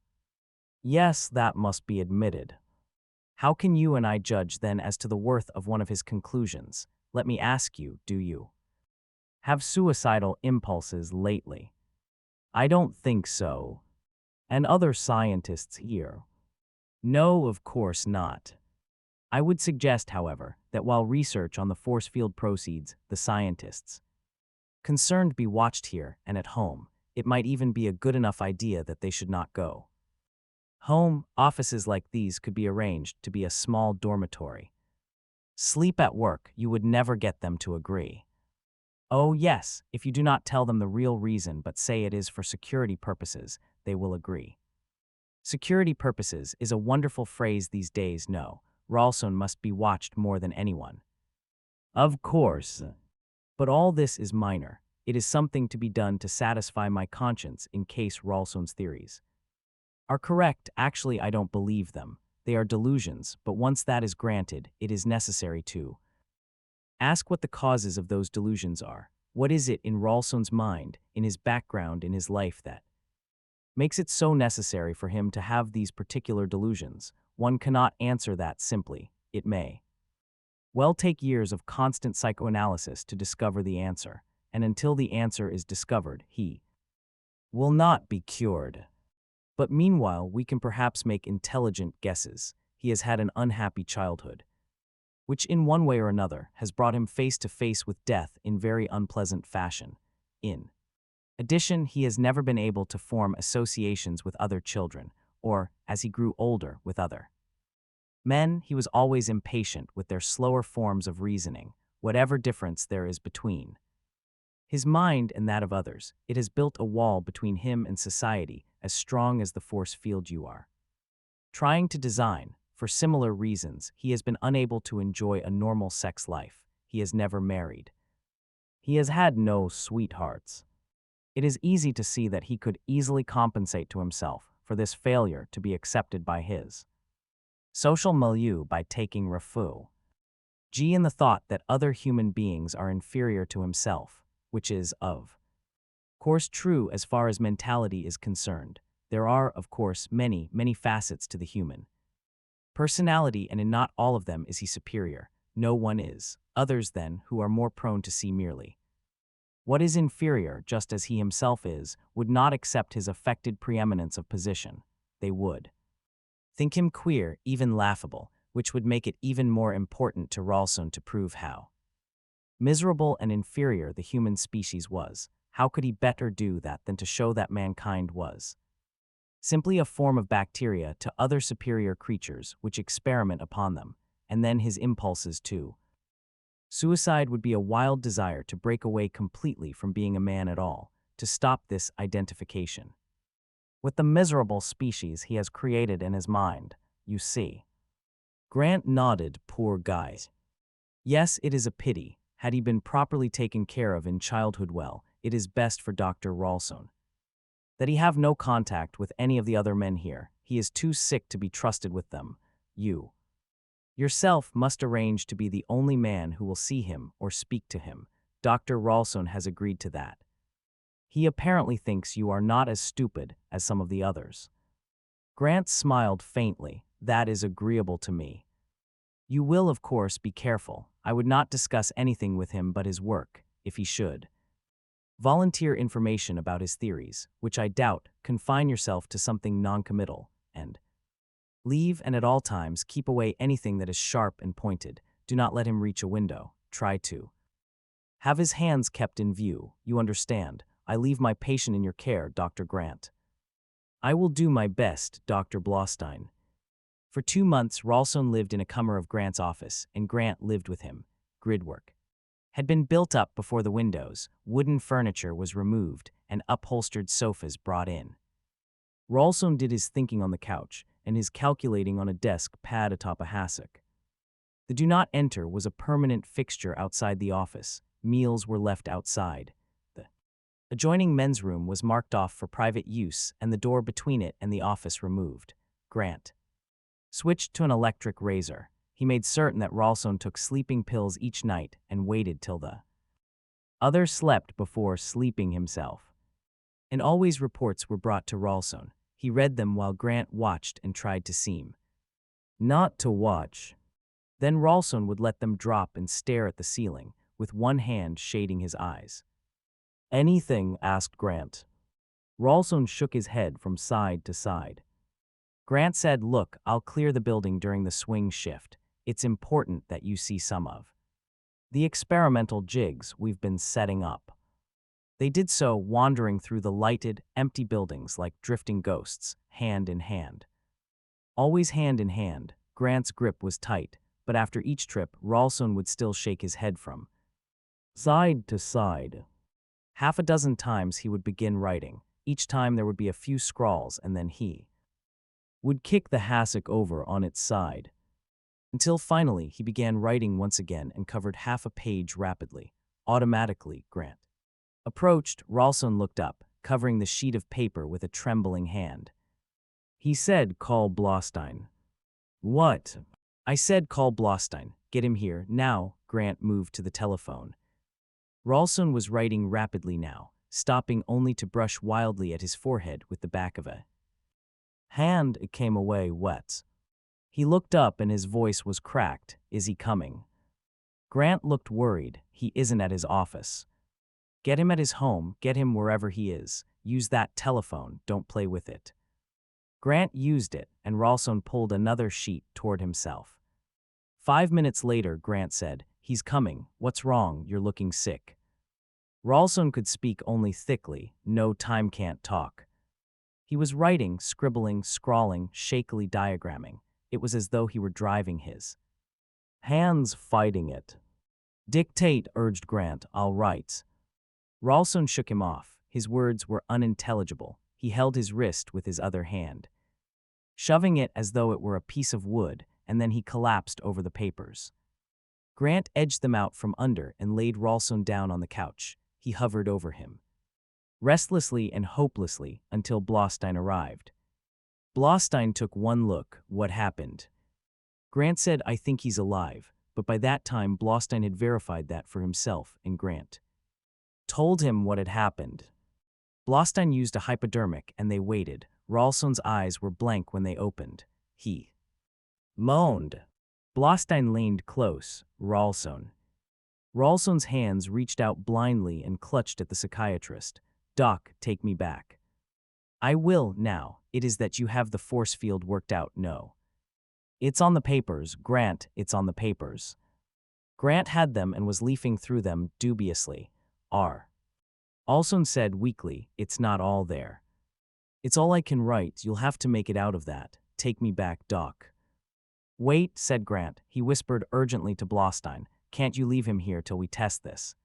Yes, that must be admitted. How can you and I judge then as to the worth of one of his conclusions? Let me ask you, do you have suicidal impulses lately? I don't think so. And other scientists here? No, of course not. I would suggest, however, that while research on the force field proceeds, the scientists concerned be watched here and at home. It might even be a good enough idea that they should not go home. Offices like these could be arranged to be a small dormitory. Sleep at work, you would never get them to agree. Oh yes, if you do not tell them the real reason but say it is for security purposes, they will agree. Security purposes is a wonderful phrase these days. No, Ralston must be watched more than anyone. Of course. But all this is minor. It is something to be done to satisfy my conscience in case Ralston's theories are correct. Actually, I don't believe them. They are delusions, but once that is granted, it is necessary to ask what the causes of those delusions are. What is it in Ralston's mind, in his background, in his life that makes it so necessary for him to have these particular delusions? One cannot answer that simply. It may well take years of constant psychoanalysis to discover the answer, and until the answer is discovered, he will not be cured. But meanwhile, we can perhaps make intelligent guesses. He has had an unhappy childhood, which in one way or another has brought him face to face with death in very unpleasant fashion. In addition, he has never been able to form associations with other children, or, as he grew older, with other men. He was always impatient with their slower forms of reasoning, whatever difference there is between his mind and that of others. It has built a wall between him and society as strong as the force field you are trying to design. For similar reasons, he has been unable to enjoy a normal sex life. He has never married. He has had no sweethearts. It is easy to see that he could easily compensate to himself for this failure to be accepted by his social milieu by taking refuge in the thought that other human beings are inferior to himself, which is, of course, true as far as mentality is concerned. There are, of course, many, many facets to the human personality, and in not all of them is he superior. No one is. Others, then, who are more prone to see merely what is inferior, just as he himself is, would not accept his affected preeminence of position. They would think him queer, even laughable, which would make it even more important to Ralston to prove how miserable and inferior the human species was. How could he better do that than to show that mankind was simply a form of bacteria to other superior creatures which experiment upon them, and then his impulses to suicide would be a wild desire to break away completely from being a man at all, to stop this identification with the miserable species he has created in his mind, you see. Grant nodded. Poor guy. Yes, it is a pity. Had he been properly taken care of in childhood, well, it is best for Dr. Ralston that he have no contact with any of the other men here. He is too sick to be trusted with them. You yourself must arrange to be the only man who will see him or speak to him. Dr. Ralston has agreed to that. He apparently thinks you are not as stupid as some of the others. Grant smiled faintly. That is agreeable to me. You will, of course, be careful. I would not discuss anything with him but his work. If he should volunteer information about his theories, which I doubt, confine yourself to something non-committal, and leave, and at all times keep away anything that is sharp and pointed. Do not let him reach a window. Try to have his hands kept in view. You understand. I leave my patient in your care, Dr. Grant. I will do my best, Dr. Blaustein. For 2 months, Ralston lived in a corner of Grant's office, and Grant lived with him. Gridwork had been built up before the windows, wooden furniture was removed, and upholstered sofas brought in. Ralston did his thinking on the couch, and his calculating on a desk pad atop a hassock. The do not enter was a permanent fixture outside the office. Meals were left outside. The adjoining men's room was marked off for private use, and the door between it and the office removed. Grant switched to an electric razor. He made certain that Ralston took sleeping pills each night and waited till the other slept before sleeping himself. And always reports were brought to Ralston. He read them while Grant watched and tried to seem not to watch. Then Ralston would let them drop and stare at the ceiling, with one hand shading his eyes. Anything? Asked Grant. Ralston shook his head from side to side. Grant said, Look, I'll clear the building during the swing shift. It's important that you see some of the experimental jigs we've been setting up. They did so, wandering through the lighted, empty buildings like drifting ghosts, hand in hand. Always hand in hand. Grant's grip was tight, but after each trip, Ralston would still shake his head from side to side. Half a dozen times he would begin writing. Each time there would be a few scrawls, and then he would kick the hassock over on its side. Until finally he began writing once again and covered half a page rapidly. Automatically, Grant approached. Ralston looked up, covering the sheet of paper with a trembling hand. He said, "Call Blaustein." "What?" "I said call Blaustein. Get him here, now." Grant moved to the telephone. Ralston was writing rapidly now, stopping only to brush wildly at his forehead with the back of a hand. It came away wet. He looked up and his voice was cracked. "Is he coming?" Grant looked worried. "He isn't at his office." "Get him at his home. Get him wherever he is. Use that telephone. Don't play with it." Grant used it, and Ralston pulled another sheet toward himself. 5 minutes later, Grant said, "He's coming. What's wrong? You're looking sick." Ralston could speak only thickly. "No, time can't talk." He was writing, scribbling, scrawling, shakily diagramming. It was as though he were driving his hands fighting it. "Dictate," urged Grant. "I'll write." Ralston shook him off. His words were unintelligible. He held his wrist with his other hand, shoving it as though it were a piece of wood, and then he collapsed over the papers. Grant edged them out from under and laid Ralston down on the couch. He hovered over him, restlessly and hopelessly, until Blaustein arrived. Blaustein took one look. "What happened?" Grant said, "I think he's alive," but by that time Blaustein had verified that for himself, and Grant told him what had happened. Blaustein used a hypodermic, and they waited. Ralston's eyes were blank when they opened. He moaned. Blaustein leaned close. Ralston's hands reached out blindly and clutched at the psychiatrist. "Doc, take me back." "I will, now. It is that you have the force field worked out." "No. It's on the papers, Grant, it's on the papers." Grant had them and was leafing through them dubiously. Ralston said weakly, "It's not all there. It's all I can write. You'll have to make it out of that. Take me back, Doc." "Wait," said Grant. He whispered urgently to Blaustein, "Can't you leave him here till we test this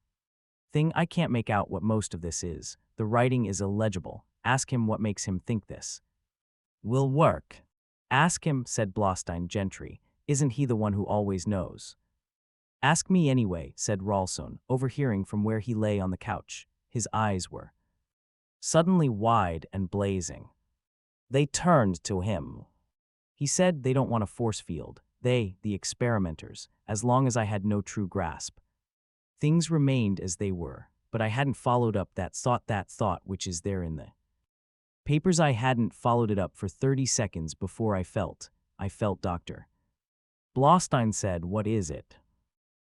thing? I can't make out what most of this is. The writing is illegible. Ask him what makes him think this will work." "Ask him," said Blaustein gently. "Isn't he the one who always knows?" "Ask me anyway," said Ralston, overhearing from where he lay on the couch. His eyes were suddenly wide and blazing. They turned to him. He said, "They don't want a force field. They, the experimenters, as long as I had no true grasp. Things remained as they were, but I hadn't followed up that thought which is there in the papers. I hadn't followed it up for 30 seconds before I felt, Doctor." Blaustein said, "What is it?"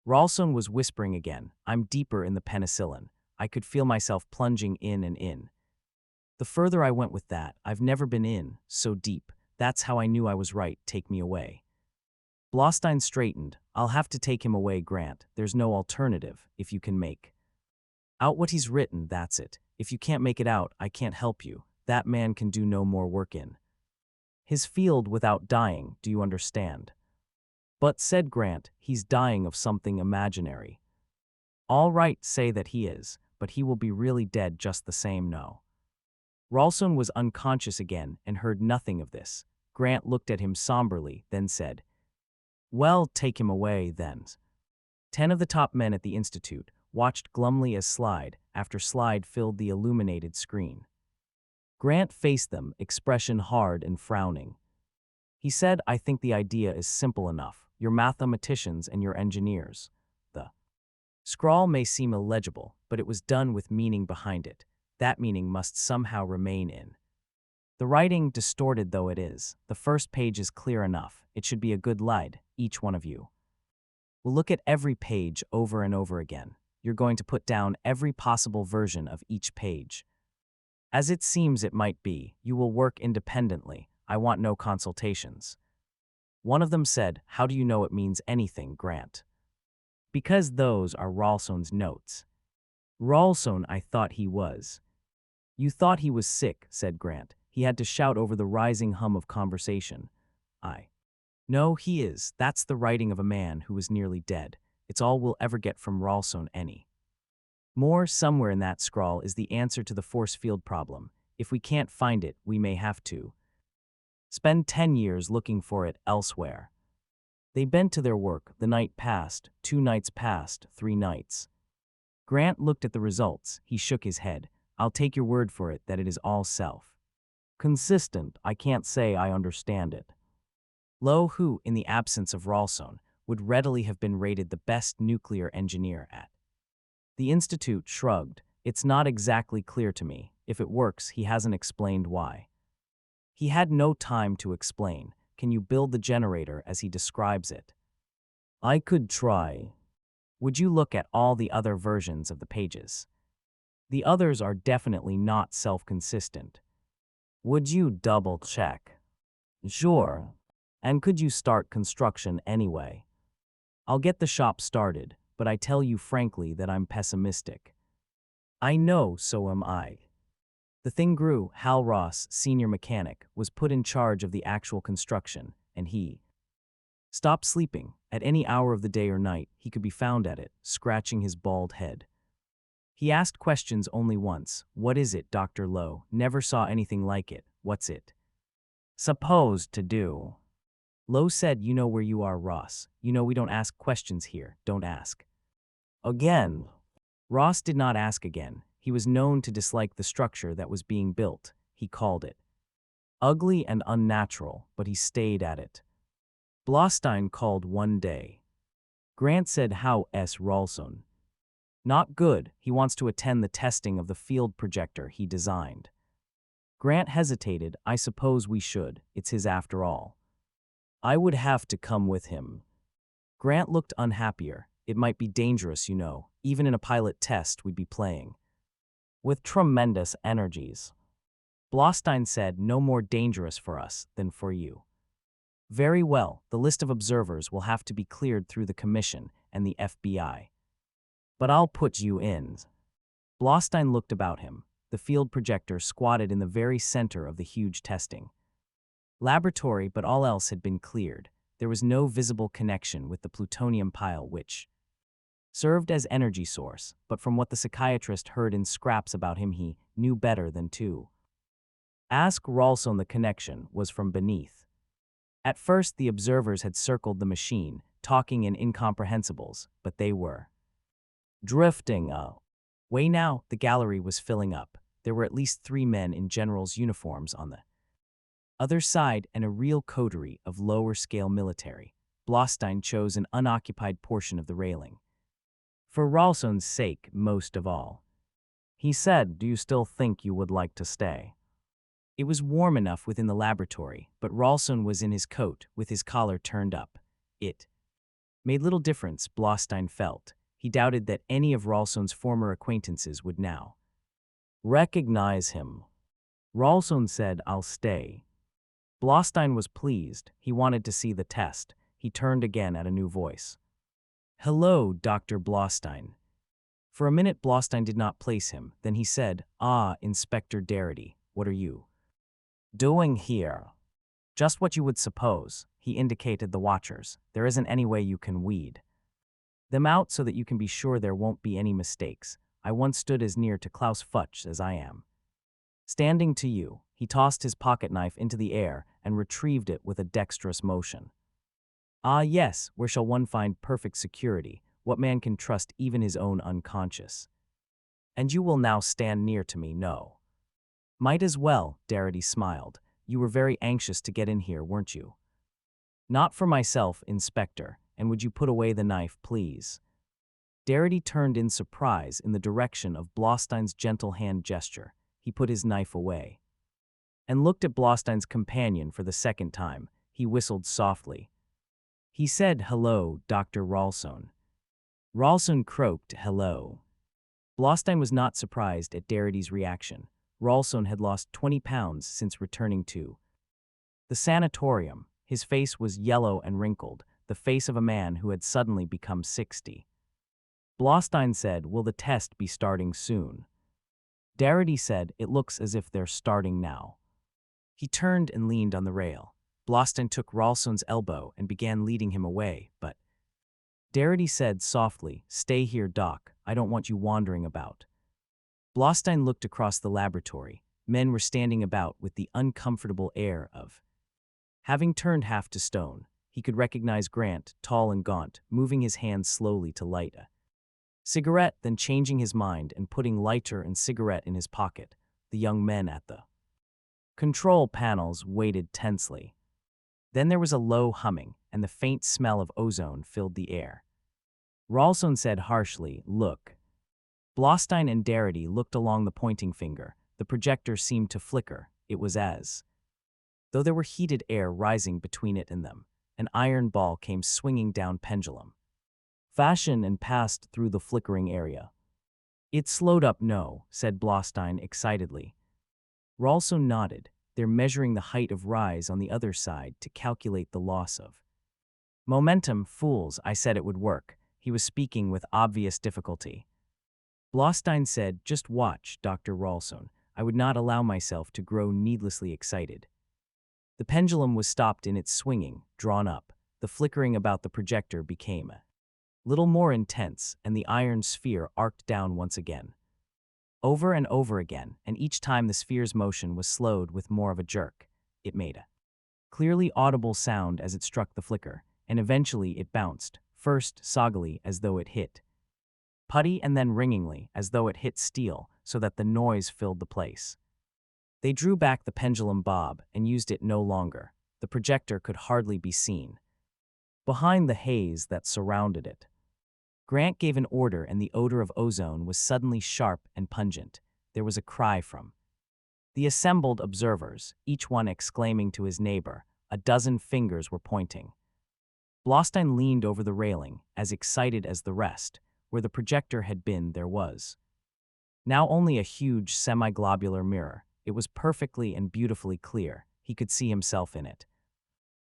Ralston was whispering again. "I'm deeper in the penicillin. I could feel myself plunging in and in. The further I went with that, I've never been in so deep. That's how I knew I was right. Take me away." Blaustein straightened. "I'll have to take him away, Grant. There's no alternative. If you can make out what he's written, that's it. If you can't make it out, I can't help you. That man can do no more work in his field without dying, do you understand?" "But," said Grant, "he's dying of something imaginary." "All right, say that he is, but he will be really dead just the same." "No." Ralston was unconscious again and heard nothing of this. Grant looked at him somberly, then said, "Well, take him away, then." 10 of the top men at the Institute watched glumly as slide after slide filled the illuminated screen. Grant faced them, expression hard and frowning. He said, "I think the idea is simple enough. You're mathematicians and you're engineers. The scrawl may seem illegible, but it was done with meaning behind it. That meaning must somehow remain in the writing, distorted though it is. The first page is clear enough. It should be a good lead. Each one of you will look at every page over and over again. You're going to put down every possible version of each page. As it seems it might be, you will work independently. I want no consultations. One of them said, "How do you know it means anything, Grant?" "Because those are Ralston's notes." "Ralston, I thought he was." "You thought he was sick," said Grant. He had to shout over the rising hum of conversation. "I No, he is. That's the writing of a man who was nearly dead. It's all we'll ever get from Ralston any more. Somewhere in that scrawl is the answer to the force field problem. If we can't find it, we may have to spend 10 years looking for it elsewhere." They bent to their work. The night passed, 2 nights passed, 3 nights. Grant looked at the results. He shook his head. "I'll take your word for it that it is all self-consistent. I can't say I understand it." Lowe, who, in the absence of Ralston, would readily have been rated the best nuclear engineer at the Institute, shrugged. "It's not exactly clear to me. If it works, he hasn't explained why." He had no time to explain. "Can you build the generator as he describes it?" "I could try." "Would you look at all the other versions of the pages? The others are definitely not self-consistent." "Would you double-check?" "Sure." "And could you start construction anyway?" "I'll get the shop started, but I tell you frankly that I'm pessimistic." "I know, so am I." The thing grew. Hal Ross, senior mechanic, was put in charge of the actual construction, and he stopped sleeping. At any hour of the day or night, he could be found at it, scratching his bald head. He asked questions only once. "What is it, Dr. Lowe? Never saw anything like it. What's it supposed to do?" Lowe said, "You know where you are, Ross. You know we don't ask questions here. Don't ask again." Ross did not ask again. He was known to dislike the structure that was being built. He called it ugly and unnatural, but he stayed at it. Blaustein called one day. Grant said, "How's Ralston?" "Not good. He wants to attend the testing of the field projector he designed." Grant hesitated. "I suppose we should. It's his after all." "I would have to come with him." Grant looked unhappier. "It might be dangerous, you know. Even in a pilot test, we'd be playing with tremendous energies." Blaustein said, "No more dangerous for us than for you." "Very well, the list of observers will have to be cleared through the Commission and the FBI. But I'll put you in." Blaustein looked about him. The field projector squatted in the very center of the huge testing laboratory, but all else had been cleared. There was no visible connection with the plutonium pile which served as energy source, but from what the psychiatrist heard in scraps about him, he knew better than to ask Ralston. The connection was from beneath. At first, the observers had circled the machine, talking in incomprehensibles, but they were drifting away now. The gallery was filling up. There were at least 3 men in generals' uniforms on the other side, and a real coterie of lower-scale military. Blaustein chose an unoccupied portion of the railing. For Ralston's sake, most of all. He said, "Do you still think you would like to stay?" It was warm enough within the laboratory, but Ralston was in his coat, with his collar turned up. It made little difference, Blaustein felt. He doubted that any of Ralston's former acquaintances would now recognize him. Ralston said, "I'll stay." Blaustein was pleased. He wanted to see the test. He turned again at a new voice. "Hello, Dr. Blaustein." For a minute, Blaustein did not place him. Then he said, "Ah, Inspector Darity, what are you doing here?" "Just what you would suppose." He indicated the watchers. "There isn't any way you can weed them out so that you can be sure there won't be any mistakes. I once stood as near to Klaus Futsch as I am standing to you." He tossed his pocket knife into the air and retrieved it with a dexterous motion. "Ah yes, where shall one find perfect security? What man can trust even his own unconscious? And you will now stand near to me, no?" "Might as well," Darity smiled. "You were very anxious to get in here, weren't you?" "Not for myself, Inspector. And would you put away the knife, please?" Darity turned in surprise in the direction of Blaustein's gentle hand gesture. He put his knife away and looked at Blaustein's companion for the second time. He whistled softly. He said, "Hello, Dr. Ralston." Ralston croaked, "Hello." Blaustein was not surprised at Darity's reaction. Ralston had lost 20 pounds since returning to the sanatorium. His face was yellow and wrinkled, the face of a man who had suddenly become 60. Blaustein said, "Will the test be starting soon?" Darity said, "It looks as if they're starting now." He turned and leaned on the rail. Blaustein took Ralston's elbow and began leading him away, but Darity said softly, "Stay here, Doc. I don't want you wandering about." Blaustein looked across the laboratory. Men were standing about with the uncomfortable air of having turned half to stone. He could recognize Grant, tall and gaunt, moving his hands slowly to light a cigarette, then changing his mind and putting lighter and cigarette in his pocket. The young men at the control panels waited tensely. Then there was a low humming, and the faint smell of ozone filled the air. Ralston said harshly, "Look." Blaustein and Darity looked along the pointing finger. The projector seemed to flicker. It was as though there were heated air rising between it and them. An iron ball came swinging down pendulum fashion and passed through the flickering area. "It slowed up, no," said Blaustein excitedly. Ralston nodded. "They're measuring the height of rise on the other side to calculate the loss of momentum. Fools, I said it would work." He was speaking with obvious difficulty. Blaustein said, "Just watch, Dr. Ralston. I would not allow myself to grow needlessly excited." The pendulum was stopped in its swinging, drawn up. The flickering about the projector became a little more intense, and the iron sphere arced down once again. Over and over again, and each time the sphere's motion was slowed with more of a jerk. It made a clearly audible sound as it struck the flicker, and eventually it bounced, first soggily as though it hit putty and then ringingly as though it hit steel, so that the noise filled the place. They drew back the pendulum bob and used it no longer. The projector could hardly be seen behind the haze that surrounded it. Grant gave an order and the odor of ozone was suddenly sharp and pungent. There was a cry from the assembled observers, each one exclaiming to his neighbor. A dozen fingers were pointing. Blaustein leaned over the railing, as excited as the rest. Where the projector had been, there was now only a huge semi-globular mirror. It was perfectly and beautifully clear. He could see himself in it.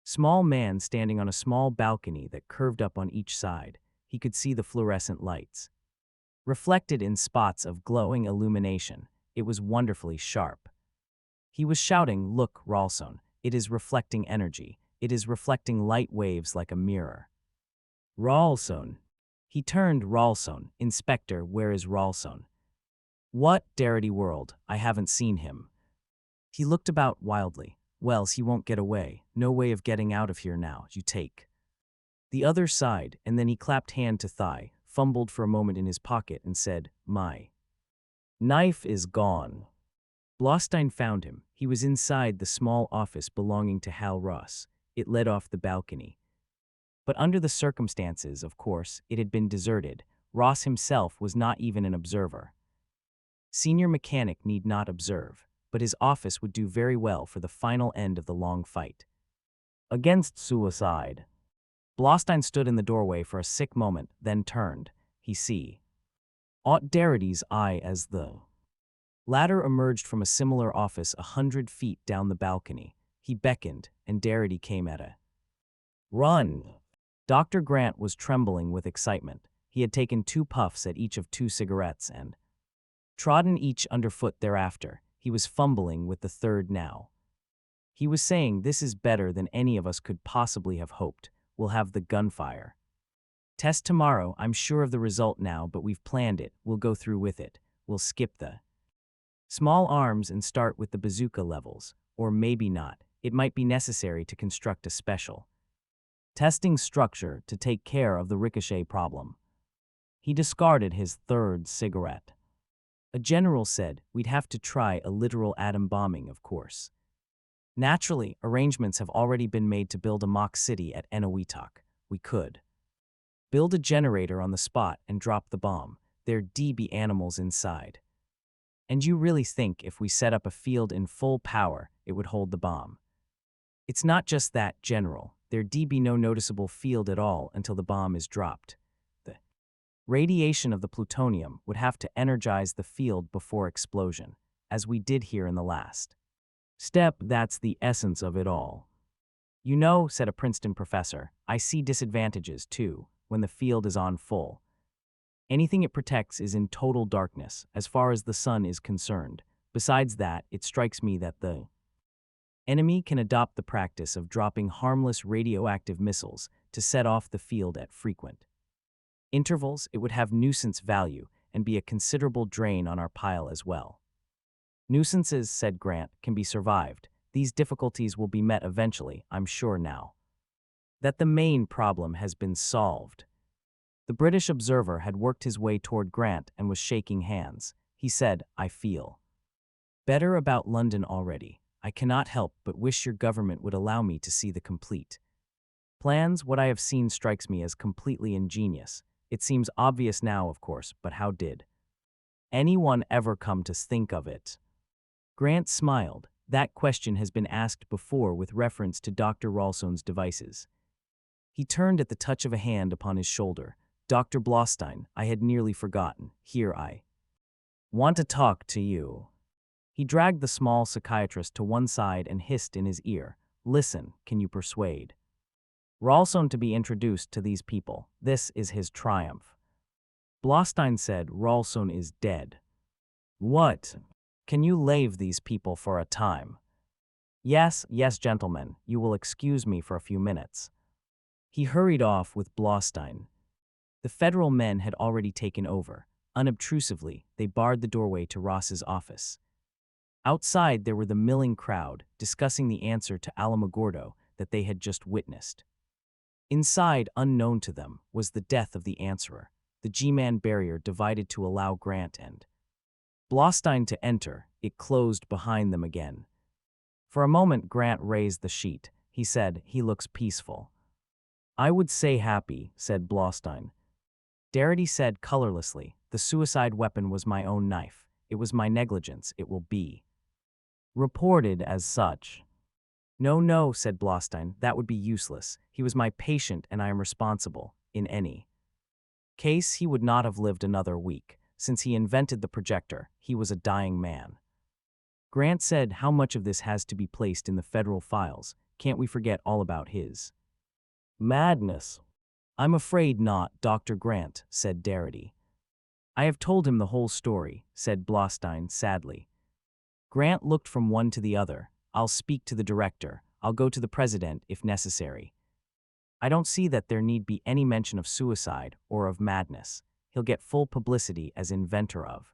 Small man standing on a small balcony that curved up on each side. He could see the fluorescent lights reflected in spots of glowing illumination. It was wonderfully sharp. He was shouting, "Look, Ralston, it is reflecting energy. It is reflecting light waves like a mirror." "Ralston." He turned. "Ralston, Inspector, where is Ralston?" "What?" Darity whirled. "I haven't seen him." He looked about wildly. "Wells, he won't get away. No way of getting out of here now. You take the other side," and then he clapped hand to thigh, fumbled for a moment in his pocket and said, "My knife is gone." Blaustein found him. He was inside the small office belonging to Hal Ross. It led off the balcony. But under the circumstances, of course, it had been deserted. Ross himself was not even an observer. Senior mechanic need not observe, but his office would do very well for the final end of the long fight against suicide. Blaustein stood in the doorway for a sick moment, then turned. He caught Darity's eye as the latter emerged from a similar office 100 feet down the balcony. He beckoned, and Darity came at a run. Dr. Grant was trembling with excitement. He had taken 2 puffs at each of 2 cigarettes and trodden each underfoot thereafter. He was fumbling with the third now. He was saying, "This is better than any of us could possibly have hoped. We'll have the gunfire test tomorrow. I'm sure of the result now, but we've planned it. We'll go through with it. We'll skip the small arms and start with the bazooka levels. Or maybe not. It might be necessary to construct a special testing structure to take care of the ricochet problem." He discarded his 3rd cigarette. A general said, "We'd have to try a literal atom bombing, of course. Naturally, arrangements have already been made to build a mock city at Eniwetok. We could build a generator on the spot and drop the bomb. There'd be animals inside. And you really think if we set up a field in full power, it would hold the bomb?" "It's not just that, General. There'd be no noticeable field at all until the bomb is dropped. The radiation of the plutonium would have to energize the field before explosion, as we did here in the last step. That's the essence of it all. You know, said a Princeton professor, I see disadvantages, too, when the field is on full. Anything it protects is in total darkness, as far as the sun is concerned. Besides that, it strikes me that the enemy can adopt the practice of dropping harmless radioactive missiles to set off the field at frequent intervals. It would have nuisance value and be a considerable drain on our pile as well. Nuisances, said Grant, can be survived. These difficulties will be met eventually, I'm sure now that the main problem has been solved. The British observer had worked his way toward Grant and was shaking hands. He said, I feel better about London already. I cannot help but wish your government would allow me to see the complete plans. What I have seen strikes me as completely ingenious. It seems obvious now, of course, but how did anyone ever come to think of it? Grant smiled. That question has been asked before with reference to Dr. Ralston's devices. He turned at the touch of a hand upon his shoulder. Dr. Blaustein, I had nearly forgotten. Here I want to talk to you. He dragged the small psychiatrist to one side and hissed in his ear, Listen, can you persuade Ralston to be introduced to these people? This is his triumph. Blaustein said, Ralston is dead. What? Can you leave these people for a time? Yes, gentlemen, you will excuse me for a few minutes. He hurried off with Blaustein. The federal men had already taken over. Unobtrusively, they barred the doorway to Ross's office. Outside, there were the milling crowd, discussing the answer to Alamogordo that they had just witnessed. Inside, unknown to them, was the death of the answerer, the G-man barrier divided to allow Grant and Blaustein to enter. It closed behind them again. For a moment, Grant raised the sheet. He said, He looks peaceful. I would say happy, said Blaustein. Darity said colorlessly, The suicide weapon was my own knife. It was my negligence. It will be reported as such. No, said Blaustein, that would be useless. He was my patient and I am responsible. In any case, he would not have lived another week. Since he invented the projector, he was a dying man. Grant said, How much of this has to be placed in the federal files? Can't we forget all about his madness? I'm afraid not, Dr. Grant, said Darity. I have told him the whole story, said Blaustein sadly. Grant looked from one to the other. I'll speak to the director. I'll go to the president if necessary. I don't see that there need be any mention of suicide or of madness. He'll get full publicity as inventor of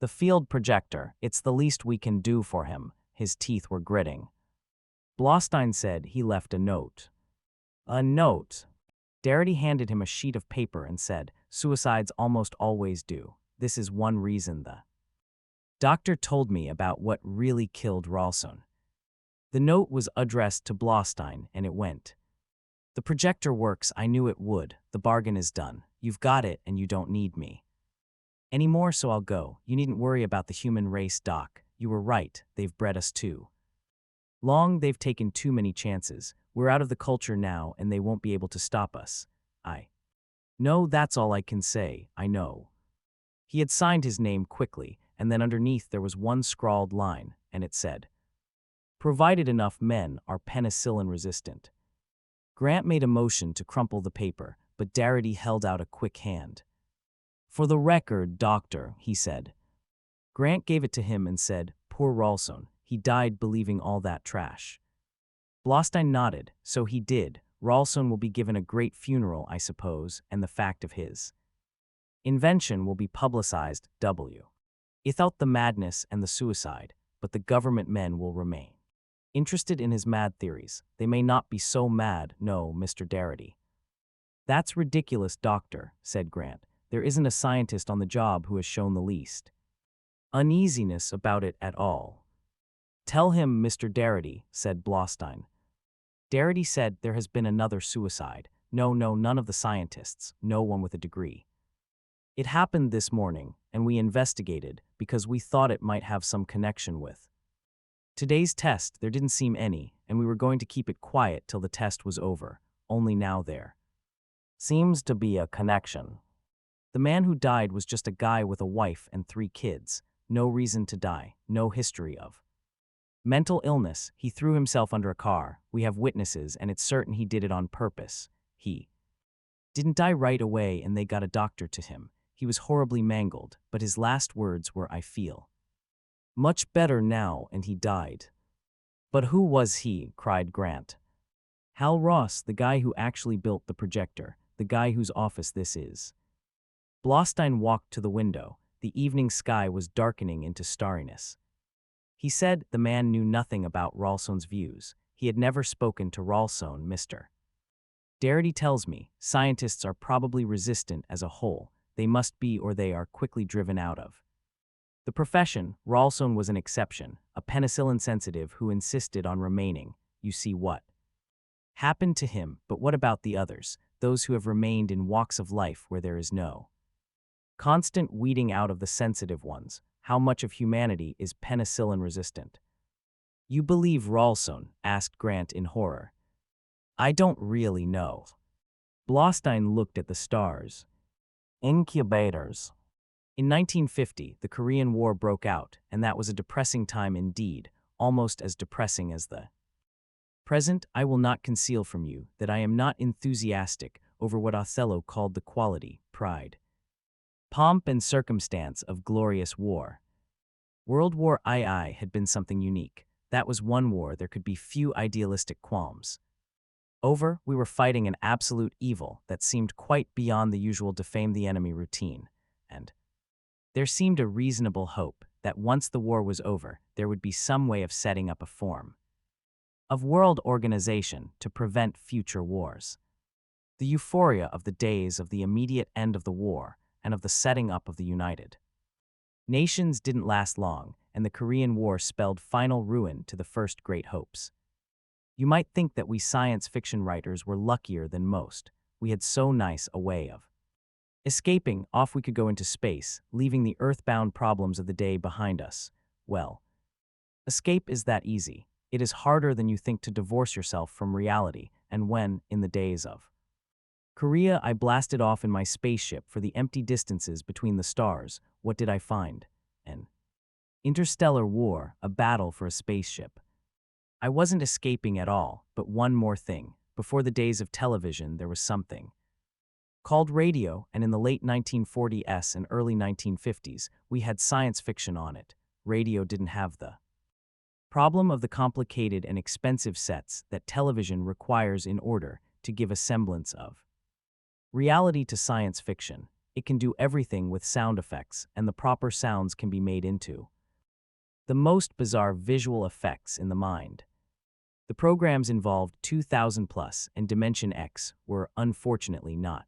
the field projector. It's the least we can do for him. His teeth were gritting. Blaustein said he left a note. A note? Darity handed him a sheet of paper and said, Suicides almost always do. This is one reason the doctor told me about what really killed Ralston. The note was addressed to Blaustein, and it went, The projector works. I knew it would. The bargain is done. You've got it, and you don't need me anymore, so I'll go. You needn't worry about the human race, Doc. You were right. They've bred us too long. They've taken too many chances. We're out of the culture now, and they won't be able to stop us. No, that's all I can say. I know. He had signed his name quickly, and then underneath there was one scrawled line, and it said, Provided enough men are penicillin resistant. Grant made a motion to crumple the paper, but Darity held out a quick hand. For the record, doctor, he said. Grant gave it to him and said, Poor Ralston, he died believing all that trash. Blaustein nodded. So he did. Ralston will be given a great funeral, I suppose, and the fact of his invention will be publicized. Without the madness and the suicide, but the government men will remain interested in his mad theories. They may not be so mad, no, Mr. Darity. That's ridiculous, doctor, said Grant. There isn't a scientist on the job who has shown the least uneasiness about it at all. Tell him, Mr. Darity, said Blaustein. Darity said, There has been another suicide. No, none of the scientists, no one with a degree. It happened this morning, and we investigated because we thought it might have some connection with today's test. There didn't seem any, and we were going to keep it quiet till the test was over. Only now there seems to be a connection. The man who died was just a guy with a wife and 3 kids. No reason to die, no history of Mental illness, he threw himself under a car. We have witnesses, and it's certain he did it on purpose. He didn't die right away, and they got a doctor to him. He was horribly mangled, but his last words were, "I feel much better now," and he died. But who was he? Cried Grant. Hal Ross, the guy who actually built the projector, the guy whose office this is. Blaustein walked to the window. The evening sky was darkening into starriness. He said the man knew nothing about Ralston's views. He had never spoken to Ralston, Mr. Darity tells me scientists are probably resistant as a whole. They must be, or they are quickly driven out of the profession. Ralston was an exception, a penicillin sensitive who insisted on remaining. You see what happened to him, but what about the others, those who have remained in walks of life where there is no constant weeding out of the sensitive ones? How much of humanity is penicillin resistant? You believe Ralston? Asked Grant in horror. I don't really know. Blaustein looked at the stars. Incubators. In 1950, the Korean War broke out, and that was a depressing time indeed, almost as depressing as the present. I will not conceal from you that I am not enthusiastic over what Othello called the quality, pride, pomp and circumstance of glorious war. World War II had been something unique. That was one war there could be few idealistic qualms over. We were fighting an absolute evil that seemed quite beyond the usual defame the enemy routine, and there seemed a reasonable hope that once the war was over, there would be some way of setting up a form of world organization to prevent future wars. The euphoria of the days of the immediate end of the war and of the setting up of the United Nations didn't last long, and the Korean War spelled final ruin to the first great hopes. You might think that we science fiction writers were luckier than most. We had so nice a way of escaping. Off we could go into space, leaving the earthbound problems of the day behind us. Well, escape is that easy. It is harder than you think to divorce yourself from reality, and when, in the days of Korea, I blasted off in my spaceship for the empty distances between the stars, what did I find? An interstellar war, a battle for a spaceship. I wasn't escaping at all, but one more thing. Before the days of television, there was something called radio, and in the late 1940s and early 1950s, we had science fiction on it. Radio didn't have the problem of the complicated and expensive sets that television requires in order to give a semblance of reality to science fiction. It can do everything with sound effects, and the proper sounds can be made into the most bizarre visual effects in the mind. The programs involved 2000 plus, and Dimension X were, unfortunately, not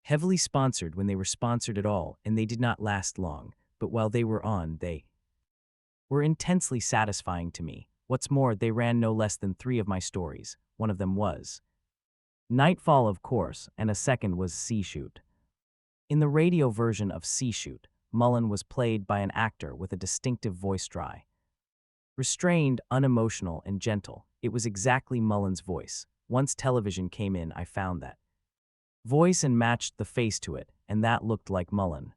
heavily sponsored when they were sponsored at all, and they did not last long, but while they were on, they were intensely satisfying to me. What's more, they ran no less than 3 of my stories. One of them was Nightfall, of course, and a second was Sea Shoot. In the radio version of Sea Shoot, Mullen was played by an actor with a distinctive voice, dry, restrained, unemotional, and gentle. It was exactly Mullen's voice. Once television came in, I found that voice and matched the face to it, and that looked like Mullen.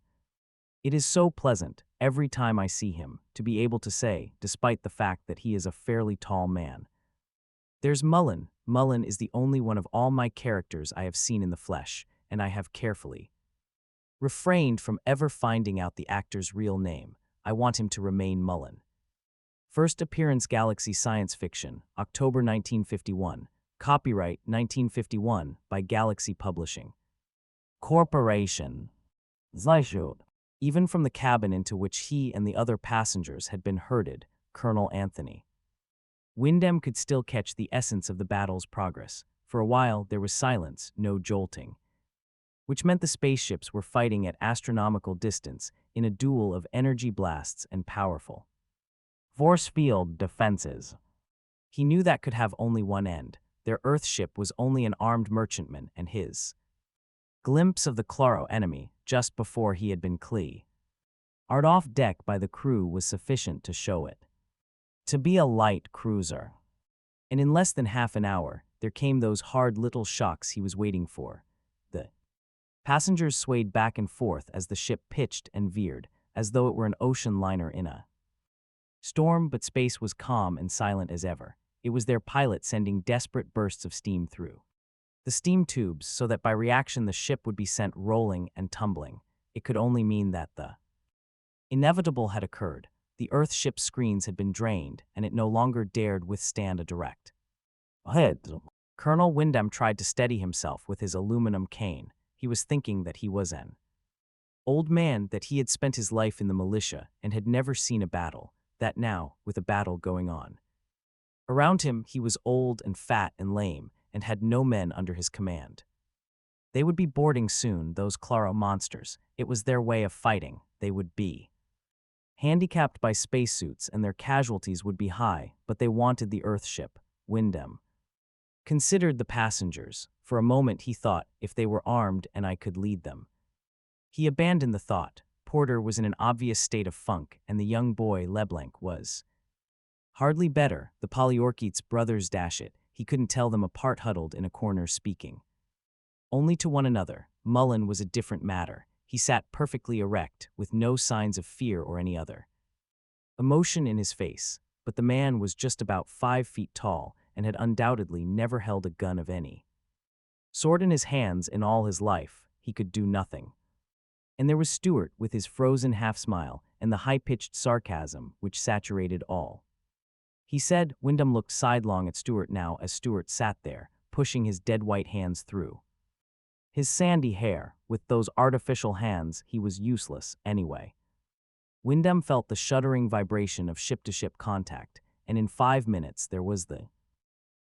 It is so pleasant, every time I see him, to be able to say, despite the fact that he is a fairly tall man, there's Mullen. Mullen is the only one of all my characters I have seen in the flesh, and I have carefully refrained from ever finding out the actor's real name. I want him to remain Mullen. First appearance, Galaxy Science Fiction, October 1951. Copyright 1951 by Galaxy Publishing Corporation. Zeitschuld. Even from the cabin into which he and the other passengers had been herded, Colonel Anthony Wyndham could still catch the essence of the battle's progress. For a while, there was silence, no jolting, which meant the spaceships were fighting at astronomical distance in a duel of energy blasts and powerful force field defenses. He knew that could have only one end. Their Earthship was only an armed merchantman, and his glimpse of the Cloro enemy, just before he had been cleared off deck by the crew, was sufficient to show it to be a light cruiser. And in less than half an hour, there came those hard little shocks he was waiting for. The passengers swayed back and forth as the ship pitched and veered, as though it were an ocean liner in a Storm, but space was calm and silent as ever. It was their pilot sending desperate bursts of steam through the steam tubes so that by reaction the ship would be sent rolling and tumbling. It could only mean that the inevitable had occurred. The Earth ship's screens had been drained, and it no longer dared withstand a direct hit. Colonel Wyndham tried to steady himself with his aluminum cane. He was thinking that he was an old man, that he had spent his life in the militia and had never seen a battle, that now, with a battle going on around him, he was old and fat and lame and had no men under his command. They would be boarding soon, those Claro monsters. It was their way of fighting. They would be handicapped by spacesuits and their casualties would be high, but they wanted the Earth ship. Wyndham considered the passengers. For a moment he thought, if they were armed and I could lead them. He abandoned the thought. Porter was in an obvious state of funk, and the young boy, Leblanc, was hardly better. The Polyorkeets brothers, dash it, he couldn't tell them apart, huddled in a corner speaking only to one another. Mullen was a different matter. He sat perfectly erect, with no signs of fear or any other emotion in his face, but the man was just about 5 feet tall and had undoubtedly never held a gun of any sort in his hands in all his life. He could do nothing. And there was Stewart with his frozen half-smile and the high-pitched sarcasm which saturated all he said. Wyndham looked sidelong at Stewart now as Stewart sat there, pushing his dead white hands through his sandy hair. With those artificial hands, he was useless anyway. Wyndham felt the shuddering vibration of ship-to-ship contact, and in 5 minutes there was the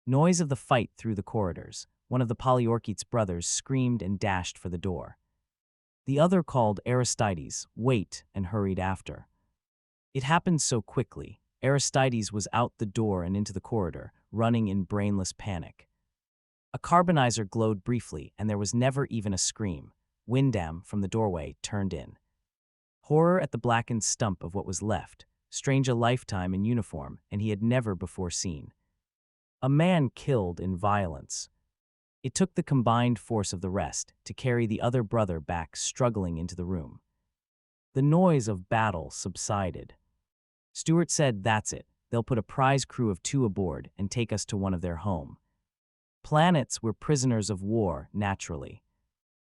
noise of the fight through the corridors. One of the Polyorkeets brothers screamed and dashed for the door. The other called Aristides, "Wait," and hurried after. It happened so quickly. Aristides was out the door and into the corridor, running in brainless panic. A carbonizer glowed briefly, and there was never even a scream. Wyndham, from the doorway, turned in horror at the blackened stump of what was left. Strange, a lifetime in uniform, and he had never before seen a man killed in violence. It took the combined force of the rest to carry the other brother back, struggling into the room. The noise of battle subsided. Stewart said, "That's it. They'll put a prize crew of 2 aboard and take us to one of their home planets. We're prisoners of war, naturally."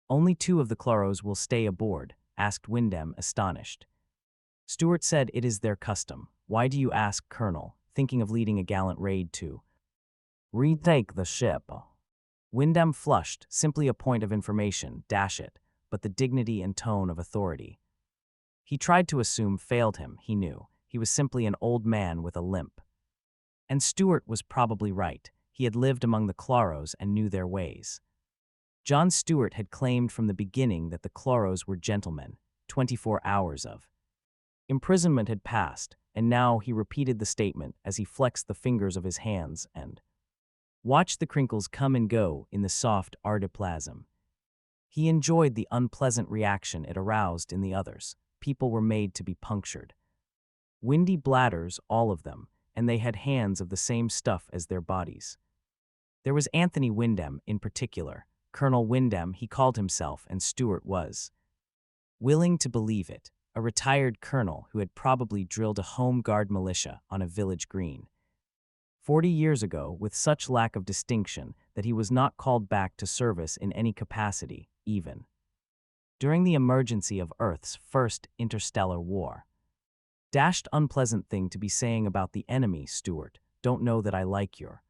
"Only 2 of the Claros will stay aboard?" asked Wyndham, astonished. Stewart said, "It is their custom." "Why do you ask, Colonel?" "Thinking of leading a gallant raid to retake the ship." Wyndham flushed. "Simply a point of information, dash it," but the dignity and tone of authority he tried to assume failed him. He knew he was simply an old man with a limp. And Stewart was probably right. He had lived among the Claros and knew their ways. John Stewart had claimed from the beginning that the Claros were gentlemen. 24 hours of imprisonment had passed, and now he repeated the statement as he flexed the fingers of his hands and watched the crinkles come and go in the soft ardiplasm. He enjoyed the unpleasant reaction it aroused in the others. People were made to be punctured. Windy bladders, all of them, and they had hands of the same stuff as their bodies. There was Anthony Wyndham in particular. Colonel Wyndham, he called himself, and Stewart was willing to believe it. A retired colonel who had probably drilled a home guard militia on a village green 40 years ago with such lack of distinction that he was not called back to service in any capacity, even during the emergency of Earth's first interstellar war. Dashed unpleasant thing to be saying about the enemy, Stewart. Don't know that I like your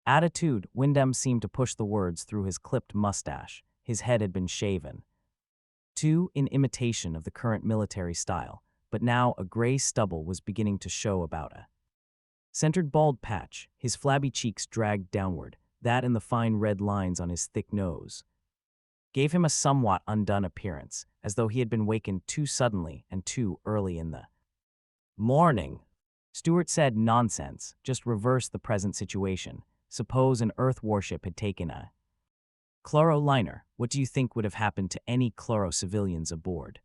attitude. Wyndham seemed to push the words through his clipped mustache. His head had been shaven, too, in imitation of the current military style, but now a gray stubble was beginning to show about a centered bald patch. His flabby cheeks dragged downward. That and the fine red lines on his thick nose gave him a somewhat undone appearance, as though he had been wakened too suddenly and too early in the morning. Stewart said, "Nonsense. Just reverse the present situation. Suppose an Earth warship had taken a Claro liner. What do you think would have happened to any Claro civilians aboard?"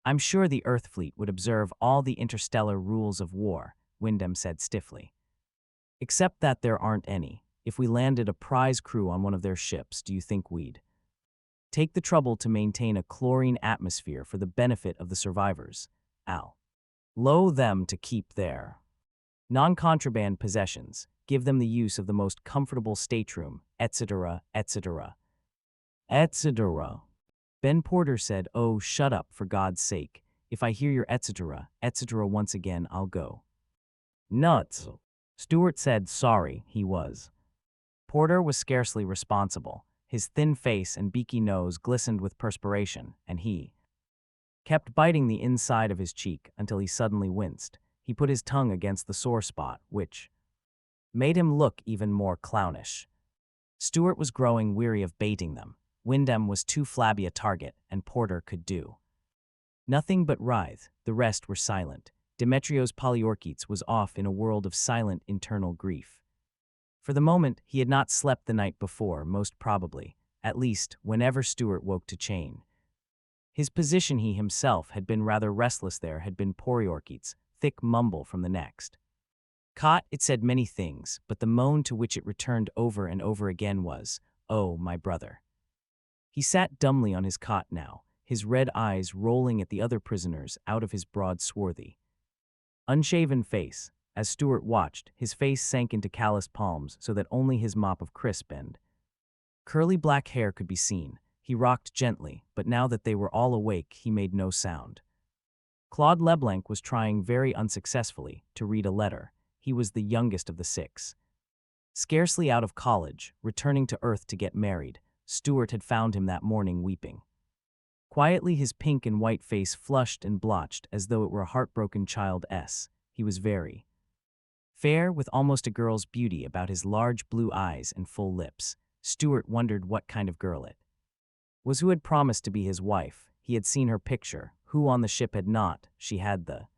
"I'm sure the Earth fleet would observe all the interstellar rules of war," Wyndham said stiffly. "Except that there aren't any. If we landed a prize crew on one of their ships, do you think we'd take the trouble to maintain a chlorine atmosphere for the benefit of the survivors?" Al Low them to keep there. Non-contraband possessions, give them the use of the most comfortable stateroom, etc., etc., etc. Ben Porter said, "Oh, shut up, for God's sake. If I hear your etc., etc. once again, I'll go nuts." Stewart said sorry, he was. Porter was scarcely responsible. His thin face and beaky nose glistened with perspiration, and he kept biting the inside of his cheek until he suddenly winced. He put his tongue against the sore spot, which made him look even more clownish. Stewart was growing weary of baiting them. Wyndham was too flabby a target, and Porter could do nothing but writhe. The rest were silent. Demetrios Polyorketes was off in a world of silent internal grief. For the moment, he had not slept the night before, most probably, at least whenever Stewart woke to chain. His position, he himself had been rather restless there, had been Polyorketes' thick mumble from the next cot. It said many things, but the moan to which it returned over and over again was, "Oh, my brother." He sat dumbly on his cot now, his red eyes rolling at the other prisoners out of his broad, swarthy, unshaven face. As Stewart watched, his face sank into calloused palms so that only his mop of crisp and curly black hair could be seen. He rocked gently, but now that they were all awake, he made no sound. Claude Leblanc was trying very unsuccessfully to read a letter. He was the youngest of the six. Scarcely out of college, returning to Earth to get married, Stewart had found him that morning weeping. Quietly, his pink and white face flushed and blotched as though it were a heartbroken child. He was very fair, with almost a girl's beauty about his large blue eyes and full lips. Stewart wondered what kind of girl it was who had promised to be his wife. He had seen her picture. Who on the ship had not? She had the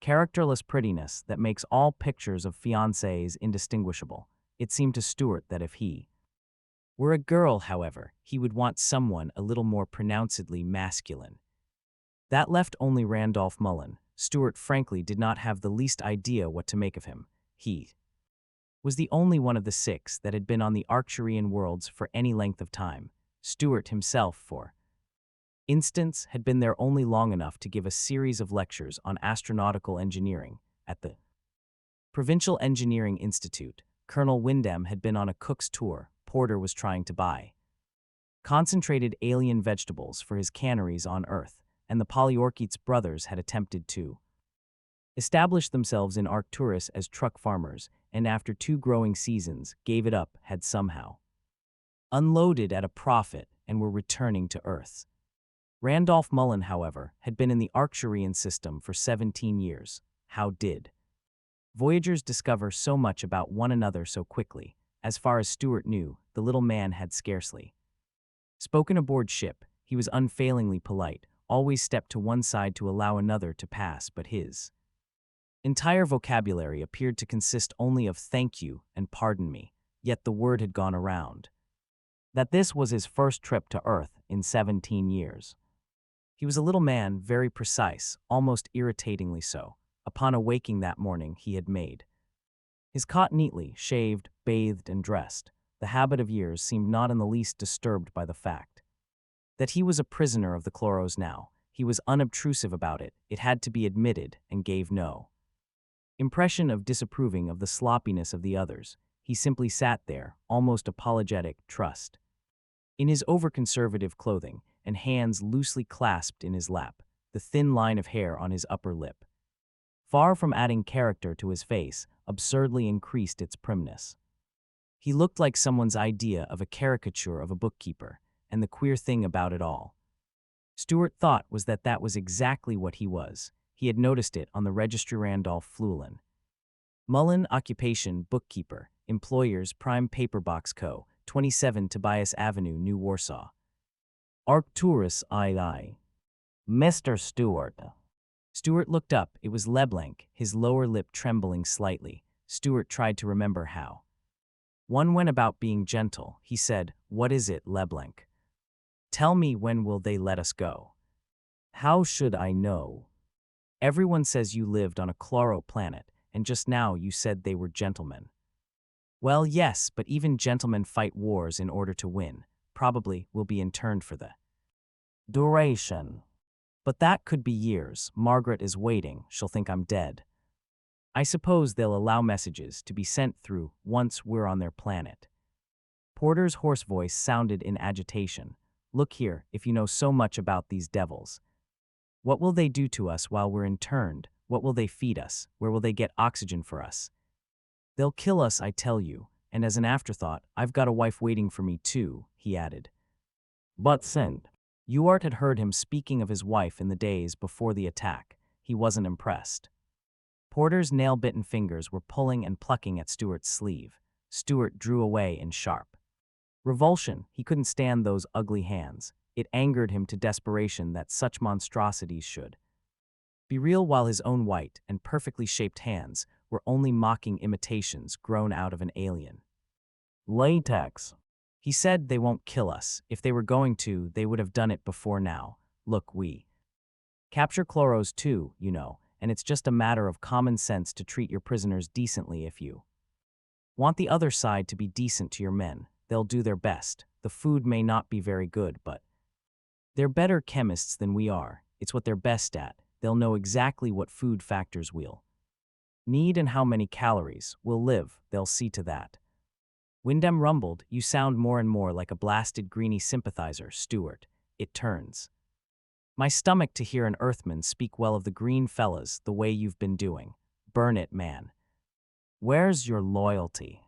characterless prettiness that makes all pictures of fiancés indistinguishable. It seemed to Stewart that if he were a girl, however, he would want someone a little more pronouncedly masculine. That left only Randolph Mullen. Stewart frankly did not have the least idea what to make of him. He was the only one of the six that had been on the Arcturian worlds for any length of time. Stewart himself, for instance, had been there only long enough to give a series of lectures on astronautical engineering at the Provincial Engineering Institute. Colonel Wyndham had been on a cook's tour. Porter was trying to buy concentrated alien vegetables for his canneries on Earth, and the Polyorketes brothers had attempted to establish themselves in Arcturus as truck farmers, and after 2 growing seasons, gave it up, had somehow unloaded at a profit, and were returning to Earth. Randolph Mullen, however, had been in the Arcturian system for 17 years. How did voyagers discover so much about one another so quickly? As far as Stewart knew, the little man had scarcely spoken aboard ship. He was unfailingly polite, always stepped to one side to allow another to pass, but his entire vocabulary appeared to consist only of "thank you" and "pardon me," yet the word had gone around that this was his first trip to Earth in 17 years. He was a little man, very precise, almost irritatingly so. Upon awaking that morning, he had made his cot neatly, shaved, bathed, and dressed. The habit of years seemed not in the least disturbed by the fact that he was a prisoner of the chloros now. He was unobtrusive about it, it had to be admitted, and gave no impression of disapproving of the sloppiness of the others. He simply sat there, almost apologetic, trussed in his over-conservative clothing, and hands loosely clasped in his lap, the thin line of hair on his upper lip, far from adding character to his face, absurdly increased its primness. He looked like someone's idea of a caricature of a bookkeeper, and the queer thing about it all, Stewart thought, was that that was exactly what he was. He had noticed it on the registry. Randolph Flewlin. Mullen, occupation, bookkeeper, employers, Prime Paperbox Co., 27 Tobias Avenue, New Warsaw. Arcturus II. Mr. Stewart. Stewart looked up. It was Leblanc, his lower lip trembling slightly. Stewart tried to remember how one went about being gentle. He said, "What is it, Leblanc? Tell me, when will they let us go?" "How should I know? Everyone says you lived on a chloro planet, and just now you said they were gentlemen." "Well, yes, but even gentlemen fight wars in order to win. Probably will be interned for the duration." But that could be years. Margaret is waiting. She'll think I'm dead. I suppose they'll allow messages to be sent through once we're on their planet. Porter's hoarse voice sounded in agitation. Look here, if you know so much about these devils. What will they do to us while we're interned? What will they feed us? Where will they get oxygen for us? They'll kill us, I tell you, and as an afterthought, I've got a wife waiting for me too, he added. But send. Ewart had heard him speaking of his wife in the days before the attack. He wasn't impressed. Porter's nail-bitten fingers were pulling and plucking at Stewart's sleeve. Stewart drew away in sharp revulsion. He couldn't stand those ugly hands. It angered him to desperation that such monstrosities should be real while his own white and perfectly shaped hands were only mocking imitations grown out of an alien. Latex. He said they won't kill us. If they were going to, they would have done it before now. Look, we capture chloros too, you know, and it's just a matter of common sense to treat your prisoners decently if you want the other side to be decent to your men. They'll do their best. The food may not be very good, but they're better chemists than we are. It's what they're best at. They'll know exactly what food factors we'll need and how many calories we'll live. They'll see to that. Wyndham rumbled, you sound more and more like a blasted greeny sympathizer, Stewart. It turns my stomach to hear an Earthman speak well of the green fellas the way you've been doing. Burn it, man. Where's your loyalty?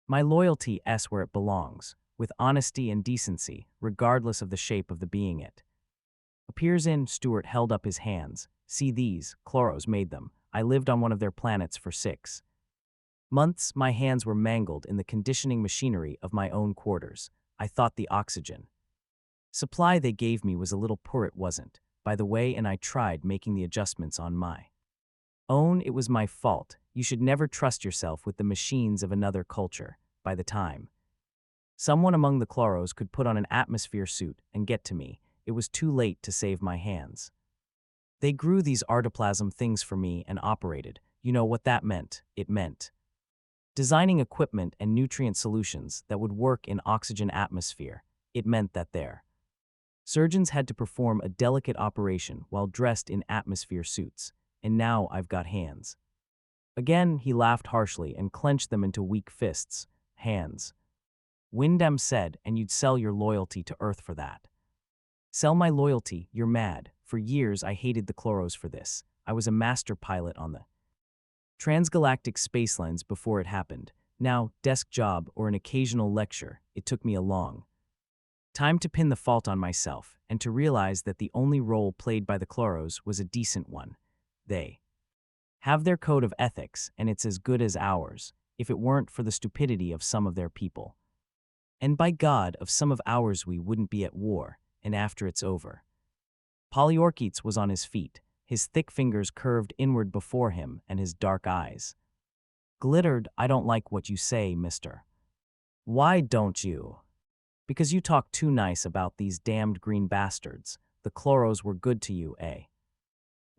My loyalty's where it belongs, with honesty and decency, regardless of the shape of the being it appears in. Stewart held up his hands. See these, chloros made them. I lived on one of their planets for 6 months. My hands were mangled in the conditioning machinery of my own quarters. I thought the oxygen supply they gave me was a little poor. It wasn't, by the way, and I tried making the adjustments on my own. It was my fault. You should never trust yourself with the machines of another culture. By the time someone among the chloros could put on an atmosphere suit and get to me, it was too late to save my hands. They grew these artoplasm things for me and operated. You know what that meant? It meant designing equipment and nutrient solutions that would work in oxygen atmosphere. It meant that their surgeons had to perform a delicate operation while dressed in atmosphere suits. And now I've got hands. Again, he laughed harshly and clenched them into weak fists. Hands. Wyndham said, and you'd sell your loyalty to Earth for that. Sell my loyalty? You're mad. For years I hated the chloros for this. I was a master pilot on the transgalactic space lines before it happened. Now, desk job or an occasional lecture, it took me a long time to pin the fault on myself and to realize that the only role played by the chloros was a decent one. They have their code of ethics, and it's as good as ours, if it weren't for the stupidity of some of their people. And by God, of some of ours we wouldn't be at war, and after it's over. Polyorketes was on his feet, his thick fingers curved inward before him, and his dark eyes glittered. I don't like what you say, mister. Why don't you? Because you talk too nice about these damned green bastards. The chloros were good to you, eh?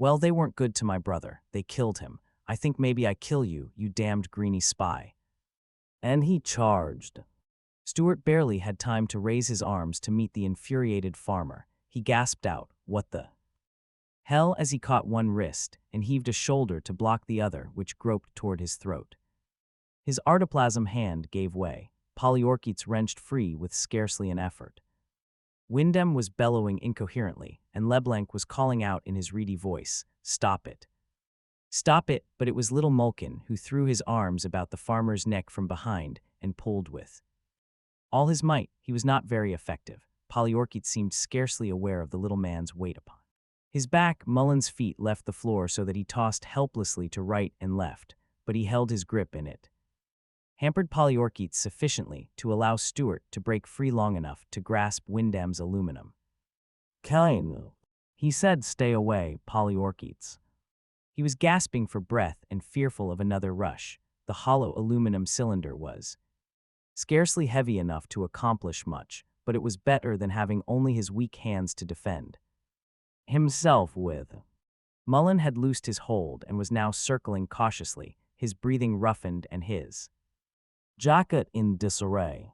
Well, they weren't good to my brother. They killed him. I think maybe I kill you, you damned greeny spy. And he charged. Stewart barely had time to raise his arms to meet the infuriated farmer. He gasped out, what the hell, as he caught one wrist and heaved a shoulder to block the other, which groped toward his throat. His artoplasm hand gave way. Polyorketes wrenched free with scarcely an effort. Wyndham was bellowing incoherently, and Leblanc was calling out in his reedy voice, stop it. Stop it, but it was little Mulkin who threw his arms about the farmer's neck from behind and pulled with all his might. He was not very effective. Polyorketes seemed scarcely aware of the little man's weight upon his back. Mullen's feet left the floor so that he tossed helplessly to right and left, but he held his grip in it hampered Polyorketes sufficiently to allow Stewart to break free long enough to grasp Wyndham's aluminum. Kind, he said. Stay away, Polyorketes. He was gasping for breath and fearful of another rush. The hollow aluminum cylinder was scarcely heavy enough to accomplish much, but it was better than having only his weak hands to defend himself with. Mullen had loosed his hold and was now circling cautiously, his breathing roughened and his jacket in disarray.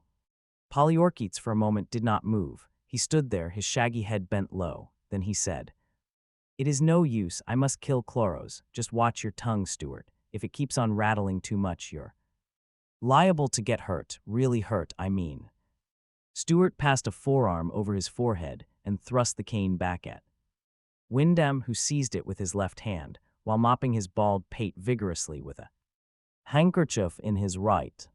Polyorketes for a moment did not move. He stood there, his shaggy head bent low. Then he said, It is no use, I must kill Chloros. Just watch your tongue, Stuart. If it keeps on rattling too much, you're liable to get hurt, really hurt, I mean. Stuart passed a forearm over his forehead and thrust the cane back at Wyndham, who seized it with his left hand, while mopping his bald pate vigorously with a handkerchief in his right.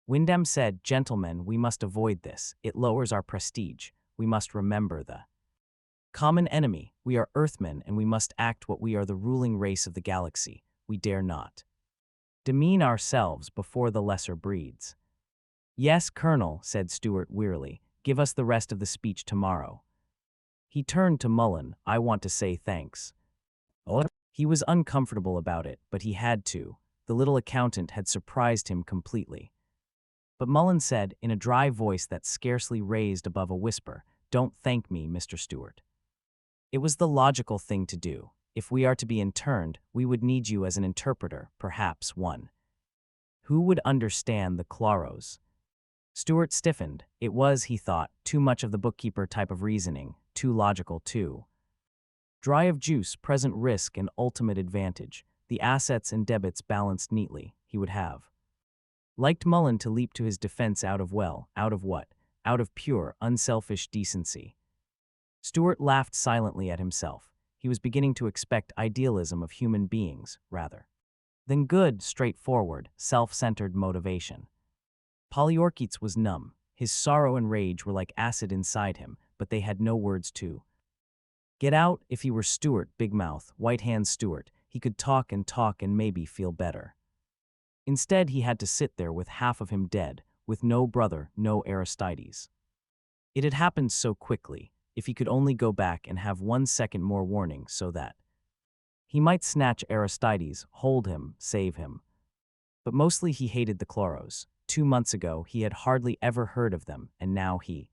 Wyndham said, "Gentlemen, we must avoid this. It lowers our prestige. We must remember the common enemy. We are Earthmen, and we must act what we are, the ruling race of the galaxy. We dare not demean ourselves before the lesser breeds." "Yes, Colonel," said Stuart wearily. "Give us the rest of the speech tomorrow." He turned to Mullen. "I want to say thanks." Oh. He was uncomfortable about it, but he had to. The little accountant had surprised him completely. But Mullen said, in a dry voice that scarcely raised above a whisper, "Don't thank me, Mr. Stuart. It was the logical thing to do. If we are to be interned, we would need you as an interpreter, perhaps one who would understand the Chloros." Stuart stiffened. It was, he thought, too much of the bookkeeper type of reasoning, too logical, too dry of juice, present risk and ultimate advantage, the assets and debits balanced neatly, he would have liked Mullen to leap to his defense out of what? Out of pure, unselfish decency. Stuart laughed silently at himself. He was beginning to expect idealism of human beings, rather than good, straightforward, self-centered motivation. Polyorketes was numb. His sorrow and rage were like acid inside him, but they had no words to get out. If he were Stuart, big mouth, white hand Stuart, he could talk and maybe feel better. Instead, he had to sit there with half of him dead, with no brother, no Aristides. It had happened so quickly. If he could only go back and have 1 second more warning so that he might snatch Aristides, hold him, save him. But mostly he hated the Chloros. 2 months ago, he had hardly ever heard of them, and now he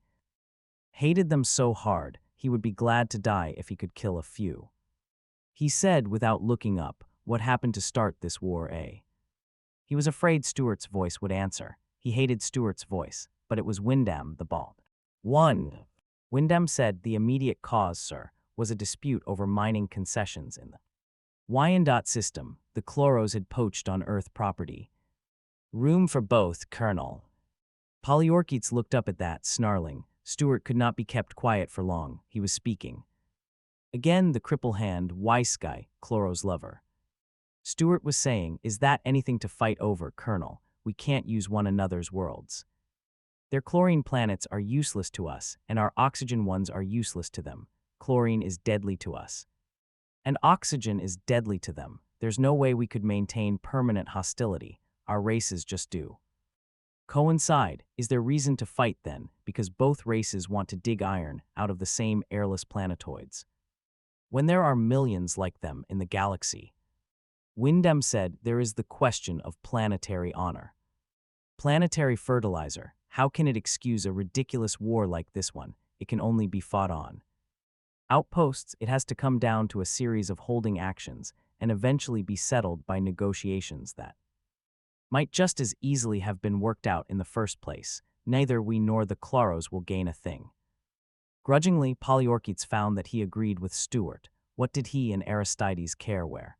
hated them so hard, he would be glad to die if he could kill a few. He said, without looking up, "What happened to start this war, eh?" He was afraid Stuart's voice would answer. He hated Stuart's voice, but it was Wyndham, the bald one. Wyndham said, "The immediate cause, sir, was a dispute over mining concessions in the Wyandotte system. The Chloros had poached on Earth property." "Room for both, Colonel." Polyorketes looked up at that, snarling. Stuart could not be kept quiet for long. He was speaking. Again, the cripple hand, Weissguy, Chloros lover. Stuart was saying, "Is that anything to fight over, Colonel? We can't use one another's worlds. Their chlorine planets are useless to us, and our oxygen ones are useless to them. Chlorine is deadly to us, and oxygen is deadly to them. There's no way we could maintain permanent hostility. Our races just do coincide. Is there reason to fight then, because both races want to dig iron out of the same airless planetoids, when there are millions like them in the galaxy?" Wyndham said, "There is the question of planetary honor. Planetary fertilizer. How can it excuse a ridiculous war like this one? It can only be fought on outposts. It has to come down to a series of holding actions and eventually be settled by negotiations that might just as easily have been worked out in the first place. Neither we nor the Chloros will gain a thing." Grudgingly, Polyorketes found that he agreed with Stuart. What did he and Aristides care where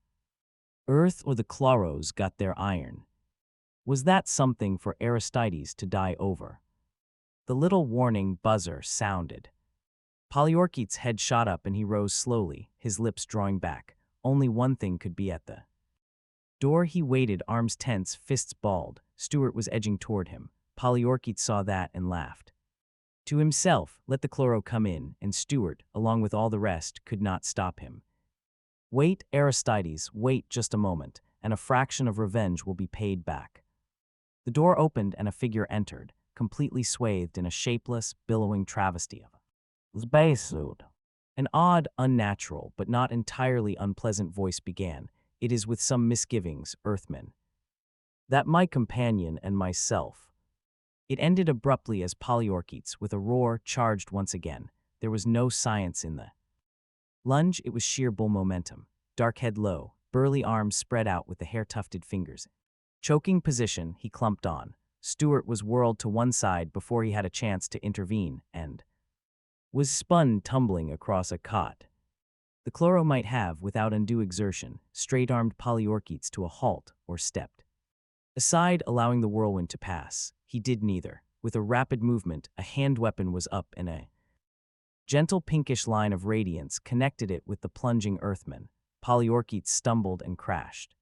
Earth or the Chloros got their iron? Was that something for Aristides to die over? The little warning buzzer sounded. Polyorketes' head shot up and he rose slowly, his lips drawing back. Only one thing could be at the door. He waited, arms tense, fists balled. Stuart was edging toward him. Polyorketes saw that and laughed to himself. Let the Chloro come in, and Stuart, along with all the rest, could not stop him. "Wait, Aristides, wait just a moment, and a fraction of revenge will be paid back." The door opened and a figure entered, completely swathed in a shapeless, billowing travesty of a spacesuit. An odd, unnatural, but not entirely unpleasant voice began. "It is with some misgivings, Earthmen, that my companion and myself—" It ended abruptly as Polyorketes, with a roar, charged once again. There was no science in the lunge, it was sheer bull momentum. Dark head low, burly arms spread out with the hair-tufted fingers. Choking position, he clumped on. Stuart was whirled to one side before he had a chance to intervene and was spun tumbling across a cot. The chloro might have, without undue exertion, straight-armed Polyorketes to a halt or stepped aside, allowing the whirlwind to pass. He did neither. With a rapid movement, a hand weapon was up and a gentle pinkish line of radiance connected it with the plunging Earthman. Polyorketes stumbled and crashed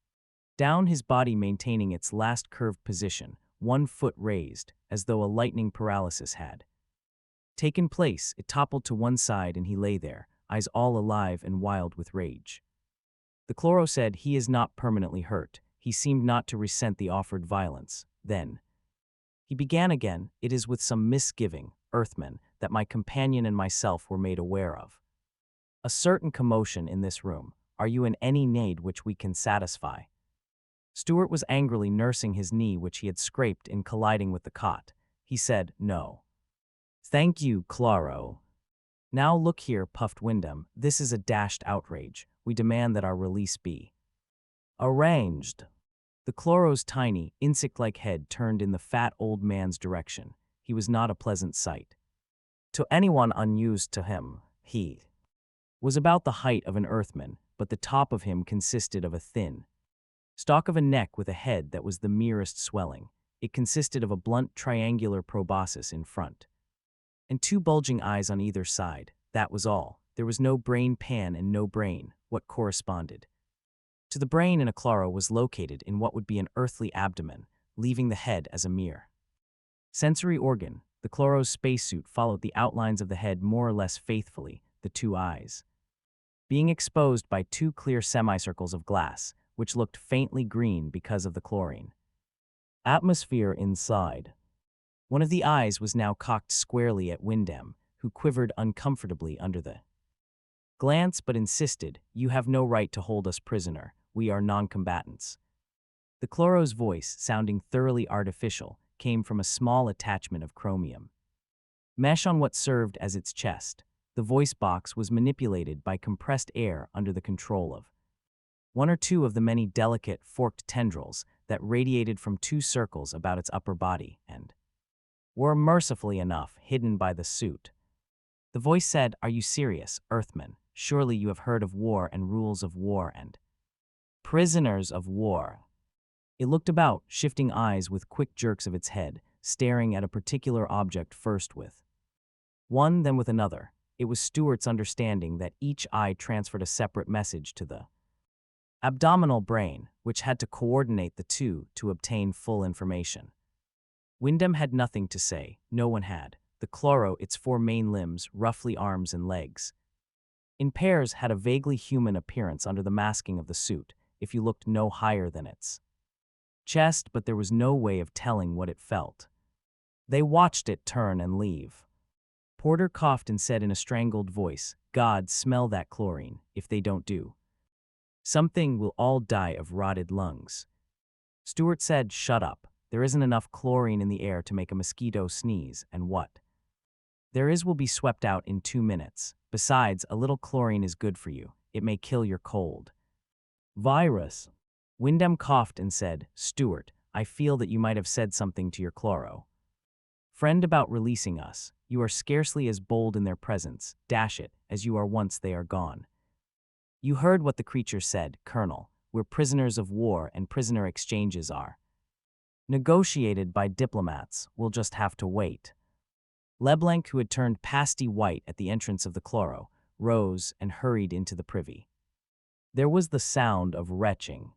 down, his body maintaining its last curved position, one foot raised, as though a lightning paralysis had taken place. It toppled to one side and he lay there, eyes all alive and wild with rage. The chloro said, "He is not permanently hurt." He seemed not to resent the offered violence. Then he began again. "It is with some misgiving, Earthman, that my companion and myself were made aware of a certain commotion in this room. Are you in any need which we can satisfy?" Stuart was angrily nursing his knee, which he had scraped in colliding with the cot. He said, "No. Thank you, chloro." "Now look here," puffed Wyndham, "this is a dashed outrage. We demand that our release be arranged." The chloro's tiny, insect-like head turned in the fat old man's direction. He was not a pleasant sight to anyone unused to him. He was about the height of an Earthman, but the top of him consisted of a thin stalk of a neck with a head that was the merest swelling. It consisted of a blunt triangular proboscis in front and two bulging eyes on either side. That was all. There was no brain pan and no brain. What corresponded to the brain in a chloro was located in what would be an earthly abdomen, leaving the head as a mere sensory organ. The chloro's spacesuit followed the outlines of the head more or less faithfully, the two eyes being exposed by two clear semicircles of glass, which looked faintly green because of the chlorine atmosphere inside. One of the eyes was now cocked squarely at Wyndham, who quivered uncomfortably under the glance but insisted, "You have no right to hold us prisoner. We are non-combatants." The chloro's voice, sounding thoroughly artificial, came from a small attachment of chromium mesh on what served as its chest. The voice box was manipulated by compressed air under the control of one or two of the many delicate, forked tendrils that radiated from two circles about its upper body and were, mercifully enough, hidden by the suit. The voice said, "Are you serious, Earthman? Surely you have heard of war and rules of war and prisoners of war." It looked about, shifting eyes with quick jerks of its head, staring at a particular object first with one, then with another. It was Stuart's understanding that each eye transferred a separate message to the abdominal brain, which had to coordinate the two to obtain full information. Wyndham had nothing to say. No one had. The chloro, its four main limbs, roughly arms and legs, in pairs, had a vaguely human appearance under the masking of the suit, if you looked no higher than its chest, but there was no way of telling what it felt. They watched it turn and leave. Porter coughed and said in a strangled voice, "God, smell that chlorine. If they don't do something, we'll all die of rotted lungs." Stuart said, "Shut up. There isn't enough chlorine in the air to make a mosquito sneeze, and what there is will be swept out in 2 minutes. Besides, a little chlorine is good for you. It may kill your cold virus." Wyndham coughed and said, "Stuart, I feel that you might have said something to your chloro friend about releasing us. You are scarcely as bold in their presence, dash it, as you are once they are gone. You heard what the creature said, Colonel. We're prisoners of war, and prisoner exchanges are negotiated by diplomats. We'll just have to wait." Leblanc, who had turned pasty white at the entrance of the chloro, rose and hurried into the privy. There was the sound of retching.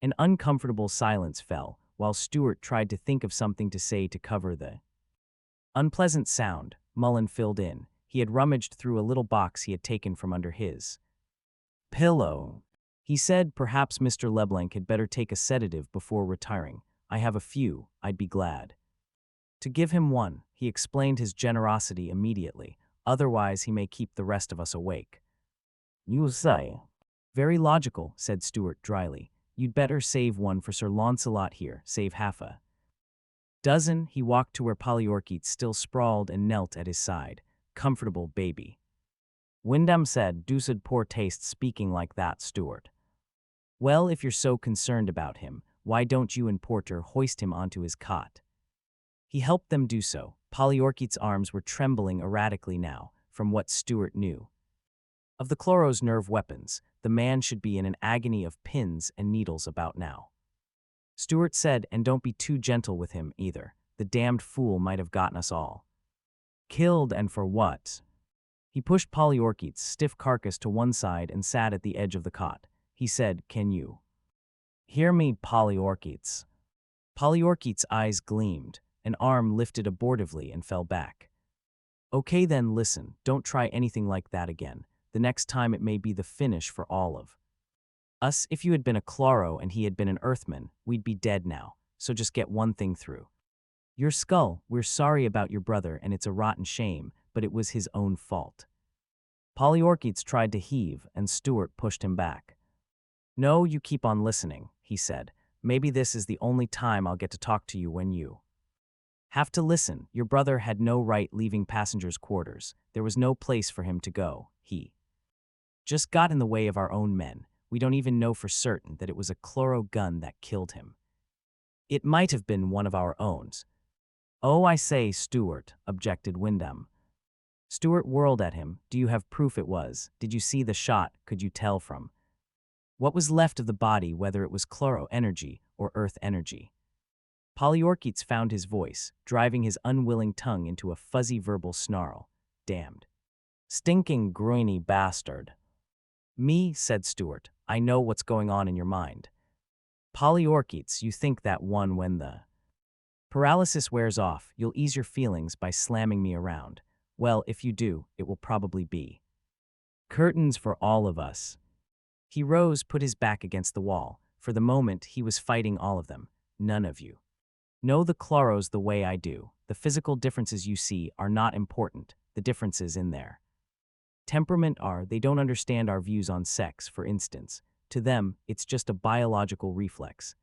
An uncomfortable silence fell, while Stuart tried to think of something to say to cover the unpleasant sound. Mullen filled in. He had rummaged through a little box he had taken from under his pillow. He said, "Perhaps Mr. Leblanc had better take a sedative before retiring. I have a few. I'd be glad to give him one." He explained his generosity immediately. "Otherwise, he may keep the rest of us awake." "You say?" "Very logical," said Stuart dryly. "You'd better save one for Sir Launcelot here, save half a dozen." He walked to where Polyorketes still sprawled and knelt at his side. "Comfortable baby." Wyndham said, "Deuced poor taste speaking like that, Stuart." "Well, if you're so concerned about him, why don't you and Porter hoist him onto his cot?" He helped them do so. Polyorketes' arms were trembling erratically now, from what Stuart knew. Of the Chloro's nerve weapons, the man should be in an agony of pins and needles about now. Stewart said, and don't be too gentle with him either. The damned fool might have gotten us all. Killed, and for what? He pushed Polyorchid's stiff carcass to one side and sat at the edge of the cot. He said, can you hear me, Polyorchid's? Polyorchid's eyes gleamed. An arm lifted abortively and fell back. Okay then, listen, don't try anything like that again. The next time it may be the finish for all of us. If you had been a Chloro and he had been an Earthman, we'd be dead now, so just get one thing through. Your skull, we're sorry about your brother and it's a rotten shame, but it was his own fault. Polyorchid's tried to heave and Stewart pushed him back. No, you keep on listening, he said. Maybe this is the only time I'll get to talk to you when you have to listen. Your brother had no right leaving passengers' quarters. There was no place for him to go. He just got in the way of our own men. We don't even know for certain that it was a Chloro gun that killed him. It might have been one of our own. Oh, I say, Stewart, objected Wyndham. Stewart whirled at him. Do you have proof it was? Did you see the shot? Could you tell from what was left of the body whether it was Chloro energy or Earth energy? Polyorchid's found his voice, driving his unwilling tongue into a fuzzy verbal snarl. Damned. Stinking groiny bastard. Me, said Stewart, I know what's going on in your mind. Polyorchid's, you think that one when the paralysis wears off, you'll ease your feelings by slamming me around. Well, if you do, it will probably be curtains for all of us. He rose, put his back against the wall. For the moment, he was fighting all of them. None of you know the Chloros the way I do. The physical differences you see are not important. The differences in their temperament are. They don't understand our views on sex, for instance. To them, it's just a biological reflex.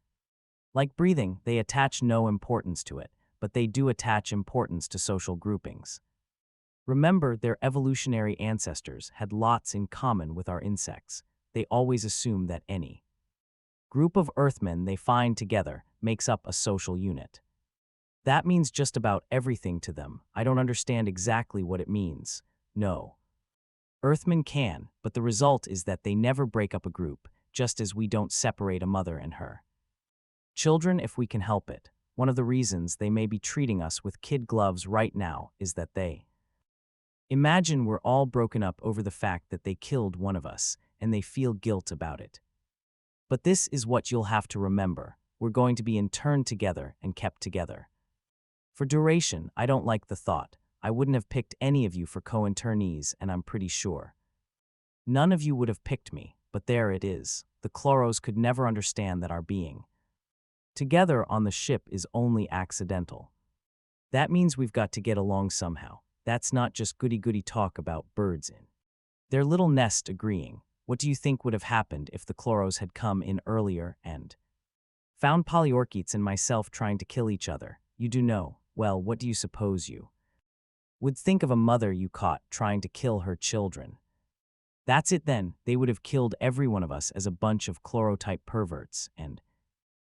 Like breathing, they attach no importance to it, but they do attach importance to social groupings. Remember, their evolutionary ancestors had lots in common with our insects. They always assume that any group of Earthmen they find together makes up a social unit. That means just about everything to them. I don't understand exactly what it means. No. Earthmen can, but the result is that they never break up a group, just as we don't separate a mother and her children if we can help it. One of the reasons they may be treating us with kid gloves right now is that they imagine we're all broken up over the fact that they killed one of us, and they feel guilt about it. But this is what you'll have to remember. We're going to be interned together and kept together. For duration, I don't like the thought. I wouldn't have picked any of you for co-internees, and I'm pretty sure none of you would have picked me, but there it is. The Chloros could never understand that our being together on the ship is only accidental. That means we've got to get along somehow. That's not just goody-goody talk about birds in their little nest agreeing. What do you think would have happened if the Chloros had come in earlier and found Polyorchid's and myself trying to kill each other? You do know. Well, what do you suppose you would think of a mother you caught trying to kill her children? That's it then. They would have killed every one of us as a bunch of Chloro-type perverts, and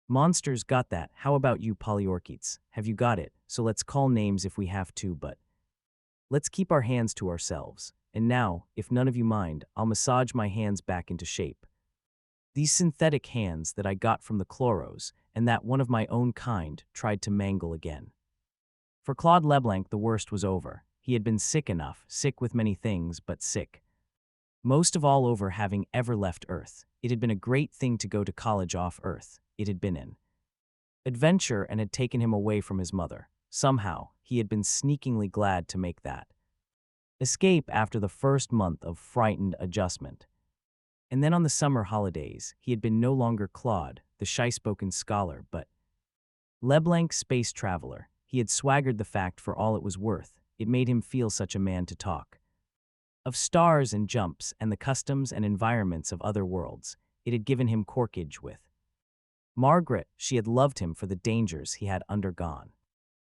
monsters. Got that? How about you, Polyorchid's? Have you got it? So let's call names if we have to, but let's keep our hands to ourselves. And now, if none of you mind, I'll massage my hands back into shape. These synthetic hands that I got from the Chloros, and that one of my own kind tried to mangle again. For Claude Leblanc, the worst was over. He had been sick enough, sick with many things, but sick most of all over having ever left Earth. It had been a great thing to go to college off Earth. It had been an adventure and had taken him away from his mother. Somehow, he had been sneakingly glad to make that escape after the first month of frightened adjustment. And then on the summer holidays, he had been no longer Claude, the shy-spoken scholar, but Leblanc, space traveler. He had swaggered the fact for all it was worth. It made him feel such a man to talk of stars and jumps and the customs and environments of other worlds. It had given him corkage with Margaret. She had loved him for the dangers he had undergone.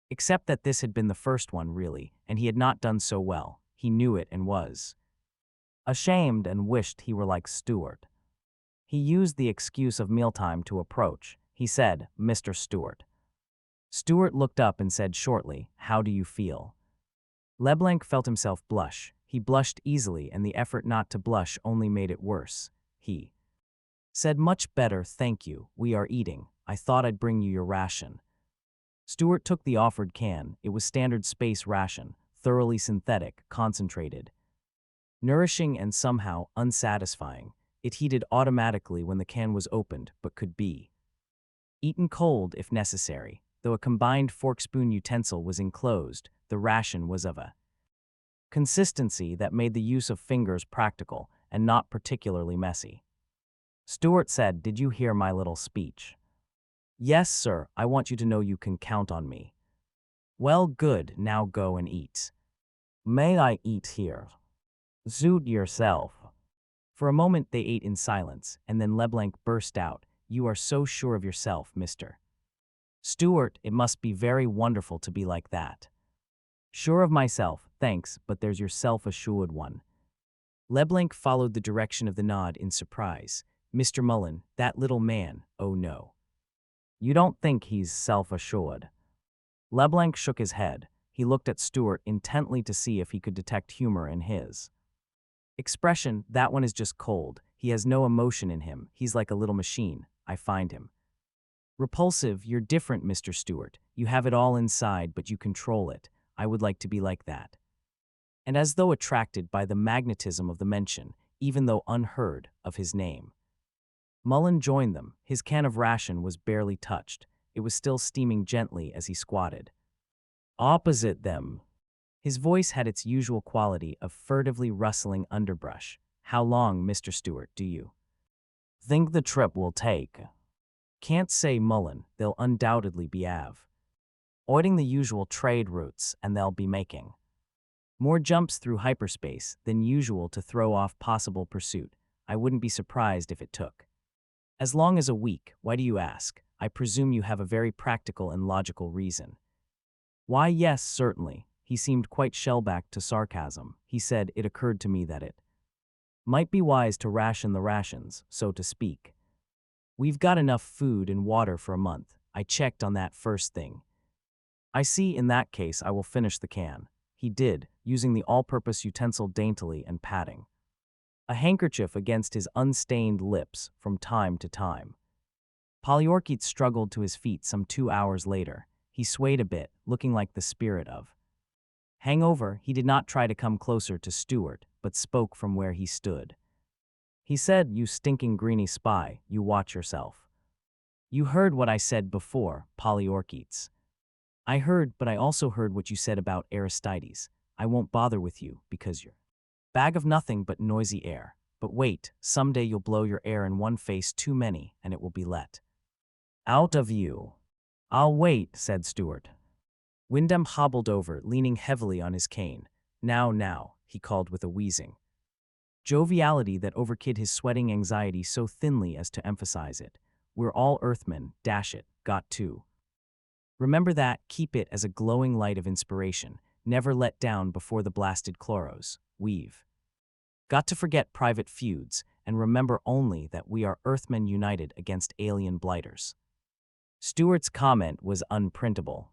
Except that this had been the first one, really, and he had not done so well. He knew it and was ashamed and wished he were like Stewart. He used the excuse of mealtime to approach. He said, Mr. Stewart. Stewart looked up and said shortly, How do you feel? Leblanc felt himself blush. He blushed easily, and the effort not to blush only made it worse. He said, "Much better, thank you. We are eating. I thought I'd bring you your ration." Stewart took the offered can. It was standard space ration, thoroughly synthetic, concentrated, nourishing and somehow unsatisfying. It heated automatically when the can was opened, but could be eaten cold if necessary. Though a combined fork-spoon utensil was enclosed, the ration was of a consistency that made the use of fingers practical and not particularly messy. Stewart said, "Did you hear my little speech?" "Yes, sir. I want you to know you can count on me." "Well, good. Now go and eat." "May I eat here?" "Suit yourself." For a moment they ate in silence, and then LeBlanc burst out, "You are so sure of yourself, Mr. Stewart. It must be very wonderful to be like that." "Sure of myself, thanks, but there's your self-assured one." LeBlanc followed the direction of the nod in surprise. "Mr. Mullen, that little man, oh no. You don't think he's self-assured?" LeBlanc shook his head. He looked at Stewart intently to see if he could detect humor in his expression. "That one is just cold. He has no emotion in him. He's like a little machine. I find him repulsive." "You're different, Mr. Stewart. You have it all inside, but you control it. I would like to be like that." And as though attracted by the magnetism of the mention, even though unheard of his name, Mullen joined them. His can of ration was barely touched. It was still steaming gently as he squatted opposite them. His voice had its usual quality of furtively rustling underbrush. "How long, Mr. Stewart, do you think the trip will take?" "Can't say, Mullen. They'll undoubtedly be avoiding the usual trade routes, and they'll be making more jumps through hyperspace than usual to throw off possible pursuit. I wouldn't be surprised if it took as long as a week." "Why do you ask? I presume you have a very practical and logical reason." "Why, yes, certainly." He seemed quite shellback to sarcasm. He said, "It occurred to me that it might be wise to ration the rations, so to speak. We've got enough food and water for a month. I checked on that first thing." "I see. In that case, I will finish the can." He did, using the all-purpose utensil daintily and patting a handkerchief against his unstained lips from time to time. Polyorkite struggled to his feet some 2 hours later. He swayed a bit, looking like the spirit of hangover. He did not try to come closer to Stewart, but spoke from where he stood. He said, "You stinking greeny spy, you watch yourself." "You heard what I said before, Polyorkites." "I heard, but I also heard what you said about Aristides. I won't bother with you, because you're bag of nothing but noisy air. But wait, someday you'll blow your air in one face too many, and it will be let out of you." "I'll wait," said Stewart. Wyndham hobbled over, leaning heavily on his cane. Now, he called with a wheezing joviality that overkid his sweating anxiety so thinly as to emphasize it. "We're all Earthmen, dash it, got to remember that. Keep it as a glowing light of inspiration. Never let down before the blasted chloros. We've got to forget private feuds and remember only that we are Earthmen united against alien blighters." Stewart's comment was unprintable.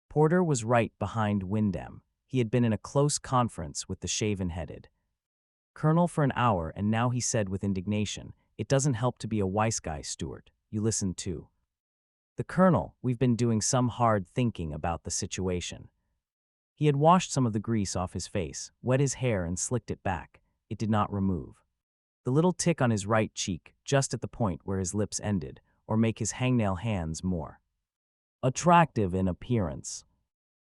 Porter was right behind Wyndham. He had been in a close conference with the shaven-headed colonel for an hour, and now he said with indignation, "It doesn't help to be a wise guy, Stewart. You listen to the colonel. We've been doing some hard thinking about the situation." He had washed some of the grease off his face, wet his hair, and slicked it back. It did not remove the little tick on his right cheek, just at the point where his lips ended, or make his hangnail hands more attractive in appearance.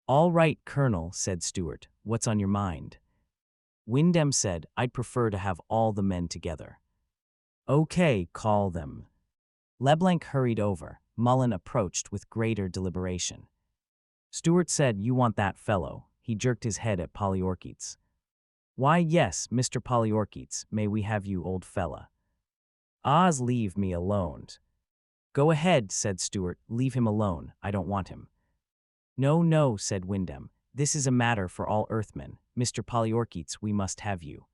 "All right, Colonel," said Stewart. "What's on your mind?" Wyndham said, "I'd prefer to have all the men together." "Okay, call them." LeBlanc hurried over. Mullen approached with greater deliberation. Stewart said, "You want that fellow?" He jerked his head at Polyorkites. "Why, yes, Mr. Polyorkites, may we have you, old fella?" "Oz, leave me alone." "Go ahead," said Stewart. "Leave him alone. I don't want him." No, said Wyndham. "This is a matter for all Earthmen. Mr. Polyorkites, we must have you."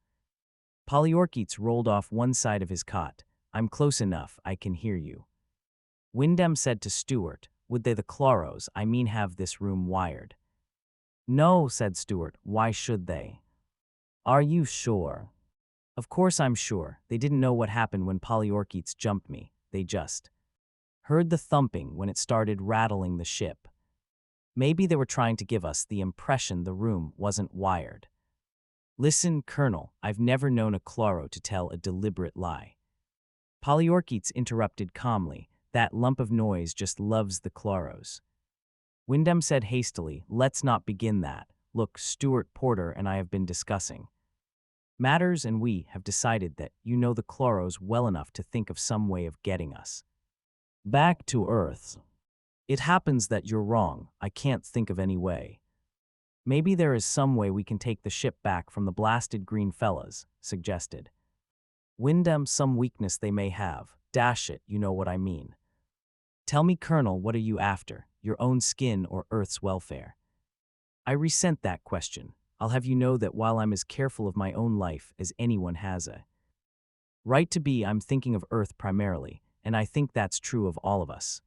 Polyorkites rolled off one side of his cot. "I'm close enough, I can hear you." Wyndham said to Stewart, "Would they the chloros, I mean, have this room wired?" "No," said Stewart. "Why should they?" Are you sure? Of course I'm sure. They didn't know what happened when Polyorkeets jumped me. They just heard the thumping when it started rattling the ship. Maybe they were trying to give us the impression the room wasn't wired. Listen, Colonel, I've never known a Chloro to tell a deliberate lie. Polyorkeets interrupted calmly. That lump of noise just loves the Chloros. Wyndham said hastily, let's not begin that. Look, Stuart Porter and I have been discussing matters, and we have decided that you know the Chloros well enough to think of some way of getting us back to Earth. It happens that you're wrong. I can't think of any way. Maybe there is some way we can take the ship back from the blasted green fellas, suggested Wyndham. Some weakness they may have. Dash it, you know what I mean. Tell me, Colonel, what are you after? Your own skin or Earth's welfare? I resent that question. I'll have you know that while I'm as careful of my own life as anyone has a right to be, I'm thinking of Earth primarily, and I think that's true of all of us.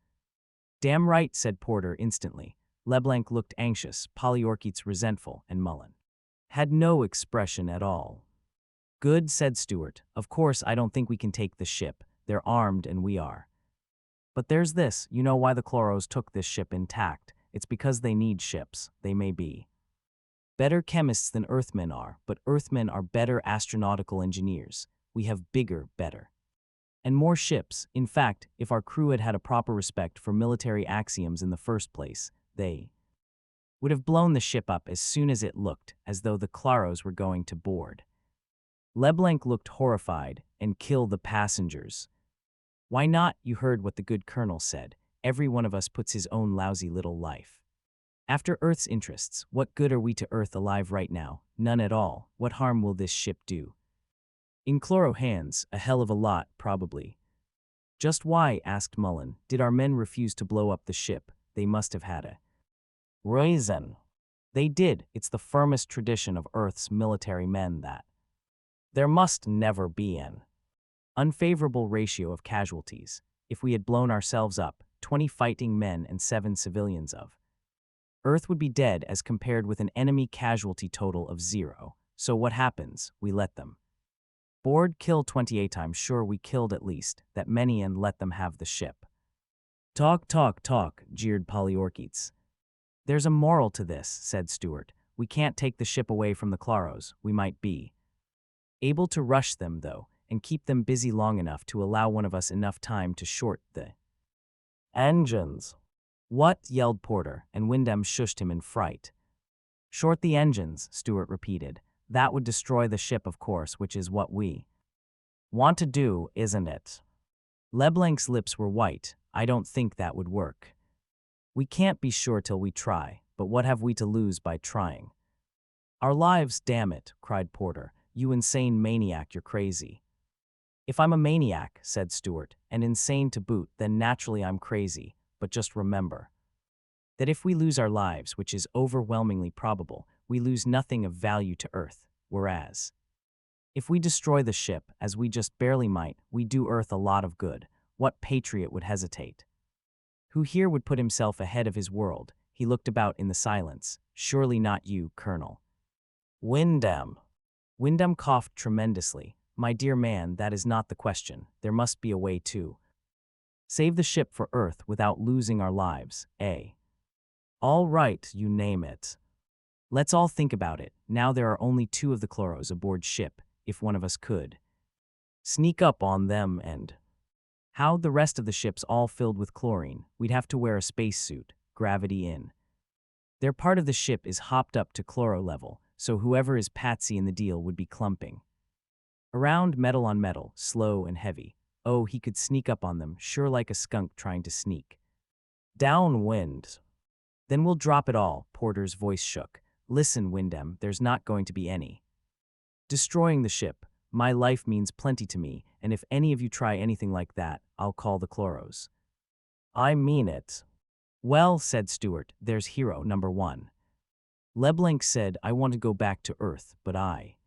Damn right, said Porter instantly. LeBlanc looked anxious, Polyorkeets resentful, and Mullen had no expression at all. Good, said Stuart. Of course, I don't think we can take the ship. They're armed and we are. But there's this, you know why the Chloros took this ship intact. It's because they need ships. They may be better chemists than Earthmen are, but Earthmen are better astronautical engineers. We have bigger, better, and more ships. In fact, if our crew had had a proper respect for military axioms in the first place, they would have blown the ship up as soon as it looked as though the Chloros were going to board. LeBlanc looked horrified. And kill the passengers. Why not? You heard what the good colonel said. Every one of us puts his own lousy little life after Earth's interests. What good are we to Earth alive right now? None at all. What harm will this ship do? In Chloro hands, a hell of a lot, probably. Just why, asked Mullen, did our men refuse to blow up the ship? They must have had a reason. They did. It's the firmest tradition of Earth's military men that there must never be an unfavorable ratio of casualties. If we had blown ourselves up, 20 fighting men and 7 civilians of Earth would be dead as compared with an enemy casualty total of 0. So what happens? We let them board, kill 28 times. Sure, we killed at least that many and let them have the ship. Talk, talk, talk, jeered Polyorkeets. There's a moral to this, said Stuart. We can't take the ship away from the Chloros. We might be able to rush them, though, and keep them busy long enough to allow one of us enough time to short the engines. What? Yelled Porter, and Wyndham shushed him in fright. Short the engines, Stuart repeated. That would destroy the ship, of course, which is what we want to do, isn't it? LeBlanc's lips were white. I don't think that would work. We can't be sure till we try, but what have we to lose by trying? Our lives, damn it, cried Porter. You insane maniac, you're crazy. If I'm a maniac, said Stuart, and insane to boot, then naturally I'm crazy. But just remember that if we lose our lives, which is overwhelmingly probable, we lose nothing of value to Earth, whereas if we destroy the ship, as we just barely might, we do Earth a lot of good. What patriot would hesitate? Who here would put himself ahead of his world? He looked about in the silence. Surely not you, Colonel. Wyndham. Wyndham coughed tremendously. My dear man, that is not the question. There must be a way to save the ship for Earth without losing our lives, eh? All right, you name it. Let's all think about it. Now there are only 2 of the Chloros aboard ship. If one of us could sneak up on them and how the rest of the ship's all filled with chlorine, we'd have to wear a spacesuit, gravity in. Their part of the ship is hopped up to chloro level, so whoever is patsy in the deal would be clumping around metal on metal, slow and heavy. Oh, he could sneak up on them, sure, like a skunk trying to sneak downwind. Then we'll drop it all. Porter's voice shook. Listen, Wyndham, there's not going to be any destroying the ship. My life means plenty to me, and if any of you try anything like that, I'll call the Chloros. I mean it. Well, said Stuart, there's hero number 1. LeBlanc said, I want to go back to Earth, but I.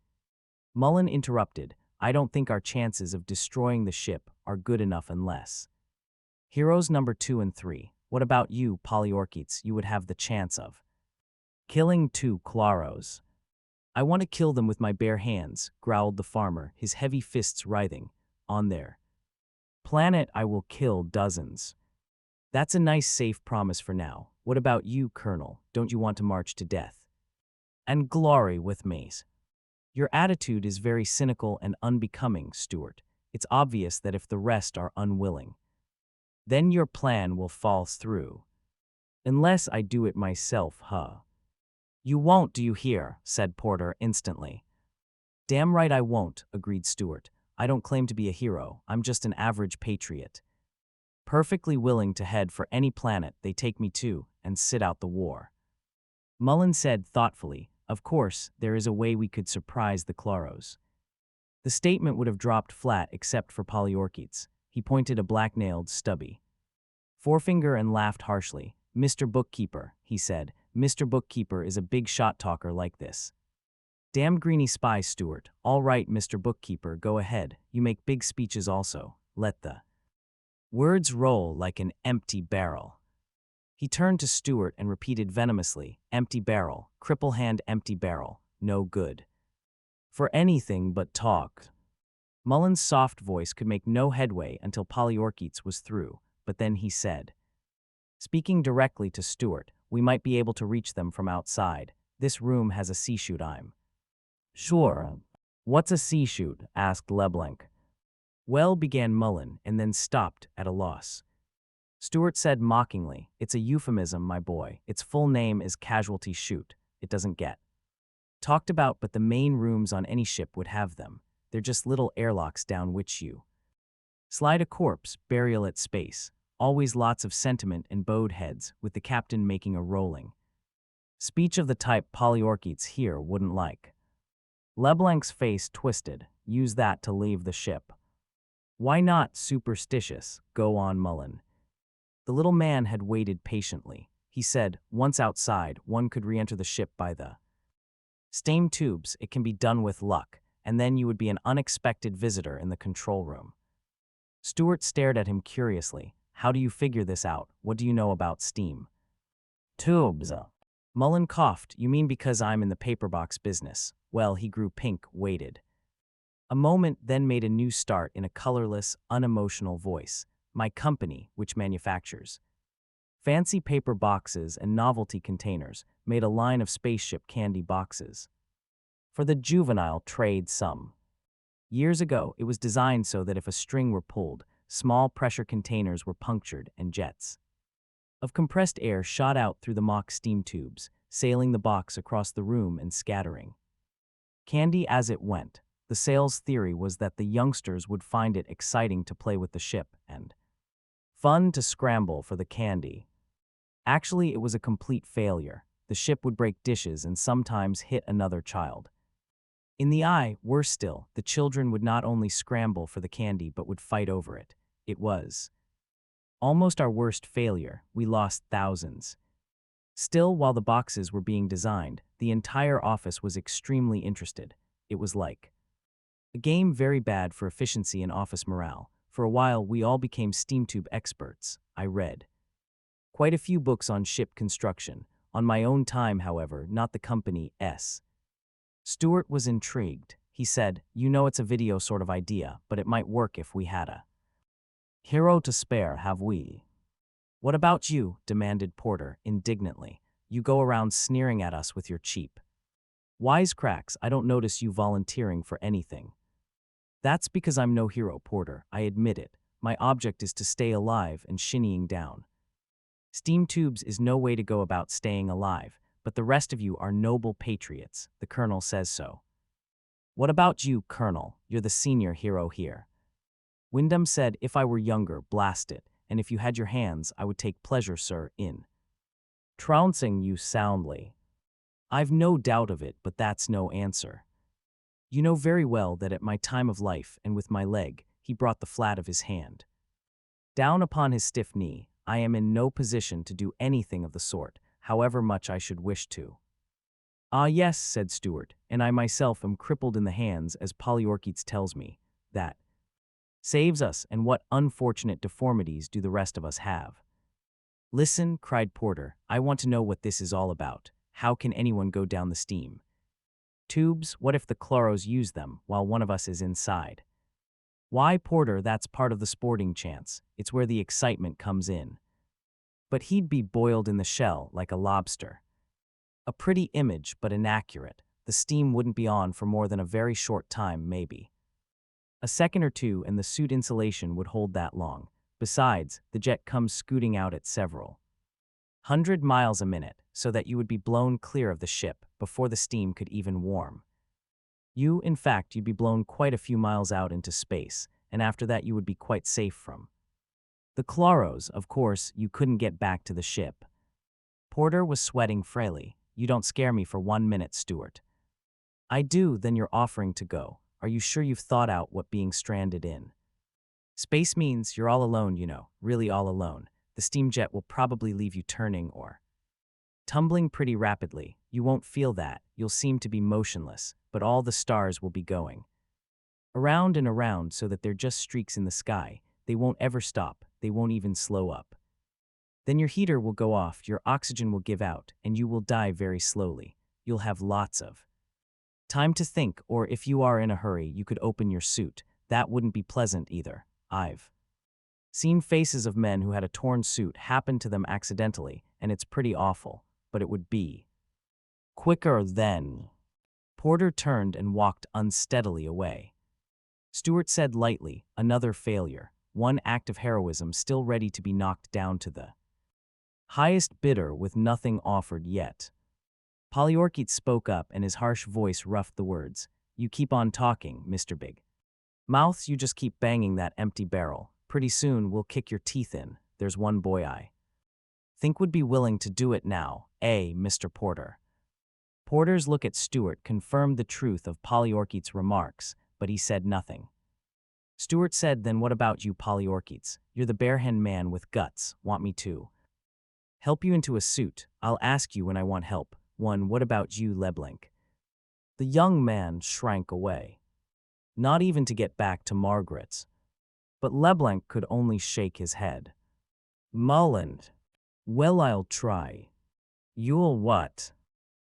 Mullen interrupted. I don't think our chances of destroying the ship are good enough unless. Heroes number 2 and 3. What about you, Polyorkeets? You would have the chance of killing 2 Chloros. I want to kill them with my bare hands, growled the farmer, his heavy fists writhing. On their planet I will kill dozens. That's a nice safe promise for now. What about you, Colonel? Don't you want to march to death and glory with mace? Your attitude is very cynical and unbecoming, Stuart. It's obvious that if the rest are unwilling, then your plan will fall through. Unless I do it myself, huh? You won't, do you hear? Said Porter instantly. Damn right I won't, agreed Stuart. I don't claim to be a hero, I'm just an average patriot. Perfectly willing to head for any planet they take me to and sit out the war. Mullen said thoughtfully, of course, there is a way we could surprise the Claros. The statement would have dropped flat except for Polyorketes. He pointed a black-nailed stubby forefinger and laughed harshly. Mr. Bookkeeper, he said, Mr. Bookkeeper is a big shot talker like this. Damn greeny spy, Stuart. All right, Mr. Bookkeeper, go ahead. You make big speeches also. Let the words roll like an empty barrel. He turned to Stuart and repeated venomously, empty barrel, cripple hand empty barrel, no good. For anything but talk. Mullen's soft voice could make no headway until Polyorketes was through, but then he said, speaking directly to Stuart, we might be able to reach them from outside. This room has a sea chute. I'm sure. What's a sea chute? Asked Leblanc. Well, began Mullen, and then stopped at a loss. Stuart said mockingly, it's a euphemism, my boy. Its full name is casualty chute. It doesn't get talked about, but the main rooms on any ship would have them. They're just little airlocks down which you slide a corpse, burial at space. Always lots of sentiment and bowed heads, with the captain making a rolling speech of the type Polyorketes here wouldn't like. Leblanc's face twisted. Use that to leave the ship. Why not? Superstitious. Go on, Mullen. The little man had waited patiently. He said, once outside, one could re-enter the ship by the steam tubes. It can be done with luck, and then you would be an unexpected visitor in the control room. Stuart stared at him curiously. How do you figure this out? What do you know about steam tubes? Mullen coughed. You mean because I'm in the paperbox business? Well, he grew pink, waited a moment, then made a new start in a colorless, unemotional voice. My company, which manufactures fancy paper boxes and novelty containers, made a line of spaceship candy boxes for the juvenile trade some years ago. It was designed so that if a string were pulled, small pressure containers were punctured and jets of compressed air shot out through the mock steam tubes, sailing the box across the room and scattering candy as it went. The sales theory was that the youngsters would find it exciting to play with the ship and fun to scramble for the candy. Actually, it was a complete failure. The ship would break dishes and sometimes hit another child in the eye. Worse still, the children would not only scramble for the candy but would fight over it. It was almost our worst failure. We lost thousands. Still, while the boxes were being designed, the entire office was extremely interested. It was like a game, very bad for efficiency and office morale. For a while, we all became steam tube experts. I read quite a few books on ship construction, on my own time, however, not the company's. Stuart was intrigued. He said, you know, it's a video sort of idea, but it might work if we had a hero to spare, have we? What about you? Demanded Porter indignantly. You go around sneering at us with your cheap wisecracks. I don't notice you volunteering for anything. That's because I'm no hero, Porter. I admit it. My object is to stay alive and shinnying down steam tubes is no way to go about staying alive, but the rest of you are noble patriots. The colonel says so. What about you, Colonel? You're the senior hero here. Wyndham said, if I were younger, blast it, and if you had your hands, I would take pleasure, sir, in trouncing you soundly. I've no doubt of it, but that's no answer. You know very well that at my time of life and with my leg, he brought the flat of his hand down upon his stiff knee, I am in no position to do anything of the sort, however much I should wish to. Ah yes, said Stuart, and I myself am crippled in the hands, as Polyorketes tells me. That saves us, and what unfortunate deformities do the rest of us have? Listen, cried Porter, I want to know what this is all about. How can anyone go down the steam Tubes, what if the chloros use them while one of us is inside? Why, Porter, that's part of the sporting chance. It's where the excitement comes in. But he'd be boiled in the shell like a lobster. A pretty image, but inaccurate. The steam wouldn't be on for more than a very short time, maybe. A second or two and the suit insulation would hold that long. Besides, the jet comes scooting out at several 100 miles a minute, so that you would be blown clear of the ship before the steam could even warm. In fact, you'd be blown quite a few miles out into space, and after that you would be quite safe from the chloros. Of course, you couldn't get back to the ship. Porter was sweating freely. You don't scare me for 1 minute, Stuart. I do, then you're offering to go. Are you sure you've thought out what being stranded in space means? You're all alone, really all alone. The steam jet will probably leave you turning or tumbling pretty rapidly. You won't feel that. You'll seem to be motionless, but all the stars will be going around and around so that they're just streaks in the sky. They won't ever stop. They won't even slow up. Then your heater will go off, your oxygen will give out, and you will die very slowly. You'll have lots of time to think, or if you are in a hurry, you could open your suit. That wouldn't be pleasant either. I've seen faces of men who had a torn suit happen to them accidentally, and it's pretty awful, but it would be quicker then. Porter turned and walked unsteadily away. Stuart said lightly, another failure, one act of heroism still ready to be knocked down to the highest bidder with nothing offered yet. Polyorkite spoke up and his harsh voice roughed the words. You keep on talking, Mr. Big Mouths, you just keep banging that empty barrel. Pretty soon we'll kick your teeth in. There's one boy I think would be willing to do it now, Mr. Porter. Porter's look at Stuart confirmed the truth of Polyorkite's remarks, but he said nothing. Stuart said, then what about you, Polyorkites? You're the barehanded man with guts. Want me to help you into a suit? I'll ask you when I want help. What about you, Leblanc? The young man shrank away. Not even to get back to Margaret's. But Leblanc could only shake his head. Mullen. Well, I'll try. You'll what?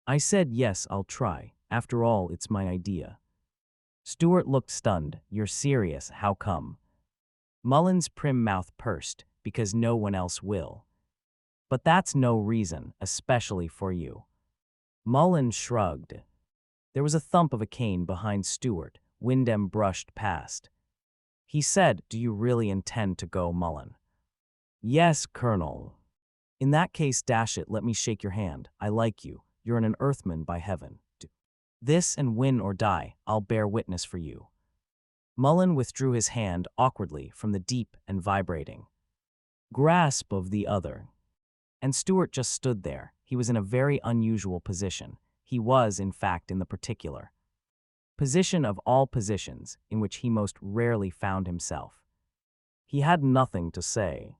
I said yes, I'll try. After all, it's my idea. Stuart looked stunned. You're serious, how come? Mullen's prim mouth pursed. Because no one else will. But that's no reason, especially for you. Mullen shrugged. There was a thump of a cane behind Stuart. Wyndham brushed past. He said, do you really intend to go, Mullen? Yes, Colonel. In that case, dash it, let me shake your hand. I like you. You're an earthman by heaven. Do this and win or die. I'll bear witness for you. Mullen withdrew his hand awkwardly from the deep and vibrating grasp of the other. And Stuart just stood there. He was in a very unusual position. He was, in fact, in the particular position of all positions in which he most rarely found himself. He had nothing to say.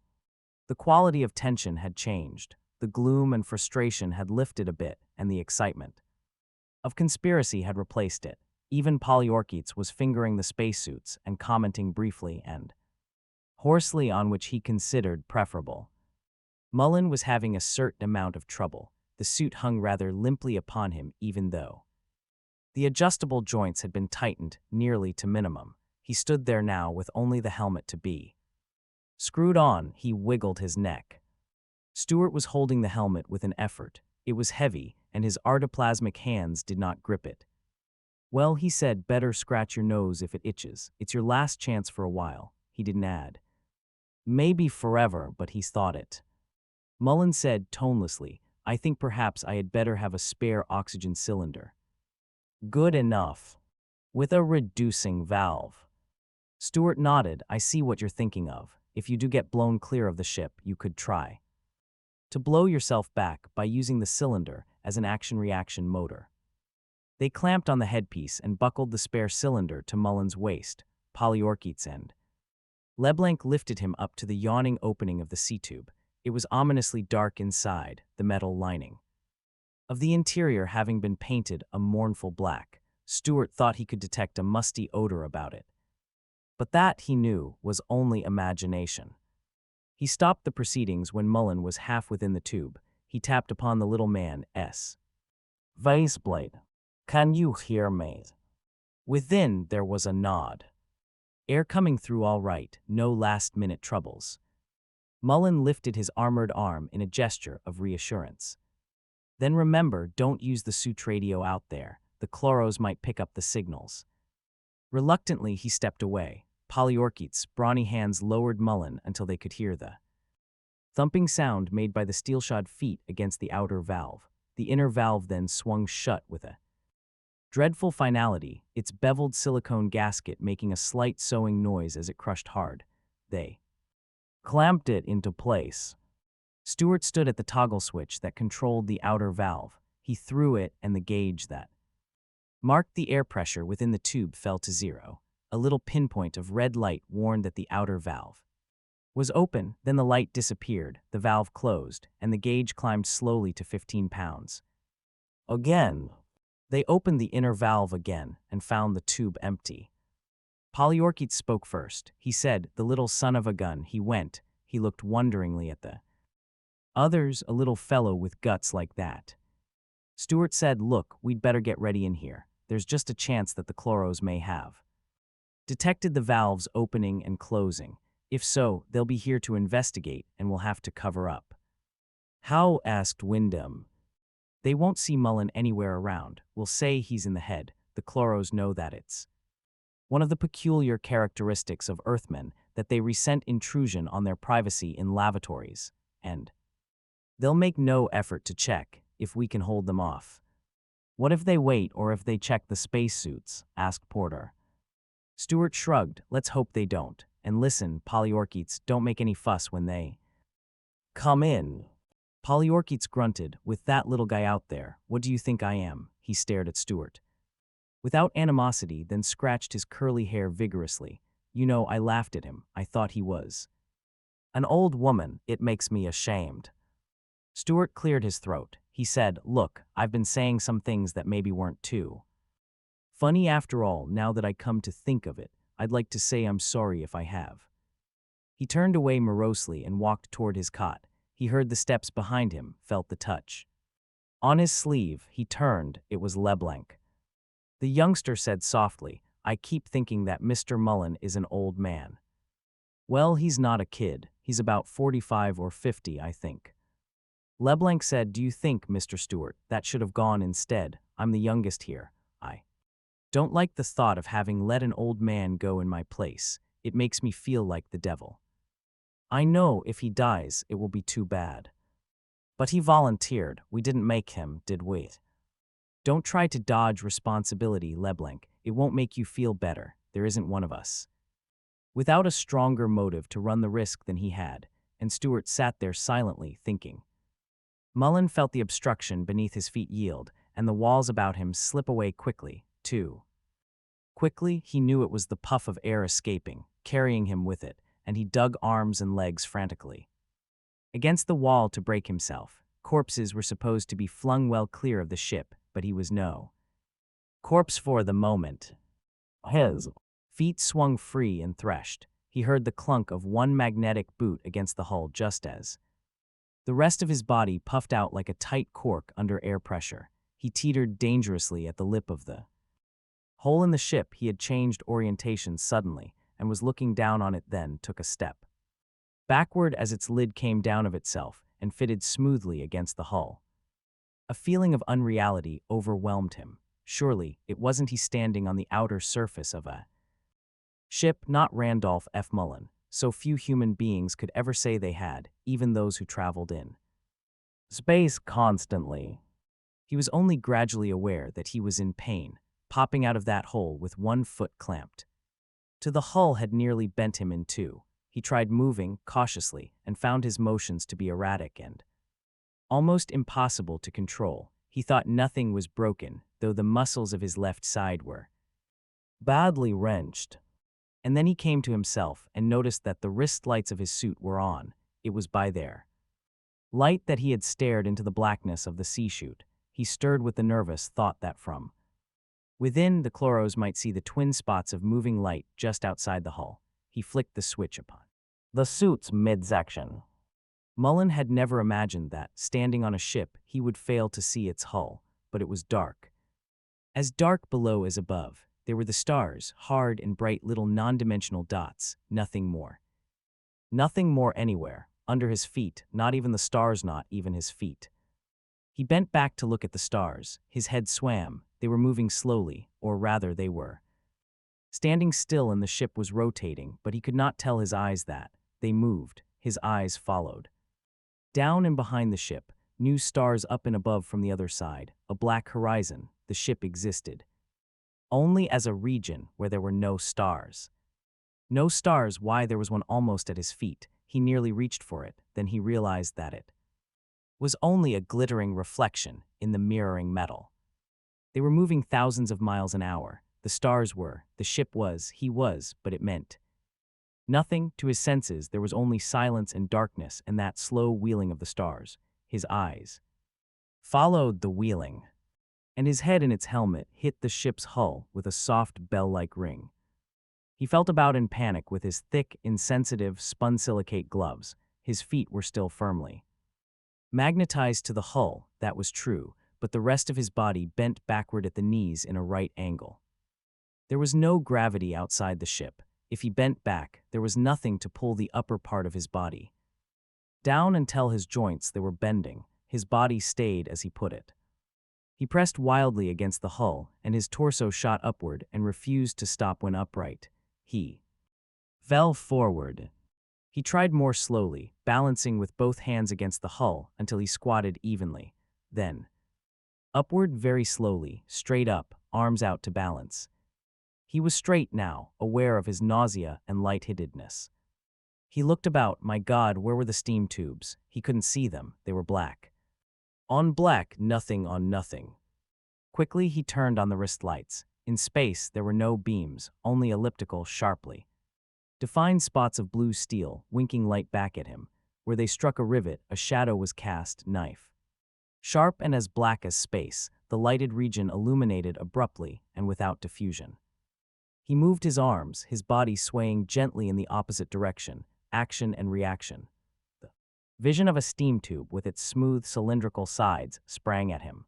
The quality of tension had changed. The gloom and frustration had lifted a bit, and the excitement of conspiracy had replaced it. Even Polyorkites was fingering the spacesuits and commenting briefly and hoarsely on which he considered preferable. Mullen was having a certain amount of trouble. The suit hung rather limply upon him, even though the adjustable joints had been tightened nearly to minimum. He stood there now with only the helmet to be screwed on. He wiggled his neck. Stuart was holding the helmet with an effort. It was heavy, and his artoplasmic hands did not grip it. Well, he said, better scratch your nose if it itches. It's your last chance for a while. He didn't add maybe forever, but he's thought it. Mullen said tonelessly, I think perhaps I had better have a spare oxygen cylinder. Good enough. With a reducing valve. Stuart nodded. I see what you're thinking of. If you do get blown clear of the ship, you could try to blow yourself back by using the cylinder as an action-reaction motor. They clamped on the headpiece and buckled the spare cylinder to Mullen's waist, Polyorkite's end. Leblanc lifted him up to the yawning opening of the sea-tube. It was ominously dark inside, the metal lining of the interior having been painted a mournful black. Stuart thought he could detect a musty odor about it. But that, he knew, was only imagination. He stopped the proceedings when Mullen was half within the tube. He tapped upon the little man's viceplate. Can you hear me? Within, there was a nod. Air coming through all right, no last-minute troubles. Mullen lifted his armored arm in a gesture of reassurance. Then remember, don't use the suit radio out there. The chloros might pick up the signals. Reluctantly, he stepped away. Polyorkeet's brawny hands lowered Mullen until they could hear the thumping sound made by the steel-shod feet against the outer valve. The inner valve then swung shut with a dreadful finality, its beveled silicone gasket making a slight sewing noise as it crushed hard. They clamped it into place. Stewart stood at the toggle switch that controlled the outer valve. He threw it, and the gauge that marked the air pressure within the tube fell to 0. A little pinpoint of red light warned that the outer valve was open. Then the light disappeared, the valve closed, and the gauge climbed slowly to 15 pounds. Again. They opened the inner valve again and found the tube empty. Polyorkeet spoke first. He said, "The little son of a gun." He went. He looked wonderingly at the others, a little fellow with guts like that. Stewart said, "Look, we'd better get ready in here. There's just a chance that the chloros may have detected the valves opening and closing. If so, they'll be here to investigate and we'll have to cover up." "How?" asked Wyndham. "They won't see Mullen anywhere around. We'll say he's in the head. The chloros know that it's one of the peculiar characteristics of Earthmen that they resent intrusion on their privacy in lavatories, and they'll make no effort to check if we can hold them off." "What if they wait or if they check the spacesuits?" asked Porter. Stewart shrugged. "Let's hope they don't. And listen, Polyorkeets, don't make any fuss when they come in." Polyorkeets grunted. "With that little guy out there, what do you think I am?" He stared at Stewart without animosity, then scratched his curly hair vigorously. "You know, I laughed at him. I thought he was an old woman. It makes me ashamed." Stewart cleared his throat. He said, "Look, I've been saying some things that maybe weren't too funny after all. Now that I come to think of it, I'd like to say I'm sorry if I have." He turned away morosely and walked toward his cot. He heard the steps behind him, felt the touch on his sleeve. He turned. It was LeBlanc. The youngster said softly, "I keep thinking that Mr. Mullen is an old man." "Well, he's not a kid. He's about 45 or 50, I think." LeBlanc said, "Do you think, Mr. Stewart, that should have gone instead? I'm the youngest here. I don't like the thought of having let an old man go in my place. It makes me feel like the devil. I know if he dies, it will be too bad. But he volunteered. We didn't make him, did we?" "Don't try to dodge responsibility, LeBlanc. It won't make you feel better. There isn't one of us." Without a stronger motive to run the risk than he had, and Stewart sat there silently, thinking. Mullen felt the obstruction beneath his feet yield, and the walls about him slip away quickly, too. Quickly, he knew it was the puff of air escaping, carrying him with it, and he dug arms and legs frantically against the wall to break himself. Corpses were supposed to be flung well clear of the ship, but he was no corpse for the moment. His feet swung free and threshed. He heard the clunk of one magnetic boot against the hull just as the rest of his body puffed out like a tight cork under air pressure. He teetered dangerously at the lip of the hole in the ship. He had changed orientation suddenly and was looking down on it, then took a step backward as its lid came down of itself and fitted smoothly against the hull. A feeling of unreality overwhelmed him. Surely, it wasn't he standing on the outer surface of a ship, not Randolph F. Mullen. So few human beings could ever say they had, even those who traveled in space constantly. He was only gradually aware that he was in pain, popping out of that hole with one foot clamped to the hull had nearly bent him in two. He tried moving, cautiously, and found his motions to be erratic and almost impossible to control. He thought nothing was broken, though the muscles of his left side were badly wrenched. And then he came to himself and noticed that the wrist lights of his suit were on. It was by their light that he had stared into the blackness of the sea chute. He stirred with the nervous thought that from within, the chloros might see the twin spots of moving light just outside the hull. He flicked the switch upon the suit's midsection. Mullen had never imagined that, standing on a ship, he would fail to see its hull, but it was dark. As dark below as above, there were the stars, hard and bright little non-dimensional dots, nothing more. Nothing more anywhere, under his feet, not even the stars, not even his feet. He bent back to look at the stars. His head swam. They were moving slowly, or rather they were. Standing still and the ship was rotating, but he could not tell his eyes that. They moved. His eyes followed. Down and behind the ship, new stars up and above from the other side, a black horizon, the ship existed. Only as a region where there were no stars. No stars, why there was one almost at his feet. He nearly reached for it, then he realized that it was only a glittering reflection in the mirroring metal. They were moving thousands of miles an hour. The stars were, the ship was, he was, but it meant nothing to his senses. There was only silence and darkness and that slow wheeling of the stars. His eyes followed the wheeling, and his head in its helmet hit the ship's hull with a soft bell-like ring. He felt about in panic with his thick, insensitive, spun silicate gloves. His feet were still firmly magnetized to the hull, that was true, but the rest of his body bent backward at the knees in a right angle. There was no gravity outside the ship. If he bent back, there was nothing to pull the upper part of his body down until his joints they were bending. His body stayed as he put it. He pressed wildly against the hull, and his torso shot upward and refused to stop when upright. He fell forward. He tried more slowly, balancing with both hands against the hull until he squatted evenly. Then upward very slowly, straight up, arms out to balance. He was straight now, aware of his nausea and lightheadedness. He looked about. My God, where were the steam tubes? He couldn't see them. They were black. On black, nothing on nothing. Quickly he turned on the wrist lights. In space, there were no beams, only elliptical, sharply defined spots of blue steel, winking light back at him. Where they struck a rivet, a shadow was cast, knife. Sharp and as black as space, the lighted region illuminated abruptly and without diffusion. He moved his arms, his body swaying gently in the opposite direction, action and reaction. The vision of a steam tube with its smooth cylindrical sides sprang at him.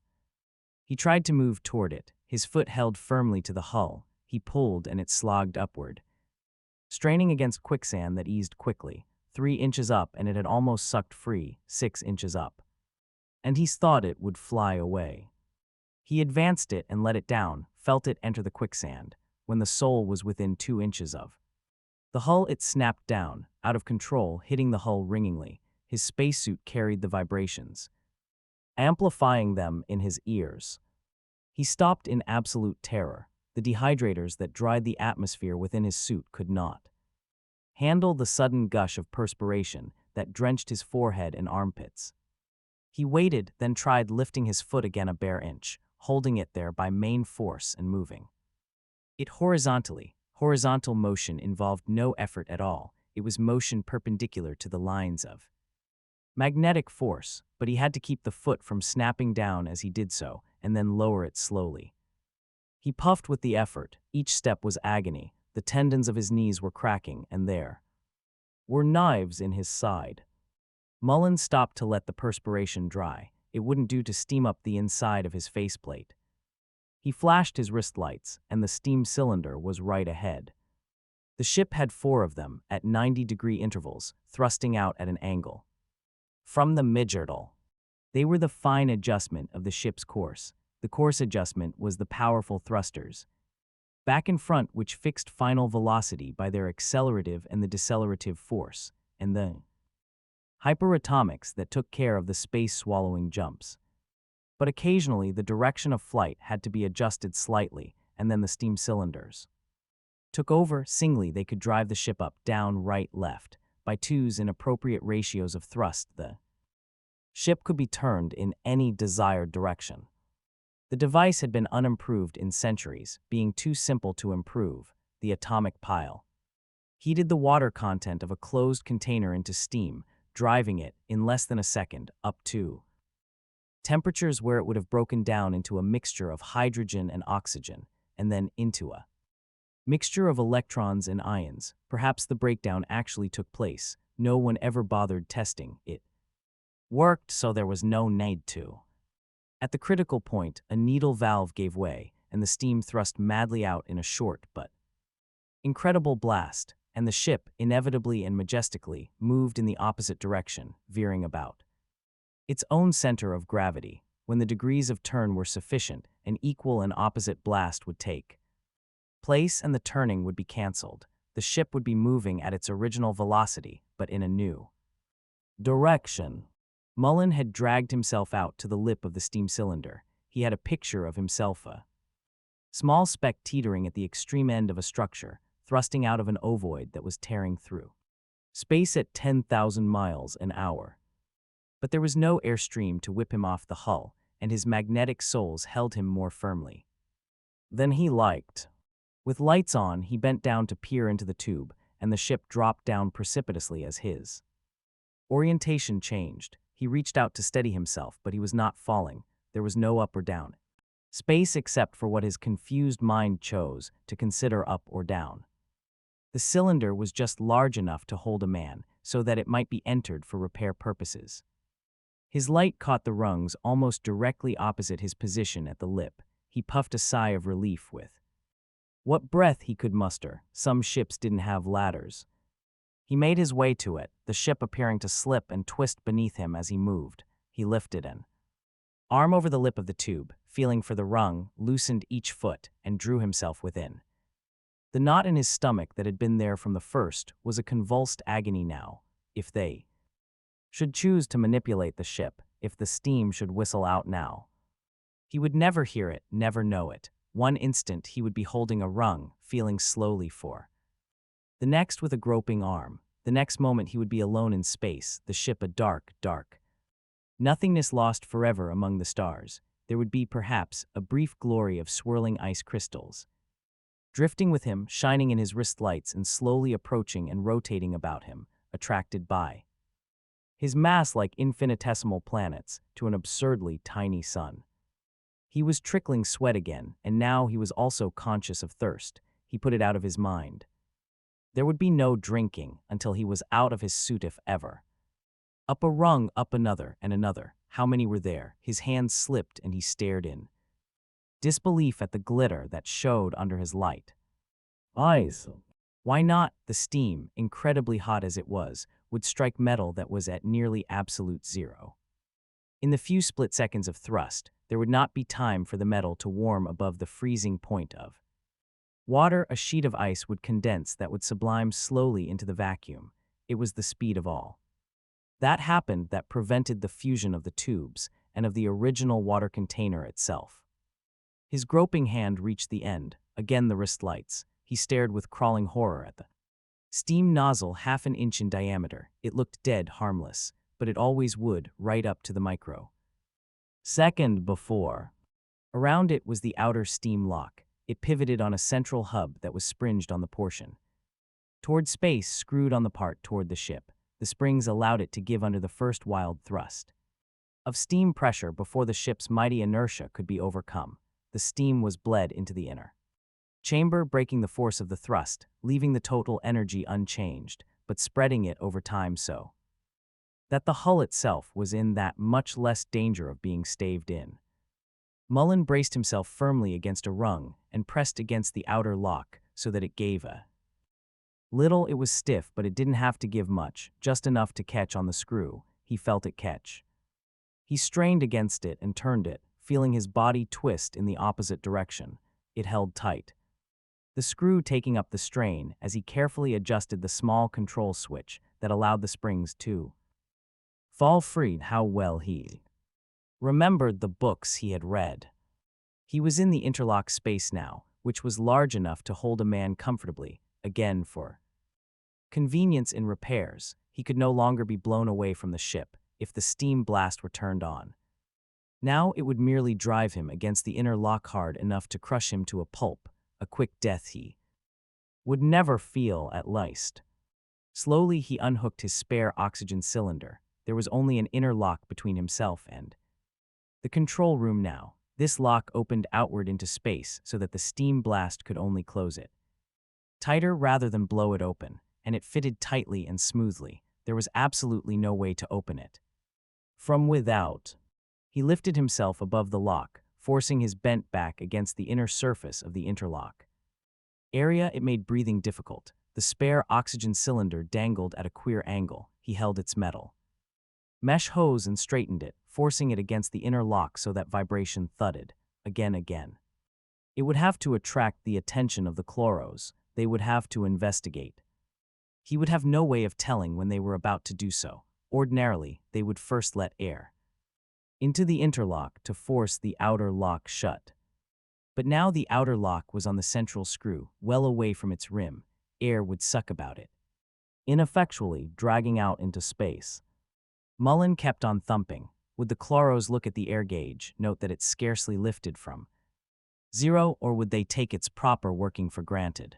He tried to move toward it, his foot held firmly to the hull. He pulled and it slogged upward, straining against quicksand that eased quickly. 3 inches up and it had almost sucked free, 6 inches up. And he thought it would fly away. He advanced it and let it down, felt it enter the quicksand, when the sole was within 2 inches of the hull. It snapped down, out of control, hitting the hull ringingly. His spacesuit carried the vibrations, amplifying them in his ears. He stopped in absolute terror. The dehydrators that dried the atmosphere within his suit could not handle the sudden gush of perspiration that drenched his forehead and armpits. He waited, then tried lifting his foot again a bare inch, holding it there by main force and moving it horizontally. Horizontal motion involved no effort at all. It was motion perpendicular to the lines of magnetic force, but he had to keep the foot from snapping down as he did so, and then lower it slowly. He puffed with the effort. Each step was agony. The tendons of his knees were cracking, and there were knives in his side. Mullen stopped to let the perspiration dry. It wouldn't do to steam up the inside of his faceplate. He flashed his wrist lights, and the steam cylinder was right ahead. The ship had 4 of them, at 90-degree intervals, thrusting out at an angle from the midgirdle. They were the fine adjustment of the ship's course. The course adjustment was the powerful thrusters back in front, which fixed final velocity by their accelerative and the decelerative force, and the hyperatomics that took care of the space-swallowing jumps. But occasionally the direction of flight had to be adjusted slightly, and then the steam cylinders took over. Singly they could drive the ship up, down, right, left. By twos in appropriate ratios of thrust, the ship could be turned in any desired direction. The device had been unimproved in centuries, being too simple to improve. The atomic pile heated the water content of a closed container into steam, driving it, in less than a second, up to temperatures where it would have broken down into a mixture of hydrogen and oxygen, and then into a mixture of electrons and ions. Perhaps the breakdown actually took place. No one ever bothered testing it. Worked, so there was no need to. At the critical point, a needle valve gave way, and the steam thrust madly out in a short but incredible blast, and the ship, inevitably and majestically, moved in the opposite direction, veering about its own center of gravity. When the degrees of turn were sufficient, an equal and opposite blast would take place and the turning would be cancelled. The ship would be moving at its original velocity, but in a new direction. Mullen had dragged himself out to the lip of the steam cylinder. He had a picture of himself, a small speck teetering at the extreme end of a structure, thrusting out of an ovoid that was tearing through space at 10,000 miles an hour. But there was no airstream to whip him off the hull, and his magnetic soles held him more firmly than he liked. With lights on, he bent down to peer into the tube, and the ship dropped down precipitously as his orientation changed. He reached out to steady himself, but he was not falling. There was no up or down space except for what his confused mind chose to consider up or down. The cylinder was just large enough to hold a man, so that it might be entered for repair purposes. His light caught the rungs almost directly opposite his position at the lip. He puffed a sigh of relief with what breath he could muster. Some ships didn't have ladders. He made his way to it, the ship appearing to slip and twist beneath him as he moved. He lifted an arm over the lip of the tube, feeling for the rung, loosened each foot, and drew himself within. The knot in his stomach that had been there from the first was a convulsed agony now. If they should choose to manipulate the ship, if the steam should whistle out now, he would never hear it, never know it. One instant he would be holding a rung, feeling slowly for the next with a groping arm. The next moment he would be alone in space, the ship a dark, dark nothingness lost forever among the stars. There would be perhaps a brief glory of swirling ice crystals, drifting with him, shining in his wrist lights and slowly approaching and rotating about him, attracted by his mass like infinitesimal planets to an absurdly tiny sun. He was trickling sweat again, and now he was also conscious of thirst. He put it out of his mind. There would be no drinking until he was out of his suit, if ever. Up a rung, up another, and another. How many were there? His hands slipped and he stared in disbelief at the glitter that showed under his light eyes. Why not? The steam, incredibly hot as it was, would strike metal that was at nearly absolute zero. In the few split seconds of thrust, there would not be time for the metal to warm above the freezing point of water. A sheet of ice would condense that would sublime slowly into the vacuum. It was the speed of all that happened that prevented the fusion of the tubes and of the original water container itself. His groping hand reached the end, again the wrist lights. He stared with crawling horror at the steam nozzle, half an inch in diameter. It looked dead harmless, but it always would, right up to the micro second before. Around it was the outer steam lock. It pivoted on a central hub that was springed on the portion toward space, screwed on the part toward the ship. The springs allowed it to give under the first wild thrust of steam pressure before the ship's mighty inertia could be overcome. The steam was bled into the inner chamber, breaking the force of the thrust, leaving the total energy unchanged, but spreading it over time so that the hull itself was in that much less danger of being staved in. Mullen braced himself firmly against a rung and pressed against the outer lock so that it gave a little. It was stiff, but it didn't have to give much, just enough to catch on the screw. He felt it catch. He strained against it and turned it, feeling his body twist in the opposite direction. It held tight, the screw taking up the strain as he carefully adjusted the small control switch that allowed the springs to fall free. How well he remembered the books he had read. He was in the interlock space now, which was large enough to hold a man comfortably. Again, for convenience in repairs, he could no longer be blown away from the ship if the steam blast were turned on. Now it would merely drive him against the inner lock hard enough to crush him to a pulp, a quick death he would never feel at least. Slowly he unhooked his spare oxygen cylinder. There was only an inner lock between himself and the control room now. This lock opened outward into space so that the steam blast could only close it tighter rather than blow it open, and it fitted tightly and smoothly. There was absolutely no way to open it from without. He lifted himself above the lock, forcing his bent back against the inner surface of the interlock. It made breathing difficult. The spare oxygen cylinder dangled at a queer angle. He held its metal mesh hose and straightened it, forcing it against the inner lock so that vibration thudded. Again. It would have to attract the attention of the chloros. They would have to investigate. He would have no way of telling when they were about to do so. Ordinarily, they would first let air into the interlock to force the outer lock shut. But now the outer lock was on the central screw, well away from its rim. Air would suck about it, ineffectually dragging out into space. Mullen kept on thumping. Would the chloros look at the air gauge, note that it scarcely lifted from 0, or would they take its proper working for granted?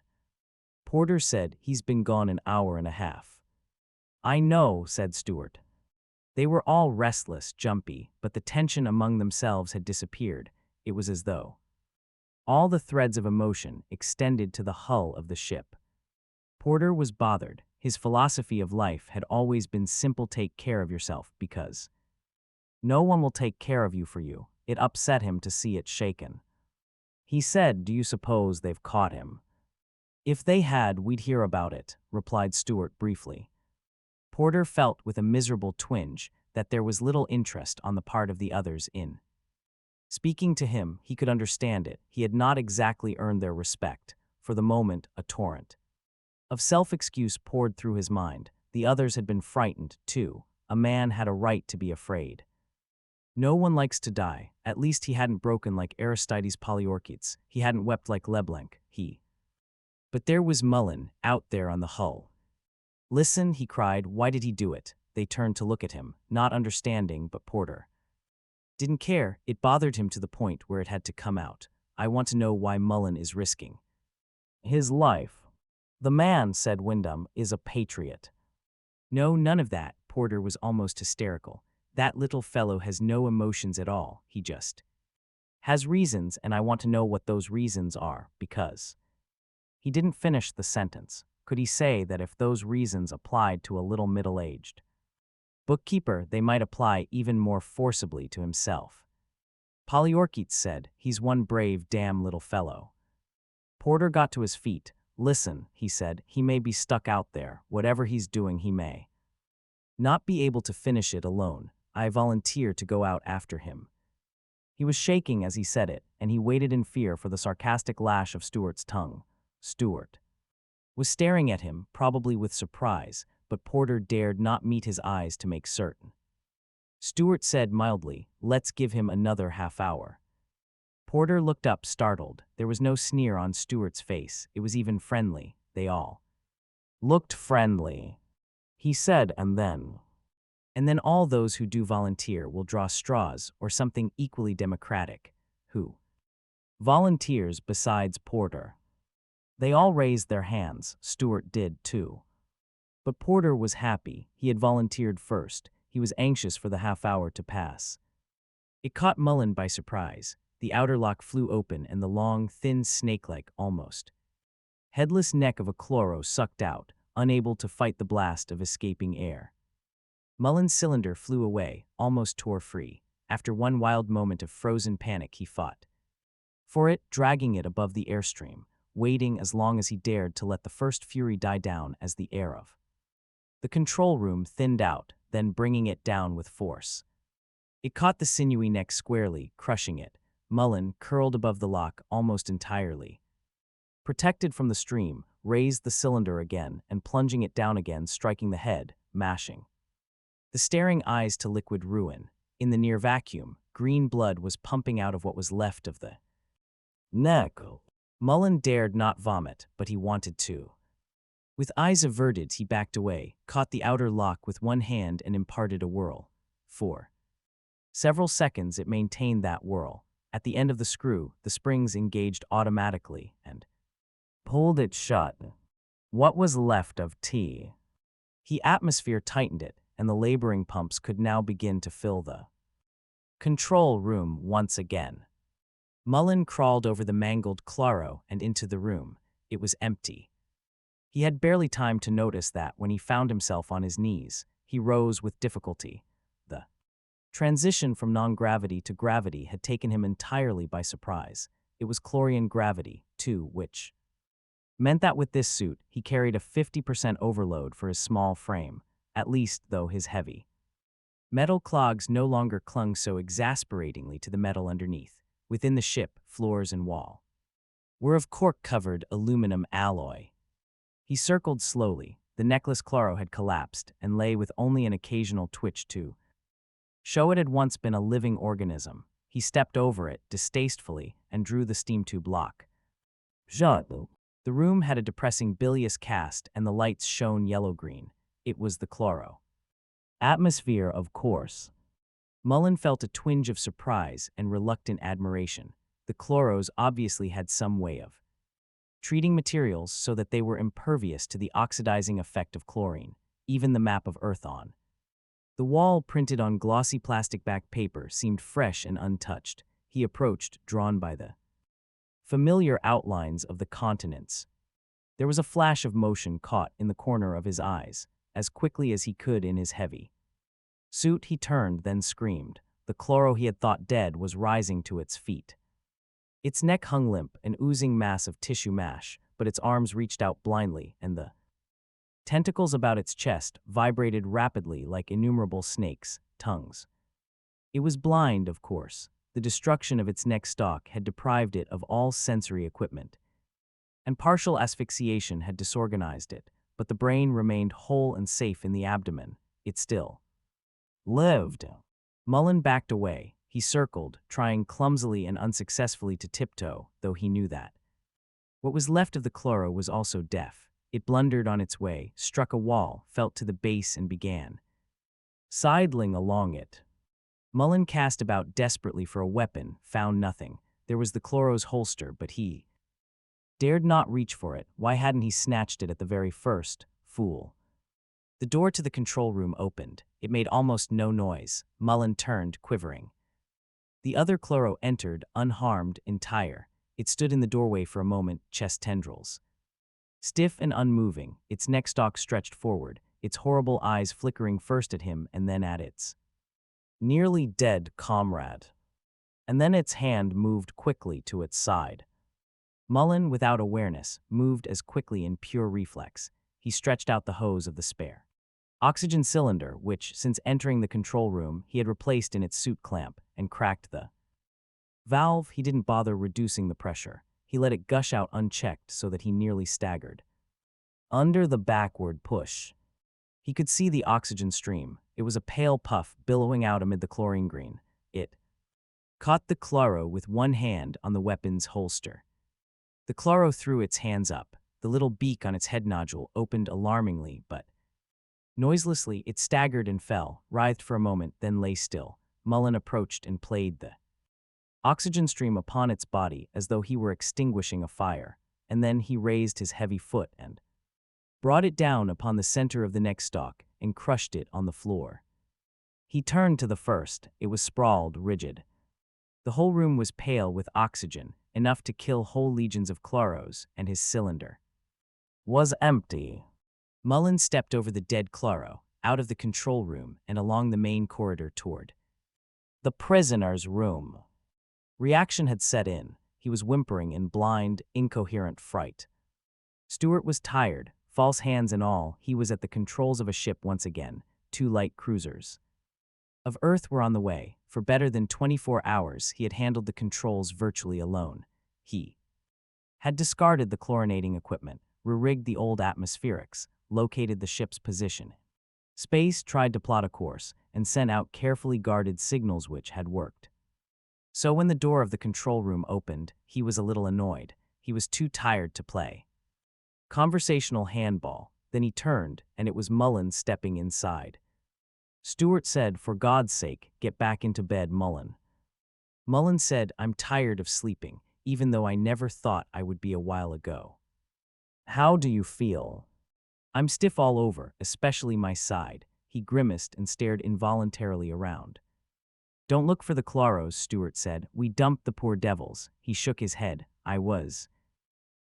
Porter said, "He's been gone an hour and a half." "I know," said Stewart. They were all restless, jumpy, but the tension among themselves had disappeared. It was as though all the threads of emotion extended to the hull of the ship. Porter was bothered. His philosophy of life had always been simple: take care of yourself, because no one will take care of you for you. It upset him to see it shaken. He said, "Do you suppose they've caught him?" "If they had, we'd hear about it," replied Stewart briefly. Porter felt with a miserable twinge that there was little interest on the part of the others in speaking to him. He could understand it. He had not exactly earned their respect. For the moment, a torrent of self-excuse poured through his mind. The others had been frightened, too. A man had a right to be afraid. No one likes to die. At least he hadn't broken like Aristides Polyorkites. He hadn't wept like Leblanc. But there was Mullen, out there on the hull. "Listen," he cried. "Why did he do it?" They turned to look at him, not understanding, but Porter didn't care. It bothered him to the point where it had to come out. "I want to know why Mullen is risking his life." "The man," said Wyndham, "is a patriot." "No, none of that." Porter was almost hysterical. "That little fellow has no emotions at all. He just has reasons, and I want to know what those reasons are, because—" He didn't finish the sentence. Could he say that if those reasons applied to a little middle-aged bookkeeper, they might apply even more forcibly to himself? Polyorkites said, "He's one brave damn little fellow." Porter got to his feet. "Listen," he said, "he may be stuck out there. Whatever he's doing, he may not be able to finish it alone. I volunteer to go out after him." He was shaking as he said it, and he waited in fear for the sarcastic lash of Stewart's tongue. Stewart was staring at him, probably with surprise, but Porter dared not meet his eyes to make certain. Stewart said mildly, "Let's give him another half hour." Porter looked up, startled. There was no sneer on Stewart's face. It was even friendly. They all looked friendly. He said, and then all those who do volunteer will draw straws, or something equally democratic." "Who volunteers besides Porter?" They all raised their hands. Stewart did, too. But Porter was happy. He had volunteered first. He was anxious for the half hour to pass. It caught Mullen by surprise. The outer lock flew open, and the long, thin, snake-like, almost headless neck of a chloro sucked out, unable to fight the blast of escaping air. Mullen's cylinder flew away, almost tore free. After one wild moment of frozen panic, he fought for it, dragging it above the airstream, waiting as long as he dared to let the first fury die down as the air of the control room thinned out, then bringing it down with force. It caught the sinewy neck squarely, crushing it. Mullen, curled above the lock almost entirely, protected from the stream, raised the cylinder again and plunging it down again, striking the head, mashing the staring eyes to liquid ruin. In the near vacuum, green blood was pumping out of what was left of the neck. Mullen dared not vomit, but he wanted to. With eyes averted, he backed away, caught the outer lock with one hand and imparted a whirl. For several seconds it maintained that whirl. At the end of the screw, the springs engaged automatically and pulled it shut. What was left of T? The atmosphere tightened it, and the laboring pumps could now begin to fill the control room once again. Mullen crawled over the mangled chloro and into the room. It was empty. He had barely time to notice that when he found himself on his knees. He rose with difficulty. The Transition from non-gravity to gravity had taken him entirely by surprise. It was Chlorian gravity, too, which meant that with this suit, he carried a 50% overload for his small frame, at least though his heavy. Metal clogs no longer clung so exasperatingly to the metal underneath. Within the ship, floors and wall were of cork-covered aluminum alloy. He circled slowly. The necklace Chloro had collapsed and lay with only an occasional twitch to show it had once been a living organism. He stepped over it distastefully and drew the steam tube lock. The room had a depressing bilious cast and the lights shone yellow-green. It was the Chloro atmosphere, of course. Mullen felt a twinge of surprise and reluctant admiration. The Chloros obviously had some way of treating materials so that they were impervious to the oxidizing effect of chlorine, even the map of Earth on. The wall printed on glossy plastic-backed paper seemed fresh and untouched. He approached, drawn by the familiar outlines of the continents. There was a flash of motion caught in the corner of his eyes. As quickly as he could in his heavy suit, he turned, then screamed. The Chloro he had thought dead was rising to its feet. Its neck hung limp, an oozing mass of tissue mash, but its arms reached out blindly, and the tentacles about its chest vibrated rapidly like innumerable snakes' tongues. It was blind, of course. The destruction of its neck stalk had deprived it of all sensory equipment, and partial asphyxiation had disorganized it. But the brain remained whole and safe in the abdomen. It still lived. Mullen backed away. He circled, trying clumsily and unsuccessfully to tiptoe, though he knew that what was left of the Chloro was also deaf. It blundered on its way, struck a wall, felt to the base and began sidling along it. Mullen cast about desperately for a weapon, found nothing. There was the Chloro's holster, but he dared not reach for it. Why hadn't he snatched it at the very first? Fool. The door to the control room opened. It made almost no noise. Mullen turned, quivering. The other Chloro entered, unharmed, entire. It stood in the doorway for a moment, chest tendrils stiff and unmoving, its neck stalk stretched forward, its horrible eyes flickering first at him and then at its nearly dead comrade. And then its hand moved quickly to its side. Mullen, without awareness, moved as quickly in pure reflex. He stretched out the hose of the spare oxygen cylinder, which, since entering the control room, he had replaced in its suit clamp, and cracked the valve. He didn't bother reducing the pressure. He let it gush out unchecked so that he nearly staggered. Under the backward push, he could see the oxygen stream. It was a pale puff billowing out amid the chlorine green. It caught the Chloro with one hand on the weapon's holster. The Chloro threw its hands up. The little beak on its head nodule opened alarmingly, but noiselessly it staggered and fell, writhed for a moment, then lay still. Mullen approached and played the oxygen stream upon its body as though he were extinguishing a fire, and then he raised his heavy foot and brought it down upon the center of the neck stalk and crushed it on the floor. He turned to the first. It was sprawled, rigid. The whole room was pale with oxygen, enough to kill whole legions of Chloros, and his cylinder was empty. Mullen stepped over the dead Chloro, out of the control room and along the main corridor toward the prisoner's room. Reaction had set in. He was whimpering in blind, incoherent fright. Stewart was tired, false hands and all. He was at the controls of a ship once again, 2 light cruisers of Earth were on the way. For better than 24 hours, he had handled the controls virtually alone. He had discarded the chlorinating equipment, re-rigged the old atmospherics, located the ship's position. Space tried to plot a course, and sent out carefully guarded signals which had worked. So when the door of the control room opened, he was a little annoyed. He was too tired to play conversational handball. Then he turned, and it was Mullen stepping inside. Stewart said, "For God's sake, get back into bed, Mullen." Mullen said, "I'm tired of sleeping, even though I never thought I would be a while ago." "How do you feel?" "I'm stiff all over, especially my side." He grimaced and stared involuntarily around. "Don't look for the Chloros," Stewart said. "We dumped the poor devils." He shook his head. "I was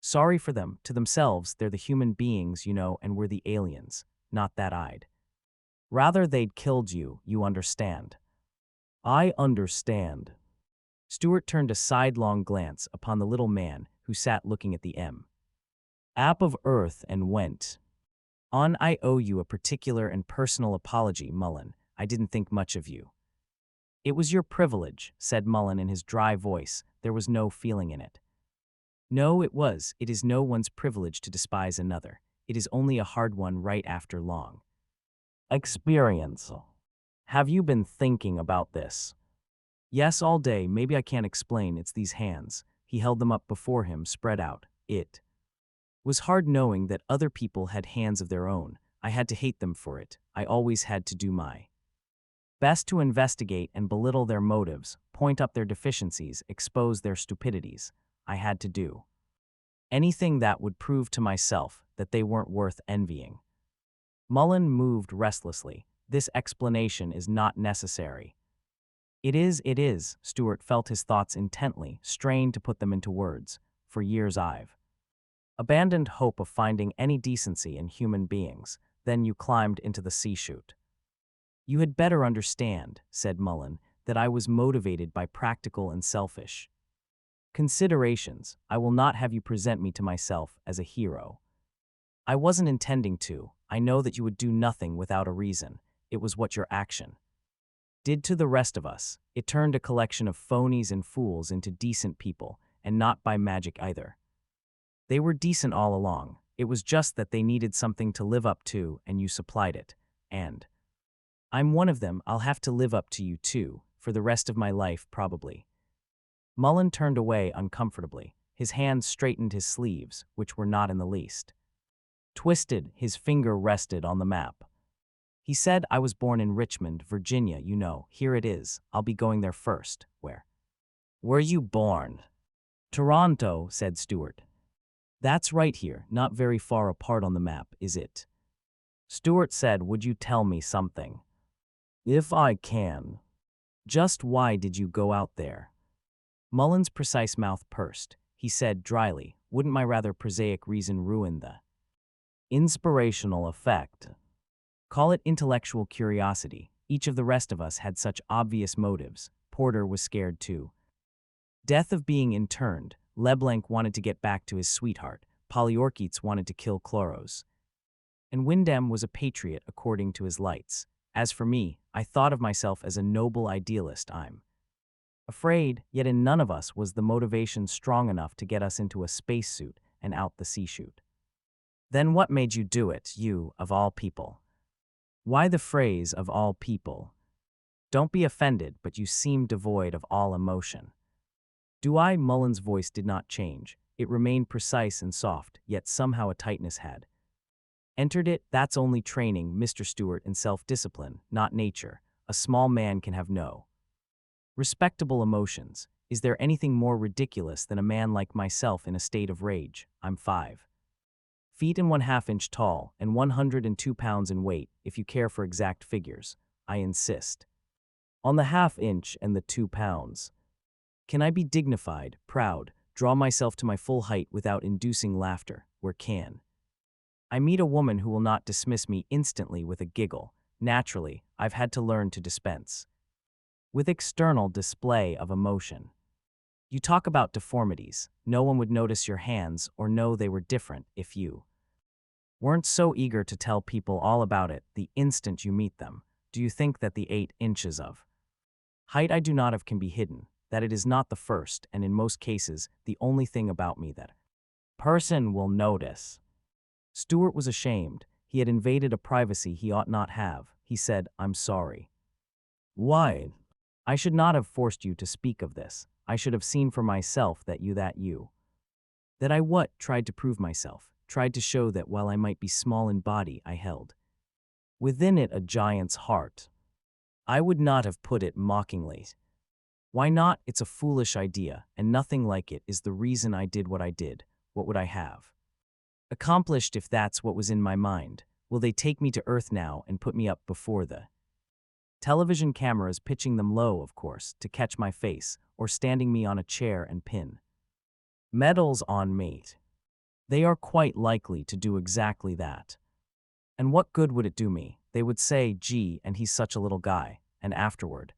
sorry for them. To themselves, they're the human beings, you know, and we're the aliens. Not that I'd rather they'd killed you, you understand." I understand. Stuart turned a sidelong glance upon the little man who sat looking at the app of Earth and went on. I owe you a particular and personal apology, Mullen. I didn't think much of you. It was your privilege, said Mullen in his dry voice. There was no feeling in it. No, it was. It is no one's privilege to despise another. It is only a hard one right after long experience. Have you been thinking about this? Yes, all day. Maybe I can't explain. It's these hands. He held them up before him, spread out. It was hard knowing that other people had hands of their own. I had to hate them for it. I always had to do my best to investigate and belittle their motives, point up their deficiencies, expose their stupidities. I had to do anything that would prove to myself that they weren't worth envying. Mullen moved restlessly. This explanation is not necessary. It is. Stuart felt his thoughts intently, strained to put them into words. For years I've abandoned hope of finding any decency in human beings. Then you climbed into the sea chute. You had better understand, said Mullen, that I was motivated by practical and selfish considerations. I will not have you present me to myself as a hero. I wasn't intending to. I know that you would do nothing without a reason. It was what your action did to the rest of us. It turned a collection of phonies and fools into decent people, and not by magic either. They were decent all along. It was just that they needed something to live up to, and you supplied it. And I'm one of them. I'll have to live up to you too, for the rest of my life probably. Mullen turned away uncomfortably. His hands straightened his sleeves, which were not in the least twisted. His finger rested on the map. He said, I was born in Richmond, Virginia, you know. Here it is. I'll be going there first. Where were you born? Toronto, said Stuart. That's right here, not very far apart on the map, is it? Stuart said, would you tell me something? If I can. Just why did you go out there? Mullen's precise mouth pursed. He said dryly, wouldn't my rather prosaic reason ruin the inspirational effect? Call it intellectual curiosity. Each of the rest of us had such obvious motives. Porter was scared too. Death of being interned. Leblanc wanted to get back to his sweetheart. Polyorketes wanted to kill Chloros. And Wyndham was a patriot according to his lights. As for me, I thought of myself as a noble idealist. I'm afraid, yet in none of us was the motivation strong enough to get us into a spacesuit and out the sea chute. Then what made you do it, you, of all people? Why the phrase, of all people? Don't be offended, but you seem devoid of all emotion. Do I? Mullen's voice did not change. It remained precise and soft, yet somehow a tightness had entered it. That's only training, Mr. Stuart, in self-discipline, not nature. A small man can have no respectable emotions. Is there anything more ridiculous than a man like myself in a state of rage? I'm 5 feet and 1/2 inch tall, and 102 pounds in weight, if you care for exact figures. I insist on the 1/2 inch and the 2 pounds. Can I be dignified, proud, draw myself to my full height without inducing laughter, where can I meet a woman who will not dismiss me instantly with a giggle? Naturally, I've had to learn to dispense with external display of emotion. You talk about deformities. No one would notice your hands or know they were different if you weren't so eager to tell people all about it the instant you meet them. Do you think that the 8 inches of height I do not have can be hidden, that it is not the first and in most cases the only thing about me that person will notice? Stuart was ashamed. He had invaded a privacy he ought not have. He said, I'm sorry. Why? I should not have forced you to speak of this. I should have seen for myself that I tried to prove myself, tried to show that while I might be small in body, I held within it a giant's heart. I would not have put it mockingly. Why not? It's a foolish idea, and nothing like it is the reason I did what I did. What would I have accomplished if that's what was in my mind? Will they take me to Earth now and put me up before the television cameras, pitching them low, of course, to catch my face, or standing me on a chair and pin medals on me? They are quite likely to do exactly that. And what good would it do me? They would say, gee, and he's such a little guy. And afterward,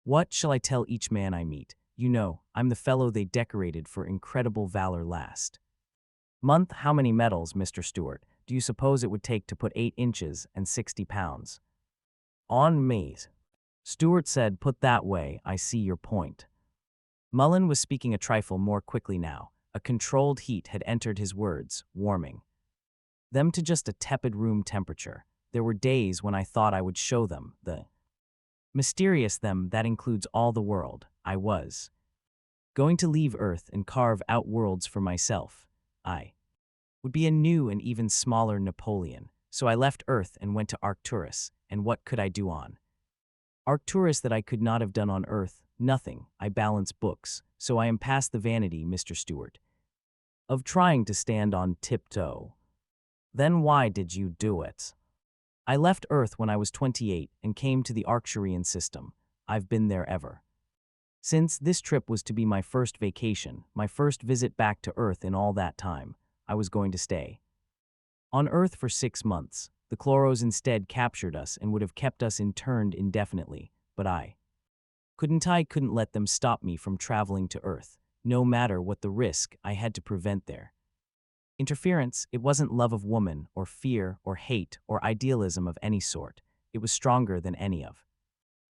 What shall I tell each man I meet? You know, I'm the fellow they decorated for incredible valor last month. How many medals, Mr. Stewart, do you suppose it would take to put 8 inches and 60 pounds on me? Stewart said, put that way, I see your point. Mullen was speaking a trifle more quickly now. A controlled heat had entered his words, warming them to just a tepid room temperature. There were days when I thought I would show them the mysterious them that includes all the world. I was going to leave Earth and carve out worlds for myself. I would be a new and even smaller Napoleon. So I left Earth and went to Arcturus, and what could I do on Arcturus that I could not have done on Earth? Nothing. I balance books, so I am past the vanity, Mr. Stewart, of trying to stand on tiptoe. Then why did you do it? I left Earth when I was 28 and came to the Arcturian system. I've been there ever since. This trip was to be my first vacation, my first visit back to Earth in all that time. I was going to stay on Earth for 6 months. The Chloros instead captured us and would have kept us interned indefinitely, but I couldn't let them stop me from traveling to Earth. No matter what the risk, I had to prevent their interference. It wasn't love of woman, or fear, or hate, or idealism of any sort. It was stronger than any of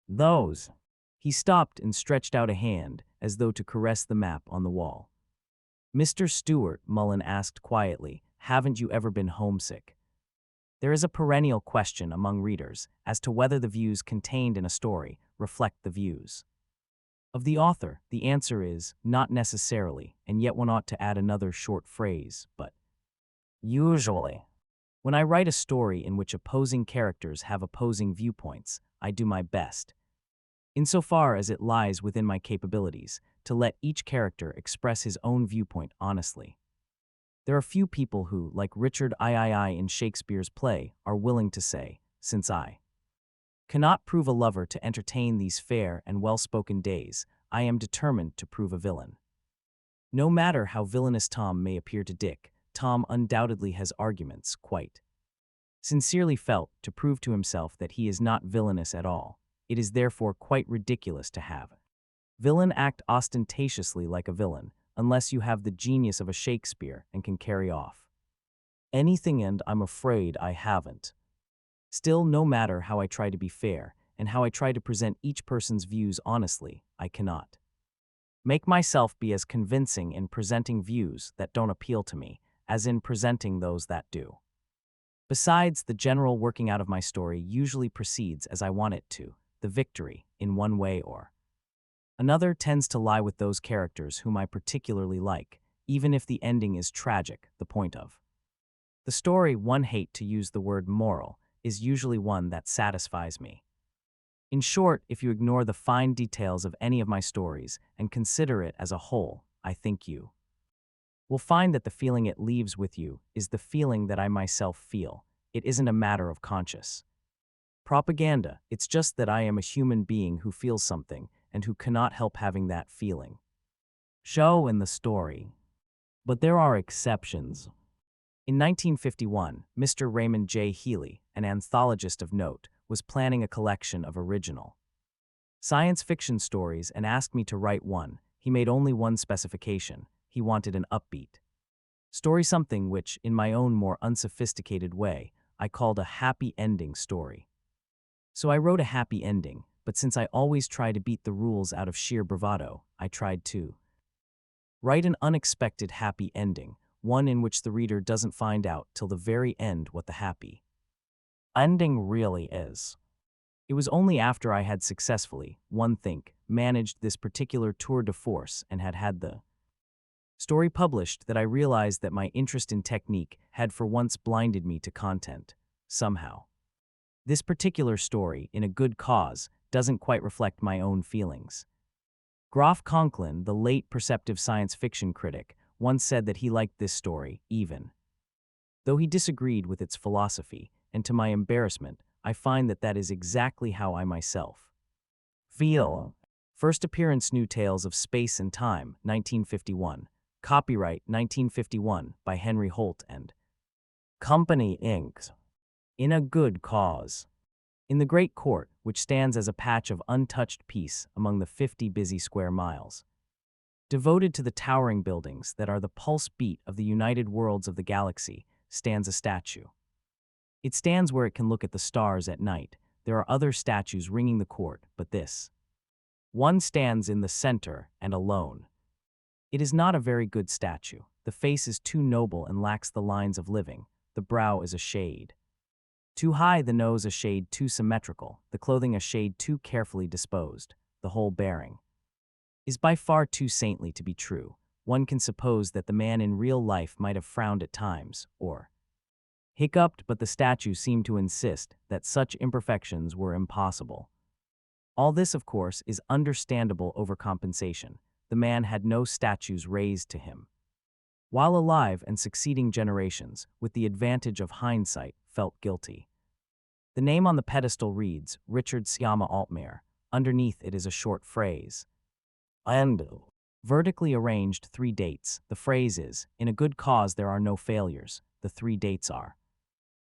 those. He stopped and stretched out a hand, as though to caress the map on the wall. Mr. Stewart, Mullen asked quietly, haven't you ever been homesick? There is a perennial question among readers as to whether the views contained in a story reflect the views of the author. The answer is, not necessarily, and yet one ought to add another short phrase, but usually. When I write a story in which opposing characters have opposing viewpoints, I do my best, insofar as it lies within my capabilities, to let each character express his own viewpoint honestly. There are few people who, like Richard III in Shakespeare's play, are willing to say, since I cannot prove a lover to entertain these fair and well-spoken days, I am determined to prove a villain. No matter how villainous Tom may appear to Dick, Tom undoubtedly has arguments, quite sincerely felt, to prove to himself that he is not villainous at all. It is therefore quite ridiculous to have villain act ostentatiously like a villain, unless you have the genius of a Shakespeare and can carry off anything, and I'm afraid I haven't. Still, no matter how I try to be fair, and how I try to present each person's views honestly, I cannot make myself be as convincing in presenting views that don't appeal to me as in presenting those that do. Besides, the general working out of my story usually proceeds as I want it to. The victory, in one way or another, tends to lie with those characters whom I particularly like, even if the ending is tragic. The point of the story, one hate to use the word moral, is usually one that satisfies me. In short, if you ignore the fine details of any of my stories and consider it as a whole, I think you will find that the feeling it leaves with you is the feeling that I myself feel. It isn't a matter of conscious propaganda, it's just that I am a human being who feels something and who cannot help having that feeling show in the story. But there are exceptions. In 1951, Mr. Raymond J. Healy, an anthologist of note, was planning a collection of original science fiction stories and asked me to write one. He made only one specification. He wanted an upbeat story, something which, in my own more unsophisticated way, I called a happy ending story. So I wrote a happy ending, but since I always try to beat the rules out of sheer bravado, I tried to write an unexpected happy ending, one in which the reader doesn't find out till the very end what the happy ending really is. It was only after I had successfully, one think, managed this particular tour de force and had the story published that I realized that my interest in technique had for once blinded me to content. Somehow, this particular story, in a good cause, doesn't quite reflect my own feelings. Groff Conklin, the late perceptive science fiction critic, once said that he liked this story, even though he disagreed with its philosophy, and to my embarrassment, I find that that is exactly how I myself feel. First appearance, New Tales of Space and Time, 1951. Copyright 1951 by Henry Holt and Company, Inc. In a good cause. In the Great Court, which stands as a patch of untouched peace among the 50 busy square miles, devoted to the towering buildings that are the pulse beat of the united worlds of the galaxy, stands a statue. It stands where it can look at the stars at night. There are other statues ringing the court, but this one stands in the center and alone. It is not a very good statue. The face is too noble and lacks the lines of living. The brow is a shade too high, the nose a shade too symmetrical, the clothing a shade too carefully disposed. The whole bearing is by far too saintly to be true. One can suppose that the man in real life might have frowned at times, or hiccuped, but the statue seemed to insist that such imperfections were impossible. All this, of course, is understandable overcompensation. The man had no statues raised to him. While alive, and succeeding generations, with the advantage of hindsight, felt guilty. The name on the pedestal reads, Richard Siama Altmaier. Underneath it is a short phrase. And vertically arranged 3 dates. The phrase is, in a good cause there are no failures. The 3 dates are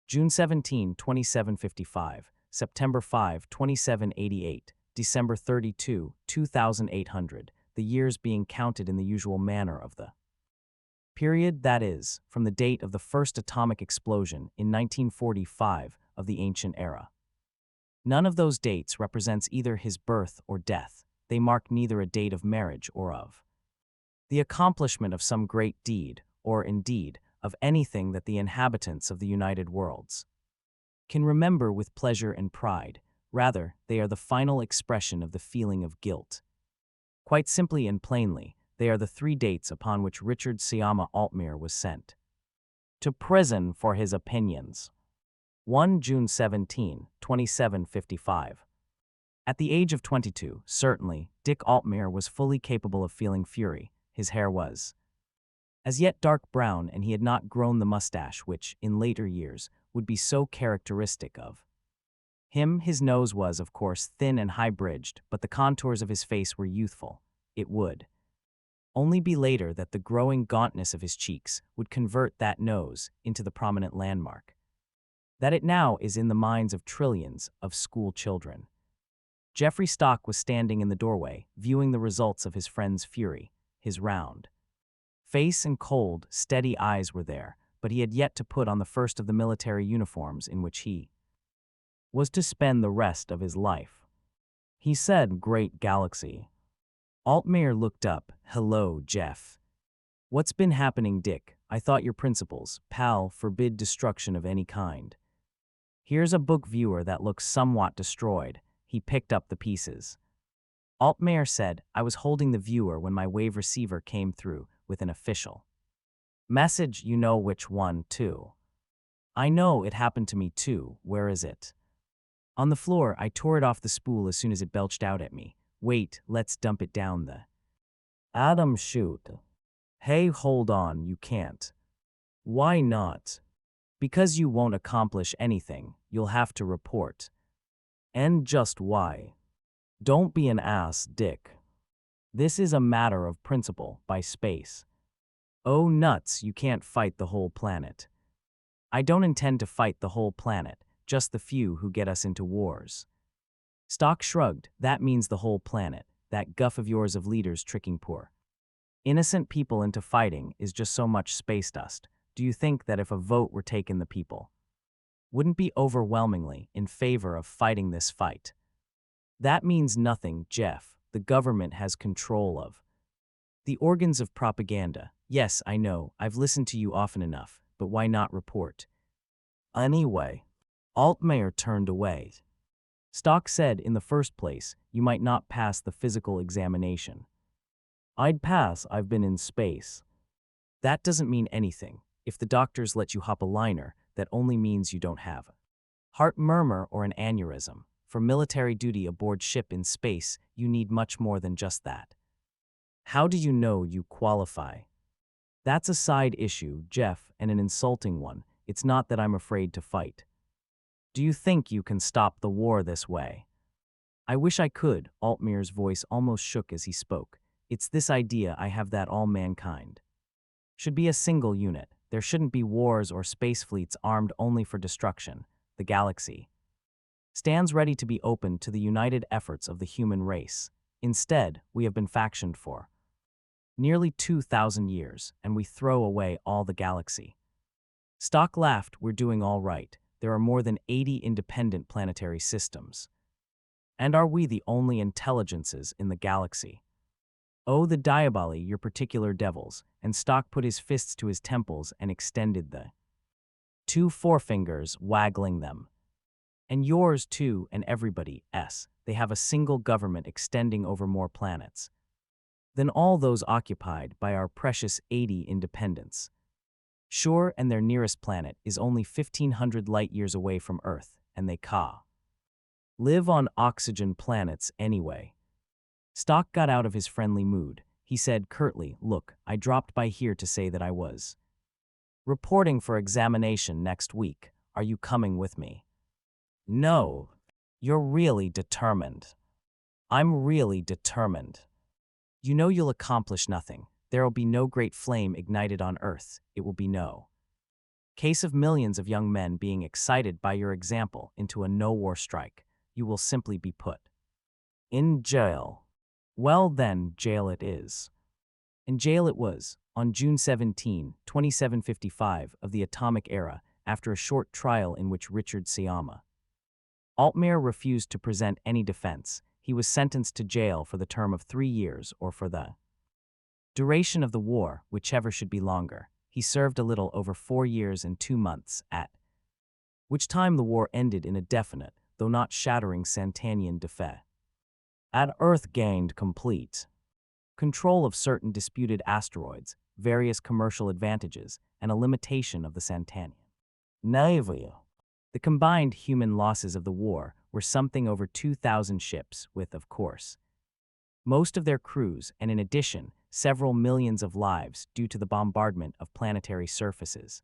June 17, 2755, September 5, 2788, December 32, 2800, the years being counted in the usual manner of the period, that is, from the date of the first atomic explosion in 1945 of the ancient era. None of those dates represents either his birth or death. They mark neither a date of marriage or of the accomplishment of some great deed, or indeed, of anything that the inhabitants of the united worlds can remember with pleasure and pride. Rather, they are the final expression of the feeling of guilt. Quite simply and plainly, they are the 3 dates upon which Richard Siama Altmaier was sent to prison for his opinions. 1 June 17, 2755. At the age of 22, certainly, Dick Altmaier was fully capable of feeling fury. His hair was as yet dark brown, and he had not grown the mustache which, in later years, would be so characteristic of him. His nose was, of course, thin and high-bridged, but the contours of his face were youthful. It would only be later that the growing gauntness of his cheeks would convert that nose into the prominent landmark that it now is in the minds of trillions of school children. Jeffrey Stock was standing in the doorway, viewing the results of his friend's fury. His round face and cold, steady eyes were there, but he had yet to put on the first of the military uniforms in which he was to spend the rest of his life. He said, "Great galaxy." Altmaier looked up. "Hello, Jeff. What's been happening, Dick? I thought your principles, pal, forbid destruction of any kind. Here's a book viewer that looks somewhat destroyed." He picked up the pieces. Altmaier said, "I was holding the viewer when my wave receiver came through with an official message. You know which one, too." "I know, it happened to me too. Where is it?" "On the floor. I tore it off the spool as soon as it belched out at me." "Wait, let's dump it down the Adam chute." "Hey, hold on, you can't." "Why not?" "Because you won't accomplish anything. You'll have to report." "And just why?" "Don't be an ass, Dick. This is a matter of principle, by space." "Oh, nuts, you can't fight the whole planet." "I don't intend to fight the whole planet, just the few who get us into wars." Stock shrugged. "That means the whole planet. That guff of yours of leaders tricking poor innocent people into fighting is just so much space dust. Do you think that if a vote were taken, the people wouldn't be overwhelmingly in favor of fighting this fight?" "That means nothing, Jeff. The government has control of the organs of propaganda." "Yes, I know. I've listened to you often enough, but why not report?" "Anyway." Altmaier turned away. Stock said, "In the first place, you might not pass the physical examination." "I'd pass. I've been in space." "That doesn't mean anything. If the doctors let you hop a liner, that only means you don't have a heart murmur or an aneurysm. For military duty aboard ship in space, you need much more than just that." "How do you know you qualify?" "That's a side issue, Jeff, and an insulting one. It's not that I'm afraid to fight." "Do you think you can stop the war this way?" "I wish I could." Altmaier's voice almost shook as he spoke. "It's this idea I have that all mankind should be a single unit. There shouldn't be wars or space fleets armed only for destruction. The galaxy stands ready to be opened to the united efforts of the human race. Instead, we have been factioned for nearly 2,000 years, and we throw away all the galaxy. Stock laughed, we're doing all right. There are more than 80 independent planetary systems. And are we the only intelligences in the galaxy? Oh, the diaboli, your particular devils, and Stock put his fists to his temples and extended the two forefingers, waggling them. And yours too, and everybody's. They have a single government extending over more planets than all those occupied by our precious 80 independents. Sure, and their nearest planet is only 1,500 light-years away from Earth, and they live on oxygen planets anyway. Stock got out of his friendly mood. He said curtly, look, I dropped by here to say that I was reporting for examination next week. Are you coming with me? No. You're really determined. I'm really determined. You know you'll accomplish nothing. There will be no great flame ignited on Earth. It will be no case of millions of young men being excited by your example into a no-war strike. You will simply be put in jail. Well then, jail it is. And jail it was, on June 17, 2755 of the atomic era, after a short trial in which Richard Siama Altmaier refused to present any defense. He was sentenced to jail for the term of 3 years or for the duration of the war, whichever should be longer. He served a little over 4 years and 2 months, at which time the war ended in a definite, though not shattering Santanian defeat. At Earth gained complete control of certain disputed asteroids, various commercial advantages, and a limitation of the Santanian Navy. The combined human losses of the war were something over 2,000 ships with, of course, most of their crews, and in addition, several millions of lives due to the bombardment of planetary surfaces.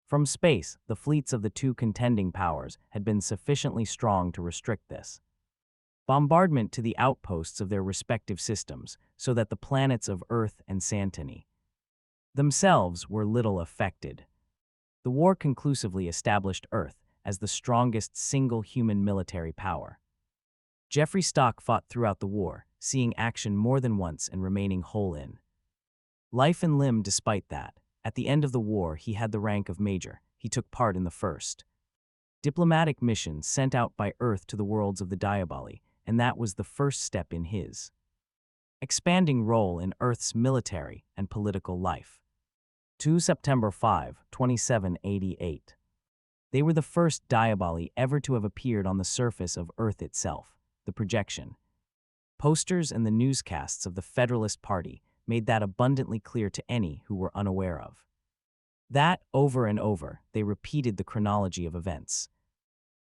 From space, the fleets of the two contending powers had been sufficiently strong to restrict this bombardment to the outposts of their respective systems, so that the planets of Earth and Santani themselves were little affected. The war conclusively established Earth as the strongest single human military power. Jeffrey Stock fought throughout the war, seeing action more than once and remaining whole in life and limb despite that. At the end of the war, he had the rank of major. He took part in the first diplomatic mission sent out by Earth to the worlds of the Diaboli, and that was the first step in his expanding role in Earth's military and political life. 2 September 5, 2788. They were the first Diaboli ever to have appeared on the surface of Earth itself. The projection posters and the newscasts of the Federalist Party made that abundantly clear to any who were unaware of that. Over and over, they repeated the chronology of events.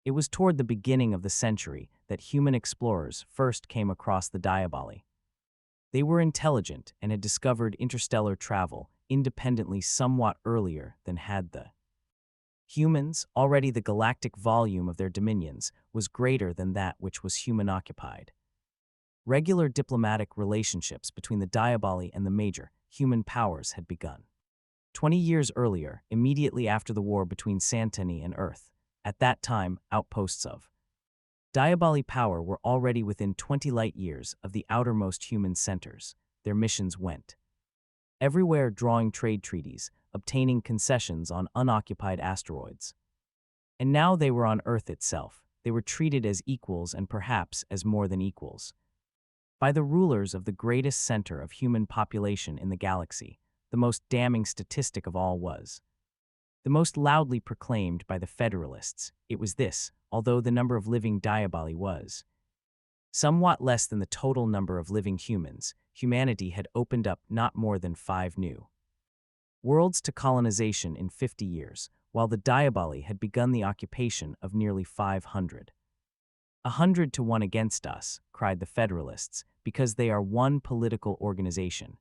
It was toward the beginning of the century that human explorers first came across the Diaboli. They were intelligent and had discovered interstellar travel independently somewhat earlier than had the humans. Already the galactic volume of their dominions was greater than that which was human-occupied. Regular diplomatic relationships between the Diaboli and the major human powers had begun 20 years earlier, immediately after the war between Santani and Earth. At that time, outposts of Diaboli power were already within 20 light-years of the outermost human centers. Their missions went everywhere, drawing trade treaties, obtaining concessions on unoccupied asteroids. And now they were on Earth itself. They were treated as equals and perhaps as more than equals by the rulers of the greatest center of human population in the galaxy. The most damning statistic of all was the most loudly proclaimed by the Federalists. It was this: although the number of living Diaboli was somewhat less than the total number of living humans, humanity had opened up not more than 5 new worlds to colonization in 50 years, while the Diaboli had begun the occupation of nearly 500. 100 to 1 against us, cried the Federalists, because they are one political organization.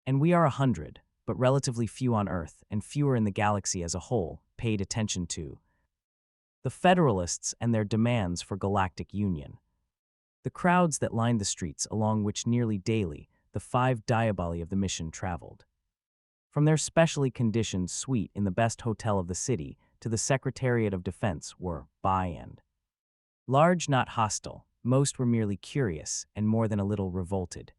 And we are 100, but relatively few on Earth and fewer in the galaxy as a whole, paid attention to the Federalists and their demands for galactic union. The crowds that lined the streets along which nearly daily the 5 Diaboli of the mission traveled, from their specially conditioned suite in the best hotel of the city to the Secretariat of Defense, were, by and Large, not hostile, most were merely curious and more than a little revolted.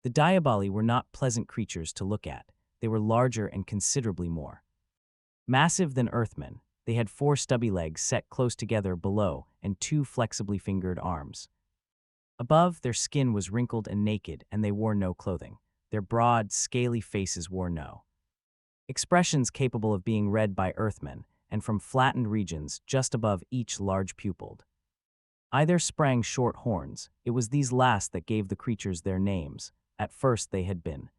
The Diaboli were not pleasant creatures to look at. They were larger and considerably more massive than Earthmen. They had 4 stubby legs set close together below and 2 flexibly fingered arms. Above, their skin was wrinkled and naked, and they wore no clothing. Their broad, scaly faces wore no expressions capable of being read by Earthmen, and from flattened regions just above each large pupilled. Either sprang short horns. It was these last that gave the creatures their names. At first they had been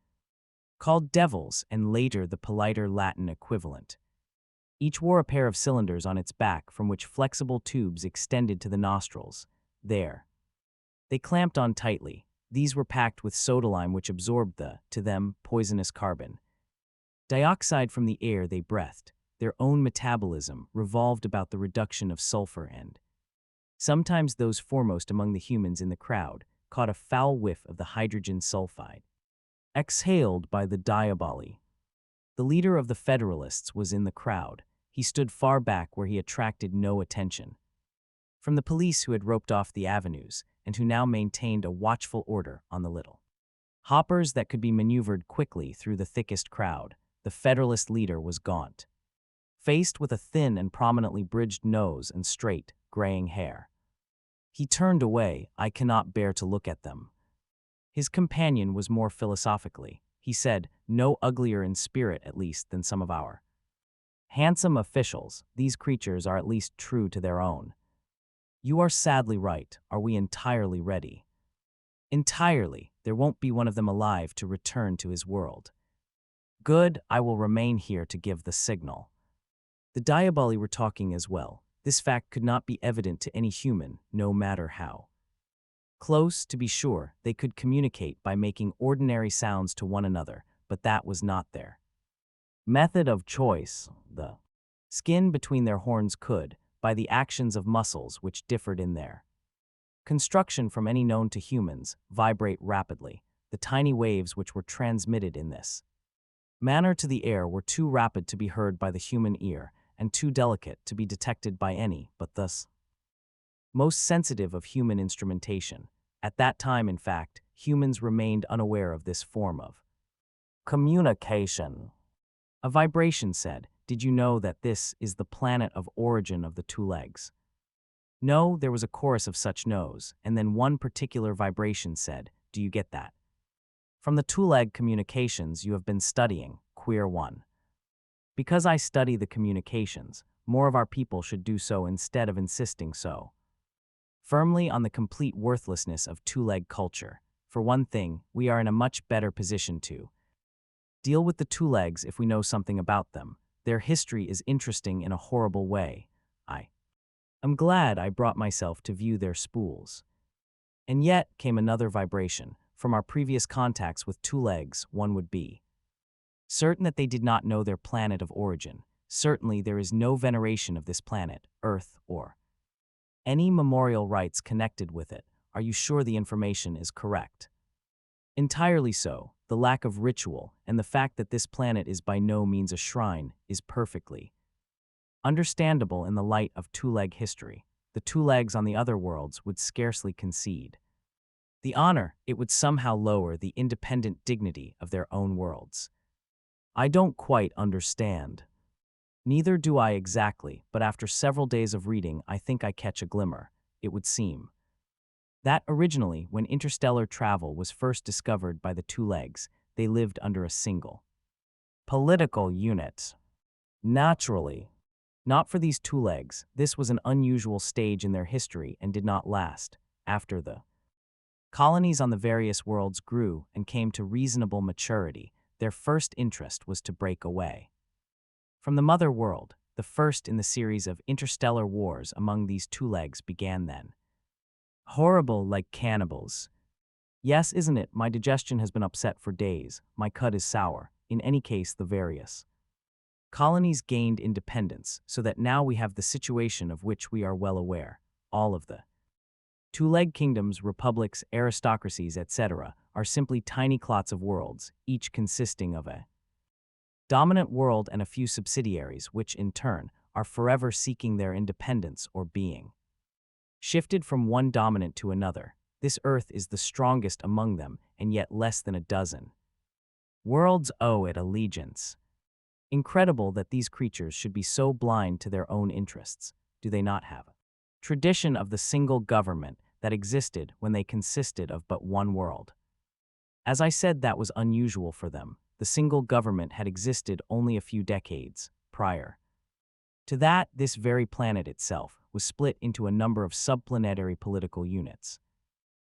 called devils, and later the politer Latin equivalent. Each wore a pair of cylinders on its back from which flexible tubes extended to the nostrils. There, they clamped on tightly. These were packed with soda lime which absorbed the, to them, poisonous carbon dioxide from the air they breathed. Their own metabolism revolved about the reduction of sulfur, and sometimes those foremost among the humans in the crowd caught a foul whiff of the hydrogen sulfide exhaled by the Diaboli. The leader of the Federalists was in the crowd. He stood far back where he attracted no attention from the police who had roped off the avenues and who now maintained a watchful order on the little hoppers that could be maneuvered quickly through the thickest crowd. The Federalist leader was gaunt, faced with a thin and prominently bridged nose and straight, graying hair. He turned away. "I cannot bear to look at them." His companion was more philosophically. He said, "No uglier in spirit, at least, than some of our handsome officials. These creatures are at least true to their own." "You are sadly right. Are we entirely ready?" "Entirely. There won't be one of them alive to return to his world." "Good. I will remain here to give the signal." The Diaboli were talking as well. This fact could not be evident to any human, no matter how close. To be sure, they could communicate by making ordinary sounds to one another, but that was not their method of choice. The skin between their horns could, by the actions of muscles which differed in their construction from any known to humans, vibrate rapidly. The tiny waves which were transmitted in this manner to the air were too rapid to be heard by the human ear, and too delicate to be detected by any but thus most sensitive of human instrumentation. At that time, in fact, humans remained unaware of this form of communication. A vibration said, "Did you know that this is the planet of origin of the 2 legs?" No, there was a chorus of such no's, and then one particular vibration said, "Do you get that? From the 2-leg communications you have been studying, queer one." "Because I study the communications, more of our people should do so instead of insisting so firmly on the complete worthlessness of 2-leg culture. For one thing, we are in a much better position to deal with the 2 legs if we know something about them. Their history is interesting in a horrible way. I am glad I brought myself to view their spools." And yet came another vibration. From our previous contacts with 2 legs, one would be certain that they did not know their planet of origin. Certainly there is no veneration of this planet, Earth, or any memorial rites connected with it. Are you sure the information is correct? Entirely so. The lack of ritual and the fact that this planet is by no means a shrine is perfectly understandable in the light of 2-leg history. The 2 legs on the other worlds would scarcely concede the honor. It would somehow lower the independent dignity of their own worlds. "I don't quite understand." "Neither do I exactly, but after several days of reading I think I catch a glimmer. It would seem that originally, when interstellar travel was first discovered by the 2 legs, they lived under a single political unit. Naturally, not for these 2 legs. This was an unusual stage in their history and did not last. After the colonies on the various worlds grew and came to reasonable maturity, their first interest was to break away from the mother world. The first in the series of interstellar wars among these 2 legs began then. Horrible, like cannibals. Yes, isn't it? My digestion has been upset for days. My cud is sour. In any case, the various colonies gained independence, so that now we have the situation of which we are well aware. All of the 2-leg kingdoms, republics, aristocracies, etc., are simply tiny clots of worlds, each consisting of a dominant world and a few subsidiaries, which, in turn, are forever seeking their independence or being shifted from one dominant to another. This Earth is the strongest among them, and yet less than a dozen worlds owe it allegiance. Incredible that these creatures should be so blind to their own interests. Do they not have a tradition of the single government that existed when they consisted of but one world? As I said, that was unusual for them. The single government had existed only a few decades prior to that. This very planet itself was split into a number of subplanetary political units.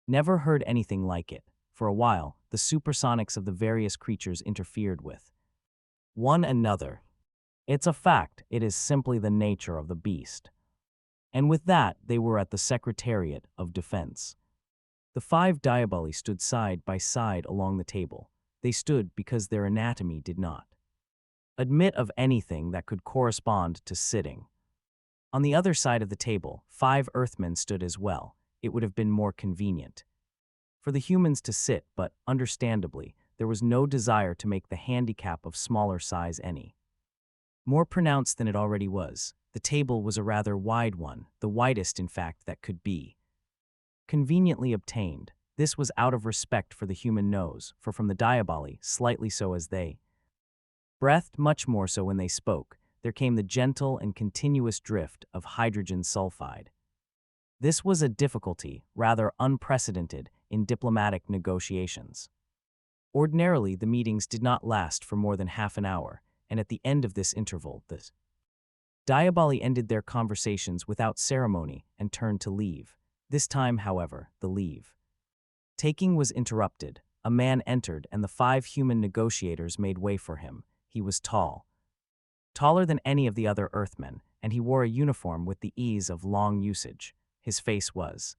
Never heard anything like it. For a while, the supersonics of the various creatures interfered with one another. It's a fact, it is simply the nature of the beast. And with that, they were at the Secretariat of Defense. The 5 Diaboli stood side by side along the table. They stood because their anatomy did not admit of anything that could correspond to sitting. On the other side of the table, 5 Earthmen stood as well. It would have been more convenient for the humans to sit, but, understandably, there was no desire to make the handicap of smaller size any more pronounced than it already was. The table was a rather wide one, the widest, in fact, that could be conveniently obtained. This was out of respect for the human nose, for from the Diaboli, slightly so as they breathed, much more so when they spoke, there came the gentle and continuous drift of hydrogen sulfide. This was a difficulty, rather unprecedented, in diplomatic negotiations. Ordinarily, the meetings did not last for more than half an hour, and at the end of this interval, the Diaboli ended their conversations without ceremony and turned to leave. This time, however, the leave taking was interrupted. A man entered, and the 5 human negotiators made way for him. He was tall, taller than any of the other Earthmen, and he wore a uniform with the ease of long usage. His face was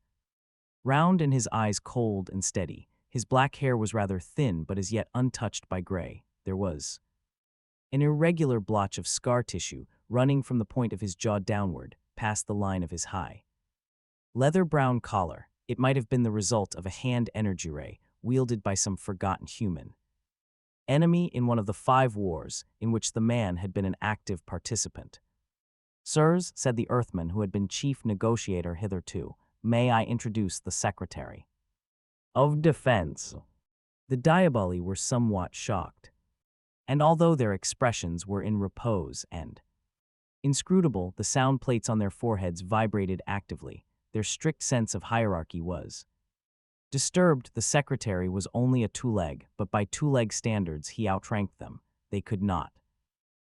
round and his eyes cold and steady. His black hair was rather thin but as yet untouched by gray. There was an irregular blotch of scar tissue running from the point of his jaw downward, past the line of his high leather brown collar. It might have been the result of a hand energy ray wielded by some forgotten human enemy in one of the 5 wars in which the man had been an active participant. "Sirs," said the Earthman who had been chief negotiator hitherto, "may I introduce the Secretary of Defense?" The Diaboli were somewhat shocked, and although their expressions were in repose and inscrutable, the sound plates on their foreheads vibrated actively. Their strict sense of hierarchy was disturbed. The Secretary was only a 2-leg, but by 2-leg standards he outranked them. They could not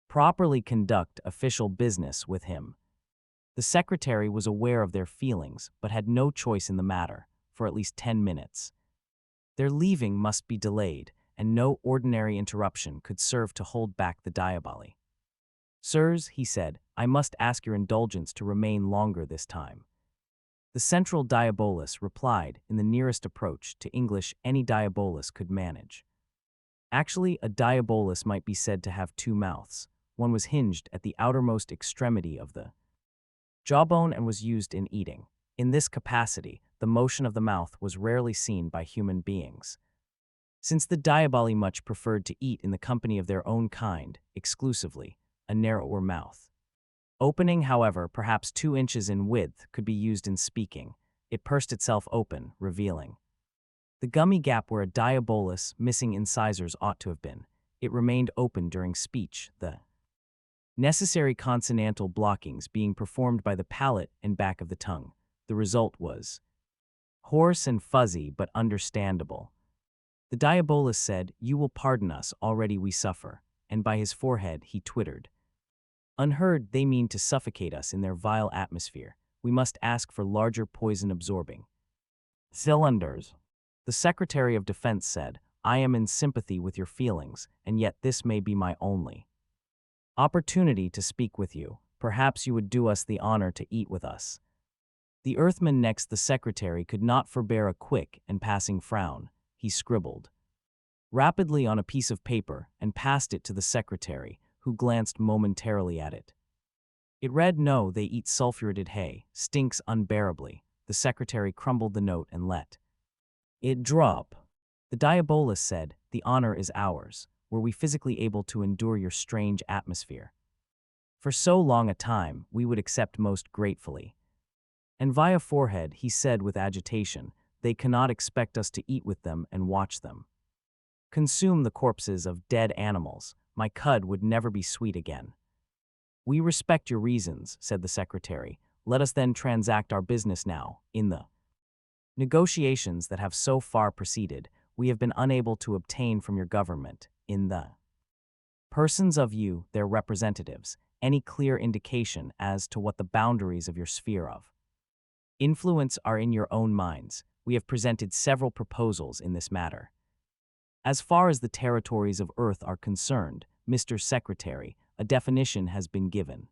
properly conduct official business with him. The Secretary was aware of their feelings, but had no choice in the matter, for at least 10 minutes. Their leaving must be delayed, and no ordinary interruption could serve to hold back the Diaboli. "Sirs," he said, "I must ask your indulgence to remain longer this time." The central Diabolus replied in the nearest approach to English any Diabolus could manage. Actually, a Diabolus might be said to have 2 mouths. One was hinged at the outermost extremity of the jawbone and was used in eating. In this capacity, the motion of the mouth was rarely seen by human beings, since the Diaboli much preferred to eat in the company of their own kind, exclusively, a narrower mouth opening, however, perhaps 2 inches in width, could be used in speaking. It pursed itself open, revealing the gummy gap where a Diabolus missing incisors ought to have been. It remained open during speech, the necessary consonantal blockings being performed by the palate and back of the tongue. The result was hoarse and fuzzy but understandable. The Diabolus said, "You will pardon us, already we suffer," and by his forehead he twittered. "Unheard, they mean to suffocate us in their vile atmosphere. We must ask for larger poison-absorbing cylinders." The Secretary of Defense said, "I am in sympathy with your feelings, and yet this may be my only opportunity to speak with you. Perhaps you would do us the honor to eat with us." The Earthman next the Secretary could not forbear a quick and passing frown. He scribbled rapidly on a piece of paper and passed it to the Secretary, who glanced momentarily at it. It read, "No, they eat sulfuretted hay, stinks unbearably." The Secretary crumbled the note and let it drop. The Diabolus said, "The honor is ours. Were we physically able to endure your strange atmosphere for so long a time, we would accept most gratefully." And via forehead he said with agitation, "They cannot expect us to eat with them and watch them consume the corpses of dead animals. My cud would never be sweet again." "We respect your reasons," said the secretary. "Let us then transact our business now. In the negotiations that have so far proceeded, we have been unable to obtain from your government, in the persons of you, their representatives, any clear indication as to what the boundaries of your sphere of influence are in your own minds. We have presented several proposals in this matter. As far as the territories of Earth are concerned, Mr. Secretary, a definition has been given.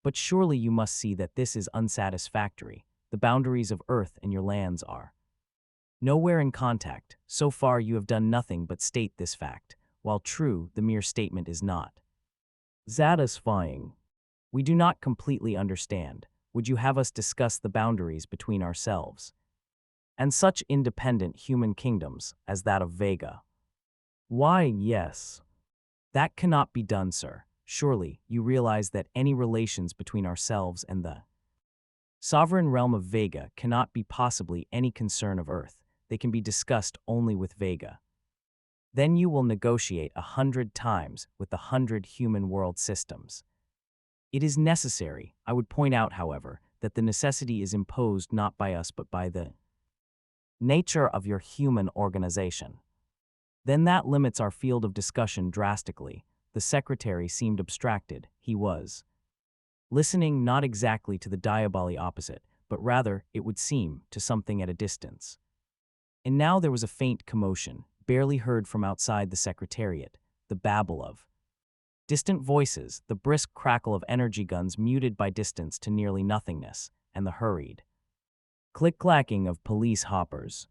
But surely you must see that this is unsatisfactory. The boundaries of Earth and your lands are nowhere in contact. So far you have done nothing but state this fact. While true, the mere statement is not satisfying. We do not completely understand. Would you have us discuss the boundaries between ourselves and such independent human kingdoms as that of Vega?" "Why, yes. That cannot be done, sir. Surely you realize that any relations between ourselves and the sovereign realm of Vega cannot be possibly any concern of Earth. They can be discussed only with Vega. Then you will negotiate 100 times with the 100 human world systems. It is necessary. I would point out, however, that the necessity is imposed not by us but by the nature of your human organization. Then that limits our field of discussion drastically." The secretary seemed abstracted. He was listening not exactly to the diaboli opposite, but rather, it would seem, to something at a distance. And now there was a faint commotion, barely heard from outside the secretariat, the babble of distant voices, the brisk crackle of energy guns muted by distance to nearly nothingness, and the hurried click-clacking of police hoppers.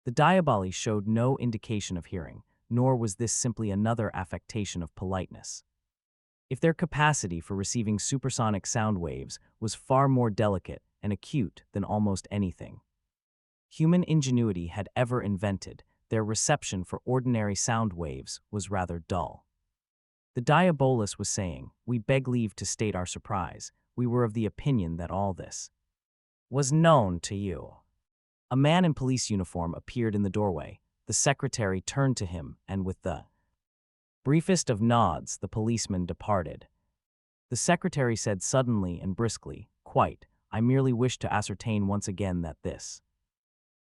The diaboli showed no indication of hearing, nor was this simply another affectation of politeness. If their capacity for receiving supersonic sound waves was far more delicate and acute than almost anything human ingenuity had ever invented, their reception for ordinary sound waves was rather dull. The diabolus was saying, "We beg leave to state our surprise. We were of the opinion that all this was known to you." A man in police uniform appeared in the doorway. The secretary turned to him, and with the briefest of nods, the policeman departed. The secretary said suddenly and briskly, "Quite. I merely wish to ascertain once again that this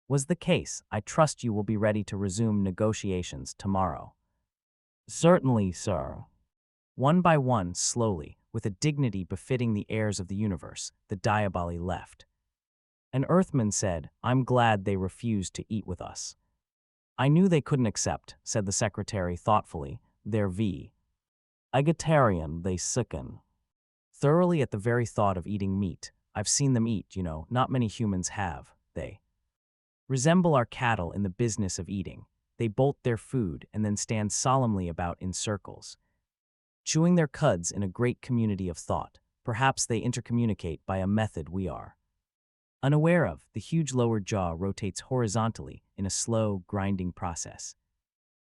was the case. I trust you will be ready to resume negotiations tomorrow." "Certainly, sir." One by one, slowly, with a dignity befitting the heirs of the universe, the diaboli left. An Earthman said, "I'm glad they refused to eat with us." "I knew they couldn't accept," said the secretary thoughtfully. "They're vegetarian, they sicken thoroughly at the very thought of eating meat. I've seen them eat, not many humans have. They resemble our cattle in the business of eating. They bolt their food and then stand solemnly about in circles, chewing their cuds in a great community of thought. Perhaps they intercommunicate by a method we are unaware of." The huge lower jaw rotates horizontally in a slow, grinding process.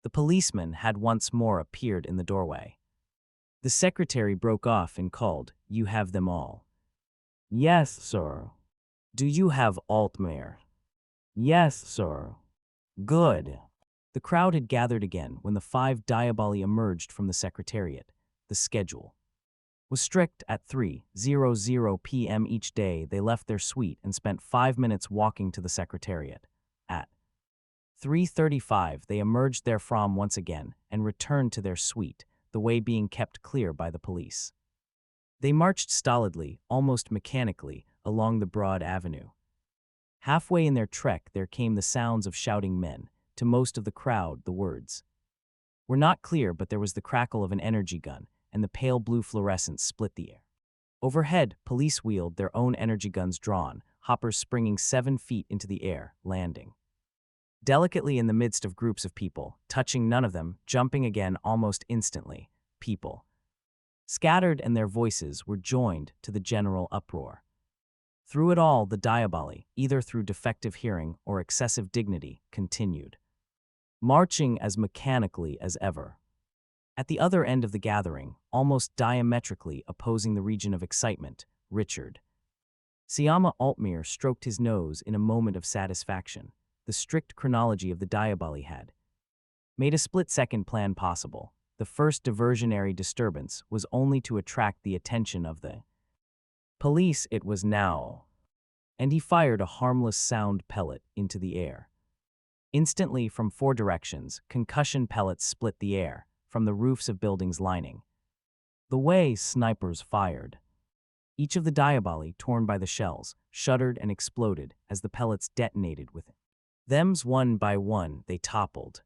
The policeman had once more appeared in the doorway. The secretary broke off and called, "You have them all?" "Yes, sir." "Do you have Altmaier?" "Yes, sir." "Good." The crowd had gathered again when the 5 diaboli emerged from the secretariat. The schedule was strict. At 3:00 p.m. each day they left their suite and spent 5 minutes walking to the secretariat. At 3:35 they emerged therefrom once again and returned to their suite, the way being kept clear by the police. They marched stolidly, almost mechanically, along the broad avenue. Halfway in their trek there came the sounds of shouting men. To most of the crowd the words were not clear, but there was the crackle of an energy gun, and the pale blue fluorescence split the air. Overhead, police wheeled their own energy guns drawn, hoppers springing 7 feet into the air, landing delicately in the midst of groups of people, touching none of them, jumping again almost instantly. People scattered, and their voices were joined to the general uproar. Through it all, the diaboli, either through defective hearing or excessive dignity, continued marching as mechanically as ever. At the other end of the gathering, almost diametrically opposing the region of excitement, Richard Siama Altmere stroked his nose in a moment of satisfaction. The strict chronology of the Diaboli had made a split-second plan possible. The first diversionary disturbance was only to attract the attention of the police. It was now. And he fired a harmless sound pellet into the air. Instantly, from 4 directions, concussion pellets split the air, from the roofs of buildings lining the way snipers fired. Each of the Diaboli, torn by the shells, shuddered and exploded as the pellets detonated with thems. One by one, they toppled.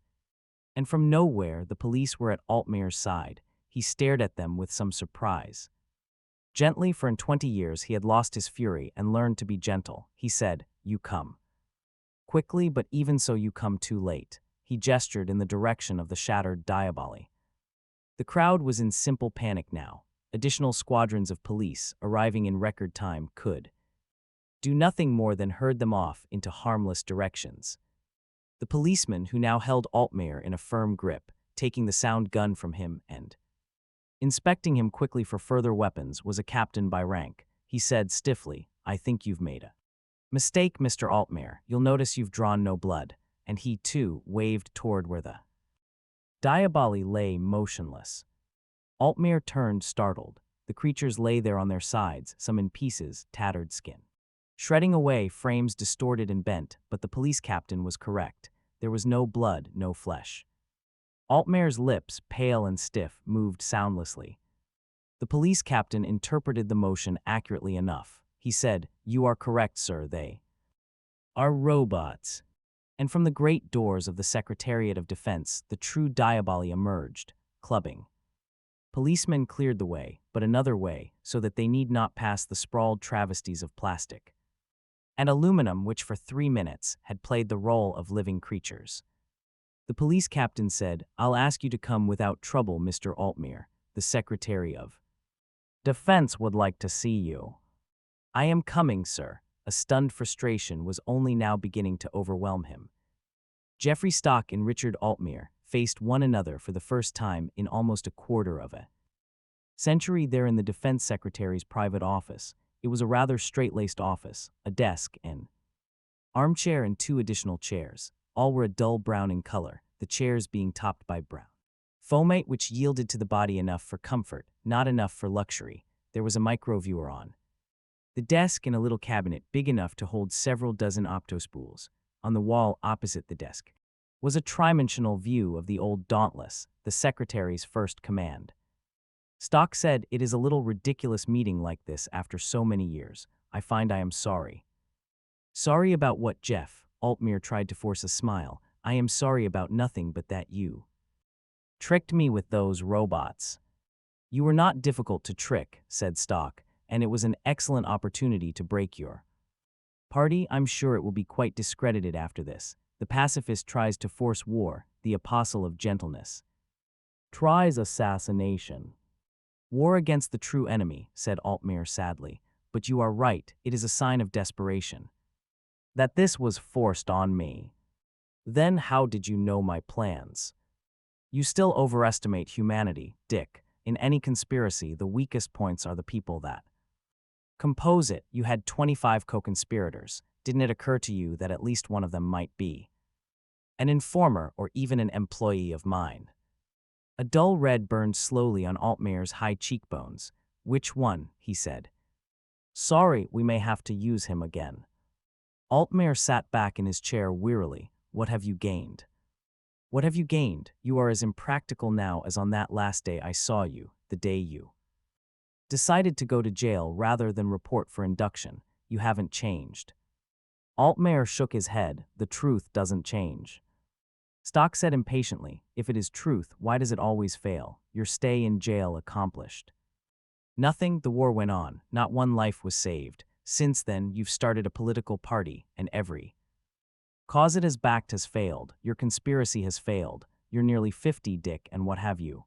And from nowhere, the police were at Altmere's side. He stared at them with some surprise. Gently, for in 20 years he had lost his fury and learned to be gentle. He said, "You come quickly, but even so you come too late." He gestured in the direction of the shattered Diaboli. The crowd was in simple panic now. Additional squadrons of police, arriving in record time, could do nothing more than herd them off into harmless directions. The policeman, who now held Altmere in a firm grip, taking the sound gun from him and inspecting him quickly for further weapons, was a captain by rank. He said stiffly, "I think you've made a mistake, Mr. Altmere. You'll notice you've drawn no blood." And he, too, waved toward where the Diaboli lay motionless. Altmere turned, startled. The creatures lay there on their sides, some in pieces, tattered skin shredding away, frames distorted and bent, but the police captain was correct. There was no blood, no flesh. Altmere's lips, pale and stiff, moved soundlessly. The police captain interpreted the motion accurately enough. He said, "You are correct, sir, they are robots." And from the great doors of the Secretariat of Defense, the true Diaboli emerged, clubbing. Policemen cleared the way, but another way, so that they need not pass the sprawled travesties of plastic and aluminum which for 3 minutes had played the role of living creatures. The police captain said, "I'll ask you to come without trouble, Mr. Altmere. The Secretary of Defense would like to see you." "I am coming, sir." A stunned frustration was only now beginning to overwhelm him. Jeffrey Stock and Richard Altmere faced one another for the first time in almost a quarter of a century there in the defense secretary's private office. It was a rather straight-laced office, a desk, an armchair and 2 additional chairs. All were a dull brown in color, the chairs being topped by brown foamate which yielded to the body enough for comfort, not enough for luxury. There was a microviewer on the desk and a little cabinet big enough to hold several dozen optospools. On the wall opposite the desk was a tridimensional view of the old Dauntless, the secretary's first command. Stock said, "It is a little ridiculous meeting like this after so many years. I find I am sorry." "Sorry about what, Jeff?" Altmere tried to force a smile. "I am sorry about nothing but that you tricked me with those robots." "You were not difficult to trick," said Stock, "and it was an excellent opportunity to break your party. I'm sure it will be quite discredited after this. The pacifist tries to force war, the apostle of gentleness tries assassination. War against the true enemy," said Altmere sadly. "But you are right, it is a sign of desperation that this was forced on me." "Then how did you know my plans?" "You still overestimate humanity, Dick. In any conspiracy, the weakest points are the people that compose it. You had 25 co-conspirators. Didn't it occur to you that at least one of them might be an informer or even an employee of mine?" A dull red burned slowly on Altmere's high cheekbones. "Which one?" he said. "Sorry, we may have to use him again." Altmere sat back in his chair wearily. "What have you gained?" "What have you gained? You are as impractical now as on that last day I saw you, the day you decided to go to jail rather than report for induction. You haven't changed." Altmere shook his head. "The truth doesn't change." Stock said impatiently, "If it is truth, why does it always fail? Your stay in jail accomplished nothing. The war went on. Not one life was saved. Since then, you've started a political party, and every cause it has backed has failed. Your conspiracy has failed. You're nearly 50, Dick, and what have you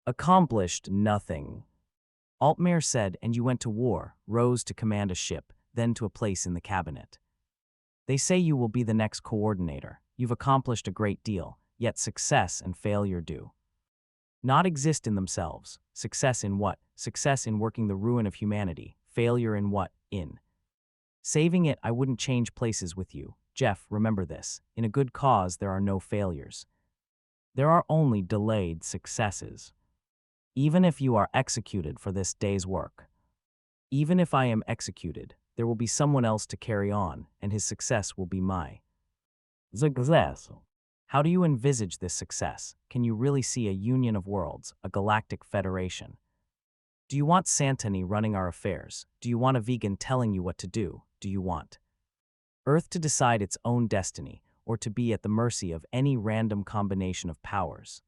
accomplished? Nothing." Altmere said, "And you went to war, rose to command a ship, then to a place in the cabinet. They say you will be the next coordinator. You've accomplished a great deal, yet success and failure do not exist in themselves. Success in what? Success in working the ruin of humanity. Failure in what? In Saving it, I wouldn't change places with you. Jeff, remember this. In a good cause, there are no failures. There are only delayed successes. Even if you are executed for this day's work, even if I am executed, there will be someone else to carry on, and his success will be my success. How do you envisage this success? Can you really see a union of worlds, a galactic federation? Do you want Santani running our affairs? Do you want a vegan telling you what to do? Do you want Earth to decide its own destiny, or to be at the mercy of any random combination of powers?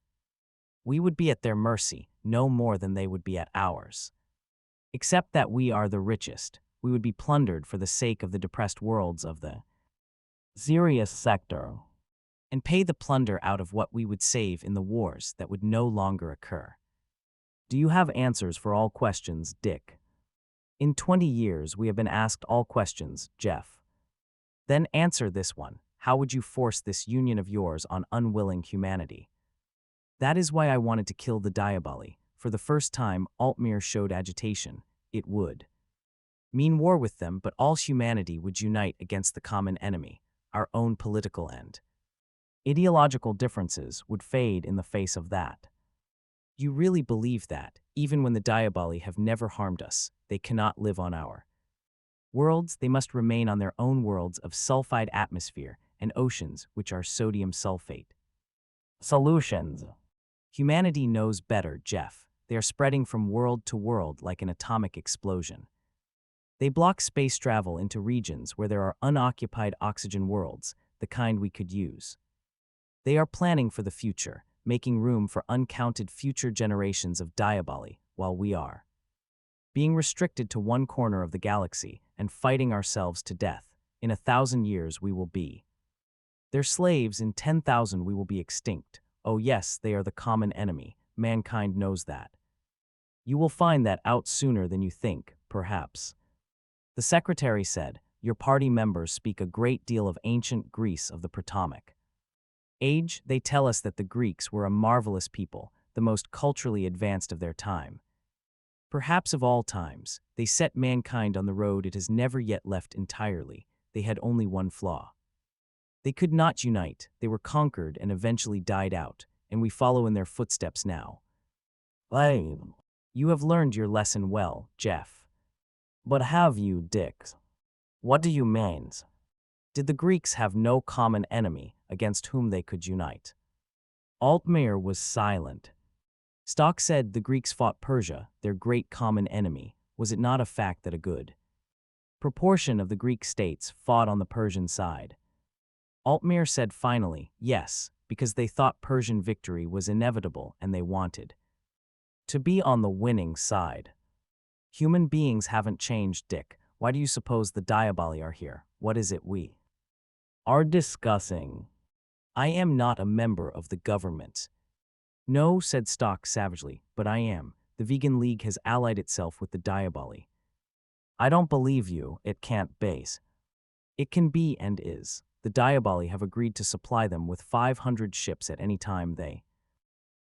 We would be at their mercy, no more than they would be at ours. Except that we are the richest, we would be plundered for the sake of the depressed worlds of the Sirius sector, and pay the plunder out of what we would save in the wars that would no longer occur. Do you have answers for all questions, Dick? In 20 years, we have been asked all questions, Jeff. Then answer this one. How would you force this union of yours on unwilling humanity? That is why I wanted to kill the Diaboli. For the first time, Altmere showed agitation. It would mean war with them, but all humanity would unite against the common enemy, our own political end. Ideological differences would fade in the face of that. You really believe that, even when the Diaboli have never harmed us, they cannot live on our worlds? They must remain on their own worlds of sulfide atmosphere and oceans which are sodium sulfate. Solutions. Humanity knows better, Jeff. They are spreading from world to world like an atomic explosion. They block space travel into regions where there are unoccupied oxygen worlds, the kind we could use. They are planning for the future, making room for uncounted future generations of Diaboli, while we are being restricted to one corner of the galaxy and fighting ourselves to death. In 1,000 years we will be their slaves. In 10,000 we will be extinct. Oh yes, they are the common enemy. Mankind knows that. You will find that out sooner than you think, perhaps. The secretary said, your party members speak a great deal of ancient Greece of the Potomac age. They tell us that the Greeks were a marvelous people, the most culturally advanced of their time. Perhaps of all times, they set mankind on the road it has never yet left entirely. They had only one flaw. They could not unite. They were conquered and eventually died out, and we follow in their footsteps now. You have learned your lesson well, Jeff. But have you, Dick? What do you mean? Did the Greeks have no common enemy against whom they could unite? Altmere was silent. Stock said the Greeks fought Persia, their great common enemy. Was it not a fact that a good proportion of the Greek states fought on the Persian side? Altmere said finally, yes, because they thought Persian victory was inevitable and they wanted to be on the winning side. Human beings haven't changed, Dick. Why do you suppose the Diaboli are here? What is it we are discussing? I am not a member of the government. No, said Stock savagely, but I am. The Vegan League has allied itself with the Diaboli. I don't believe you. It can't base. It can be and is. The Diaboli have agreed to supply them with 500 ships at any time they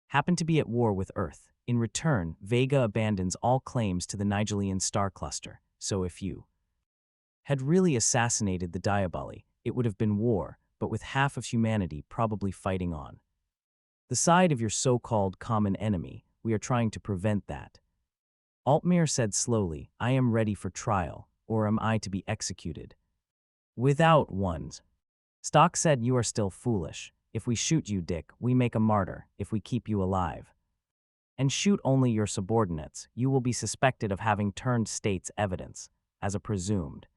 happen to be at war with Earth. In return, Vega abandons all claims to the Nigelian star cluster. So if you had really assassinated the Diaboli, it would have been war, but with half of humanity probably fighting on the side of your so-called common enemy. We are trying to prevent that. Altmere said slowly, I am ready for trial, or am I to be executed without ones? Stock said, you are still foolish. If we shoot you, Dick, we make a martyr. If we keep you alive and shoot only your subordinates, you will be suspected of having turned state's evidence. As a presumed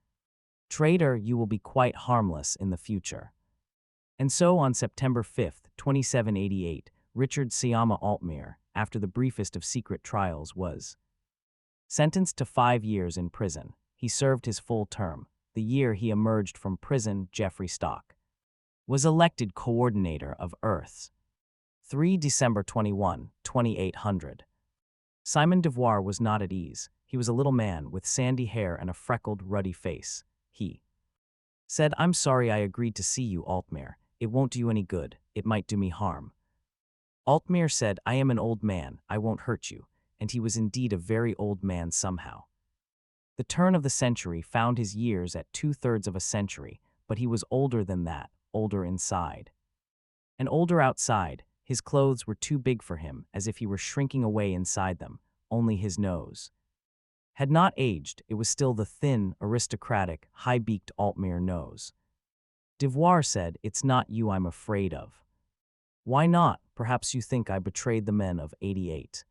traitor, you will be quite harmless in the future. And so on September 5th, 2788, Richard Siama Altmere, after the briefest of secret trials, was sentenced to 5 years in prison. He served his full term. The year he emerged from prison, Jeffrey Stock was elected coordinator of Earth's 3 December 21, 2800. Simon Devoir was not at ease. He was a little man with sandy hair and a freckled, ruddy face. He said, I'm sorry I agreed to see you, Altmere. It won't do you any good. It might do me harm. Altmere said, I am an old man. I won't hurt you. And he was indeed a very old man somehow. The turn of the century found his years at 2/3 of a century, but he was older than that, older inside. And older outside, his clothes were too big for him, as if he were shrinking away inside them, only his nose had not aged. It was still the thin, aristocratic, high-beaked Altmere nose. Devoir said, "It's not you I'm afraid of." "Why not? Perhaps you think I betrayed the men of '88.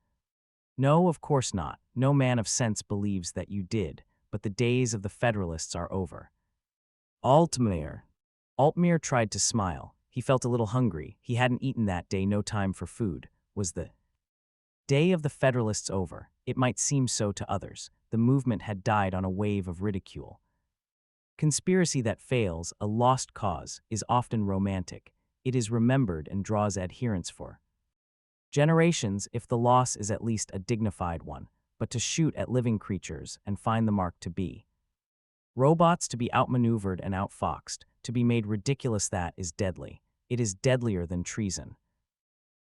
No, of course not. No man of sense believes that you did, but the days of the Federalists are over." Altmere. Altmere tried to smile. He felt a little hungry. He hadn't eaten that day. No time for food. Was the day of the Federalists over? It might seem so to others. The movement had died on a wave of ridicule. Conspiracy that fails, a lost cause, is often romantic. It is remembered and draws adherents for generations if the loss is at least a dignified one, but to shoot at living creatures and find the mark to be robots, to be outmaneuvered and outfoxed, to be made ridiculous, that is deadly. It is deadlier than treason.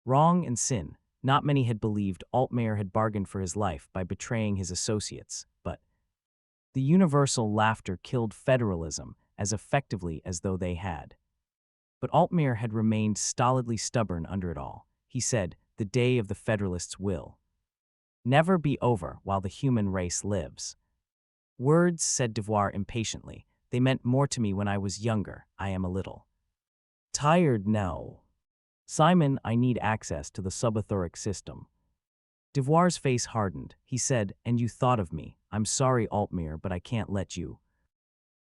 Wrong and sin. Not many had believed Altmere had bargained for his life by betraying his associates, but the universal laughter killed federalism as effectively as though they had. But Altmere had remained stolidly stubborn under it all. He said, "The day of the Federalists will never be over while the human race lives." "Words," said Devoir impatiently. "They meant more to me when I was younger. I am a little tired now. Simon, I need access to the subathoric system." Devoir's face hardened. He said, "And you thought of me. I'm sorry, Altmere, but I can't let you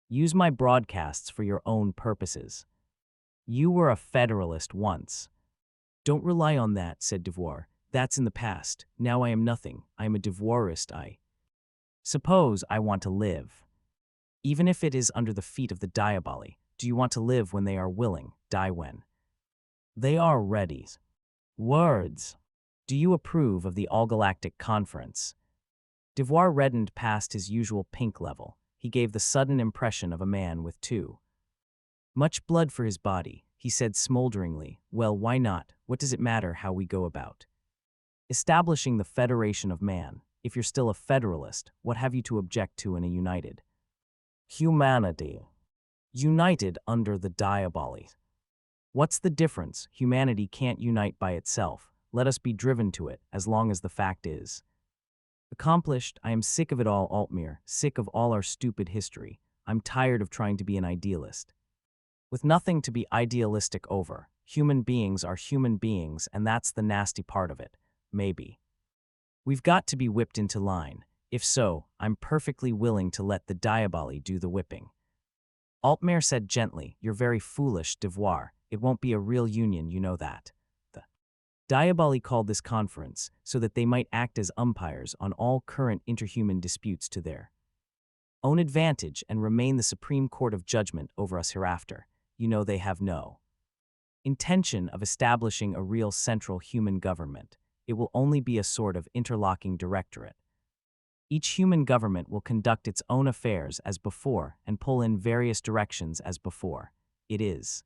use my broadcasts for your own purposes. You were a Federalist once." "Don't rely on that," said Devoir. "That's in the past. Now I am nothing. I am a Devoirist. I suppose I want to live. Even if it is under the feet of the Diaboli. Do you want to live when they are willing, die when they are ready?" Words. "Do you approve of the All-Galactic Conference?" Devoir reddened past his usual pink level. He gave the sudden impression of a man with too much blood for his body. He said smolderingly, "Well, why not? What does it matter how we go about establishing the Federation of Man? If you're still a Federalist, what have you to object to in a united humanity? United under the Diaboli. What's the difference? Humanity can't unite by itself. Let us be driven to it, as long as the fact is accomplished. I am sick of it all, Altmere, sick of all our stupid history. I'm tired of trying to be an idealist with nothing to be idealistic over. Human beings are human beings, and that's the nasty part of it, maybe. We've got to be whipped into line. If so, I'm perfectly willing to let the Diaboli do the whipping." Altmere said gently, "You're very foolish, Devoir. It won't be a real union, you know that. The Diaboli called this conference so that they might act as umpires on all current interhuman disputes to their own advantage and remain the supreme court of judgment over us hereafter. You know they have no intention of establishing a real central human government. It will only be a sort of interlocking directorate. Each human government will conduct its own affairs as before and pull in various directions as before. It is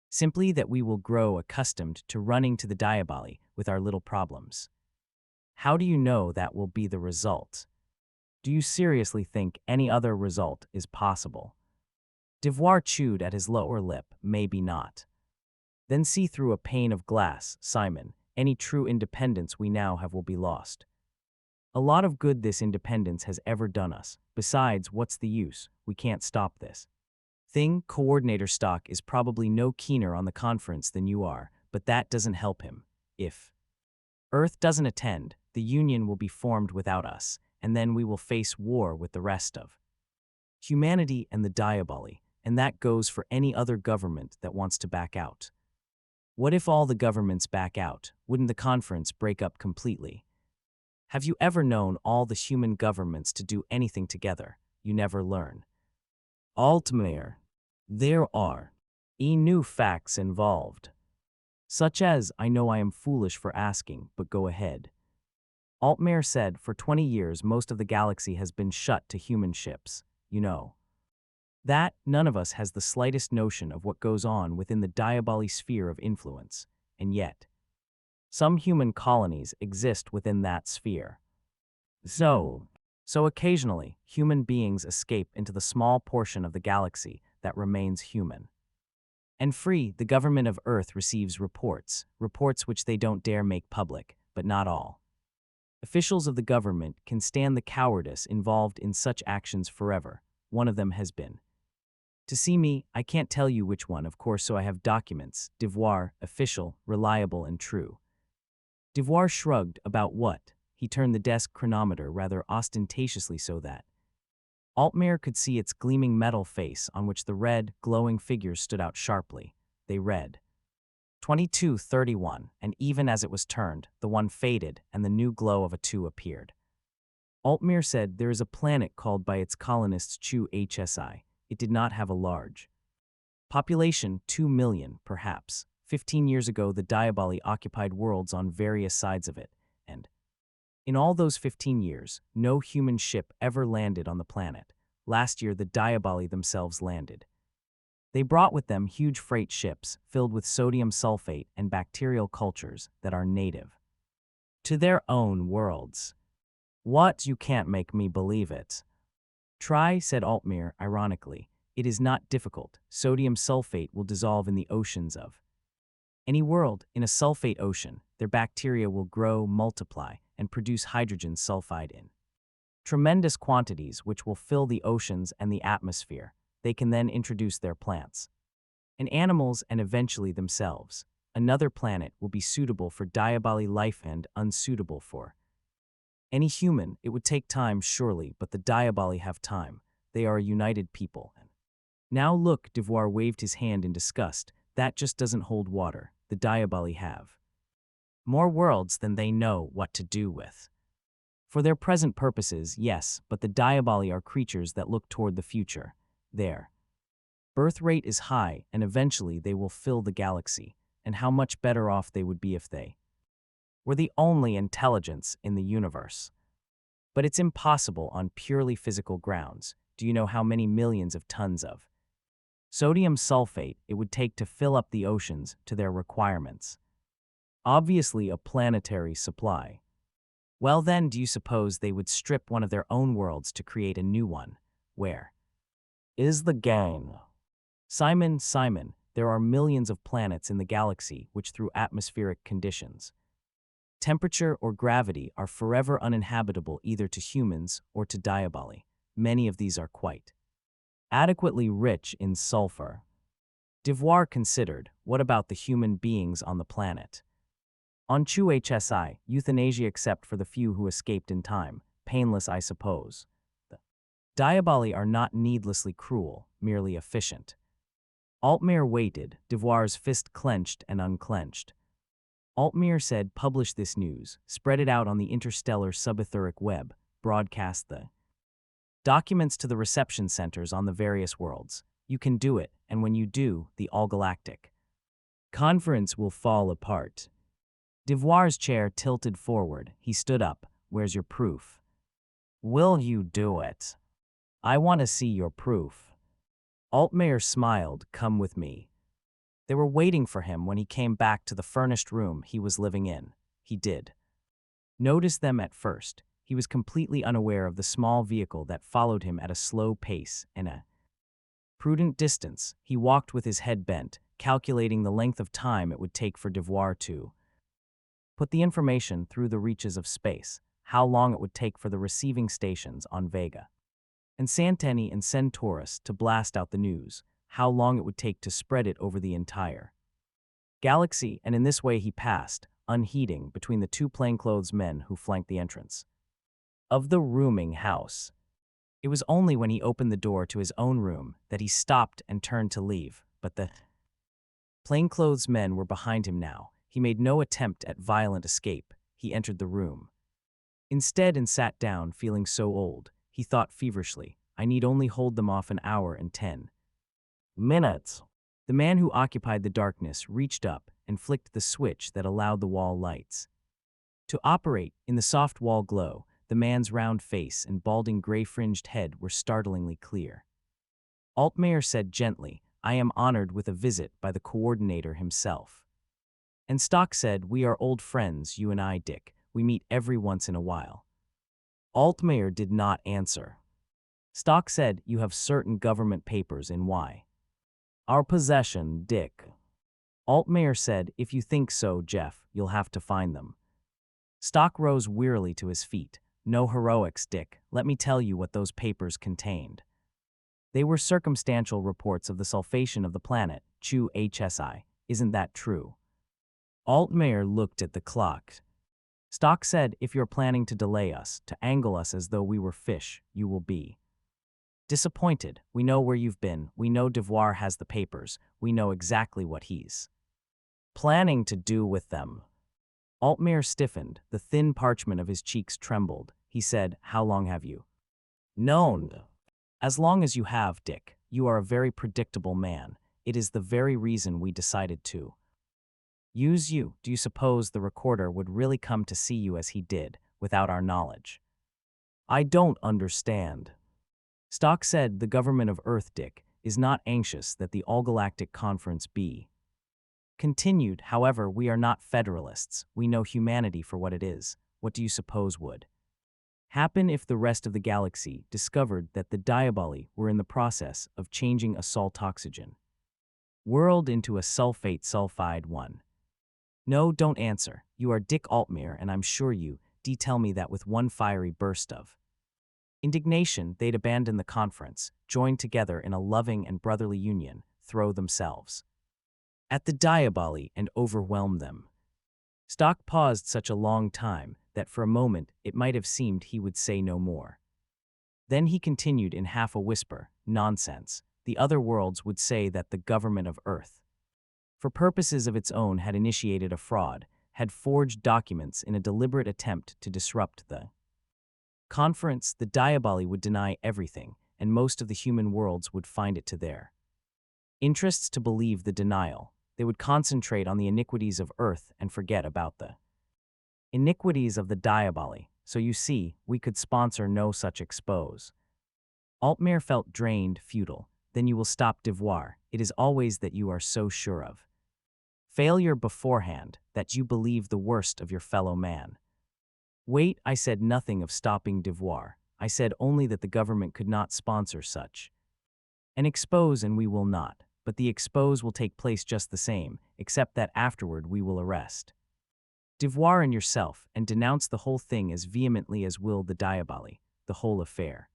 simply that we will grow accustomed to running to the Diaboli with our little problems." "How do you know that will be the result? Do you seriously think any other result is possible?" Devoir chewed at his lower lip. "Maybe not." "Then see through a pane of glass, Simon. Any true independence we now have will be lost. A lot of good this independence has ever done us. Besides, what's the use? We can't stop this thing. Coordinator Stock is probably no keener on the conference than you are, but that doesn't help him. If Earth doesn't attend, the Union will be formed without us, and then we will face war with the rest of humanity and the Diaboli, and that goes for any other government that wants to back out. What if all the governments back out? Wouldn't the conference break up completely? Have you ever known all the human governments to do anything together? You never learn." "Altmere, there are new facts involved. Such as, I know I am foolish for asking, but go ahead." Altmere said, "For 20 years most of the galaxy has been shut to human ships. You know that none of us has the slightest notion of what goes on within the Diaboli sphere of influence, and yet some human colonies exist within that sphere. So So occasionally, human beings escape into the small portion of the galaxy that remains human. And free, the government of Earth receives reports which they don't dare make public, but not all. Officials of the government can stand the cowardice involved in such actions forever. One of them has been. To see me, I can't tell you which one, of course, so I have documents, devoir, official, reliable, and true. Devoir shrugged. About what? He turned the desk chronometer rather ostentatiously so that Altmaier could see its gleaming metal face on which the red, glowing figures stood out sharply. They read 22:31, and even as it was turned, the one faded and the new glow of a 2 appeared. Altmaier said, there is a planet called by its colonists Chu HSI. It did not have a large population, 2 million, perhaps. 15 years ago, the Diaboli occupied worlds on various sides of it, and in all those 15 years, no human ship ever landed on the planet. Last year, the Diaboli themselves landed. They brought with them huge freight ships filled with sodium sulfate and bacterial cultures that are native to their own worlds. What? You can't make me believe it. Try, said Altmaier ironically. It is not difficult. Sodium sulfate will dissolve in the oceans of any world. In a sulfate ocean, their bacteria will grow, multiply, and produce hydrogen sulfide in tremendous quantities which will fill the oceans and the atmosphere. They can then introduce their plants and animals and eventually themselves. Another planet will be suitable for Diaboli life and unsuitable for any human. It would take time, surely, but the Diaboli have time. They are a united people. Now look, Devoir waved his hand in disgust. That just doesn't hold water. The Diaboli have more worlds than they know what to do with. For their present purposes, yes, but the Diaboli are creatures that look toward the future. Their birth rate is high, and eventually they will fill the galaxy. And how much better off they would be if they were the only intelligence in the universe. But it's impossible on purely physical grounds. Do you know how many millions of tons of sodium sulfate it would take to fill up the oceans to their requirements? Obviously a planetary supply. Well then, do you suppose they would strip one of their own worlds to create a new one? Where is the gain? Simon, there are millions of planets in the galaxy which through atmospheric conditions, temperature or gravity are forever uninhabitable either to humans or to Diaboli. Many of these are quite adequately rich in sulfur. Devoir considered, what about the human beings on the planet? On Chu HSI, euthanasia except for the few who escaped in time. Painless, I suppose. The Diaboli are not needlessly cruel, merely efficient. Altmaier waited, Devoir's fist clenched and unclenched. Altmaier said, publish this news, spread it out on the interstellar subetheric web, broadcast the documents to the reception centers on the various worlds. You can do it, and when you do, the all-galactic conference will fall apart. Devoir's chair tilted forward. He stood up. Where's your proof? Will you do it? I want to see your proof. Altmaier smiled. Come with me. They were waiting for him when he came back to the furnished room he was living in. He did notice them at first. He was completely unaware of the small vehicle that followed him at a slow pace and a prudent distance. He walked with his head bent, calculating the length of time it would take for Devoir to put the information through the reaches of space, how long it would take for the receiving stations on Vega and Santeni and Centaurus to blast out the news, how long it would take to spread it over the entire galaxy, and in this way he passed, unheeding, between the two plainclothes men who flanked the entrance of the rooming house. It was only when he opened the door to his own room that he stopped and turned to leave, but the plainclothes men were behind him now. He made no attempt at violent escape. He entered the room instead and sat down, feeling so old. He thought feverishly, I need only hold them off an hour and 10 minutes. The man who occupied the darkness reached up and flicked the switch that allowed the wall lights to operate. In the soft wall glow, the man's round face and balding gray-fringed head were startlingly clear. Altmaier said gently, I am honored with a visit by the coordinator himself. And Stock said, we are old friends, you and I, Dick. We meet every once in a while. Altmaier did not answer. Stock said, "You have certain government papers in Y. Our possession, Dick." Altmaier said, "If you think so, Jeff, you'll have to find them." Stock rose wearily to his feet. "No heroics, Dick. Let me tell you what those papers contained. They were circumstantial reports of the sulfation of the planet, Chu HSI. Isn't that true?" Altmaier looked at the clock. Stock said, "If you're planning to delay us, to angle us as though we were fish, you will be disappointed. We know where you've been. We know Devoir has the papers. We know exactly what he's planning to do with them." Altmaier stiffened. The thin parchment of his cheeks trembled. He said, "How long have you known?" "As long as you have, Dick. You are a very predictable man. It is the very reason we decided to use you. Do you suppose the recorder would really come to see you as he did, without our knowledge?" "I don't understand." Stock said, "The government of Earth, Dick, is not anxious that the All-Galactic Conference be continued. However, we are not federalists. We know humanity for what it is. What do you suppose would happen if the rest of the galaxy discovered that the Diaboli were in the process of changing a salt oxygen world into a sulfate sulfide one?" "No, don't answer. You are Dick Altmaier, and I'm sure you tell me that." With one fiery burst of indignation, they'd abandon the conference, join together in a loving and brotherly union, throw themselves at the Diaboli and overwhelm them. Stock paused such a long time that for a moment it might have seemed he would say no more. Then he continued in half a whisper, "Nonsense. The other worlds would say that the government of Earth, for purposes of its own, had initiated a fraud, had forged documents in a deliberate attempt to disrupt the conference. The Diaboli would deny everything, and most of the human worlds would find it to their interests to believe the denial. They would concentrate on the iniquities of Earth and forget about the iniquities of the Diaboli. So you see, we could sponsor no such expose." Altmaier felt drained, futile. "Then you will stop Devoir. It is always that you are so sure of failure beforehand, that you believe the worst of your fellow man." "Wait, I said nothing of stopping Devoir. I said only that the government could not sponsor such an expose, and we will not. But the expose will take place just the same, except that afterward we will arrest Devoir and yourself and denounce the whole thing as vehemently as will the Diaboli. The whole affair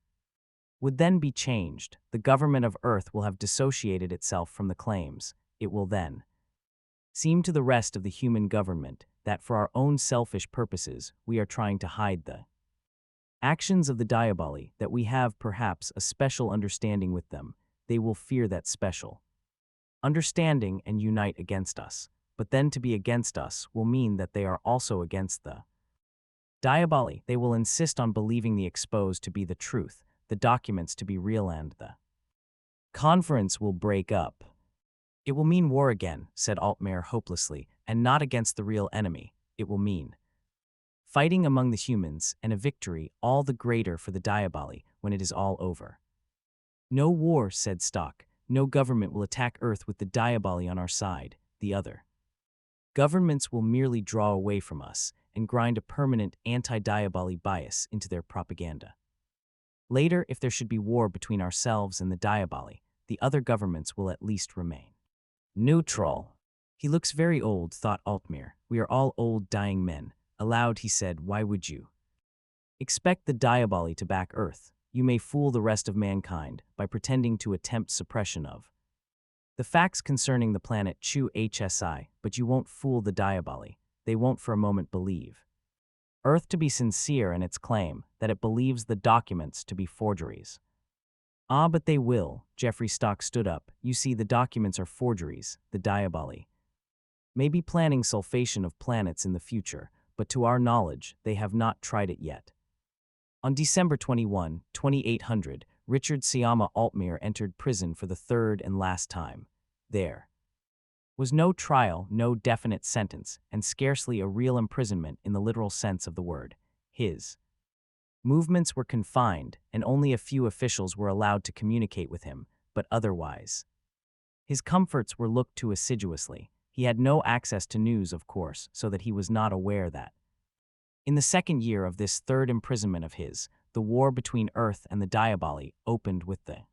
would then be changed. The government of Earth will have dissociated itself from the claims. It will then seem to the rest of the human government that for our own selfish purposes we are trying to hide the actions of the Diaboli, that we have perhaps a special understanding with them. They will fear that special understanding and unite against us. But then to be against us will mean that they are also against the Diaboli. They will insist on believing the expose to be the truth, the documents to be real, and the conference will break up." "It will mean war again," said Altmaier hopelessly, "and not against the real enemy. It will mean fighting among the humans, and a victory all the greater for the Diaboli when it is all over." "No war," said Stock. "No government will attack Earth with the Diaboli on our side. The other governments will merely draw away from us and grind a permanent anti-Diaboli bias into their propaganda. Later, if there should be war between ourselves and the Diaboli, the other governments will at least remain neutral." "He looks very old," thought Altmaier. "We are all old, dying men." Aloud he said, "Why would you expect the Diaboli to back Earth? You may fool the rest of mankind by pretending to attempt suppression of the facts concerning the planet Chu HSI, but you won't fool the Diaboli. They won't for a moment believe Earth to be sincere in its claim that it believes the documents to be forgeries." "Ah, but they will." Jeffrey Stock stood up. "You see, the documents are forgeries. The Diaboli may be planning sulfation of planets in the future, but to our knowledge, they have not tried it yet." On December 21, 2800, Richard Siama Altmaier entered prison for the third and last time. There was no trial, no definite sentence, and scarcely a real imprisonment in the literal sense of the word. His movements were confined, and only a few officials were allowed to communicate with him, but otherwise his comforts were looked to assiduously. He had no access to news, of course, so that he was not aware that In the second year of this third imprisonment of his, the war between Earth and the Diaboli opened with the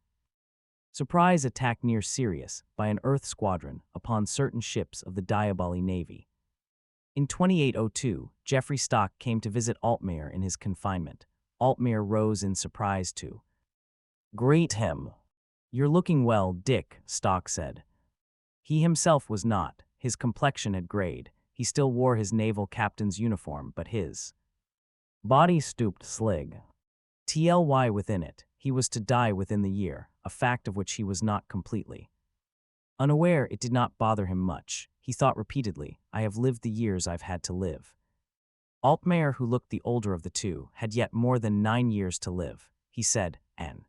surprise attack near Sirius by an Earth squadron upon certain ships of the Diaboli Navy. In 2802, Geoffrey Stock came to visit Altmaier in his confinement. Altmaier rose in surprise to greet him. "You're looking well, Dick," Stock said. He himself was not. His complexion had grayed. He still wore his naval captain's uniform, but his body stooped slig. Tly within it. He was to die within the year, a fact of which he was not completely unaware. It did not bother him much. He thought repeatedly, "I have lived the years I've had to live." Altmaier, who looked the older of the two, had yet more than 9 years to live. He said, "An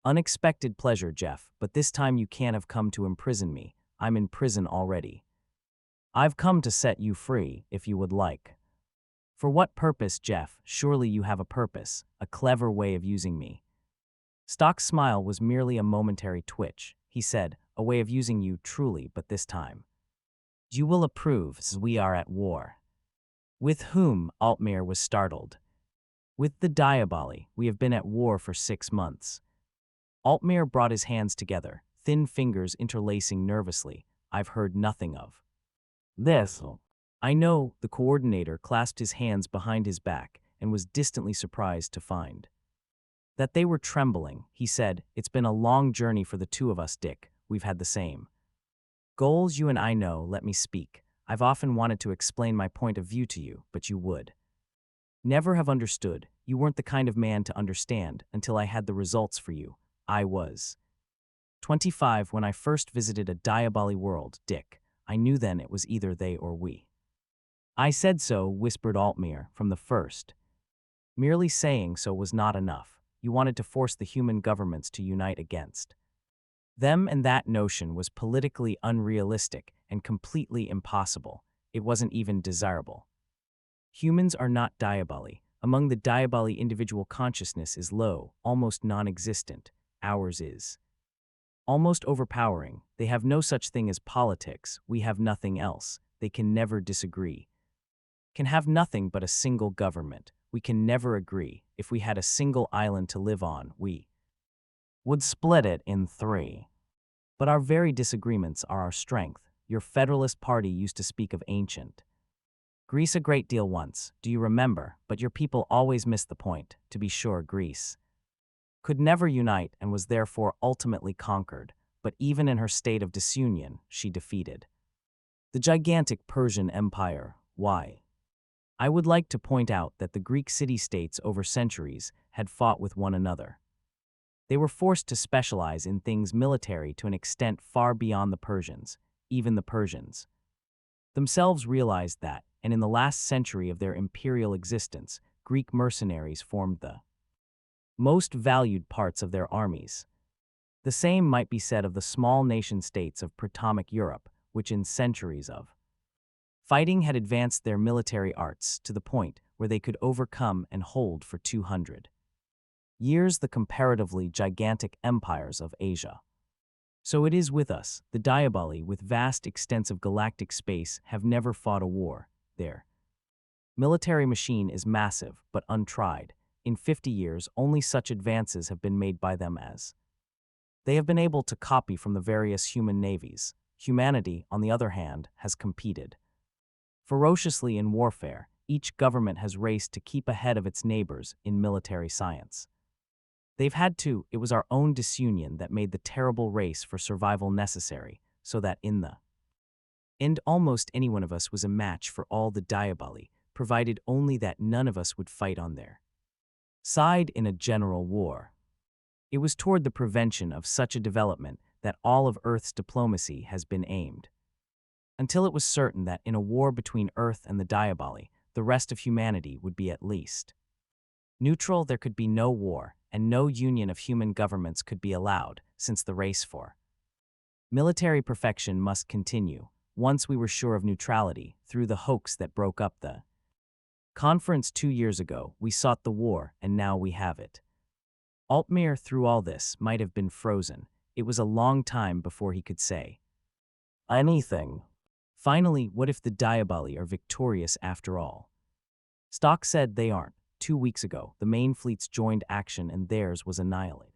unexpected pleasure, Jeff, but this time you can't have come to imprison me. I'm in prison already. I've come to set you free, if you would like." "For what purpose, Jeff? Surely you have a purpose, a clever way of using me." Stock's smile was merely a momentary twitch. He said, "A way of using you, truly, but this time you will approve, as we are at war." "With whom?" Altmaier was startled. "With the Diaboli. We have been at war for 6 months. Altmaier brought his hands together, thin fingers interlacing nervously. "I've heard nothing of this." "I know." The coordinator clasped his hands behind his back and was distantly surprised to find that they were trembling. He said, "It's been a long journey for the two of us, Dick. We've had the same goals, you and I know. Let me speak. I've often wanted to explain my point of view to you, but you would never have understood. You weren't the kind of man to understand until I had the results for you. I was 25 when I first visited a Diaboli world, Dick. I knew then it was either they or we." "I said so," whispered Altmaier, "from the first. Merely saying so was not enough. You wanted to force the human governments to unite against them, and that notion was politically unrealistic and completely impossible. It wasn't even desirable. Humans are not Diaboli. Among the Diaboli, individual consciousness is low, almost non-existent. Ours is almost overpowering. They have no such thing as politics. We have nothing else. They can never disagree. Can have nothing but a single government. We can never agree. If we had a single island to live on, we would split it in 3. But our very disagreements are our strength. Your Federalist Party used to speak of ancient Greece a great deal once, do you remember? But your people always missed the point. To be sure, Greece could never unite and was therefore ultimately conquered, but even in her state of disunion, she defeated the gigantic Persian Empire. Why? I would like to point out that the Greek city-states over centuries had fought with one another. They were forced to specialize in things military to an extent far beyond the Persians. Even the Persians themselves realized that, and in the last century of their imperial existence, Greek mercenaries formed the most valued parts of their armies. The same might be said of the small nation-states of Ptolemaic Europe, which in centuries of fighting had advanced their military arts to the point where they could overcome and hold for 200 years the comparatively gigantic empires of Asia. So it is with us. The Diaboli, with vast extensive galactic space, have never fought a war. Their military machine is massive but untried. In 50 years, only such advances have been made by them as they have been able to copy from the various human navies. Humanity, on the other hand, has competed ferociously in warfare. Each government has raced to keep ahead of its neighbors in military science. They've had to. It was our own disunion that made the terrible race for survival necessary, so that in the end almost any one of us was a match for all the Diaboli, provided only that none of us would fight on their side in a general war. It was toward the prevention of such a development that all of Earth's diplomacy has been aimed. Until it was certain that in a war between Earth and the Diaboli, the rest of humanity would be at least neutral, there could be no war, and no union of human governments could be allowed, since the race for military perfection must continue. Once we were sure of neutrality, through the hoax that broke up the conference 2 years ago, we sought the war, and now we have it. Altmaier, through all this, might have been frozen. It was a long time before he could say anything. Finally, what if the Diaboli are victorious after all? Stock said they aren't. 2 weeks ago, the main fleets joined action and theirs was annihilated.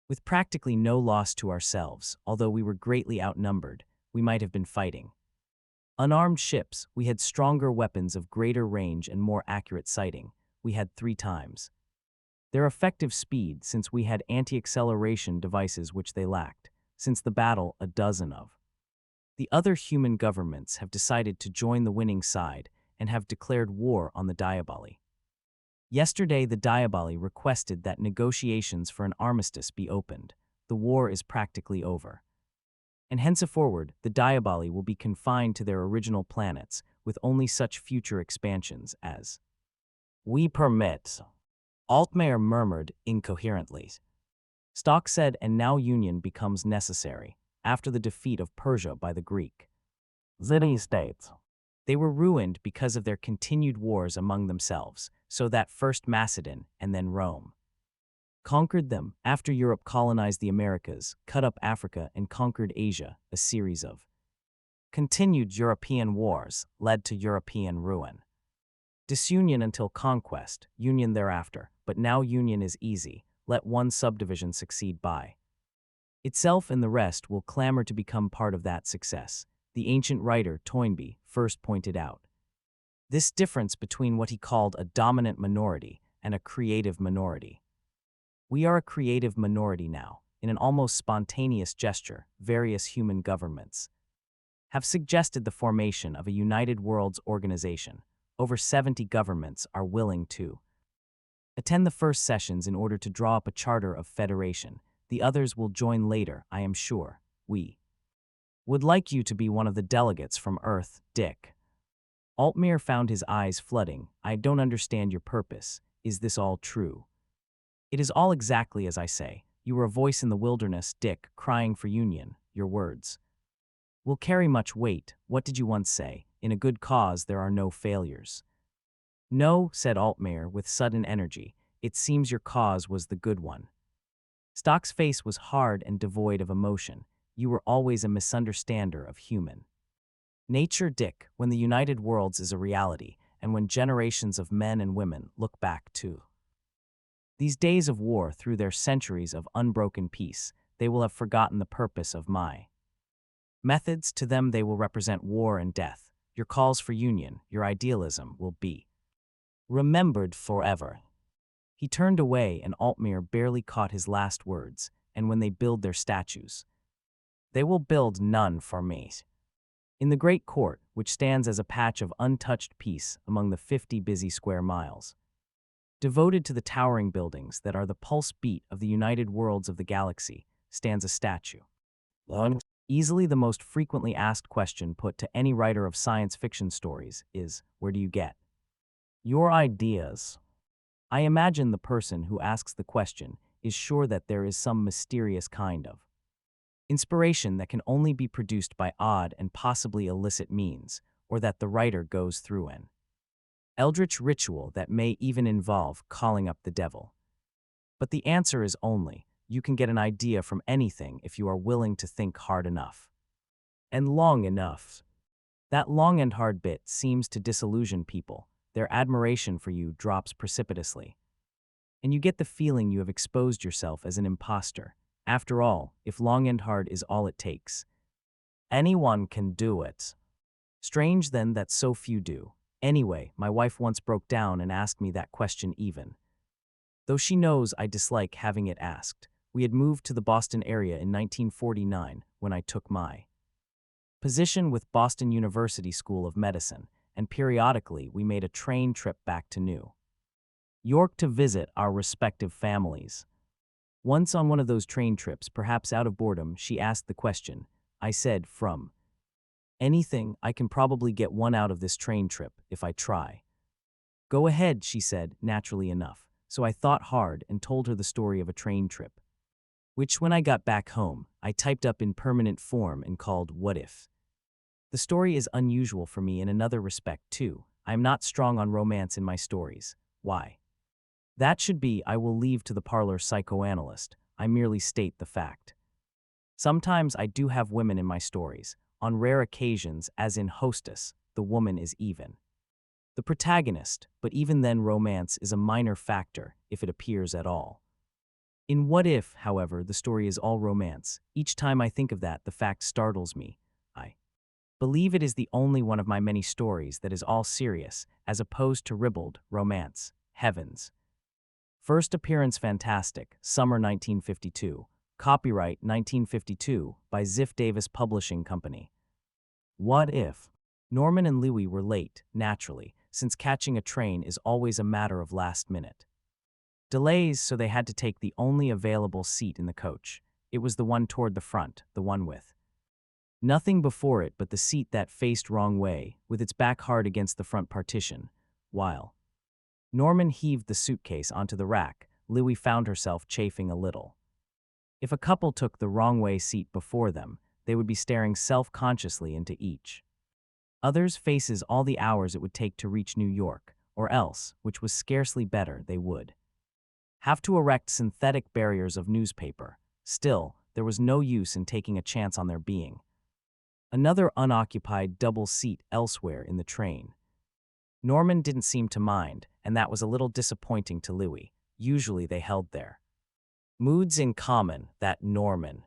With practically no loss to ourselves, although we were greatly outnumbered, we might have been fighting. Unarmed ships, we had stronger weapons of greater range and more accurate sighting. We had 3 times their effective speed, since we had anti-acceleration devices which they lacked, since the battle a dozen of. The other human governments have decided to join the winning side and have declared war on the Diaboli. Yesterday, the Diaboli requested that negotiations for an armistice be opened. The war is practically over. And henceforward, the Diaboli will be confined to their original planets, with only such future expansions as we permit. Altmaier murmured incoherently. Stock said, and now union becomes necessary, after the defeat of Persia by the Greek city-states. They were ruined because of their continued wars among themselves, so that first Macedon and then Rome conquered them, after Europe colonized the Americas, cut up Africa and conquered Asia. A series of continued European wars led to European ruin. Disunion until conquest, union thereafter, but now union is easy. Let one subdivision succeed by itself and the rest will clamor to become part of that success. The ancient writer Toynbee first pointed out this difference between what he called a dominant minority and a creative minority. We are a creative minority now. In an almost spontaneous gesture, various human governments have suggested the formation of a United Worlds Organization. Over 70 governments are willing to attend the first sessions in order to draw up a charter of federation. The others will join later, I am sure. We would like you to be one of the delegates from Earth, Dick. Altmaier found his eyes flooding. I don't understand your purpose. Is this all true? It is all exactly as I say. You were a voice in the wilderness, Dick, crying for union. Your words will carry much weight. What did you once say? In a good cause there are no failures. No, said Altmaier with sudden energy. It seems your cause was the good one. Stock's face was hard and devoid of emotion. You were always a misunderstander of human nature, Dick, when the United Worlds is a reality, and when generations of men and women look back to these days of war through their centuries of unbroken peace, they will have forgotten the purpose of my methods. To them they will represent war and death. Your calls for union, your idealism will be remembered forever. He turned away and Altmaier barely caught his last words, and when they build their statues, they will build none for me. In the great court, which stands as a patch of untouched peace among the 50 busy square miles, devoted to the towering buildings that are the pulse beat of the United Worlds of the galaxy, stands a statue. Easily the most frequently asked question put to any writer of science fiction stories is, where do you get your ideas? I imagine the person who asks the question is sure that there is some mysterious kind of inspiration that can only be produced by odd and possibly illicit means, or that the writer goes through an eldritch ritual that may even involve calling up the devil. But the answer is only, you can get an idea from anything if you are willing to think hard enough. And long enough. That long and hard bit seems to disillusion people. Their admiration for you drops precipitously. And you get the feeling you have exposed yourself as an imposter. After all, if long and hard is all it takes, anyone can do it. Strange then that so few do. Anyway, my wife once broke down and asked me that question even though she knows I dislike having it asked. We had moved to the Boston area in 1949 when I took my position with Boston University School of Medicine, and periodically we made a train trip back to New York to visit our respective families. Once on one of those train trips, perhaps out of boredom, she asked the question. I said, from anything, I can probably get one out of this train trip if I try. Go ahead, she said, naturally enough. So I thought hard and told her the story of a train trip, which when I got back home, I typed up in permanent form and called What If. The story is unusual for me in another respect too. I am not strong on romance in my stories. Why? That should be, I will leave to the parlor psychoanalyst. I merely state the fact. Sometimes I do have women in my stories. On rare occasions, as in Hostess, the woman is even The protagonist, but even then romance is a minor factor if it appears at all. In What If, however, the story is all romance. Each time I think of that, the fact startles me. I believe it is the only one of my many stories that is all serious, as opposed to ribald romance. Heavens. First appearance fantastic, summer 1952. Copyright 1952 by Ziff Davis Publishing Company. What if? Norman and Louis were late, naturally, since catching a train is always a matter of last minute. Delays, so they had to take the only available seat in the coach. It was the one toward the front, the one with nothing before it but the seat that faced wrong way, with its back hard against the front partition. While Norman heaved the suitcase onto the rack, Louis found herself chafing a little. If a couple took the wrong way seat before them, they would be staring self-consciously into each other's faces all the hours it would take to reach New York, or else, which was scarcely better, they would have to erect synthetic barriers of newspaper. Still, there was no use in taking a chance on their being another unoccupied double seat elsewhere in the train. Norman didn't seem to mind, and that was a little disappointing to Louis. Usually they held their moods in common. That Norman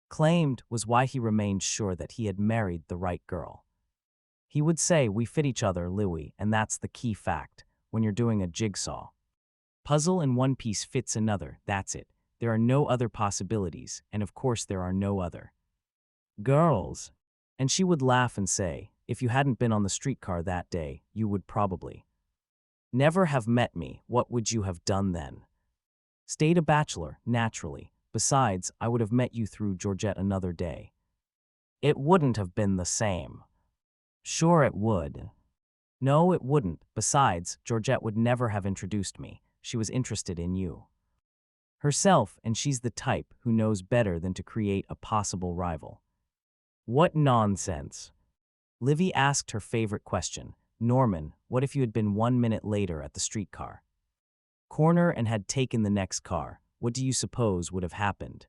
claimed was why he remained sure that he had married the right girl. He would say, "We fit each other, Louis, and that's the key fact. When you're doing a jigsaw puzzle and one piece fits another, that's it. There are no other possibilities, and of course there are no other girls." And she would laugh and say, "If you hadn't been on the streetcar that day, you would probably never have met me. What would you have done then?" "Stayed a bachelor, naturally. Besides, I would have met you through Georgette another day." "It wouldn't have been the same." "Sure it would." "No, it wouldn't. Besides, Georgette would never have introduced me. She was interested in you herself, and she's the type who knows better than to create a possible rival." "What nonsense." Livy asked her favorite question. "Norman, what if you had been 1 minute later at the streetcar corner and had taken the next car? What do you suppose would have happened?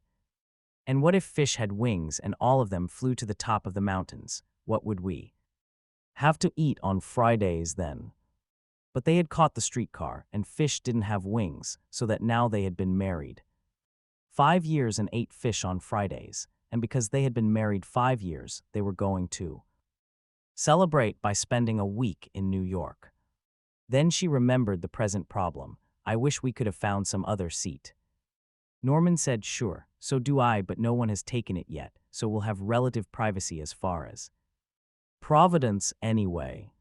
And what if fish had wings and all of them flew to the top of the mountains? What would we have to eat on Fridays then?" But they had caught the streetcar, and fish didn't have wings, so that now they had been married 5 years and ate fish on Fridays, and because they had been married 5 years, they were going to celebrate by spending a week in New York. Then she remembered the present problem. "I wish we could have found some other seat." Norman said, "Sure, so do I, but no one has taken it yet, so we'll have relative privacy as far as Providence anyway."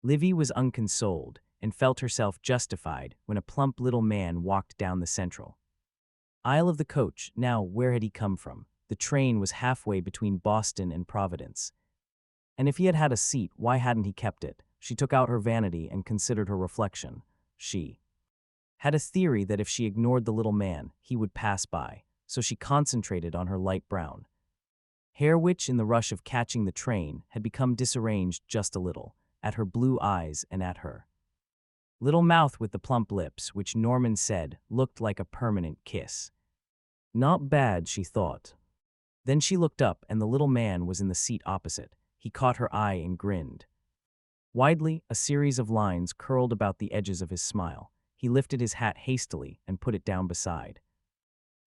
Livy was unconsoled and felt herself justified when a plump little man walked down the central aisle of the coach. Now, where had he come from? The train was halfway between Boston and Providence. And if he had had a seat, why hadn't he kept it? She took out her vanity and considered her reflection. She had a theory that if she ignored the little man, he would pass by, so she concentrated on her light brown hair, which, in the rush of catching the train, had become disarranged just a little, at her blue eyes and at her little mouth with the plump lips, which Norman said looked like a permanent kiss. Not bad, she thought. Then she looked up, and the little man was in the seat opposite. He caught her eye and grinned widely. A series of lines curled about the edges of his smile. He lifted his hat hastily and put it down beside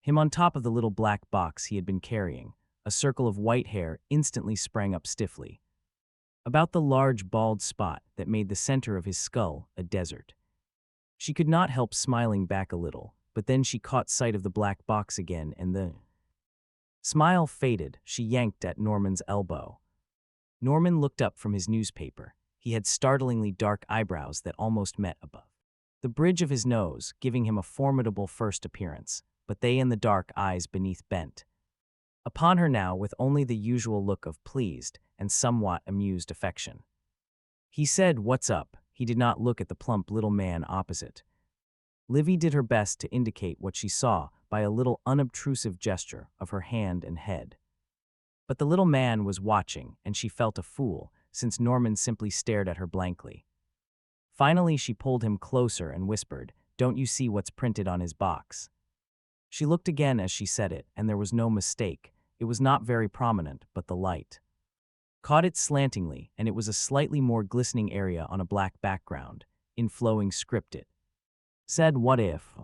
him on top of the little black box he had been carrying. A circle of white hair instantly sprang up stiffly about the large bald spot that made the center of his skull a desert. She could not help smiling back a little, but then she caught sight of the black box again, and the smile faded. She yanked at Norman's elbow. Norman looked up from his newspaper. He had startlingly dark eyebrows that almost met above the bridge of his nose, giving him a formidable first appearance, but they and the dark eyes beneath bent upon her now with only the usual look of pleased and somewhat amused affection. He said, "What's up?" He did not look at the plump little man opposite. Livy did her best to indicate what she saw by a little unobtrusive gesture of her hand and head. But the little man was watching, and she felt a fool, since Norman simply stared at her blankly. Finally, she pulled him closer and whispered, "Don't you see what's printed on his box?" She looked again as she said it, and there was no mistake. It was not very prominent, but the light caught it slantingly, and it was a slightly more glistening area on a black background. In flowing script it said, "What if?"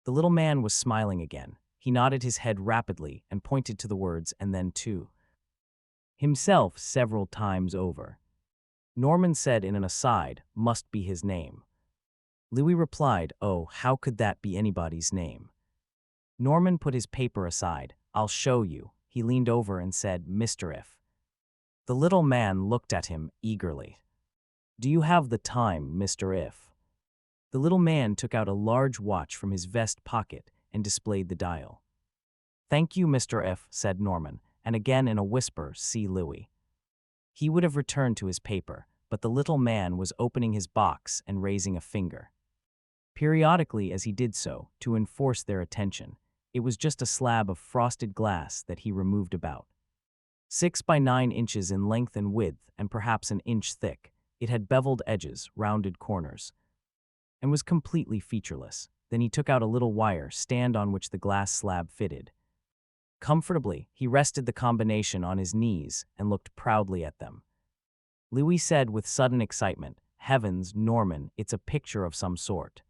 The little man was smiling again. He nodded his head rapidly and pointed to the words and then to himself several times over. Norman said in an aside, "Must be his name." Louis replied, "Oh, how could that be anybody's name?" Norman put his paper aside. "I'll show you." He leaned over and said, "Mr. If." The little man looked at him eagerly. "Do you have the time, Mr. If?" The little man took out a large watch from his vest pocket and displayed the dial. "Thank you, Mr. If," said Norman, and again in a whisper, "See Louis." He would have returned to his paper, but the little man was opening his box and raising a finger. Periodically as he did so, to enforce their attention, it was just a slab of frosted glass that he removed about 6 by 9 inches in length and width and perhaps an inch thick. It had beveled edges, rounded corners, and was completely featureless. Then he took out a little wire stand on which the glass slab fitted. Comfortably, he rested the combination on his knees and looked proudly at them. Louis said with sudden excitement, "Heavens, Norman, it's a picture of some sort."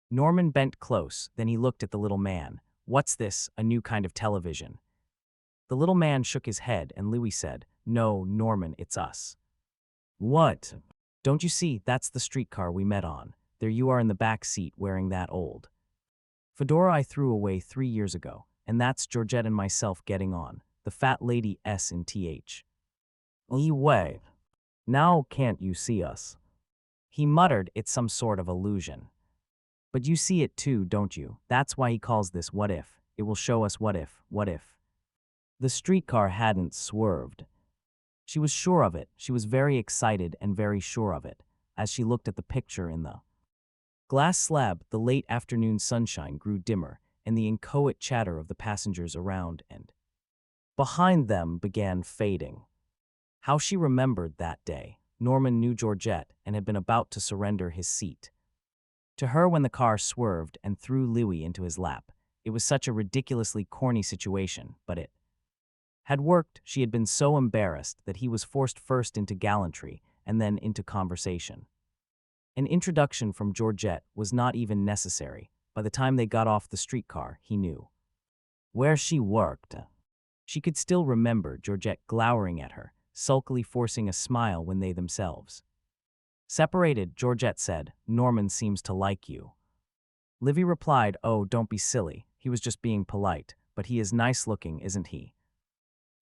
Norman bent close, then he looked at the little man. "What's this, a new kind of television?" The little man shook his head and Louis said, "No, Norman, it's us." "What?" "Don't you see, that's the streetcar we met on. There you are in the back seat wearing that old fedora I threw away 3 years ago. And that's Georgette and myself getting on, the fat lady S in TH. Way. Now can't you see us?" He muttered, "It's some sort of illusion." "But you see it too, don't you? That's why he calls this What If. It will show us what if, what if." The streetcar hadn't swerved. She was sure of it. She was very excited and very sure of it. As she looked at the picture in the glass slab, the late afternoon sunshine grew dimmer, and the inchoate chatter of the passengers around and behind them began fading. How she remembered that day. Norman knew Georgette and had been about to surrender his seat to her when the car swerved and threw Louis into his lap. It was such a ridiculously corny situation, but it had worked. She had been so embarrassed that he was forced first into gallantry and then into conversation. An introduction from Georgette was not even necessary. By the time they got off the streetcar, he knew where she worked. She could still remember Georgette glowering at her, sulkily forcing a smile when they themselves separated. Georgette said, "Norman seems to like you." Livy replied, "Oh, don't be silly. He was just being polite, but he is nice looking, isn't he?"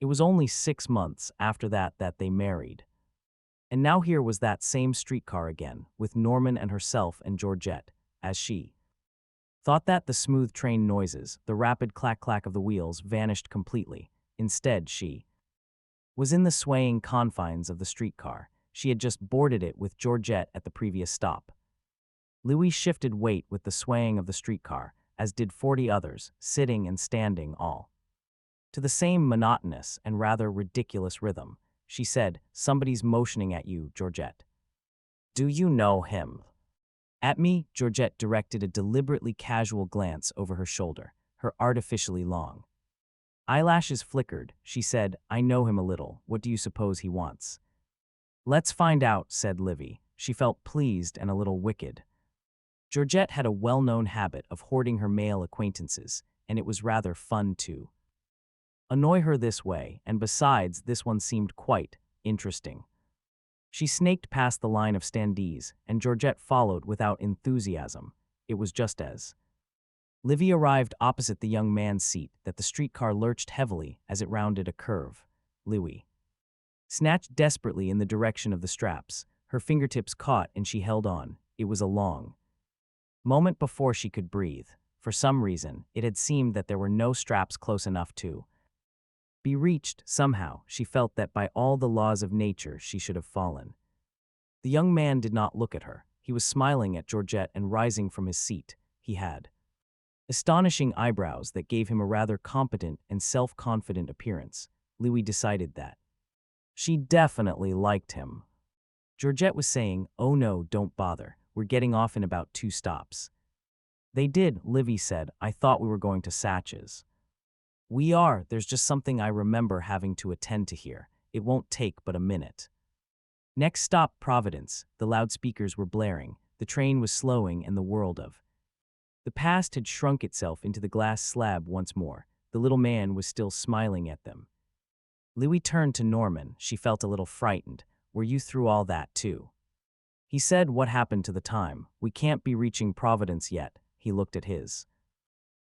It was only 6 months after that they married. And now here was that same streetcar again, with Norman and herself and Georgette, as she thought that the smooth train noises, the rapid clack-clack of the wheels vanished completely. Instead, she was in the swaying confines of the streetcar. She had just boarded it with Georgette at the previous stop. Louis shifted weight with the swaying of the streetcar, as did 40 others, sitting and standing all to the same monotonous and rather ridiculous rhythm. She said, "Somebody's motioning at you, Georgette. Do you know him?" At me, Georgette directed a deliberately casual glance over her shoulder, her artificially long eyelashes flickered. She said, "I know him a little. What do you suppose he wants?" "Let's find out," said Livy. She felt pleased and a little wicked. Georgette had a well-known habit of hoarding her male acquaintances, and it was rather fun to annoy her this way, and besides, this one seemed quite interesting. She snaked past the line of standees, and Georgette followed without enthusiasm. It was just as Livy arrived opposite the young man's seat that the streetcar lurched heavily as it rounded a curve. Louis snatched desperately in the direction of the straps. Her fingertips caught and she held on. It was a long moment before she could breathe. For some reason, it had seemed that there were no straps close enough to be reached. Somehow, she felt that by all the laws of nature she should have fallen. The young man did not look at her. He was smiling at Georgette and rising from his seat. He had astonishing eyebrows that gave him a rather competent and self-confident appearance. Louis decided that she definitely liked him. Georgette was saying, "Oh no, don't bother. We're getting off in about 2 stops. They did, Livy said. "I thought we were going to Satch's." "We are. There's just something I remember having to attend to here. It won't take but a minute. Next stop, Providence. The loudspeakers were blaring. The train was slowing, and the world of the past had shrunk itself into the glass slab once more. The little man was still smiling at them. Louis turned to Norman. She felt a little frightened. Were you through all that, too? He said, what happened to the time? We can't be reaching Providence yet. He looked at his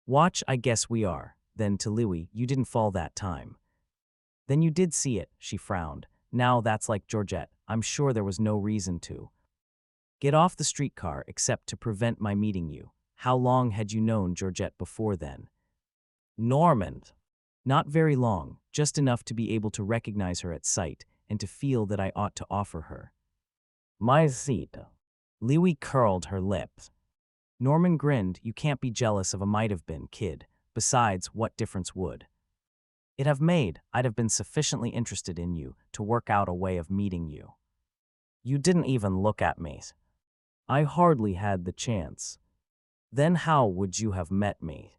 watch. I guess we are. Then to Louis, you didn't fall that time. Then you did see it, she frowned. Now that's like Georgette. I'm sure there was no reason to get off the streetcar except to prevent my meeting you. How long had you known Georgette before then? Norman. Not very long, just enough to be able to recognize her at sight and to feel that I ought to offer her my seat. Louis curled her lips. Norman grinned. You can't be jealous of a might-have-been kid. Besides, what difference would it have made? I'd have been sufficiently interested in you to work out a way of meeting you. You didn't even look at me. I hardly had the chance. Then how would you have met me?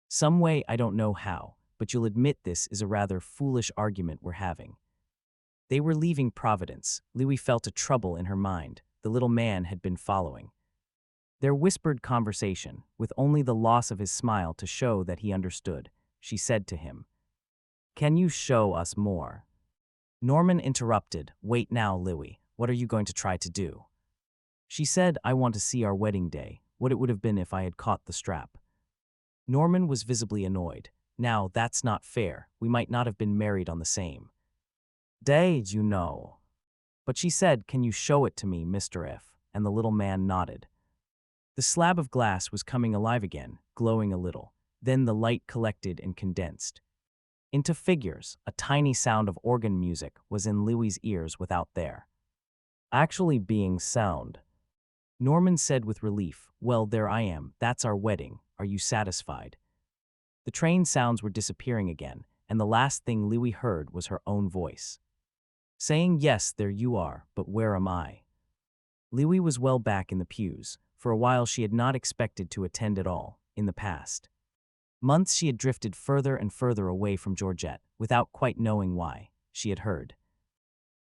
Some way, I don't know how, but you'll admit this is a rather foolish argument we're having. They were leaving Providence. Louis felt a trouble in her mind. The little man had been following their whispered conversation, with only the loss of his smile to show that he understood. She said to him, "Can you show us more?" Norman interrupted. "Wait now, Louis. What are you going to try to do?" She said, "I want to see our wedding day, what it would have been if I had caught the strap." Norman was visibly annoyed. "Now, that's not fair. We might not have been married on the same day, you know." But she said, "Can you show it to me, Mr. F?" And the little man nodded. The slab of glass was coming alive again, glowing a little. Then the light collected and condensed into figures. A tiny sound of organ music was in Louis's ears without there actually being sound. Norman said with relief, "Well, there I am. That's our wedding. Are you satisfied?" The train sounds were disappearing again, and the last thing Louis heard was her own voice saying, "Yes, there you are, but where am I?" Louis was well back in the pews. For a while she had not expected to attend at all. In the past months she had drifted further and further away from Georgette, without quite knowing why. She had heard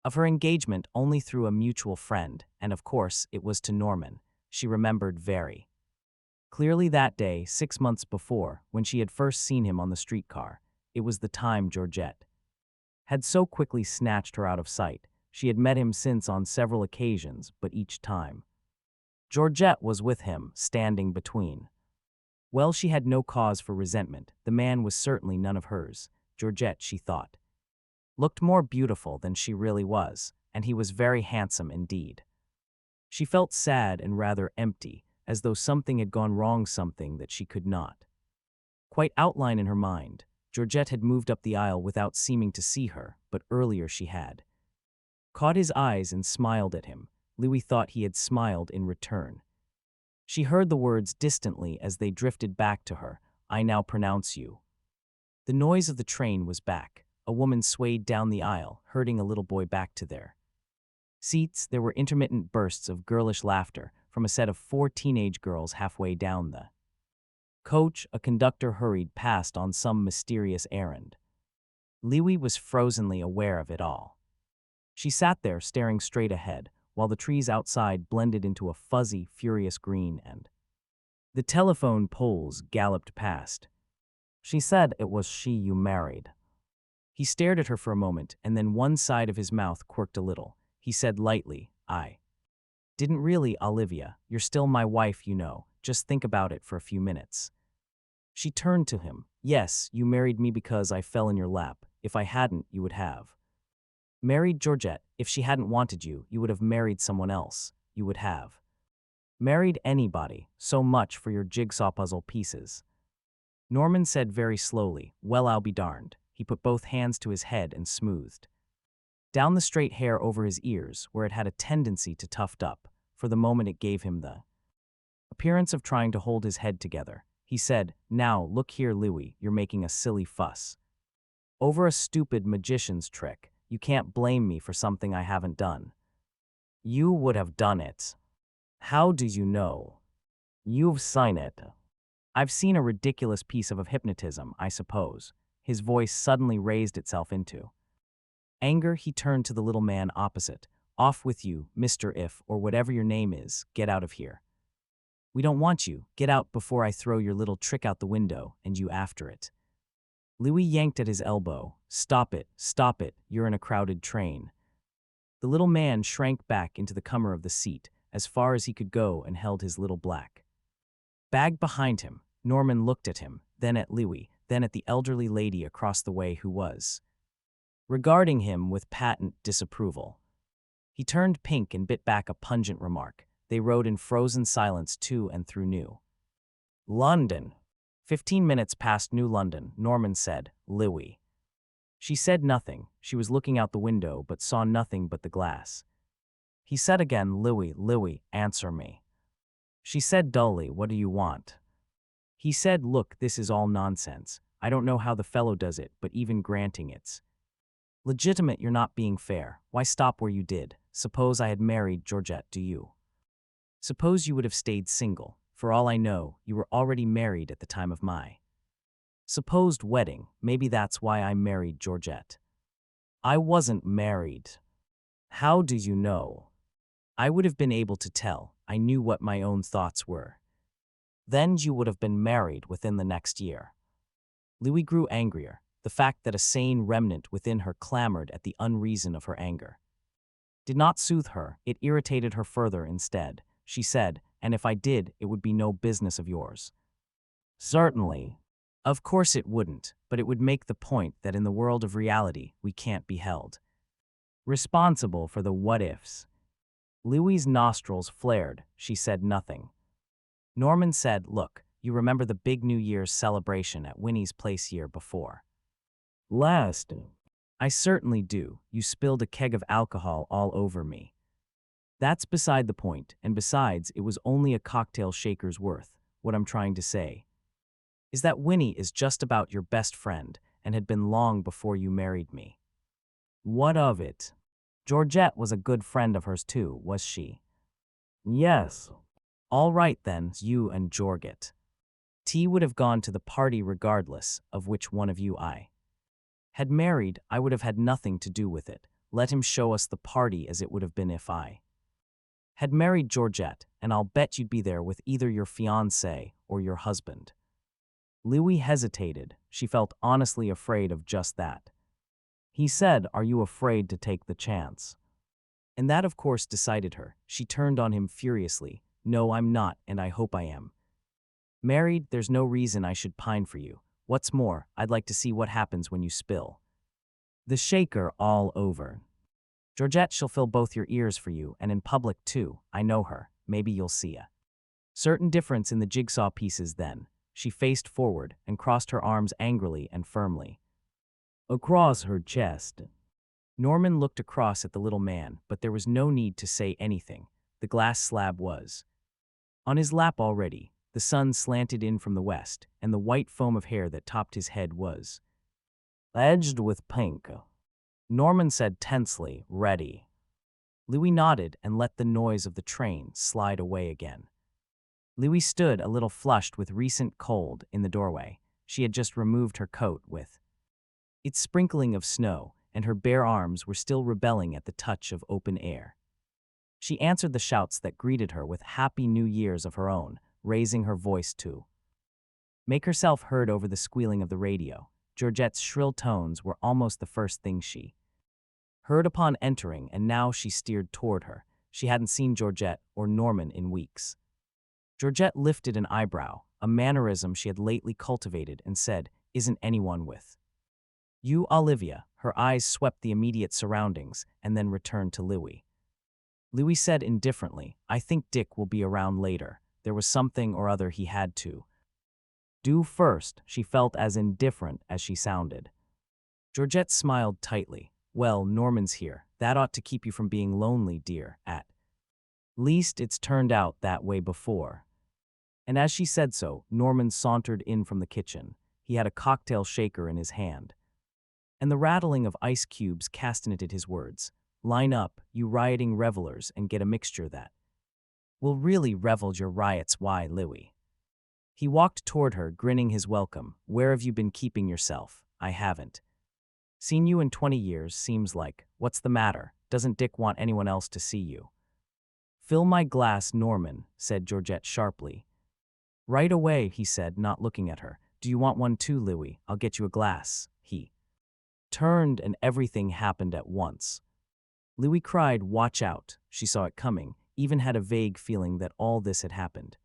of her engagement only through a mutual friend, and of course it was to Norman. She remembered very clearly that day, 6 months before, when she had first seen him on the streetcar. It was the time Georgette had so quickly snatched her out of sight. She had met him since on several occasions, but each time Georgette was with him, standing between. Well, she had no cause for resentment. The man was certainly none of hers. Georgette, she thought, looked more beautiful than she really was, and he was very handsome indeed. She felt sad and rather empty, as though something had gone wrong, something that she could not quite outline in her mind. Georgette had moved up the aisle without seeming to see her, but earlier she had caught his eyes and smiled at him. Louis thought he had smiled in return. She heard the words distantly as they drifted back to her. "I now pronounce you." The noise of the train was back. A woman swayed down the aisle, herding a little boy back to their seats. There were intermittent bursts of girlish laughter from a set of 4 teenage girls halfway down the coach. A conductor hurried past on some mysterious errand. Louis was frozenly aware of it all. She sat there staring straight ahead, while the trees outside blended into a fuzzy, furious green and the telephone poles galloped past. She said, "It was she you married." He stared at her for a moment, and then one side of his mouth quirked a little. He said lightly, "I didn't really, Olivia. You're still my wife, you know. Just think about it for a few minutes." She turned to him. "Yes, you married me because I fell in your lap. If I hadn't, you would have married Georgette. If she hadn't wanted you, you would have married someone else. You would have married anybody. So much for your jigsaw puzzle pieces." Norman said very slowly, "Well, I'll be darned." He put both hands to his head and smoothed down the straight hair over his ears, where it had a tendency to tuft up. For the moment it gave him the appearance of trying to hold his head together. He said, "Now, look here, Louis, you're making a silly fuss over a stupid magician's trick. You can't blame me for something I haven't done. You would have done it. How do you know? You've seen it." "I've seen a ridiculous piece of hypnotism, I suppose." His voice suddenly raised itself into Anger, he turned to the little man opposite. Off with you, Mr. If, or whatever your name is, get out of here. We don't want you, get out before I throw your little trick out the window, and you after it. Louis yanked at his elbow. Stop it, you're in a crowded train. The little man shrank back into the comer of the seat, as far as he could go, and held his little black bag behind him. Norman looked at him, then at Louis, then at the elderly lady across the way who was regarding him with patent disapproval. He turned pink and bit back a pungent remark. They rode in frozen silence to and through New London. 15 minutes past New London, Norman said, Louis. She said nothing. She was looking out the window but saw nothing but the glass. He said again, Louis, answer me. She said dully, what do you want? He said, look, this is all nonsense. I don't know how the fellow does it, but even granting it's legitimate, you're not being fair. Why stop where you did? Suppose I had married Georgette, do you? Suppose you would have stayed single. For all I know, you were already married at the time of my supposed wedding. Maybe that's why I married Georgette. I wasn't married. How do you know? I would have been able to tell. I knew what my own thoughts were. Then you would have been married within the next year. Louis grew angrier. The fact that a sane remnant within her clamored at the unreason of her anger did not soothe her. It irritated her further instead. She said, and if I did, it would be no business of yours. Certainly. Of course it wouldn't, but it would make the point that in the world of reality, we can't be held responsible for the what-ifs. Louis's nostrils flared. She said nothing. Norman said, look, you remember the big New Year's celebration at Winnie's place year before last? I certainly do. You spilled a keg of alcohol all over me. That's beside the point, and besides, it was only a cocktail shaker's worth. What I'm trying to say is that Winnie is just about your best friend and had been long before you married me. What of it? Georgette was a good friend of hers too, was she? Yes. All right then, you and Georgette. T would have gone to the party regardless of which one of you I had married. I would have had nothing to do with it. Let him show us the party as it would have been if I had married Georgette, and I'll bet you'd be there with either your fiancé or your husband. Louis hesitated. She felt honestly afraid of just that. He said, are you afraid to take the chance? And that of course decided her. She turned on him furiously. No, I'm not, and I hope I am. Married, there's no reason I should pine for you. What's more, I'd like to see what happens when you spill the shaker all over. Georgette, she'll fill both your ears for you, and in public too. I know her. Maybe you'll see a certain difference in the jigsaw pieces then. She faced forward and crossed her arms angrily and firmly across her chest. Norman looked across at the little man, but there was no need to say anything. The glass slab was on his lap already. The sun slanted in from the west, and the white foam of hair that topped his head was edged with pink. Norman said tensely, ready. Louis nodded and let the noise of the train slide away again. Louis stood a little flushed with recent cold in the doorway. She had just removed her coat with its sprinkling of snow, and her bare arms were still rebelling at the touch of open air. She answered the shouts that greeted her with happy New Year's of her own, raising her voice to make herself heard over the squealing of the radio. Georgette's shrill tones were almost the first thing she heard upon entering, and now she steered toward her. She hadn't seen Georgette or Norman in weeks. Georgette lifted an eyebrow, a mannerism she had lately cultivated, and said, isn't anyone with you, Olivia? Her eyes swept the immediate surroundings and then returned to Louis. Louis said indifferently, I think Dick will be around later. There was something or other he had to do first. She felt as indifferent as she sounded. Georgette smiled tightly. Well, Norman's here. That ought to keep you from being lonely, dear. At least it's turned out that way before. And as she said so, Norman sauntered in from the kitchen. He had a cocktail shaker in his hand, and the rattling of ice cubes castanetted his words. Line up, you rioting revelers, and get a mixture that will really revel your riots. Why, Louis? He walked toward her, grinning his welcome. Where have you been keeping yourself? I haven't Seen you in 20 years, seems like. What's the matter? Doesn't Dick want anyone else to see you? Fill my glass, Norman, said Georgette sharply. Right away, he said, not looking at her. Do you want one too, Louis? I'll get you a glass. He turned and everything happened at once. Louis cried, watch out. She saw it coming, even had a vague feeling that all this had happened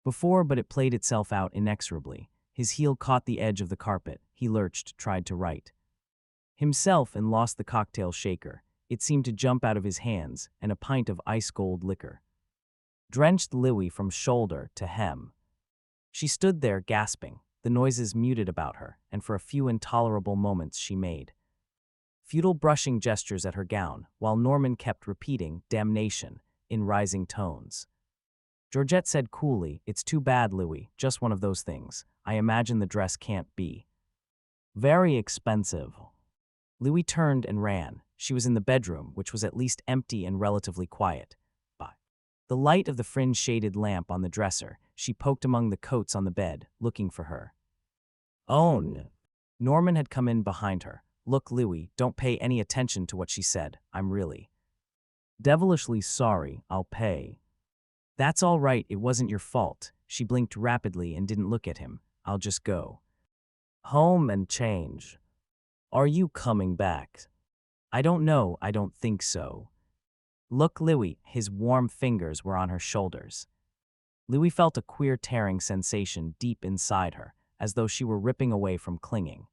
before, but it played itself out inexorably. His heel caught the edge of the carpet. He lurched, tried to right himself and lost the cocktail shaker. It seemed to jump out of his hands, and a pint of ice-cold liquor drenched Louis from shoulder to hem. She stood there gasping, the noises muted about her, and for a few intolerable moments she made futile brushing gestures at her gown, while Norman kept repeating, damnation, in rising tones. Georgette said coolly, it's too bad, Louis, just one of those things. I imagine the dress can't be very expensive. Louis turned and ran. She was in the bedroom, which was at least empty and relatively quiet. By the light of the fringe-shaded lamp on the dresser, she poked among the coats on the bed, looking for her own. Norman had come in behind her. Look, Louis, don't pay any attention to what she said. I'm really devilishly sorry. I'll pay. That's all right, it wasn't your fault. She blinked rapidly and didn't look at him. I'll just go home and change. Are you coming back? I don't know, I don't think so. Look, Louis, his warm fingers were on her shoulders. Louis felt a queer tearing sensation deep inside her, as though she were ripping away from clinging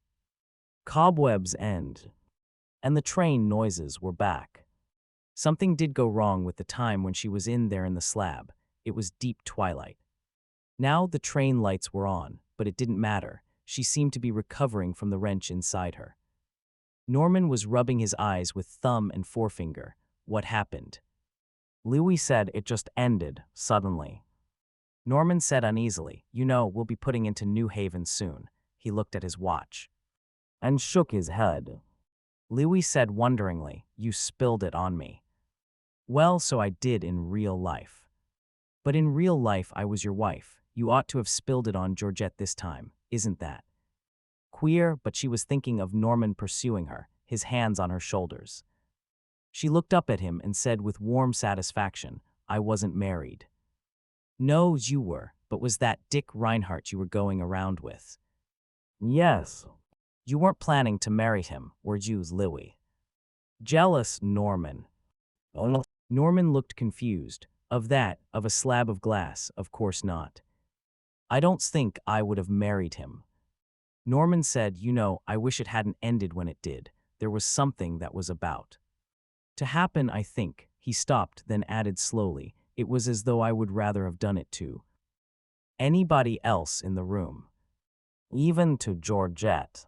cobwebs and the train noises were back. Something did go wrong with the time when she was in there in the slab. It was deep twilight. Now the train lights were on, but it didn't matter. She seemed to be recovering from the wrench inside her. Norman was rubbing his eyes with thumb and forefinger. What happened? Louis said it just ended, suddenly. Norman said uneasily, you know, we'll be putting into New Haven soon. He looked at his watch and shook his head. Louis said wonderingly, you spilled it on me. Well, so I did in real life. But in real life, I was your wife. You ought to have spilled it on Georgette this time, isn't that queer? But she was thinking of Norman pursuing her, his hands on her shoulders. She looked up at him and said with warm satisfaction, I wasn't married. No, you were, but was that Dick Reinhardt you were going around with? Yes. You weren't planning to marry him, were you, Louis? Jealous, Norman. Oh. Norman looked confused. Of a slab of glass, of course not. I don't think I would have married him. Norman said, you know, I wish it hadn't ended when it did. There was something that was about to happen, I think. He stopped, then added slowly, it was as though I would rather have done it to anybody else in the room. Even to Georgette.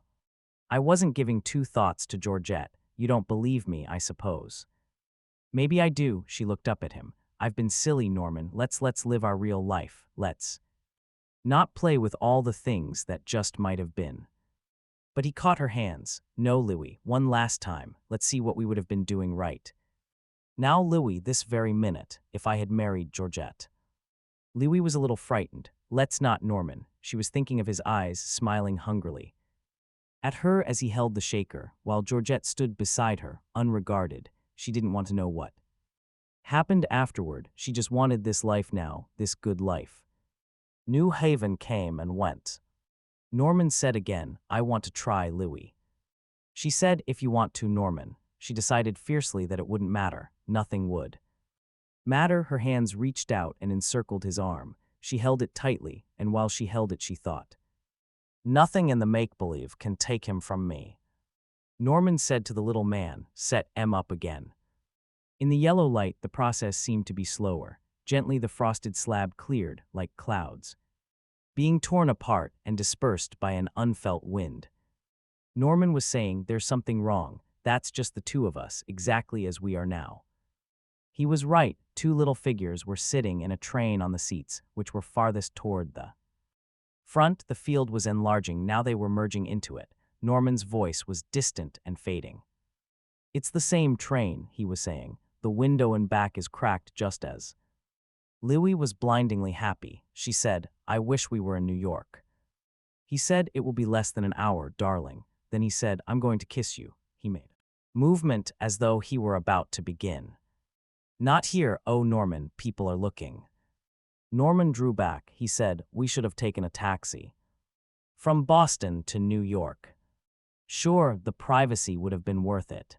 I wasn't giving two thoughts to Georgette. You don't believe me, I suppose. Maybe I do, she looked up at him. I've been silly, Norman. Let's live our real life. Let's not play with all the things that just might have been. But he caught her hands. No, Louis, one last time. Let's see what we would have been doing right. Now, Louis, this very minute, if I had married Georgette. Louis was a little frightened. Let's not, Norman. She was thinking of his eyes, smiling hungrily at her as he held the shaker, while Georgette stood beside her, unregarded. She didn't want to know what happened afterward. She just wanted this life now, this good life. New Haven came and went. Norman said again, I want to try, Louis. She said, if you want to, Norman. She decided fiercely that it wouldn't matter. Nothing would matter. Her hands reached out and encircled his arm. She held it tightly, and while she held it, she thought, nothing in the make-believe can take him from me. Norman said to the little man, set em up again. In the yellow light, the process seemed to be slower. Gently the frosted slab cleared, like clouds, being torn apart and dispersed by an unfelt wind. Norman was saying, there's something wrong. That's just the two of us, exactly as we are now. He was right. Two little figures were sitting in a train on the seats, which were farthest toward the front. The field was enlarging. Now they were merging into it. Norman's voice was distant and fading. It's the same train, he was saying. The window in back is cracked just as. Louis was blindingly happy. She said, I wish we were in New York. He said, it will be less than an hour, darling. Then he said, I'm going to kiss you. He made movement as though he were about to begin. Not here, oh Norman, people are looking. Norman drew back. He said, we should have taken a taxi. From Boston to New York. Sure, the privacy would have been worth it.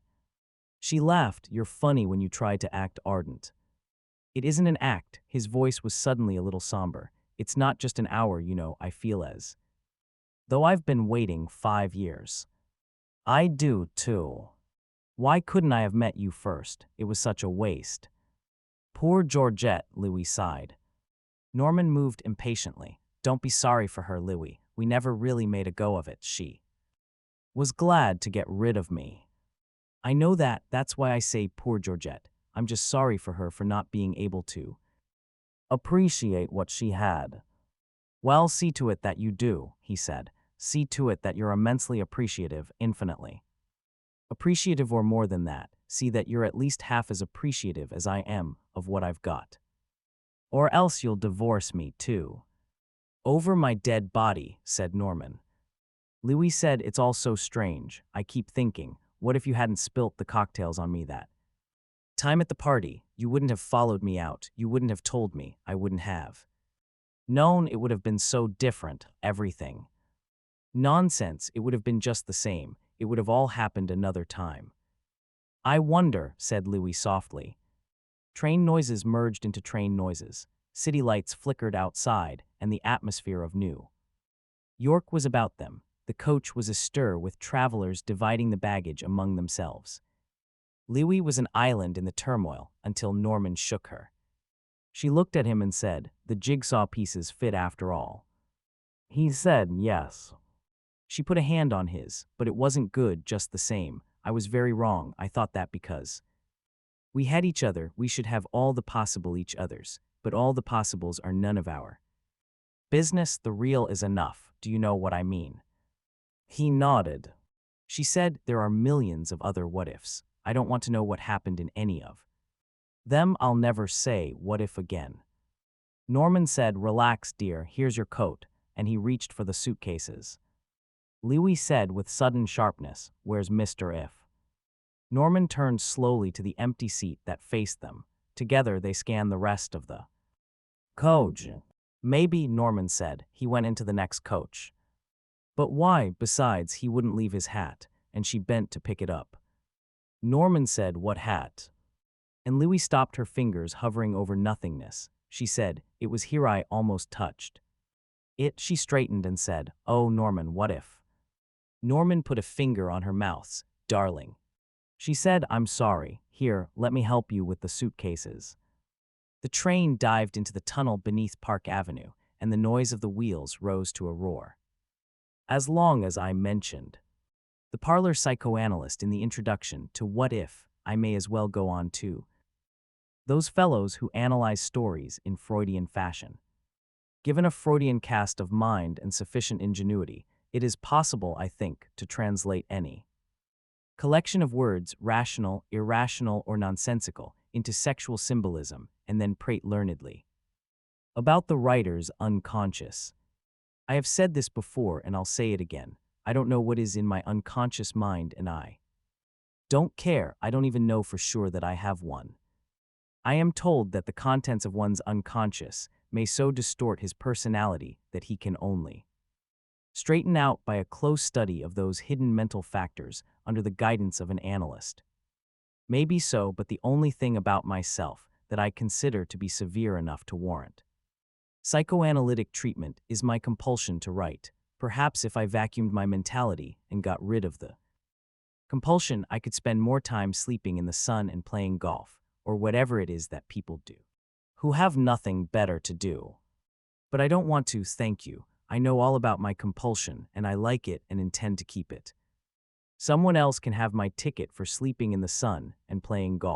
She laughed. You're funny when you try to act ardent. It isn't an act. His voice was suddenly a little somber. It's not just an hour, I feel as though I've been waiting 5 years. I do, too. Why couldn't I have met you first? It was such a waste. Poor Georgette, Louis sighed. Norman moved impatiently. Don't be sorry for her, Louis. We never really made a go of it. She was glad to get rid of me. I know that. That's why I say poor Georgette. I'm just sorry for her for not being able to appreciate what she had. Well, see to it that you do, he said. See to it that you're immensely appreciative, infinitely appreciative, or more than that. See that you're at least half as appreciative as I am of what I've got. Or else you'll divorce me, too. Over my dead body, said Norman. Louis said, it's all so strange. I keep thinking, what if you hadn't spilt the cocktails on me that time at the party? You wouldn't have followed me out. You wouldn't have told me. I wouldn't have known. It would have been so different, everything. Nonsense, it would have been just the same. It would have all happened another time. I wonder, said Louis softly. Train noises merged into train noises. City lights flickered outside, and the atmosphere of New York was about them. The coach was astir with travelers dividing the baggage among themselves. Louis was an island in the turmoil until Norman shook her. She looked at him and said, the jigsaw pieces fit after all. He said, yes. She put a hand on his, but it wasn't good just the same. I was very wrong. I thought that because we had each other, we should have all the possible each others, but all the possibles are none of our business. The real is enough. Do you know what I mean? He nodded. She said, there are millions of other what-ifs. I don't want to know what happened in any of them. I'll never say what if again. Norman said, relax, dear, here's your coat, and he reached for the suitcases. Louis said with sudden sharpness, where's Mr. If? Norman turned slowly to the empty seat that faced them. Together they scanned the rest of the coach. Maybe, Norman said. He went into the next coach. But why? Besides, he wouldn't leave his hat, and she bent to pick it up. Norman said, what hat? And Louis stopped, her fingers hovering over nothingness. She said, it was here I almost touched it. She straightened and said, oh, Norman, what if? Norman put a finger on her mouth. Darling. She said, I'm sorry. Here, let me help you with the suitcases. The train dived into the tunnel beneath Park Avenue, and the noise of the wheels rose to a roar. As long as I mentioned the parlor psychoanalyst in the introduction to What If, I may as well go on too. Those fellows who analyze stories in Freudian fashion. Given a Freudian cast of mind and sufficient ingenuity, it is possible, I think, to translate any collection of words, rational, irrational, or nonsensical, into sexual symbolism, and then prate learnedly about the writer's unconscious. I have said this before, and I'll say it again. I don't know what is in my unconscious mind, and I don't care. I don't even know for sure that I have one. I am told that the contents of one's unconscious may so distort his personality that he can only straighten out by a close study of those hidden mental factors under the guidance of an analyst. Maybe so, but the only thing about myself that I consider to be severe enough to warrant psychoanalytic treatment is my compulsion to write. Perhaps if I vacuumed my mentality and got rid of the compulsion, I could spend more time sleeping in the sun and playing golf, or whatever it is that people do who have nothing better to do. But I don't want to, thank you. I know all about my compulsion, and I like it and intend to keep it. Someone else can have my ticket for sleeping in the sun and playing golf.